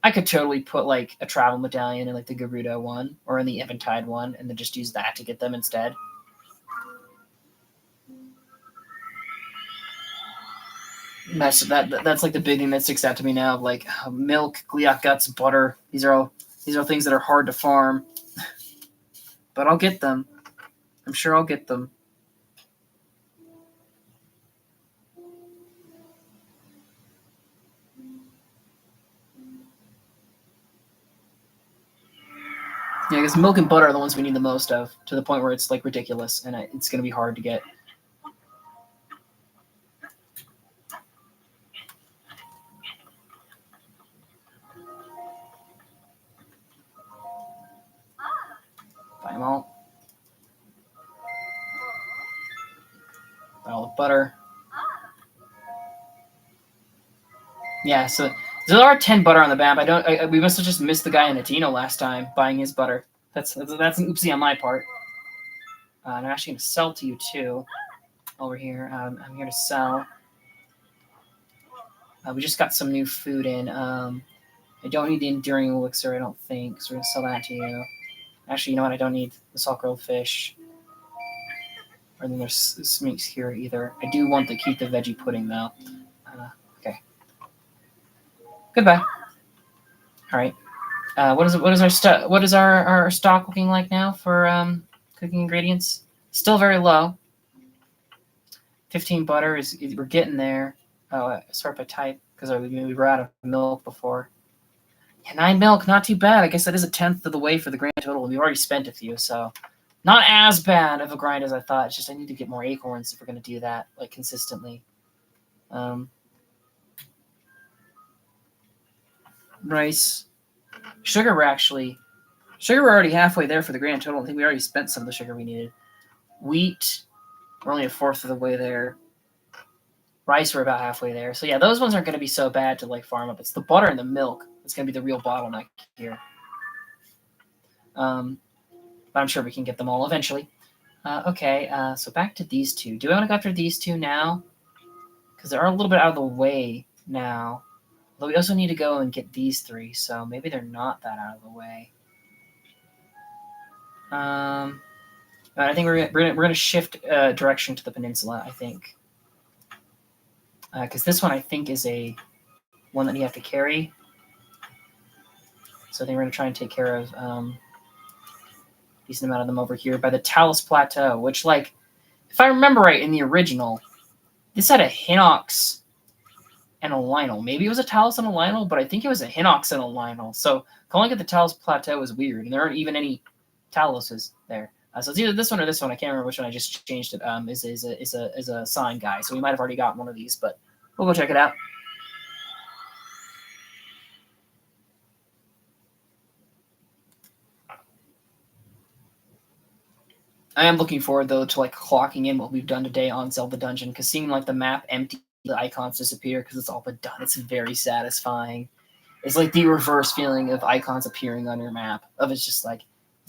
I could totally put, like, a travel medallion in, like, the Gerudo one, or in the Eventide one, and then just use that to get them instead. That's like the big thing that sticks out to me now. Like milk, Gleok guts, butter. These are things that are hard to farm, but I'll get them. I'm sure I'll get them. Yeah, because milk and butter are the ones we need the most of, to the point where it's like ridiculous, and it's going to be hard to get. Buy them all. Buy all the butter. Yeah, so there are 10 butter on the map. We must have just missed the guy in Atino last time buying his butter. That's an oopsie on my part. And I'm actually going to sell to you too. Over here, I'm here to sell. We just got some new food in. I don't need the enduring elixir, I don't think, so we're going to sell that to you. Actually, you know what? I don't need the salt grilled fish. Or then there's smeeks here either. I do want to keep the veggie pudding, though. Okay. Goodbye. All right. What is our stock looking like now for cooking ingredients? Still very low. 15 butter we're getting there. Oh, sort by type because we were out of milk before. Yeah, 9 milk, not too bad. I guess that is a 10th of the way for the grand total. We've already spent a few, so not as bad of a grind as I thought. It's just I need to get more acorns if we're going to do that like consistently. Rice, sugar. We're already halfway there for the grand total. I think we already spent some of the sugar we needed. Wheat, we're only a fourth of the way there. Rice, we're about halfway there. So yeah, those ones aren't going to be so bad to like farm up. It's the butter and the milk that's going to be the real bottleneck here. But I'm sure we can get them all eventually. Okay, so back to these two. Do I want to go after these two now? Because they're a little bit out of the way now. Although we also need to go and get these 3, so maybe they're not that out of the way. I think we're gonna shift direction to the peninsula. I think because this one I think is a one that you have to carry. So I think we're gonna try and take care of decent amount of them over here by the Talus Plateau, which, like, if I remember right, in the original, this had a Hinox and a Lionel. Maybe it was a Talus and a Lionel, but I think it was a Hinox and a Lionel. So calling it the Talus Plateau is weird, and there aren't even any Taluses there. So it's either this one or this one. I can't remember which one I just changed it. Is a sign guy, so we might have already gotten one of these, but we'll go check it out. I am looking forward though to like clocking in what we've done today on Zelda Dungeon, because seeing like the map empty, the icons disappear because it's all but done. It's very satisfying. It's like the reverse feeling of icons appearing on your map. Of it's just like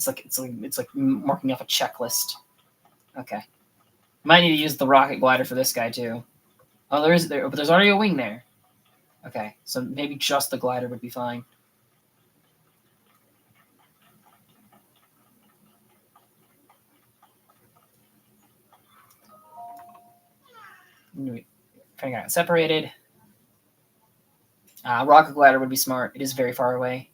it's like marking off a checklist. Okay, might need to use the rocket glider for this guy too. Oh, but there's already a wing there. Okay, so maybe just the glider would be fine. Trying to get separated. Rocket glider would be smart. It is very far away.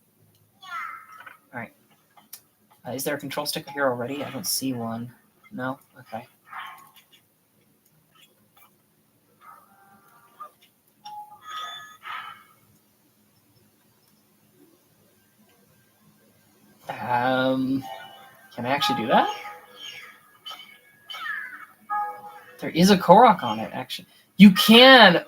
Is there a control sticker here already? I don't see one. No? Okay. Can I actually do that? There is a Korok on it, actually. You can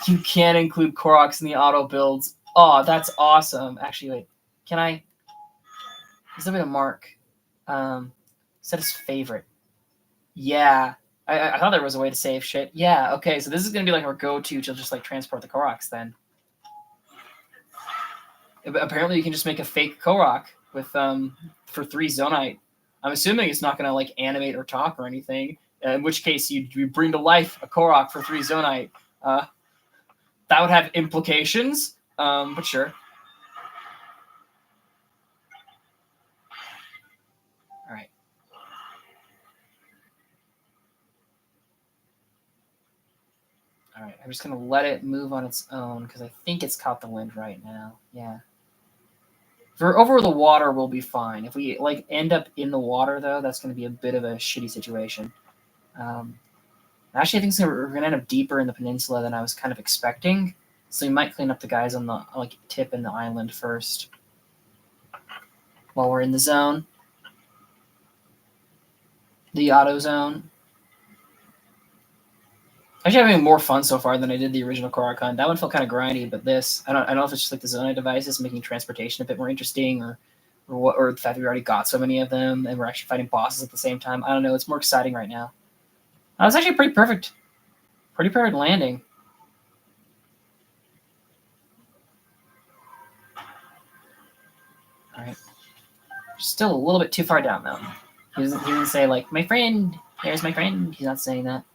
include Koroks in the auto builds. Oh, that's awesome. Actually, wait. Can I? Is there a mark? Set as favorite. Yeah. I thought there was a way to save shit. Yeah, okay, so this is going to be like our go-to to just like transport the Koroks then. Apparently you can just make a fake Korok with for 3 Zonite. I'm assuming it's not going to like animate or talk or anything, in which case you bring to life a Korok for 3 Zonite. That would have implications, but sure. All right. All right, I'm just going to let it move on its own because I think it's caught the wind right now. Yeah. For over the water, we'll be fine. If we like end up in the water, though, that's going to be a bit of a shitty situation. Actually, I think we're going to end up deeper in the peninsula than I was kind of expecting. So we might clean up the guys on the like tip in the island first while we're in the zone, the auto zone. Actually, I'm having more fun so far than I did the original Korok Hunt. That one felt kind of grindy, but this, I don't know if it's just like the Zonite devices making transportation a bit more interesting, or the fact that we already got so many of them and we're actually fighting bosses at the same time. I don't know. It's more exciting right now. That was actually pretty perfect landing. All right. Still a little bit too far down, though. He doesn't say, like, my friend, there's my friend. He's not saying that.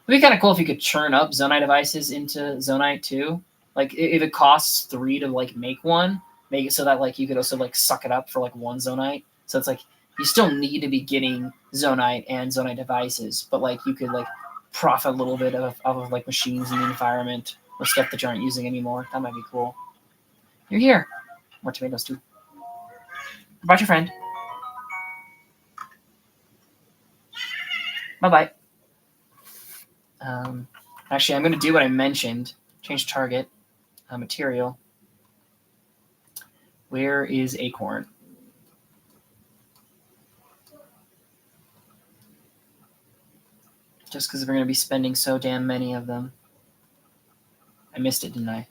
It would be kind of cool if you could churn up Zonite devices into Zonite too. Like, if it costs 3 to, like, make one, make it so that, like, you could also, like, suck it up for, like, 1 Zonite. So it's, like, you still need to be getting Zonite and Zonite devices, but, like, you could, like, profit a little bit of like, machines in the environment or stuff that you aren't using anymore. That might be cool. You're here. More tomatoes, too. About your friend. Bye-bye. Actually, I'm going to do what I mentioned. Change target. Material. Where is Acorn? Just because we're going to be spending so damn many of them. I missed it, didn't I?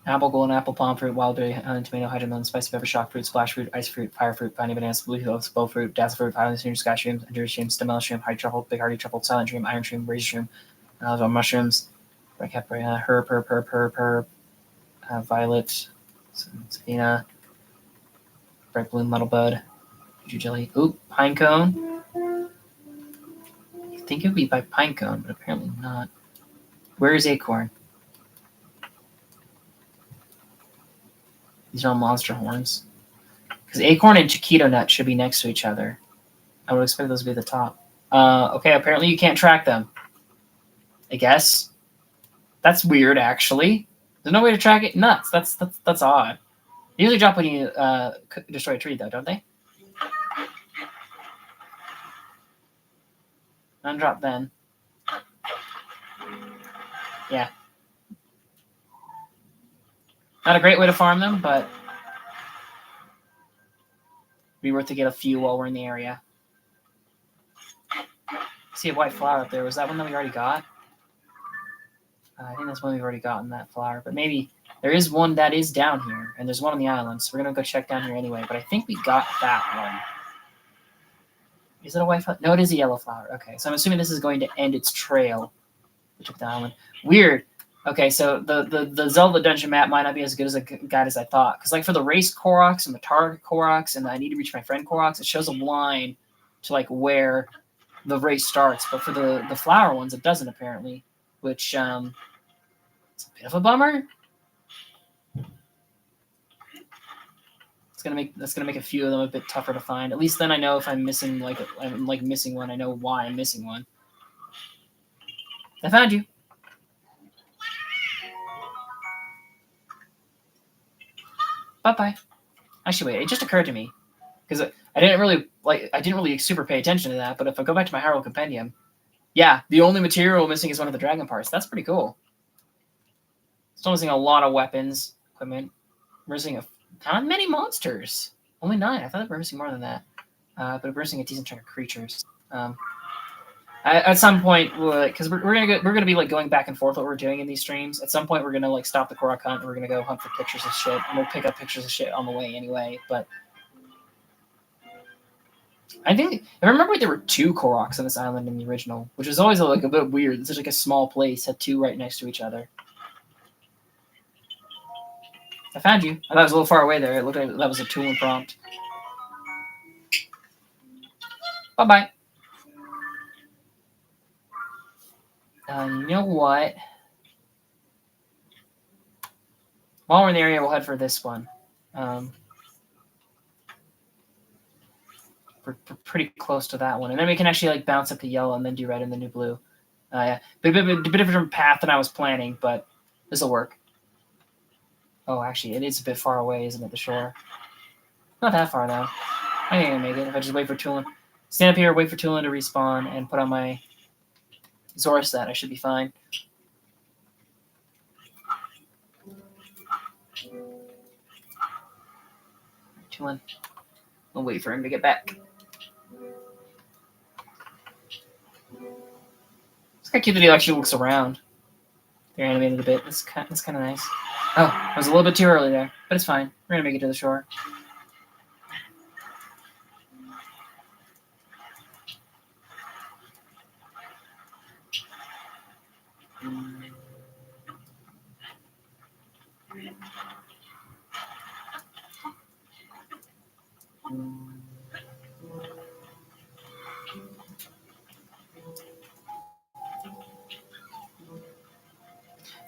Apple, golden apple, palm fruit, wild berry, tomato, hydromelon, spicy pepper, shock fruit, splash fruit, ice fruit, fire fruit, piney bananas, blue hills, bow fruit, dazzle fruit, island shroom, sky shroom, endurance shroom, stemella shroom, high truffle, big hearty truffle, silent shroom, iron shroom, razor shroom, mushrooms, herb, violet, sabina, bright bloom, muddle bud, juju jelly, ooh, pine cone. You think it would be by pine cone, but apparently not. Where is acorn? These are all monster horns. Because acorn and chiquito nut should be next to each other. I would expect those to be at the top. Okay, apparently you can't track them. I guess. That's weird, actually. There's no way to track it. Nuts. That's odd. They usually drop when you destroy a tree, though, don't they? None drop then. Yeah. Not a great way to farm them, but be worth to get a few while we're in the area. See a white flower up there. Was that one that we already got? I think that's one we've already gotten, that flower. But maybe there is one that is down here, and there's one on the island, so we're going to go check down here anyway. But I think we got that one. Is it a white flower? No, it is a yellow flower. Okay, so I'm assuming this is going to end its trail. We took the island. Weird. Okay, so the Zelda dungeon map might not be as good as a guide as I thought. Because like for the race Koroks and the target Koroks and the I need to reach my friend Koroks, it shows a line to like where the race starts. But for the flower ones, it doesn't apparently. Which it's a bit of a bummer. That's gonna make a few of them a bit tougher to find. At least then I know if I'm missing missing one, I know why I'm missing one. I found you. Bye-bye. Actually, wait, it just occurred to me. Because I didn't really super pay attention to that, but if I go back to my Hyrule Compendium, yeah, the only material missing is one of the dragon parts. That's pretty cool. Still missing a lot of weapons, equipment. We're missing not many monsters. Only 9. I thought we were missing more than that. But we're missing a decent chunk of creatures. At some point, because we're gonna be like going back and forth what we're doing in these streams. At some point, we're gonna like stop the Korok hunt and we're gonna go hunt for pictures of shit, and we'll pick up pictures of shit on the way anyway. But I think, if I remember, there were 2 Koroks on this island in the original, which was always like a bit weird. It's such like a small place, had 2 right next to each other. I found you. I thought it was a little far away there. It looked like that was a tool prompt. Bye-bye. You know what? While we're in the area, we'll head for this one. We're pretty close to that one. And then we can actually like bounce up to yellow and then do red and then do blue. Yeah. A bit of a different path than I was planning, but this will work. Oh, actually, it is a bit far away, isn't it, the shore? Not that far, though. I think I can make it if I just wait for Tulin. Stand up here, wait for Tulin to respawn, and put on my ZORA set. I should be fine. Tulin. We'll wait for him to get back. It's kind of cute that he actually looks around. They're animated a bit. That's kind of nice. Oh, I was a little bit too early there, but it's fine. We're gonna make it to the shore.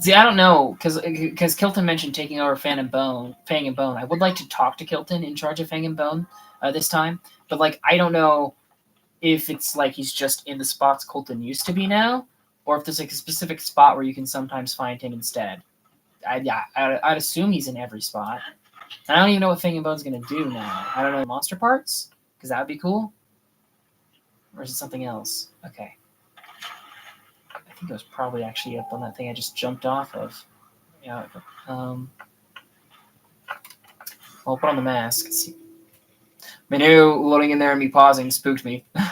See, I don't know, because Kilton mentioned taking over Fang and Bone. I would like to talk to Kilton in charge of Fang and Bone this time, but like I don't know if it's like he's just in the spots Kilton used to be now, or if there's like a specific spot where you can sometimes find him instead. I'd assume he's in every spot. And I don't even know what Fang and Bone's gonna do now. I don't know monster parts, because that would be cool. Or is it something else? Okay. I think it was probably actually up on that thing I just jumped off of. Yeah. I'll put on the mask. Let's see. Menu loading in there and me pausing spooked me. So I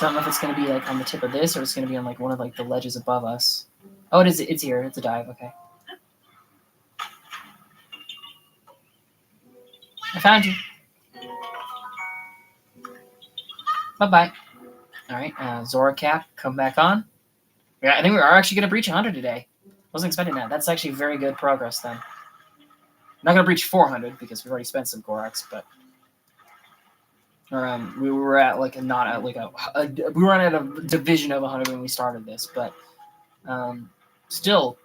don't know if it's going to be like on the tip of this or it's going to be on like one of like the ledges above us. Oh, it is. It's here. It's a dive. Okay. I found you. Bye-bye. All right. ZORA cap, come back on. Yeah, I think we are actually going to breach 100 today. Wasn't expecting that. That's actually very good progress then. Not going to breach 400 because we've already spent some Koroks, but we were at like we were at a division of 100 when we started this, but still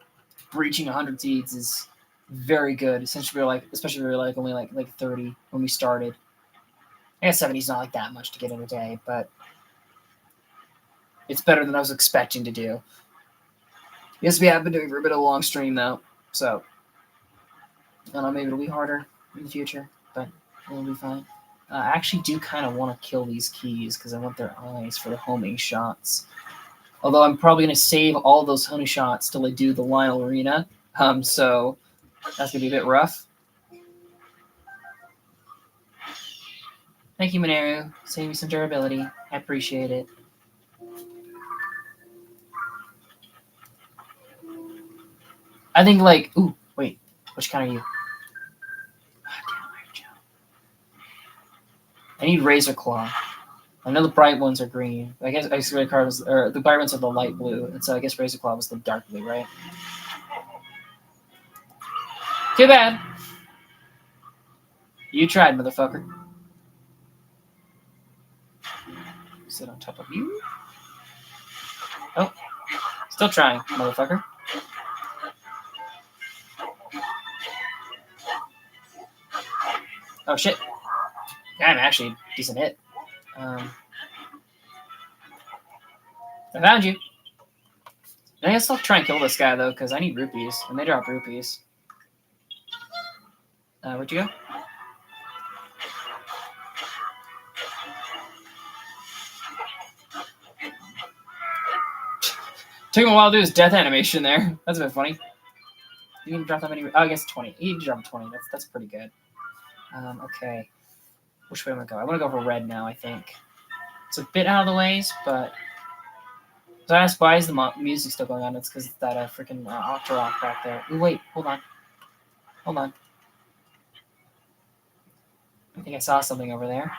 breaching 100 seeds is very good. Especially we were like only like 30 when we started. I guess 70 is not like that much to get in a day, but it's better than I was expecting to do. Yes, we have been doing for a bit of a long stream though, so I don't know, maybe it'll be harder in the future, but it'll be fine. I actually do kind of want to kill these keys because I want their eyes for the homing shots. Although I'm probably going to save all those homing shots till I do the Lionel Arena, so that's going to be a bit rough. Thank you, Lanayru. Save me some durability. I appreciate it. I think like, ooh, wait, which kind are you? I need Razor Claw. I know the bright ones are green. I guess the bright ones are the light blue, and so I guess Razor Claw was the dark blue, right? Too bad. You tried, motherfucker. Sit on top of you. Oh, still trying, motherfucker. Oh shit. Yeah, I'm actually a decent hit. I found you. I guess I'll try and kill this guy, though, because I need rupees. And they drop rupees. Where'd you go? Took him a while to do his death animation there. That's a bit funny. You didn't drop that many. Oh, I guess 20. He did drop 20. That's pretty good. Okay. Which way am I going to go? I want to go for red now, I think. It's a bit out of the ways, but... So I asked, why is the music still going on? It's because that freaking Octorok back there. Ooh, wait, hold on. Hold on. I think I saw something over there.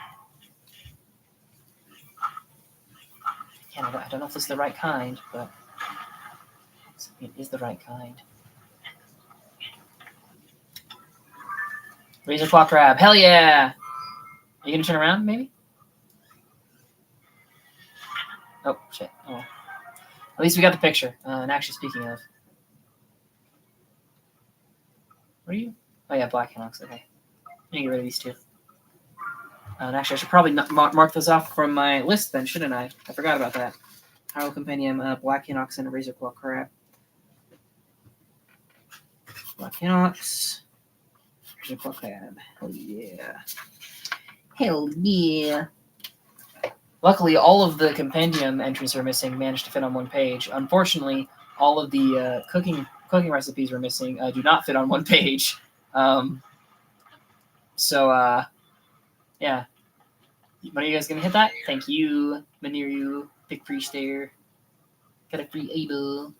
Yeah, I don't know if this is the right kind, but it is the right kind. Razor Claw Crab. Hell yeah! Are you going to turn around, maybe? Oh, shit. Oh. At least we got the picture. And actually, speaking of... Where are you? Oh, yeah, Black Koroks. Okay. I'm going to get rid of these two. And actually, I should probably mark those off from my list then, shouldn't I? I forgot about that. Hyrule Compendium, Black Koroks, and a Razor Claw Crab. Black Koroks. Razor Claw Crab. Hell yeah. Hell yeah. Luckily, all of the compendium entries are missing managed to fit on one page. Unfortunately, all of the cooking recipes we're missing do not fit on one page. Yeah. When are you guys going to hit that? Thank you, Lanayru, Big Priest there. Got a free able.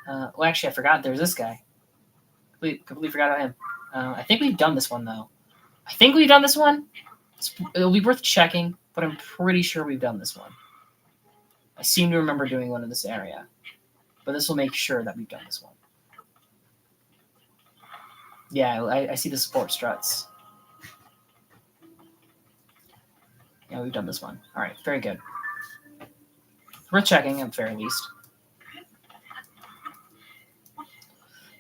Well, actually, I forgot there's this guy. Completely forgot about him. I think we've done this one, though. It'll be worth checking, but I'm pretty sure we've done this one. I seem to remember doing one in this area. But this will make sure that we've done this one. Yeah, I see the support struts. Yeah, we've done this one. All right, very good. Worth checking, at the very least.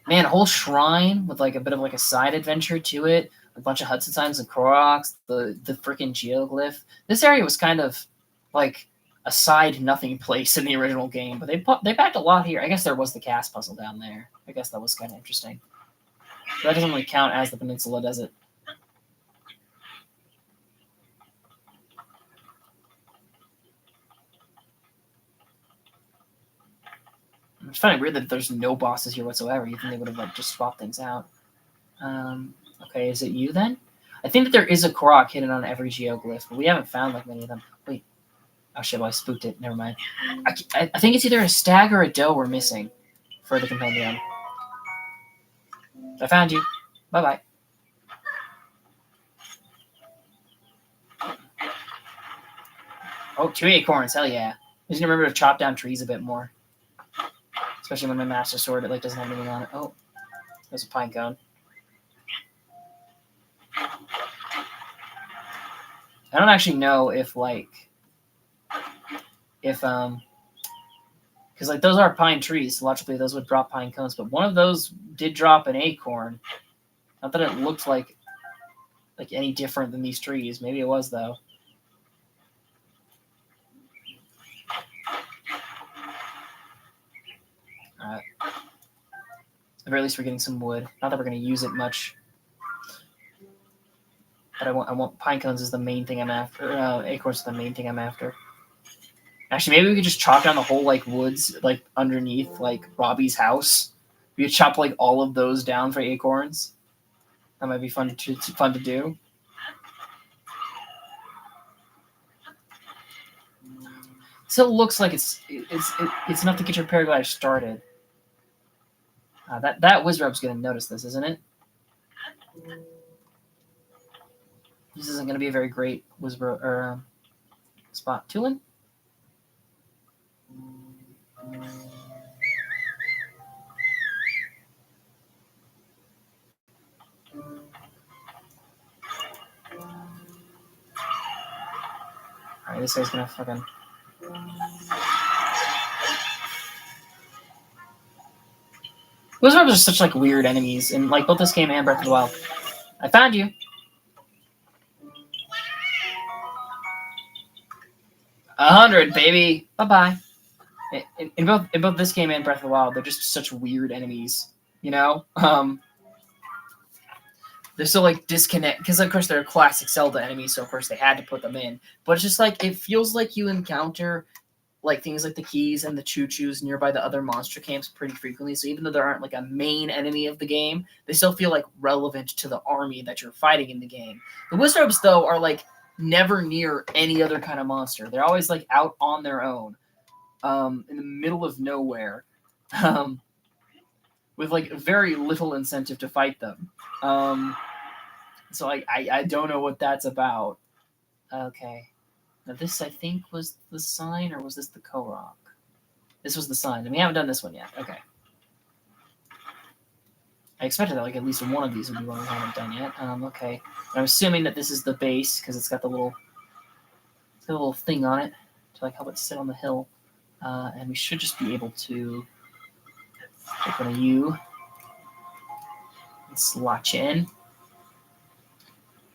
Man, a whole shrine with like a bit of like a side adventure to it. A bunch of Hudson signs and Koroks, the freaking geoglyph. This area was kind of like a side nothing place in the original game, but they packed a lot here. I guess there was the cast puzzle down there. I guess that was kind of interesting. But that doesn't really count as the peninsula, does it? It's kind of weird that there's no bosses here whatsoever. You think they would have like just swapped things out. Okay, is it you then? I think that there is a Korok hidden on every geoglyph, but we haven't found like many of them. Wait. Oh shit, well I spooked it. Never mind. I think it's either a stag or a doe we're missing for the compendium. I found you. Bye-bye. Oh, 2 acorns. Hell yeah. I just remember to chop down trees a bit more. Especially when my Master Sword it like doesn't have anything on it. Oh, there's a pine cone. I don't actually know if because like those are pine trees, so logically those would drop pine cones, but one of those did drop an acorn. Not that it looked like any different than these trees. Maybe it was though. Alright. At the very least we're getting some wood. Not that we're gonna use it much. But I want pine cones is the main thing I'm after. Acorns is the main thing I'm after. Actually, maybe we could just chop down the whole like woods like underneath like Robbie's house. We could chop like all of those down for acorns. That might be fun to do. Still looks like it's enough to get your paraglider started. That Wizrub's gonna notice this, isn't it? This isn't gonna be a very great Wizrub or spot. Tulin? Alright, this guy's gonna fucking... Wizrubs are such like weird enemies in like both this game and Breath of the Wild. I found you. 100, baby. Bye-bye. In both this game and Breath of the Wild, they're just such weird enemies. You know, they're so like disconnect because of course they're classic Zelda enemies, so of course they had to put them in. But it's just like it feels like you encounter like things like the keys and the choo-choos nearby the other monster camps pretty frequently. So even though there aren't like a main enemy of the game, they still feel like relevant to the army that you're fighting in the game. The Wizards though are like never near any other kind of monster. They're always like out on their own, in the middle of nowhere, with like very little incentive to fight them. So I don't know what that's about. Okay. Now this, I think, was the sign, or was this the Korok? This was the sign, and we haven't done this one yet. Okay. I expected that like at least one of these would be one we haven't done yet. Okay. And I'm assuming that this is the base because it's got the little thing on it to like help it sit on the hill. And we should just be able to take one of you and slot you in.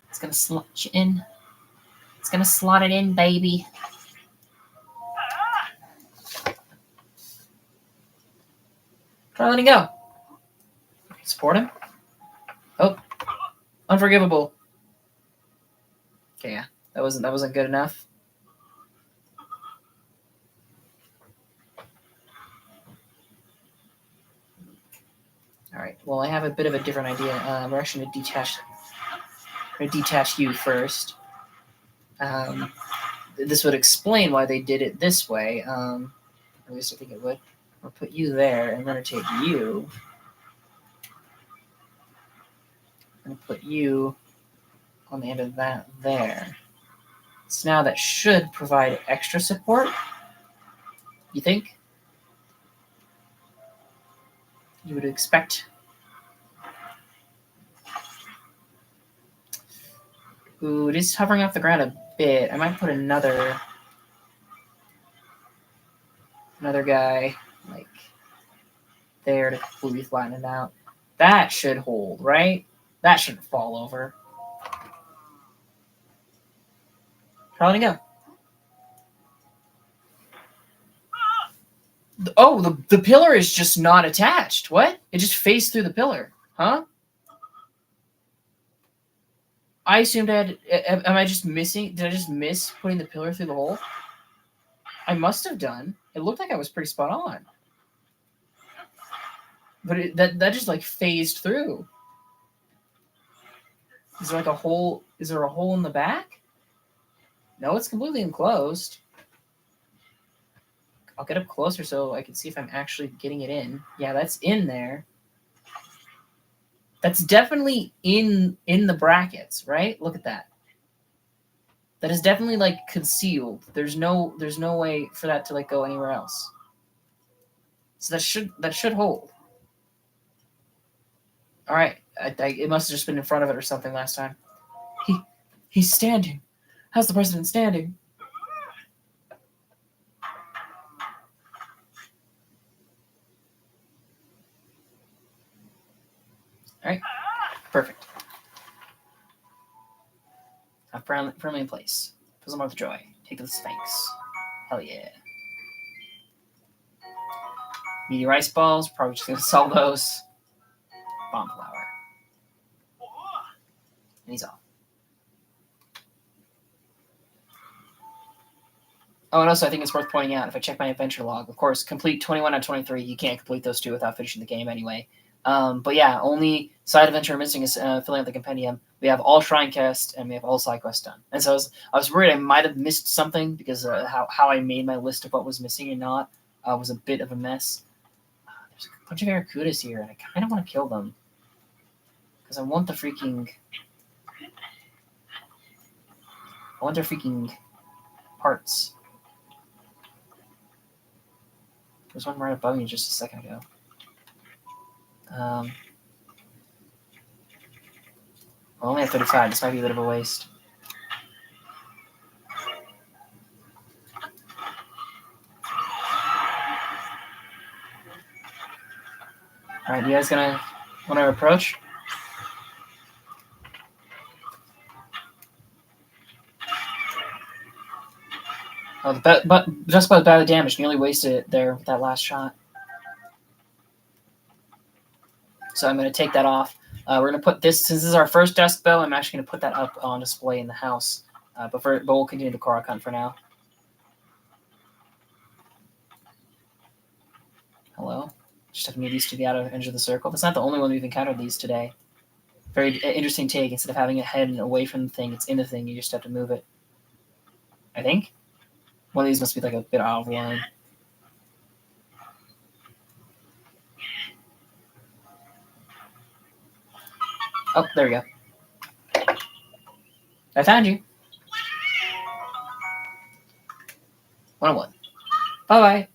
It's gonna slot you in. It's gonna slot it in, baby. Try letting go. Support him. Oh, unforgivable. Okay, yeah, that wasn't good enough. All right. Well, I have a bit of a different idea. We're actually going to detach you first. This would explain why they did it this way. At least I think it would. I'll put you there, and then I take you. And put you on the end of that there. So now that should provide extra support. You think? You would expect. Ooh, it is hovering off the ground a bit. I might put another guy like there to completely flatten it out. That should hold, right? That shouldn't fall over. Try letting go. Oh, the pillar is just not attached. What? It just phased through the pillar. Huh? I assumed I had... Am I just missing... Did I just miss putting the pillar through the hole? I must have done. It looked like I was pretty spot on. But that just like phased through. Is there like a hole? Is there a hole in the back? No, it's completely enclosed. I'll get up closer so I can see if I'm actually getting it in. Yeah, that's in there. That's definitely in the brackets, right? Look at that. That is definitely like concealed. There's no way for that to like go anywhere else. So that should hold. All right, it must have just been in front of it or something last time. He's standing. How's the president standing? All right, perfect. Firmly in place. Fizzle with joy. Take the Sphinx. Hell yeah. Meteor ice balls. Probably just gonna sell those. Bomb flower. And he's off. Oh, and also I think it's worth pointing out, if I check my adventure log, of course, complete 21 out of 23. You can't complete those two without finishing the game anyway. But yeah, only side adventure missing is filling out the compendium. We have all shrine quests and we have all side quests done. And so I was worried I might have missed something because how I made my list of what was missing and not was a bit of a mess. There's a bunch of Aracudas here, and I kind of want to kill them because I want the freaking. I want their freaking parts. There's one right above me just a second ago. I only have 35. This might be a bit of a waste. All right, you guys gonna want to approach? Oh, but just about badly damaged. Nearly wasted it there with that last shot. So I'm going to take that off. We're going to put this, since this is our first dusk bow, I'm actually going to put that up on display in the house. But we'll continue the Korok hunt for now. Hello. Just have to move these to the outer edge of the circle. That's not the only one we've encountered these today. Very interesting take. Instead of having it head away from the thing, it's in the thing. You just have to move it. I think. One of these must be like a bit out of line. Oh, there we go. I found you. 101. Bye-bye.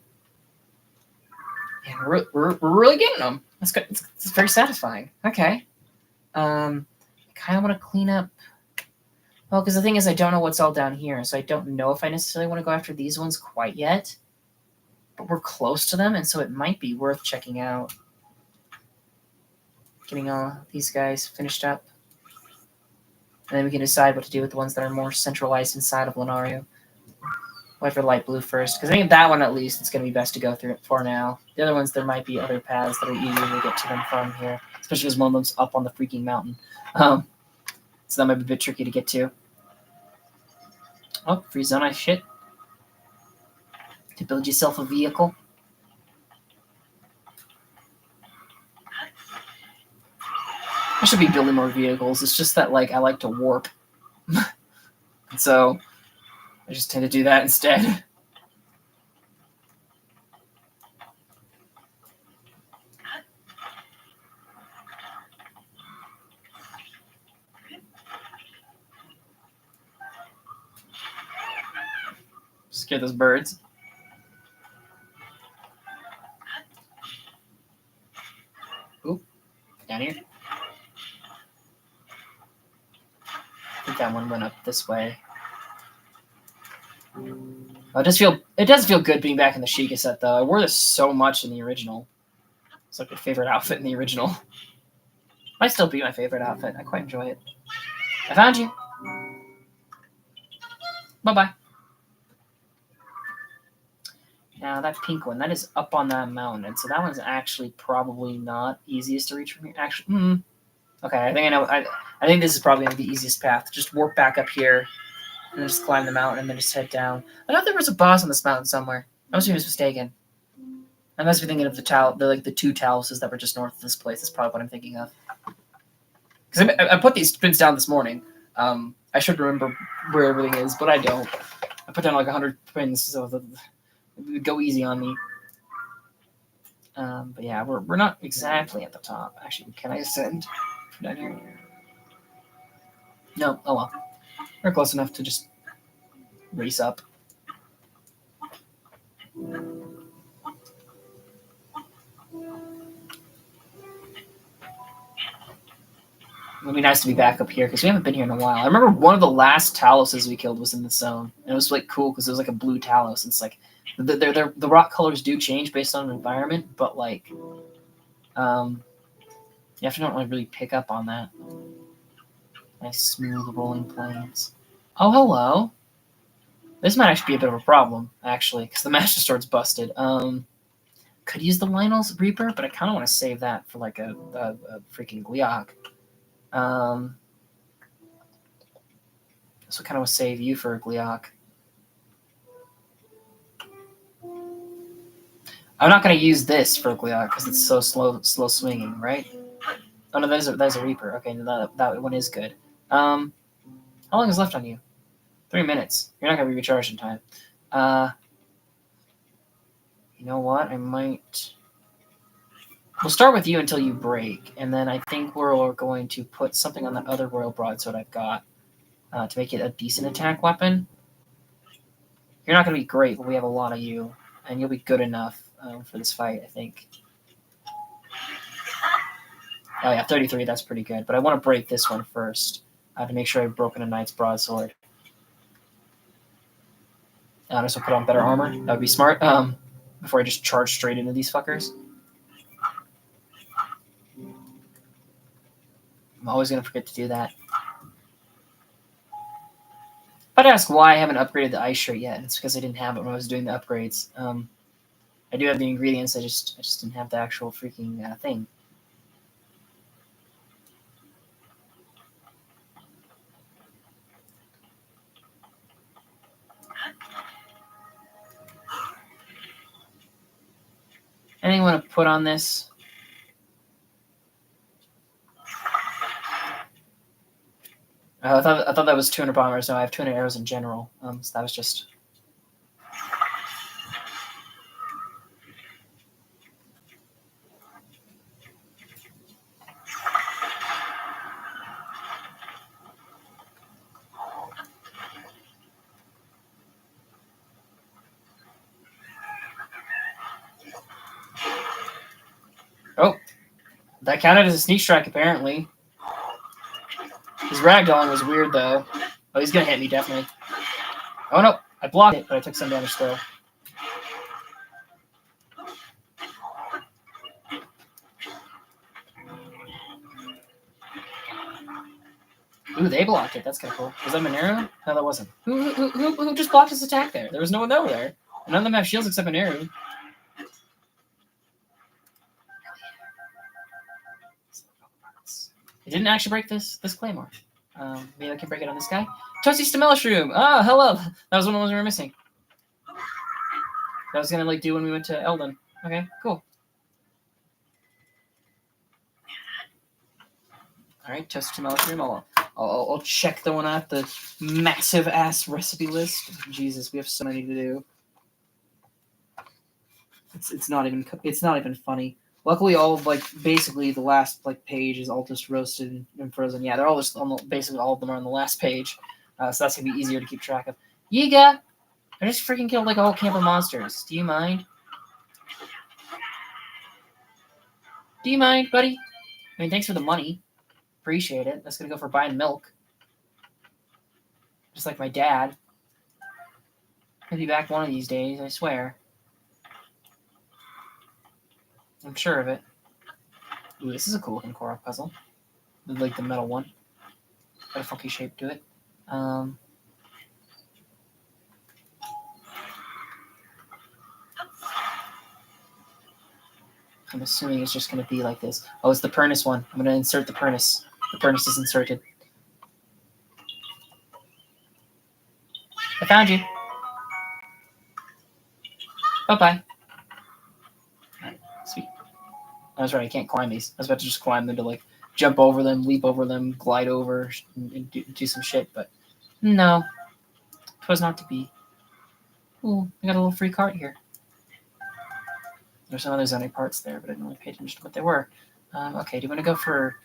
Yeah, we're really getting them. That's good. It's very satisfying. Okay. I kind of want to clean up. Well, because the thing is, I don't know what's all down here, so I don't know if I necessarily want to go after these ones quite yet. But we're close to them, and so it might be worth checking out. Getting all these guys finished up. And then we can decide what to do with the ones that are more centralized inside of Lanayru. Wait for light blue first, because I think that one at least it's going to be best to go through it for now. The other ones, there might be other paths that are easier to get to them from here, especially because one of them's up on the freaking mountain. So that might be a bit tricky to get to. Oh, free zone, I shit. To build yourself a vehicle. I should be building more vehicles. It's just that, like, I like to warp. And so I just tend to do that instead. Scare those birds. Oop. Down here. I think that one went up this way. Oh, it does feel good being back in the Sheikah set, though. I wore this so much in the original. It's like my favorite outfit in the original. Might still be my favorite outfit. I quite enjoy it. I found you. Bye-bye. Now, that pink one, that is up on that mountain, and so that one's actually probably not easiest to reach from here. Actually, okay, I think I know. I think this is probably going to be the easiest path. Just warp back up here, and then just climb the mountain, and then just head down. I thought there was a boss on this mountain somewhere. I must be mistaken. I must be thinking of the two taluses that were just north of this place. That's probably what I'm thinking of. Because I put these pins down this morning. I should remember where everything is, but I don't. I put down like 100 pins, so it would go easy on me. But yeah, we're not exactly at the top. Actually, can I ascend from down here? No. Oh well. We're close enough to just race up. It'll be nice to be back up here because we haven't been here in a while. I remember one of the last taluses we killed was in the zone, and it was like cool because it was like a blue talus. It's like the rock colors do change based on the environment, but like you have to not really pick up on that. Nice smooth rolling plains. Oh, hello. This might actually be a bit of a problem, actually, because the Master Sword's busted. Could use the Lionel's Reaper, but I kind of want to save that for like a freaking Gliok. So I kind of want to save you for a Gliok. I'm not going to use this for a Gliok because it's so slow swinging, right? Oh no, that is a Reaper. Okay, that one is good. How long is left on you? 3 minutes. You're not going to be recharged in time. You know what? I might... We'll start with you until you break, and then I think we're going to put something on that other Royal Broadsword I've got to make it a decent attack weapon. You're not going to be great, but we have a lot of you, and you'll be good enough for this fight, I think. Oh yeah, 33, that's pretty good. But I want to break this one first to make sure I've broken a Knight's Broadsword. And I also put on better armor. That would be smart. Before I just charge straight into these fuckers. I'm always going to forget to do that. I'd ask why I haven't upgraded the ice shirt yet. It's because I didn't have it when I was doing the upgrades. I do have the ingredients. I just didn't have the actual freaking thing. Anything you want to put on this? I thought that was 200 bombers. No, I have 200 arrows in general. So that was just. Oh, that counted as a sneak strike apparently. His ragdolling was weird though. Oh, he's gonna hit me definitely. Oh no, I blocked it, but I took some damage still. Ooh, they blocked it. That's kind of cool. Was that Lanayru? No, that wasn't. Who just blocked his attack there? There was no one over there. None of them have shields except Lanayru. I didn't actually break this claymore. Maybe I can break it on this guy. Toasty Stamellishroom! Oh, hello! That was one of the ones we were missing. That was gonna like do when we went to Eldon. Okay, cool. Alright, Toasty Stamellishroom. I'll check the one out, the massive ass recipe list. Jesus, we have so many to do. It's not even funny. Luckily, all of, like, basically the last like page is all just roasted and frozen. Yeah, they're all just basically all of them are on the last page, so that's gonna be easier to keep track of. Yiga, I just freaking killed like a whole camp of monsters. Do you mind? Do you mind, buddy? I mean, thanks for the money. Appreciate it. That's gonna go for buying milk. Just like my dad. He'll be back one of these days, I swear. I'm sure of it. Ooh, this is a cool looking Korok puzzle. Like the metal one. Got a funky shape to it. I'm assuming it's just going to be like this. Oh, it's the Pernus one. I'm going to insert the Pernus. The Pernus is inserted. I found you. Bye-bye. Right, sweet. I was right, I can't climb these. I was about to just climb them to, like, jump over them, leap over them, glide over, and do some shit, but no. 'Twas not to be. Ooh, I got a little free cart here. There's some other zoning parts there, but I didn't really pay attention to what they were. Okay, do you want to go for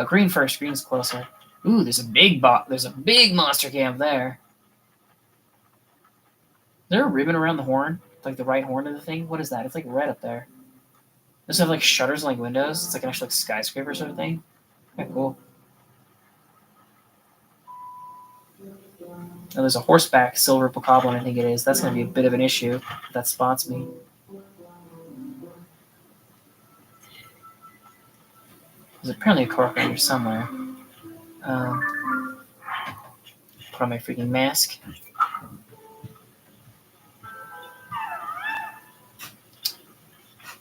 green first? Green's closer. Ooh, there's a big monster camp there. Is there a ribbon around the horn? Like the right horn of the thing? What is that? It's like red up there. Does it have like shutters and like windows? It's like an actual like skyscraper sort of thing. Okay, cool. Oh, there's a horseback silver bokoblin, I think it is. That's going to be a bit of an issue if that spots me. There's apparently a Korok around here somewhere. Put on my freaking mask.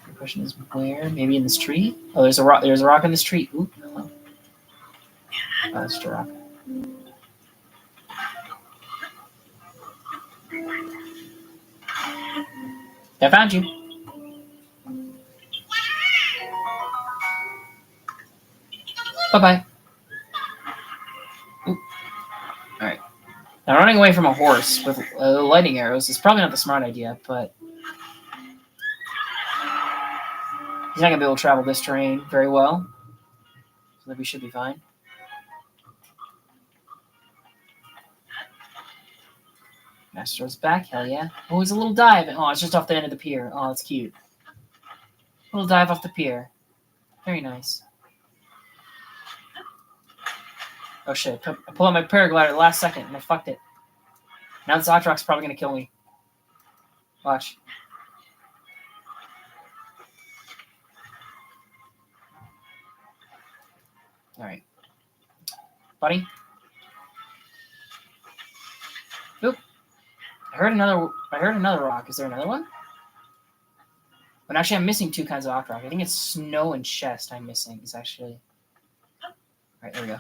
The question is where? Maybe in this tree? Oh, there's a rock. There's a rock in this tree. Ooh, hello. Oh, that's just a rock. I found you. Bye-bye. Ooh. Alright. Now, running away from a horse with lightning arrows is probably not the smart idea, but he's not going to be able to travel this terrain very well, so we should be fine. Master's back, hell yeah. Oh, he's a little dive. Oh, it's just off the end of the pier. Oh, that's cute. A little dive off the pier. Very nice. Oh shit, I pulled out my paraglider at the last second and I fucked it. Now this Otrock's probably going to kill me. Watch. Alright. Buddy? heard another rock. Is there another one? But actually, I'm missing two kinds of rock. I think it's snow and chest I'm missing. It's actually... All right, there we go.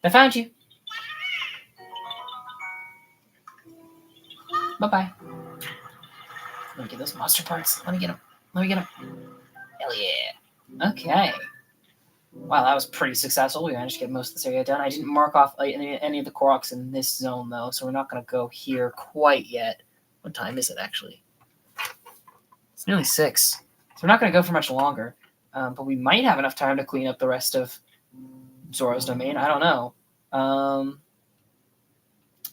I found you. Bye-bye. Let me get those monster parts. Let me get them. Hell yeah. Okay. Wow, that was pretty successful. We managed to get most of this area done. I didn't mark off any of the Koroks in this zone, though, so we're not going to go here quite yet. What time is it, actually? It's nearly 6. So we're not going to go for much longer. But we might have enough time to clean up the rest of Zora's domain. I don't know.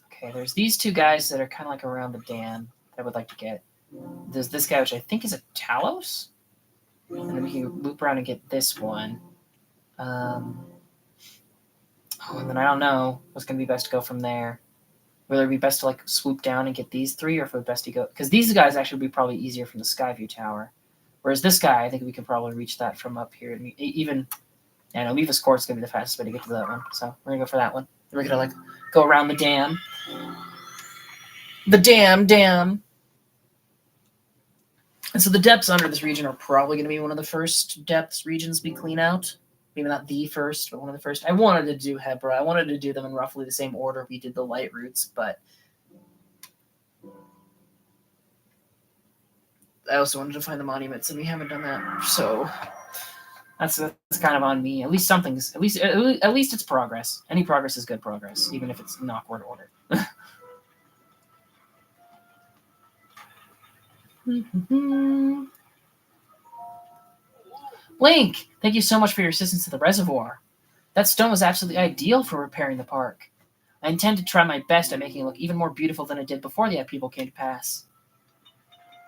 Okay, there's these two guys that are kind of like around the dam that I would like to get. There's this guy, which I think is a Talos. And then we can loop around and get this one. And then I don't know what's going to be best to go from there. Whether it be best to like swoop down and get these 3, or if it would be best to go... Because these guys actually would be probably easier from the Skyview Tower. Whereas this guy, I think we can probably reach that from up here. Even... I know Miva's Court is going to be the fastest way to get to that one. So we're going to go for that one. Then we're going to like go around the dam. The dam. And so the depths under this region are probably going to be one of the first depths regions we clean out. Maybe not the first, but one of the first. I wanted to do Hebra. I wanted to do them in roughly the same order we did the light routes, but I also wanted to find the monuments, and we haven't done that. So that's kind of on me. At least something's at least it's progress. Any progress is good progress, even if it's in awkward order. Link, thank you so much for your assistance to the reservoir. That stone was absolutely ideal for repairing the park. I intend to try my best at making it look even more beautiful than it did before the upheaval came to pass.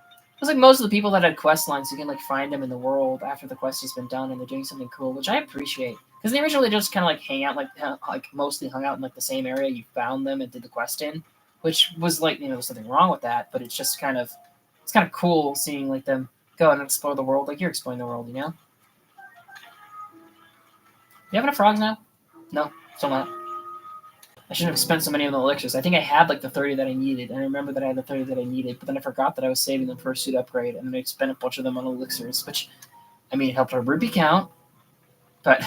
It was like most of the people that had quest lines, you can like find them in the world after the quest has been done and they're doing something cool, which I appreciate. Because they originally just kind of like hang out, like mostly hung out in like the same area you found them and did the quest in, which was like, there's nothing wrong with that, but it's just kind of cool seeing like them go and explore the world like you're exploring the world, You have enough frogs now? No, still not. I shouldn't have spent so many of the elixirs. I think I had like the 30 that I needed, and I remember that I had the 30 that I needed, but then I forgot that I was saving them for a suit upgrade, and then I spent a bunch of them on elixirs, which, it helped our rupee count, but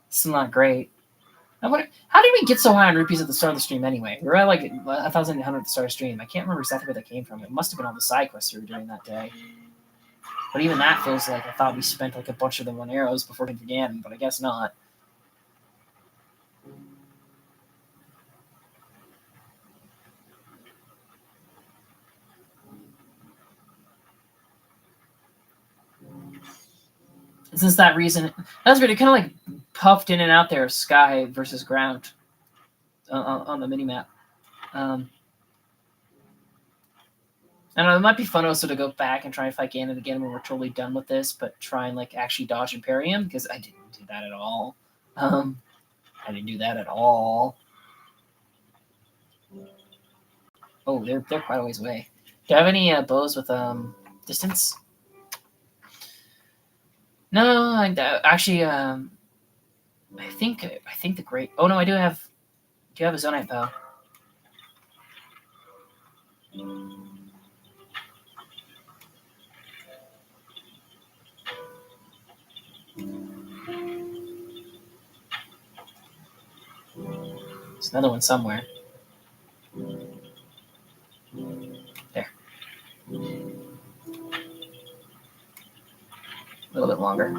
it's not great. I wonder, how did we get so high on rupees at the start of the stream anyway? We were at like 1,800 at the start of the stream. I can't remember exactly where that came from. It must have been all the side quests we were doing that day. But even that feels like I thought we spent like a bunch of them on arrows before we began, but I guess not. Since that reason, that's weird. It kind of like puffed in and out there, sky versus ground on the minimap. I don't know. It might be fun also to go back and try and fight Ganon again when we're totally done with this, but try and like actually dodge Imperium, because I didn't do that at all. I didn't do that at all. Oh, they're quite a ways away. Do you have any bows with distance? No, actually, I think the great. Oh no, I do have. Do you have a Zonite bow? There's another one somewhere. There. A little bit longer.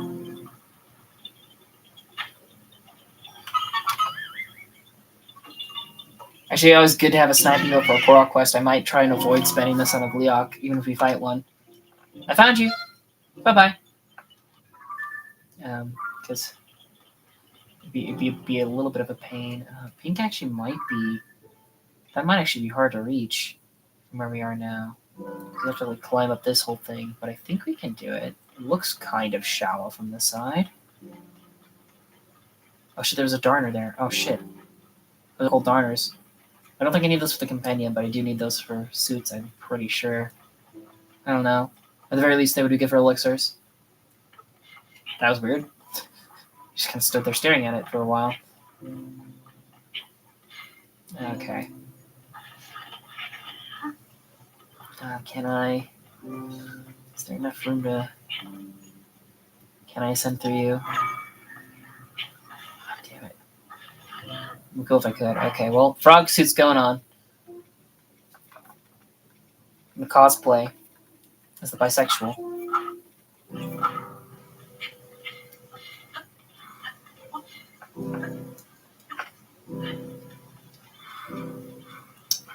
Actually, always good to have a sniping bow for a Korok quest. I might try and avoid spending this on a Gleeok, even if we fight one. I found you. Bye-bye. Because it'd be a little bit of a pain. Pink actually might be... That might actually be hard to reach from where we are now. We have to like climb up this whole thing, but I think we can do it. It looks kind of shallow from the side. Oh shit, there's a Darner there. Oh shit. Those are called Darners. I don't think I need those for the companion, but I do need those for suits, I'm pretty sure. I don't know. At the very least, they would be good for elixirs. That was weird. Just kind of stood there staring at it for a while. Okay. Can I? Is there enough room to? Can I ascend through you? Oh, damn it. It'd be cool if I could. Okay, well, frog suit's going on. I'm gonna cosplay as the bisexual.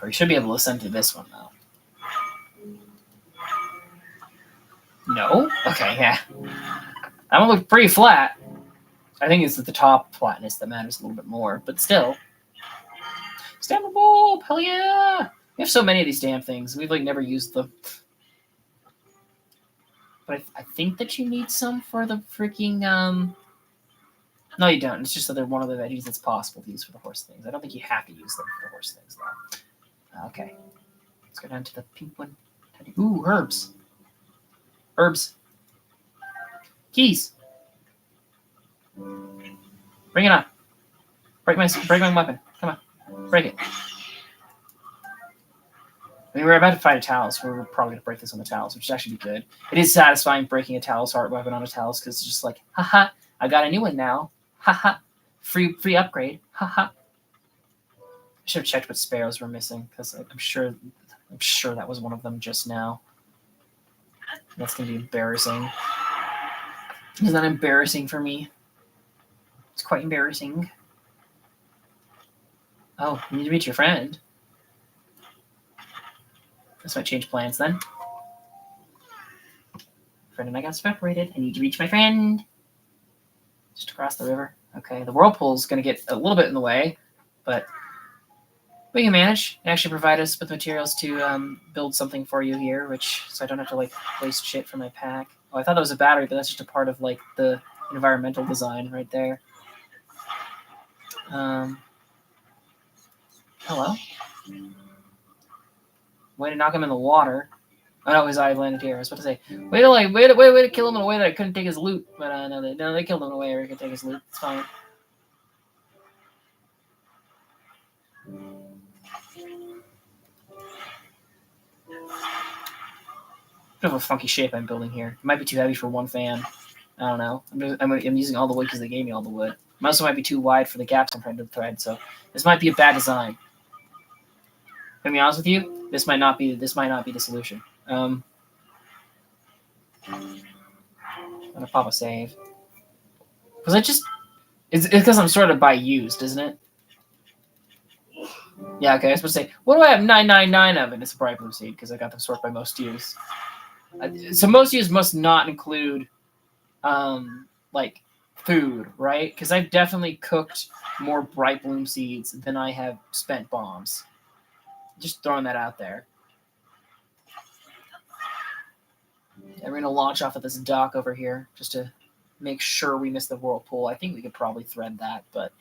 We should be able to ascend to this one, though. No? Okay, yeah. That one looked pretty flat. I think it's the top flatness that matters a little bit more, but still. Stand the bulb! Hell yeah! We have so many of these damn things. We've, like, never used them. But I think that you need some for the freaking, No, you don't. It's just that they're one of the veggies that's possible to use for the horse things. I don't think you have to use them for the horse things, though. Okay. Let's go down to the pink one. Ooh, herbs. Herbs. Keys. Bring it on. Break my weapon. Come on. Break it. I mean, we're about to fight a Talus. We're probably going to break this on the Talus, which should actually be good. It is satisfying breaking a Talus heart weapon on a Talus because it's just like, haha, I got a new one now. Haha. Free upgrade. Haha. I should have checked what sparrows were missing because I'm sure that was one of them just now. That's going to be embarrassing. Isn't that embarrassing for me? It's quite embarrassing. Oh, you need to meet your friend. This might change plans then. Friend and I got separated. I need to reach my friend. Just across the river. Okay, the whirlpool's going to get a little bit in the way, but we can manage. They actually provide us with materials to build something for you here, so I don't have to, like, waste shit from my pack. Oh, I thought that was a battery, but that's just a part of, like, the environmental design right there. Hello? Way to knock him in the water. Oh no, his eye landed here. I was about to say, way to kill him in a way that I couldn't take his loot. But no, they killed him in a way where I could take his loot. It's fine. Bit of a funky shape I'm building here. It might be too heavy for one fan. I don't know. I'm using all the wood because they gave me all the wood. It also might be too wide for the gaps I'm trying to thread. So this might be a bad design. To be honest with you, this might not be the solution. I'm gonna pop a save because it's because I'm sorted by used, isn't it? Yeah, okay. I was supposed to say, what do I have 999 of? And it's a bright blue seed because I got them sorted by most used. So most used must not include, like, food, right? Because I've definitely cooked more bright bloom seeds than I have spent bombs. Just throwing that out there. Yeah, we're going to launch off at this dock over here just to make sure we miss the whirlpool. I think we could probably thread that, but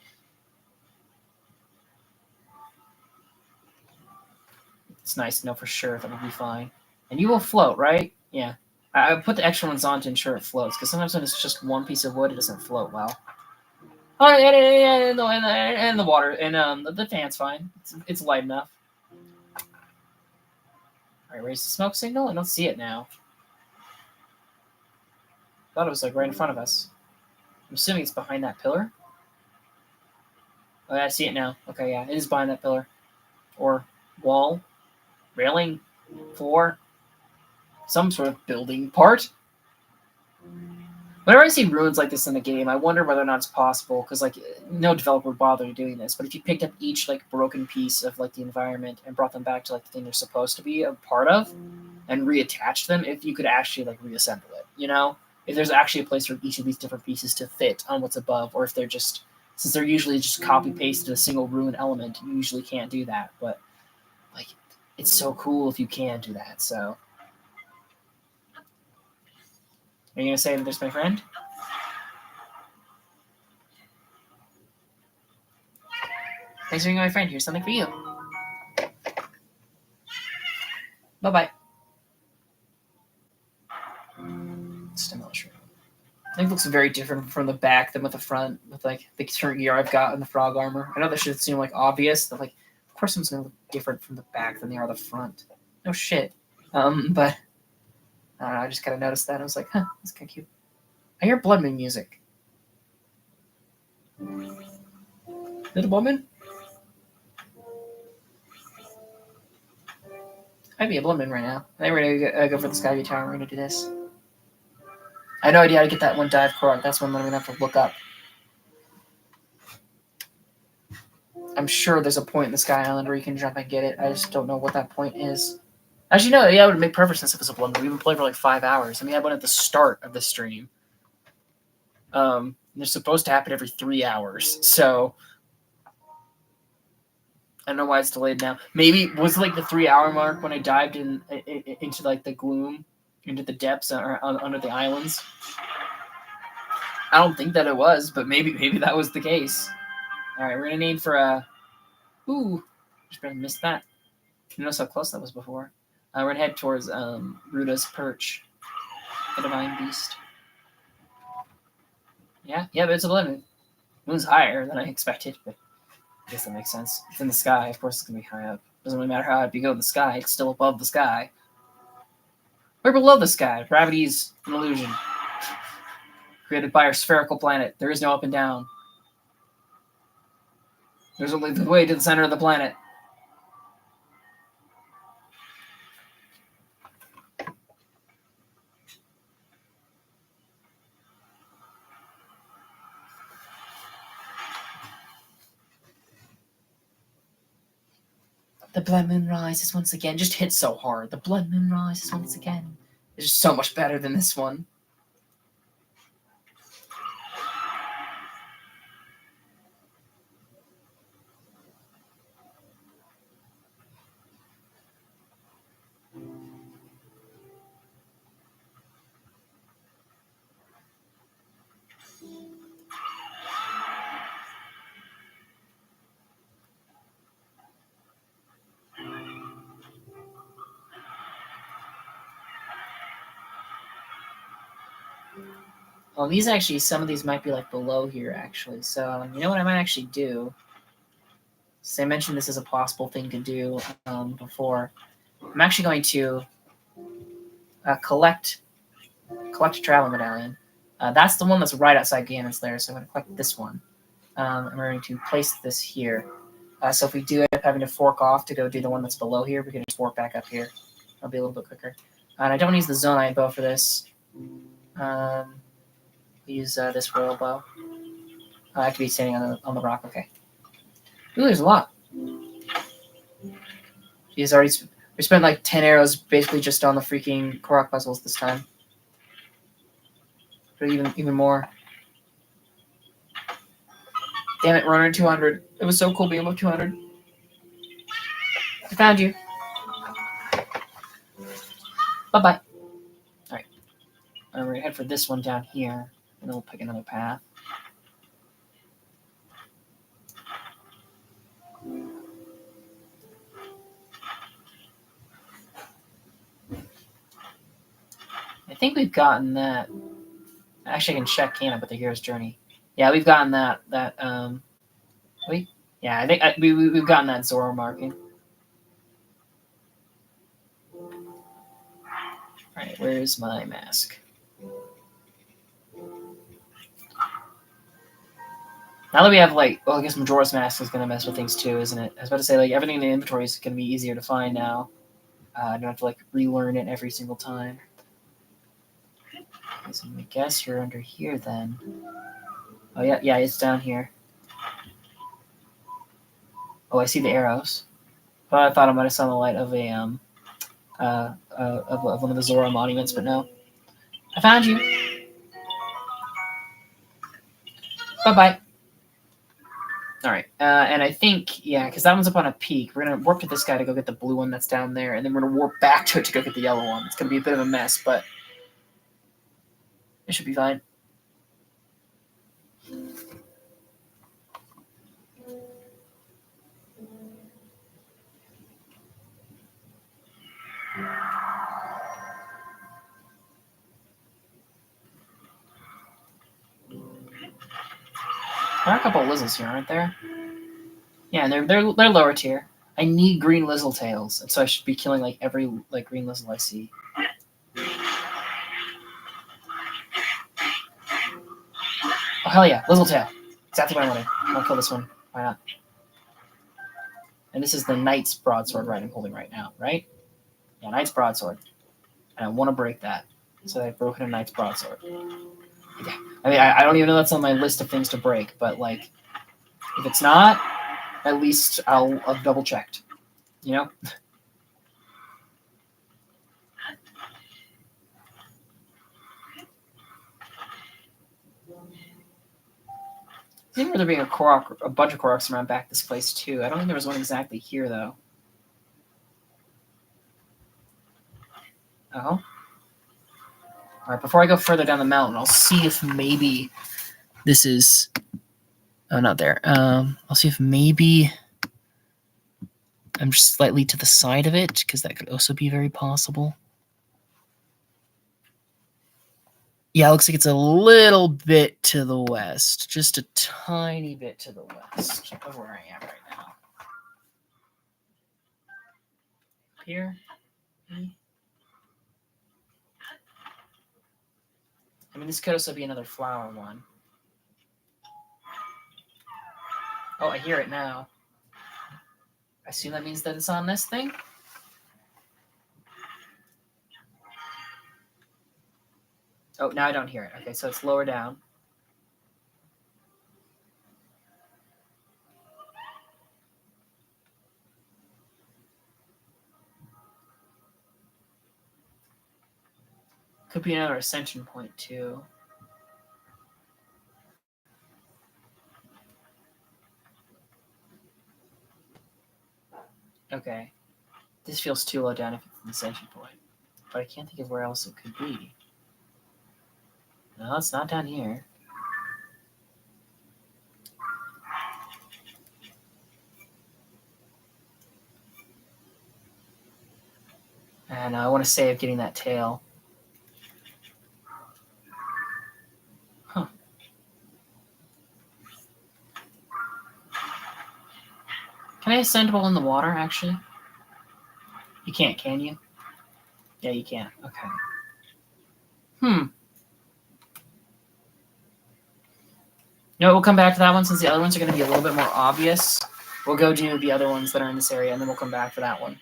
it's nice to know for sure that we'll be fine. And you will float, right? Yeah. I put the extra ones on to ensure it floats, because sometimes when it's just one piece of wood, it doesn't float well. Oh, and the water, and the fan's fine. It's light enough. All right, where's the smoke signal? I don't see it now. Thought it was, like, right in front of us. I'm assuming it's behind that pillar. Oh, yeah, I see it now. Okay, yeah, it is behind that pillar. Or wall, railing, floor, some sort of building part. Whenever I see ruins like this in the game, I wonder whether or not it's possible, because, like, no developer would bother doing this, but if you picked up each, like, broken piece of, like, the environment and brought them back to, like, the thing they're supposed to be a part of and reattached them, if you could actually, like, reassemble it, you know? If there's actually a place for each of these different pieces to fit on what's above, or if they're just, since they're usually just copy-pasted a single ruin element, you usually can't do that, but, like, it's so cool if you can do that, so. Are you going to say that there's my friend? Thanks for being my friend. Here's something for you. Bye-bye. Stimulus room. I think it looks very different from the back than with the front, with, like, the current gear I've got and the frog armor. I know that should seem, like, obvious, but, like, of course it's going to look different from the back than they are the front. No shit. But I don't know, I just kind of noticed that. I was like, huh, that's kind of cute. I hear Blood Moon music. Little Blood Moon? Might be a Blood Moon right now. I think we're gonna go for the Skyview Tower. We're gonna do this. I have no idea how to get that one dive Korok. That's one I'm gonna have to look up. I'm sure there's a point in the Sky Island where you can jump and get it. I just don't know what that point is. Actually, no, yeah, it would make perfect sense if it was a Blood Moon. We've been playing for like 5 hours. I mean, I went at the start of the stream. They're supposed to happen every 3 hours, so I don't know why it's delayed now. Maybe was it like the 3-hour mark when I dived into like the gloom, into the depths under the islands. I don't think that it was, but maybe that was the case. All right, we're gonna name for ooh, just barely missed that. You notice how close that was before. We're gonna head towards Ruda's perch, the divine beast. Yeah, but it's a Blood Moon. Moon's higher than I expected, but I guess that makes sense. It's in the sky, of course it's gonna be high up. Doesn't really matter how high up you go in the sky, it's still above the sky. We're below the sky. Gravity's an illusion. Created by our spherical planet. There is no up and down. There's only the way to the center of the planet. The Blood Moon rises once again. Just hit so hard. The Blood Moon rises once again. It's just so much better than this one. Well, these actually, some of these might be like below here actually. So you know what I might actually do? So I mentioned this as a possible thing to do before. I'm actually going to collect a travel medallion. That's the one that's right outside Ganon's lair, so I'm going to collect this one. And we're going to place this here. So if we do end up having to fork off to go do the one that's below here, we can just fork back up here. It'll be a little bit quicker. And I don't use the Zonite bow for this. Use this royal bow. I have to be standing on the rock. Okay. Ooh, there's a lot. He's already. We spent like 10 arrows basically just on the freaking Korok puzzles this time. But even more. Damn it, we're under 200. It was so cool being above 200. I found you. Bye-bye. Alright. We're going to head for this one down here. And then we'll pick another path. I think we've gotten that. Actually, I can check Kana with the Hero's Journey. Yeah, we've gotten that. Yeah, I think we've gotten that ZORA marking. Alright, where's my mask? Now that we have, like, well, I guess Majora's Mask is going to mess with things too, isn't it? I was about to say, like, everything in the inventory is going to be easier to find now. I don't have to, like, relearn it every single time. Okay, so I guess you're under here, then. Oh, yeah, it's down here. Oh, I see the arrows. But I thought I might have saw the light of of one of the ZORA monuments, but no. I found you. Bye-bye. Alright, and I think, yeah, because that one's up on a peak. We're going to warp to this guy to go get the blue one that's down there, and then we're going to warp back to it to go get the yellow one. It's going to be a bit of a mess, but it should be fine. There are a couple of Lizzles here, aren't there? Yeah, and they're lower tier. I need green Lizzletails, and so I should be killing like every like green Lizzle I see. Oh hell yeah, Lizzletail! Exactly what I wanted. I'll kill this one. Why not? And this is the Knight's Broadsword I'm holding right now, right? Yeah, Knight's Broadsword. And I want to break that. So I've broken a Knight's Broadsword. Yeah. I mean, I don't even know that's on my list of things to break, but like, if it's not, at least I've double checked. You know? I think there being a bunch of Koroks around back this place too. I don't think there was one exactly here though. Oh. Alright, before I go further down the mountain, I'll see if maybe this is... Oh, not there. I'll see if maybe I'm just slightly to the side of it, because that could also be very possible. Yeah, it looks like it's a little bit to the west. Just a tiny bit to the west of where I am right now. Here. I mean, this could also be another flower one. Oh, I hear it now. I assume that means that it's on this thing? Oh, now I don't hear it. Okay, so it's lower down. Could be another ascension point, too. Okay. This feels too low down if it's an ascension point. But I can't think of where else it could be. No, it's not down here. And I want to save getting that tail. Huh. Can I ascend while in the water, actually? You can't, can you? Yeah, you can. Okay. No, we'll come back to that one since the other ones are going to be a little bit more obvious. We'll go do the other ones that are in this area, and then we'll come back for that one.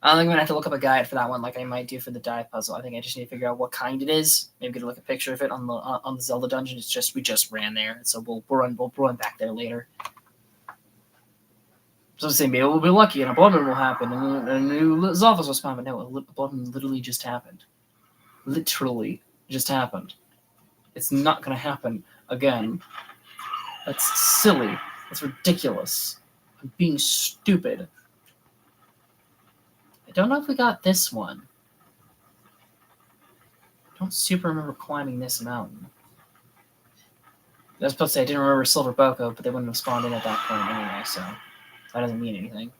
I don't think I'm going to have to look up a guide for that one like I might do for the dive puzzle. I think I just need to figure out what kind it is. Maybe get a look at a picture of it on the Zelda dungeon. It's just we just ran there, so we'll run back there later. So I'm saying maybe we'll be lucky and a blood moon will happen and a new Zolfos will spawn, but no, a blood moon literally just happened. Literally just happened. It's not going to happen again. That's silly. That's ridiculous. I'm being stupid. I don't know if we got this one. I don't super remember climbing this mountain. I was supposed to say I didn't remember Silver Boko, but they wouldn't have spawned in at that point anyway, so that doesn't mean anything.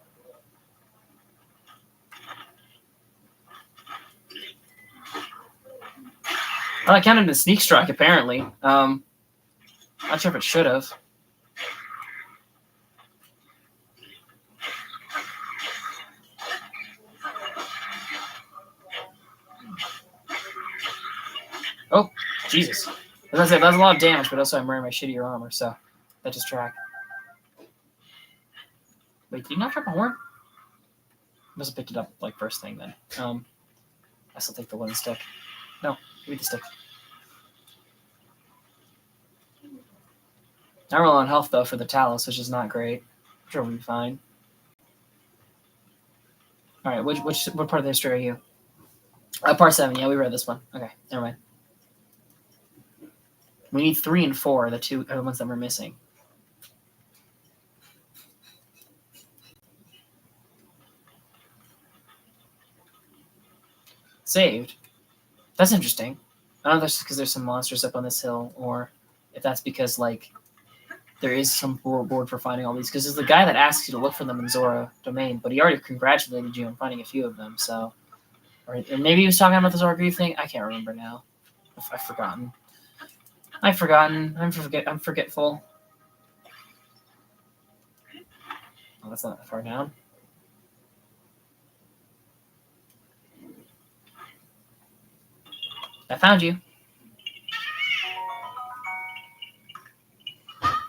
Well, I counted a sneak strike, apparently. Not sure if it should have. Oh, Jesus. As I said, that's a lot of damage, but also I'm wearing my shittier armor, so that just track. Wait, did you not drop a horn? Must have picked it up like first thing then. I still take the wooden stick. No, give me the stick. I'm low on health though for the Talos, which is not great. I'm sure we'll be fine. All right, what part of the history are you? Part 7. Yeah, we read this one. Okay, never mind. We need 3 and 4, the two ones that we're missing. Saved. That's interesting. I don't know if that's because there's some monsters up on this hill, or if that's because like there is some reward for finding all these. Because there's the guy that asks you to look for them in ZORA domain, but he already congratulated you on finding a few of them. So, or maybe he was talking about the ZORA grief thing. I can't remember now. I've forgotten. I'm forgetful. Oh, that's not that far down. I found you.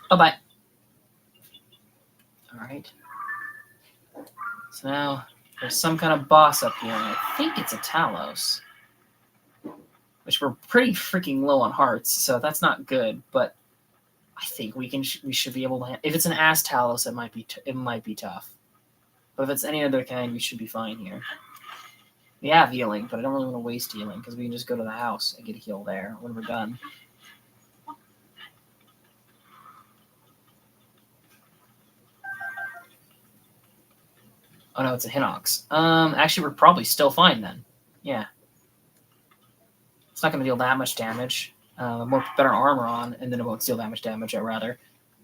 Bye-bye. All right. So now there's some kind of boss up here, and I think it's a Talos. Which we're pretty freaking low on hearts, so that's not good. But I think we should be able to. If it's an ass Talos, it might be tough. But if it's any other kind, we should be fine here. We have healing, but I don't really want to waste healing because we can just go to the house and get a heal there when we're done. Oh no, it's a Hinox. Actually, we're probably still fine then. Yeah. It's not going to deal that much damage. Better armor on, and then it won't deal that much damage, I'd rather.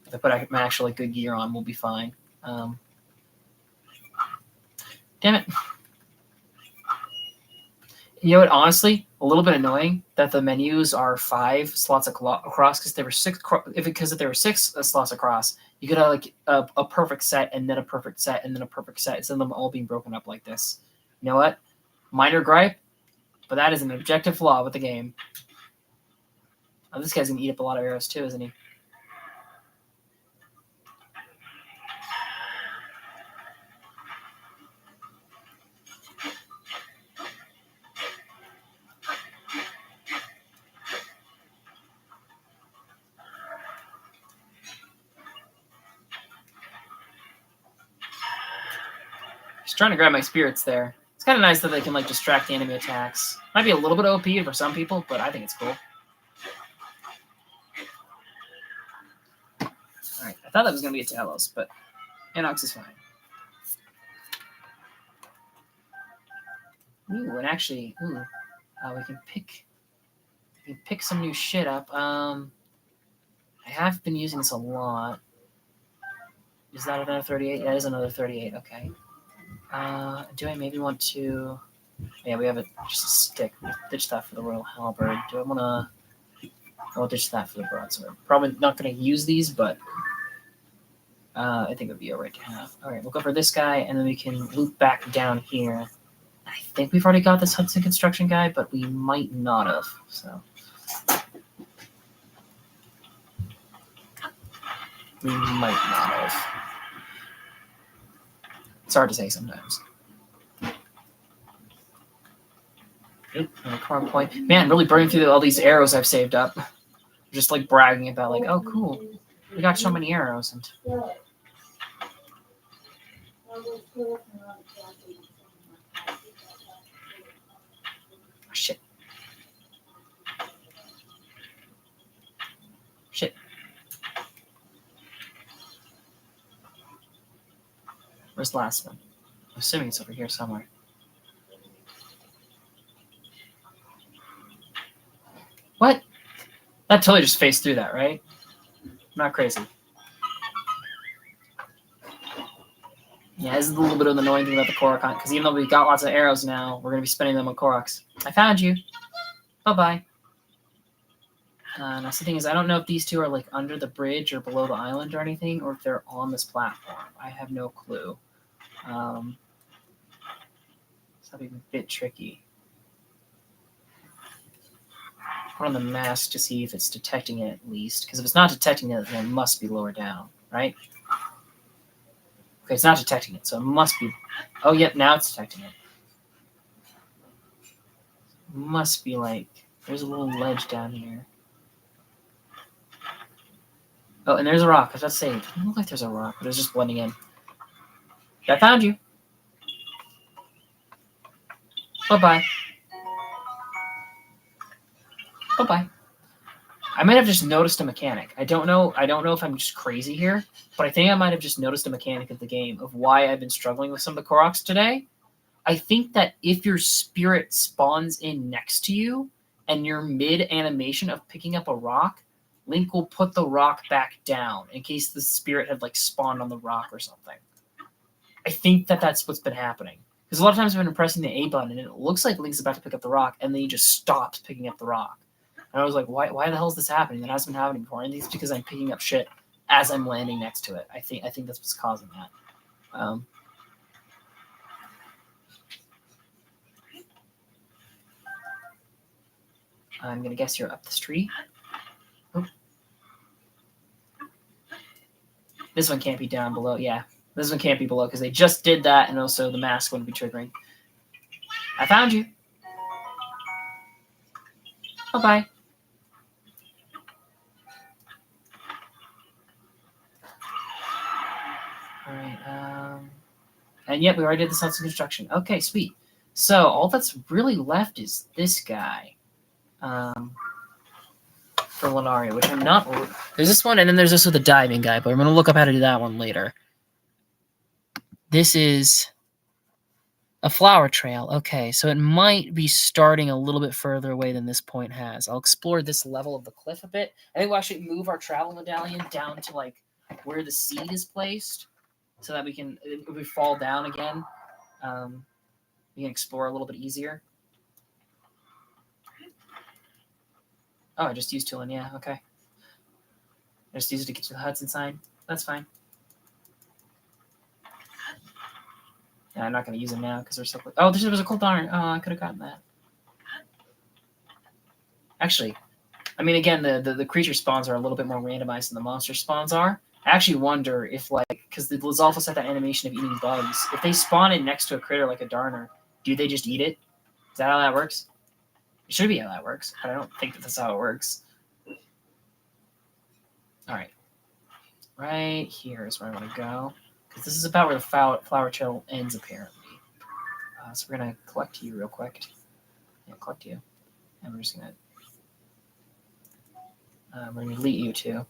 If I put my actually good gear on, we'll be fine. Damn it. You know what, honestly, a little bit annoying that the menus are 5 slots across because there were 6. If there were 6 slots across, you could have like a perfect set and then a perfect set and then a perfect set instead of them all being broken up like this. You know what? Minor gripe, but that is an objective flaw with the game. Oh, this guy's gonna eat up a lot of arrows too, isn't he? He's trying to grab my spirits there. It's kind of nice that they can like distract the enemy attacks. Might be a little bit OP for some people, but I think it's cool. Alright, I thought that was going to be a Talos, but Inox is fine. Ooh, and actually, we can pick some new shit up. I have been using this a lot. Is that another 38? That is another 38, okay. Do I maybe want to... Yeah, we have just a stick. We'll ditch that for the Royal Halberd. Do I want to... I'll ditch that for the broadsword. Probably not going to use these, but I think it would be alright to have. Alright, we'll go for this guy, and then we can loop back down here. I think we've already got this Hudson Construction guy, but we might not have, so... We might not have. It's hard to say sometimes. Oop, another card point. Man, really burning through all these arrows I've saved up. Just like bragging about like, oh cool, we got so many arrows. And oh, shit. Shit. Where's the last one? I'm assuming it's over here somewhere. What? That totally just phased through that, right? I'm not crazy. Yeah, this is a little bit of the annoying thing about the Koroks, because even though we've got lots of arrows now, we're going to be spending them on Koroks. I found you. Bye-bye. Now, the thing is, I don't know if these two are like under the bridge or below the island or anything, or if they're on this platform. I have no clue. So that'd be a bit tricky. Put on the mask to see if it's detecting it at least, because if it's not detecting it, then it must be lower down, right? Okay, it's not detecting it, so it must be... Oh, yep, now it's detecting it. It must be like... There's a little ledge down here. Oh, and there's a rock. I was about to say, it doesn't look like there's a rock, but it's just blending in. I found you. Bye-bye. Bye-bye. I might have just noticed a mechanic. I don't know if I'm just crazy here, but I think I might have just noticed a mechanic of the game of why I've been struggling with some of the Koroks today. I think that if your spirit spawns in next to you and you're mid-animation of picking up a rock, Link will put the rock back down in case the spirit had like spawned on the rock or something. I think that that's what's been happening. Because a lot of times I've been pressing the A button and it looks like Link's about to pick up the rock and then he just stops picking up the rock. And I was like, why the hell is this happening? That hasn't been happening before. And it's because I'm picking up shit as I'm landing next to it. I think that's what's causing that. I'm going to guess you're up the street. Oh. This one can't be down below. Yeah, this one can't be below because they just did that, and also the mask wouldn't be triggering. I found you. Bye-bye. All right. And yet we already did the Sons of Construction. Okay, sweet. So all that's really left is this guy. For Lanayru, which I'm not. There's this one, and then there's also the diving guy, but I'm going to look up how to do that one later. This is a flower trail. Okay, so it might be starting a little bit further away than this point has. I'll explore this level of the cliff a bit. I think we'll actually move our travel medallion down to like where the seed is placed, so that we can, if we fall down again, we can explore a little bit easier. Oh, I just used Tulin, yeah, okay. I just used it to get to the Hudson sign. That's fine. Yeah, I'm not going to use them now because they're so quick. Oh, there was a cool darn. Oh, I could have gotten that. Actually, I mean, again, the creature spawns are a little bit more randomized than the monster spawns are. I actually wonder if, like, because the Lizalfos had that animation of eating bugs, if they spawn in next to a critter like a Darner, do they just eat it? Is that how that works? It should be how that works, but I don't think that's how it works. All right. Right here is where I want to go, because this is about where the flower trail ends, apparently. So we're going to collect you real quick. Yeah, collect you. And we're just going to... we're going to delete you, too.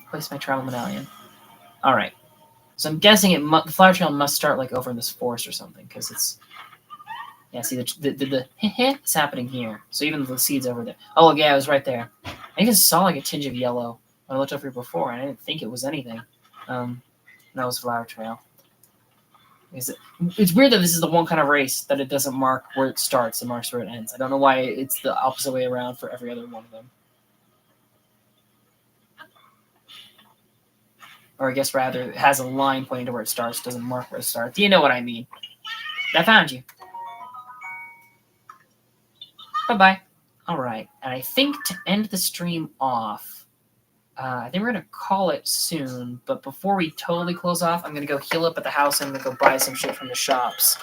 Place my travel medallion. All right. So I'm guessing the flower trail must start like over in this forest or something, because it's... Yeah, see, the it's happening here. So even the seed's over there. Oh, yeah, it was right there. I even saw like a tinge of yellow when I looked over here before, and I didn't think it was anything. That was flower trail. It's weird that this is the one kind of race that it doesn't mark where it starts, it marks where it ends. I don't know why it's the opposite way around for every other one of them. Or I guess rather, it has a line pointing to where it starts, doesn't mark where it starts. You know what I mean. I found you. Bye-bye. All right. And I think to end the stream off, I think we're going to call it soon. But before we totally close off, I'm going to go heal up at the house and I'm going to go buy some shit from the shops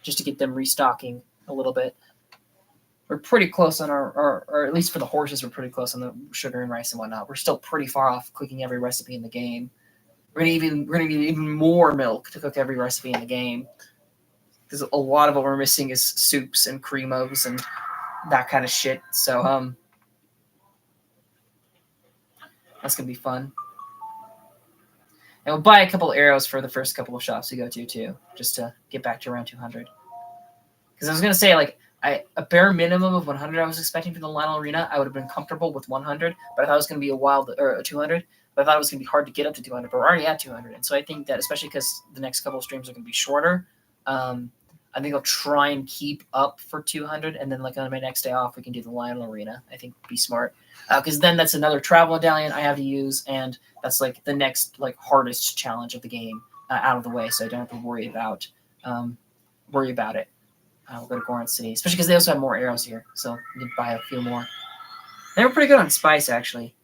just to get them restocking a little bit. We're pretty close on or at least for the horses, we're pretty close on the sugar and rice and whatnot. We're still pretty far off cooking every recipe in the game. We're gonna need even more milk to cook every recipe in the game. Because a lot of what we're missing is soups and cremos and that kind of shit. So that's gonna be fun. And we'll buy a couple arrows for the first couple of shops we go to too, just to get back to around 200. Because I was gonna say like a bare minimum of 100 I was expecting from the Lionel Arena. I would have been comfortable with 100, but I thought it was gonna be a 200. But I thought it was gonna be hard to get up to 200. But we're already at 200, and so I think that especially because the next couple of streams are gonna be shorter. I think I'll try and keep up for 200, and then like on my next day off, we can do the Lionel Arena. I think would be smart, because then that's another travel medallion I have to use, and that's like the next like hardest challenge of the game out of the way, so I don't have to worry about it. We'll go to Goron City, especially because they also have more arrows here, so we can buy a few more. They were pretty good on spice, actually.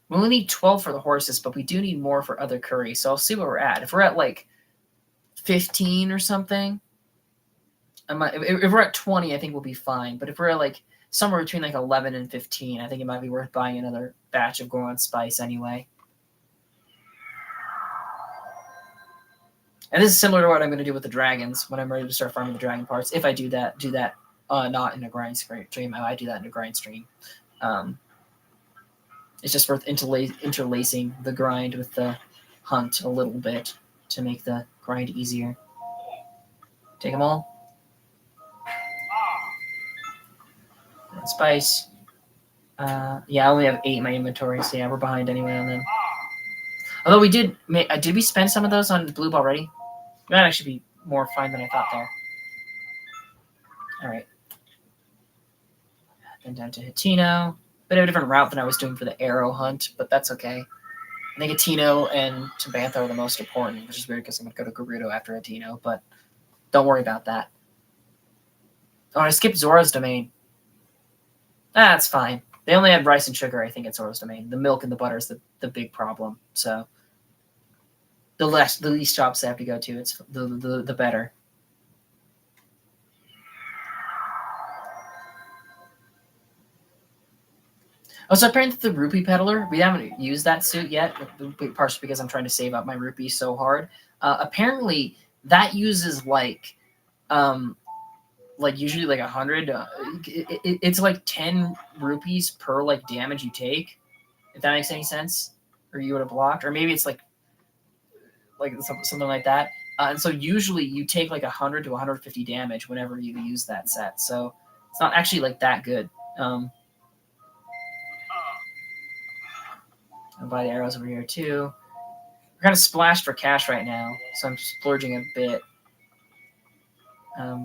We only need 12 for the horses, but we do need more for other curries, so I'll see where we're at. If we're at like 15 or something, if we're at 20, I think we'll be fine. But if we're at like somewhere between like 11 and 15, I think it might be worth buying another batch of Goron Spice anyway. And this is similar to what I'm going to do with the dragons when I'm ready to start farming the dragon parts. If I do that not in a grind stream. I might do that in a grind stream. It's just worth interlacing the grind with the hunt a little bit to make the grind easier. Take them all. And spice. Yeah, I only have 8 in my inventory, so yeah, we're behind anyway on them. Although we did we spend some of those on Bloob already? We might actually be more fine than I thought there. All right. Then down to Hitino. Bit of a different route than I was doing for the arrow hunt, but that's okay. I think Atino and Tabantha are the most important, which is weird because I'm going to go to Gerudo after Atino, but don't worry about that. Oh, I skipped Zora's domain. That's fine. They only had rice and sugar, I think, at Zora's domain. The milk and the butter is the big problem. So the least shops they have to go to, it's the better. Oh, so apparently the Rupee Peddler, we haven't used that suit yet, partially because I'm trying to save up my rupees so hard. Apparently, that uses like usually like 100. It's like 10 rupees per like damage you take, if that makes any sense, or you would have blocked, or maybe it's like something like that. And so usually you take like 100 to 150 damage whenever you use that set. So it's not actually like that good. I'll buy the arrows over here too. We're kind of splashed for cash right now, so I'm splurging a bit.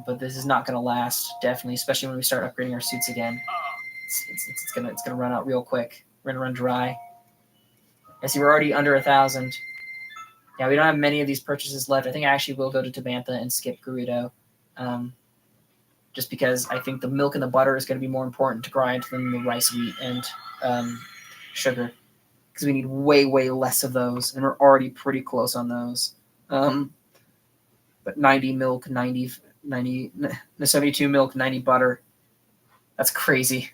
But this is not going to last, definitely, especially when we start upgrading our suits again. It's gonna run out real quick. We're gonna run dry. I see we're already under 1,000. Yeah, we don't have many of these purchases left. I think I actually will go to Tabantha and skip Gerudo. Just because I think the milk and the butter is going to be more important to grind than the rice, wheat, and sugar. Because we need way, way less of those, and we're already pretty close on those. But 90 milk, 72 milk, 90 butter. That's crazy.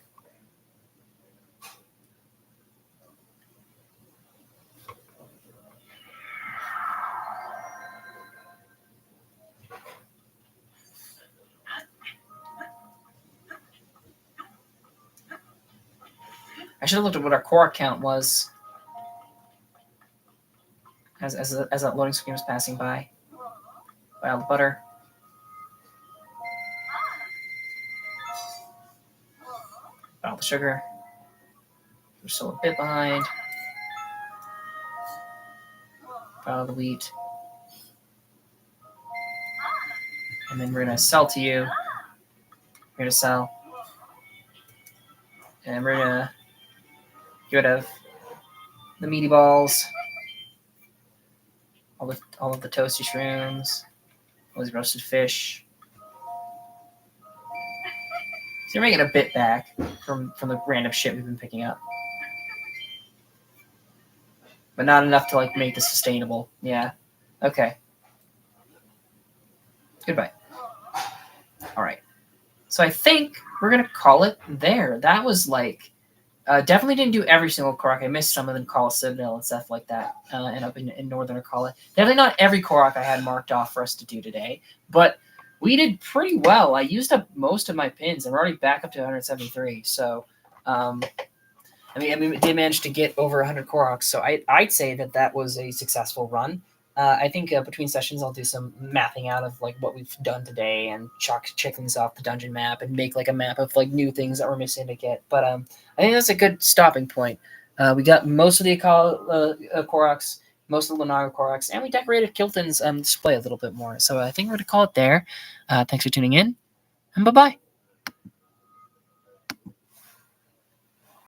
I should have looked at what our core count was as that loading screen was passing by. Buy all the butter. Buy all the sugar. We're still a bit behind. Buy all the wheat. And then we're going to sell to you. We're going to sell. And we're going to get rid of the meaty balls. All of the toasty shrooms. All these roasted fish. So you're making a bit back from the random shit we've been picking up. But not enough to like make this sustainable. Yeah. Okay. Goodbye. All right. So I think we're going to call it there. That was like... definitely didn't do every single Korok. I missed some of them, Akkala Citadel and stuff like that, and up in northern Akkala. Definitely not every Korok I had marked off for us to do today, but we did pretty well. I used up most of my pins, and we're already back up to 173. So, I mean, we did manage to get over 100 Koroks, so I'd say that was a successful run. I think between sessions I'll do some mapping out of like what we've done today and check things off the dungeon map and make like a map of like new things that we're missing to get. But I think that's a good stopping point. We got most of the Akkala Koroks, most of the Lanayru Koroks, and we decorated Kilton's display a little bit more. So I think we're going to call it there. Thanks for tuning in, and bye-bye.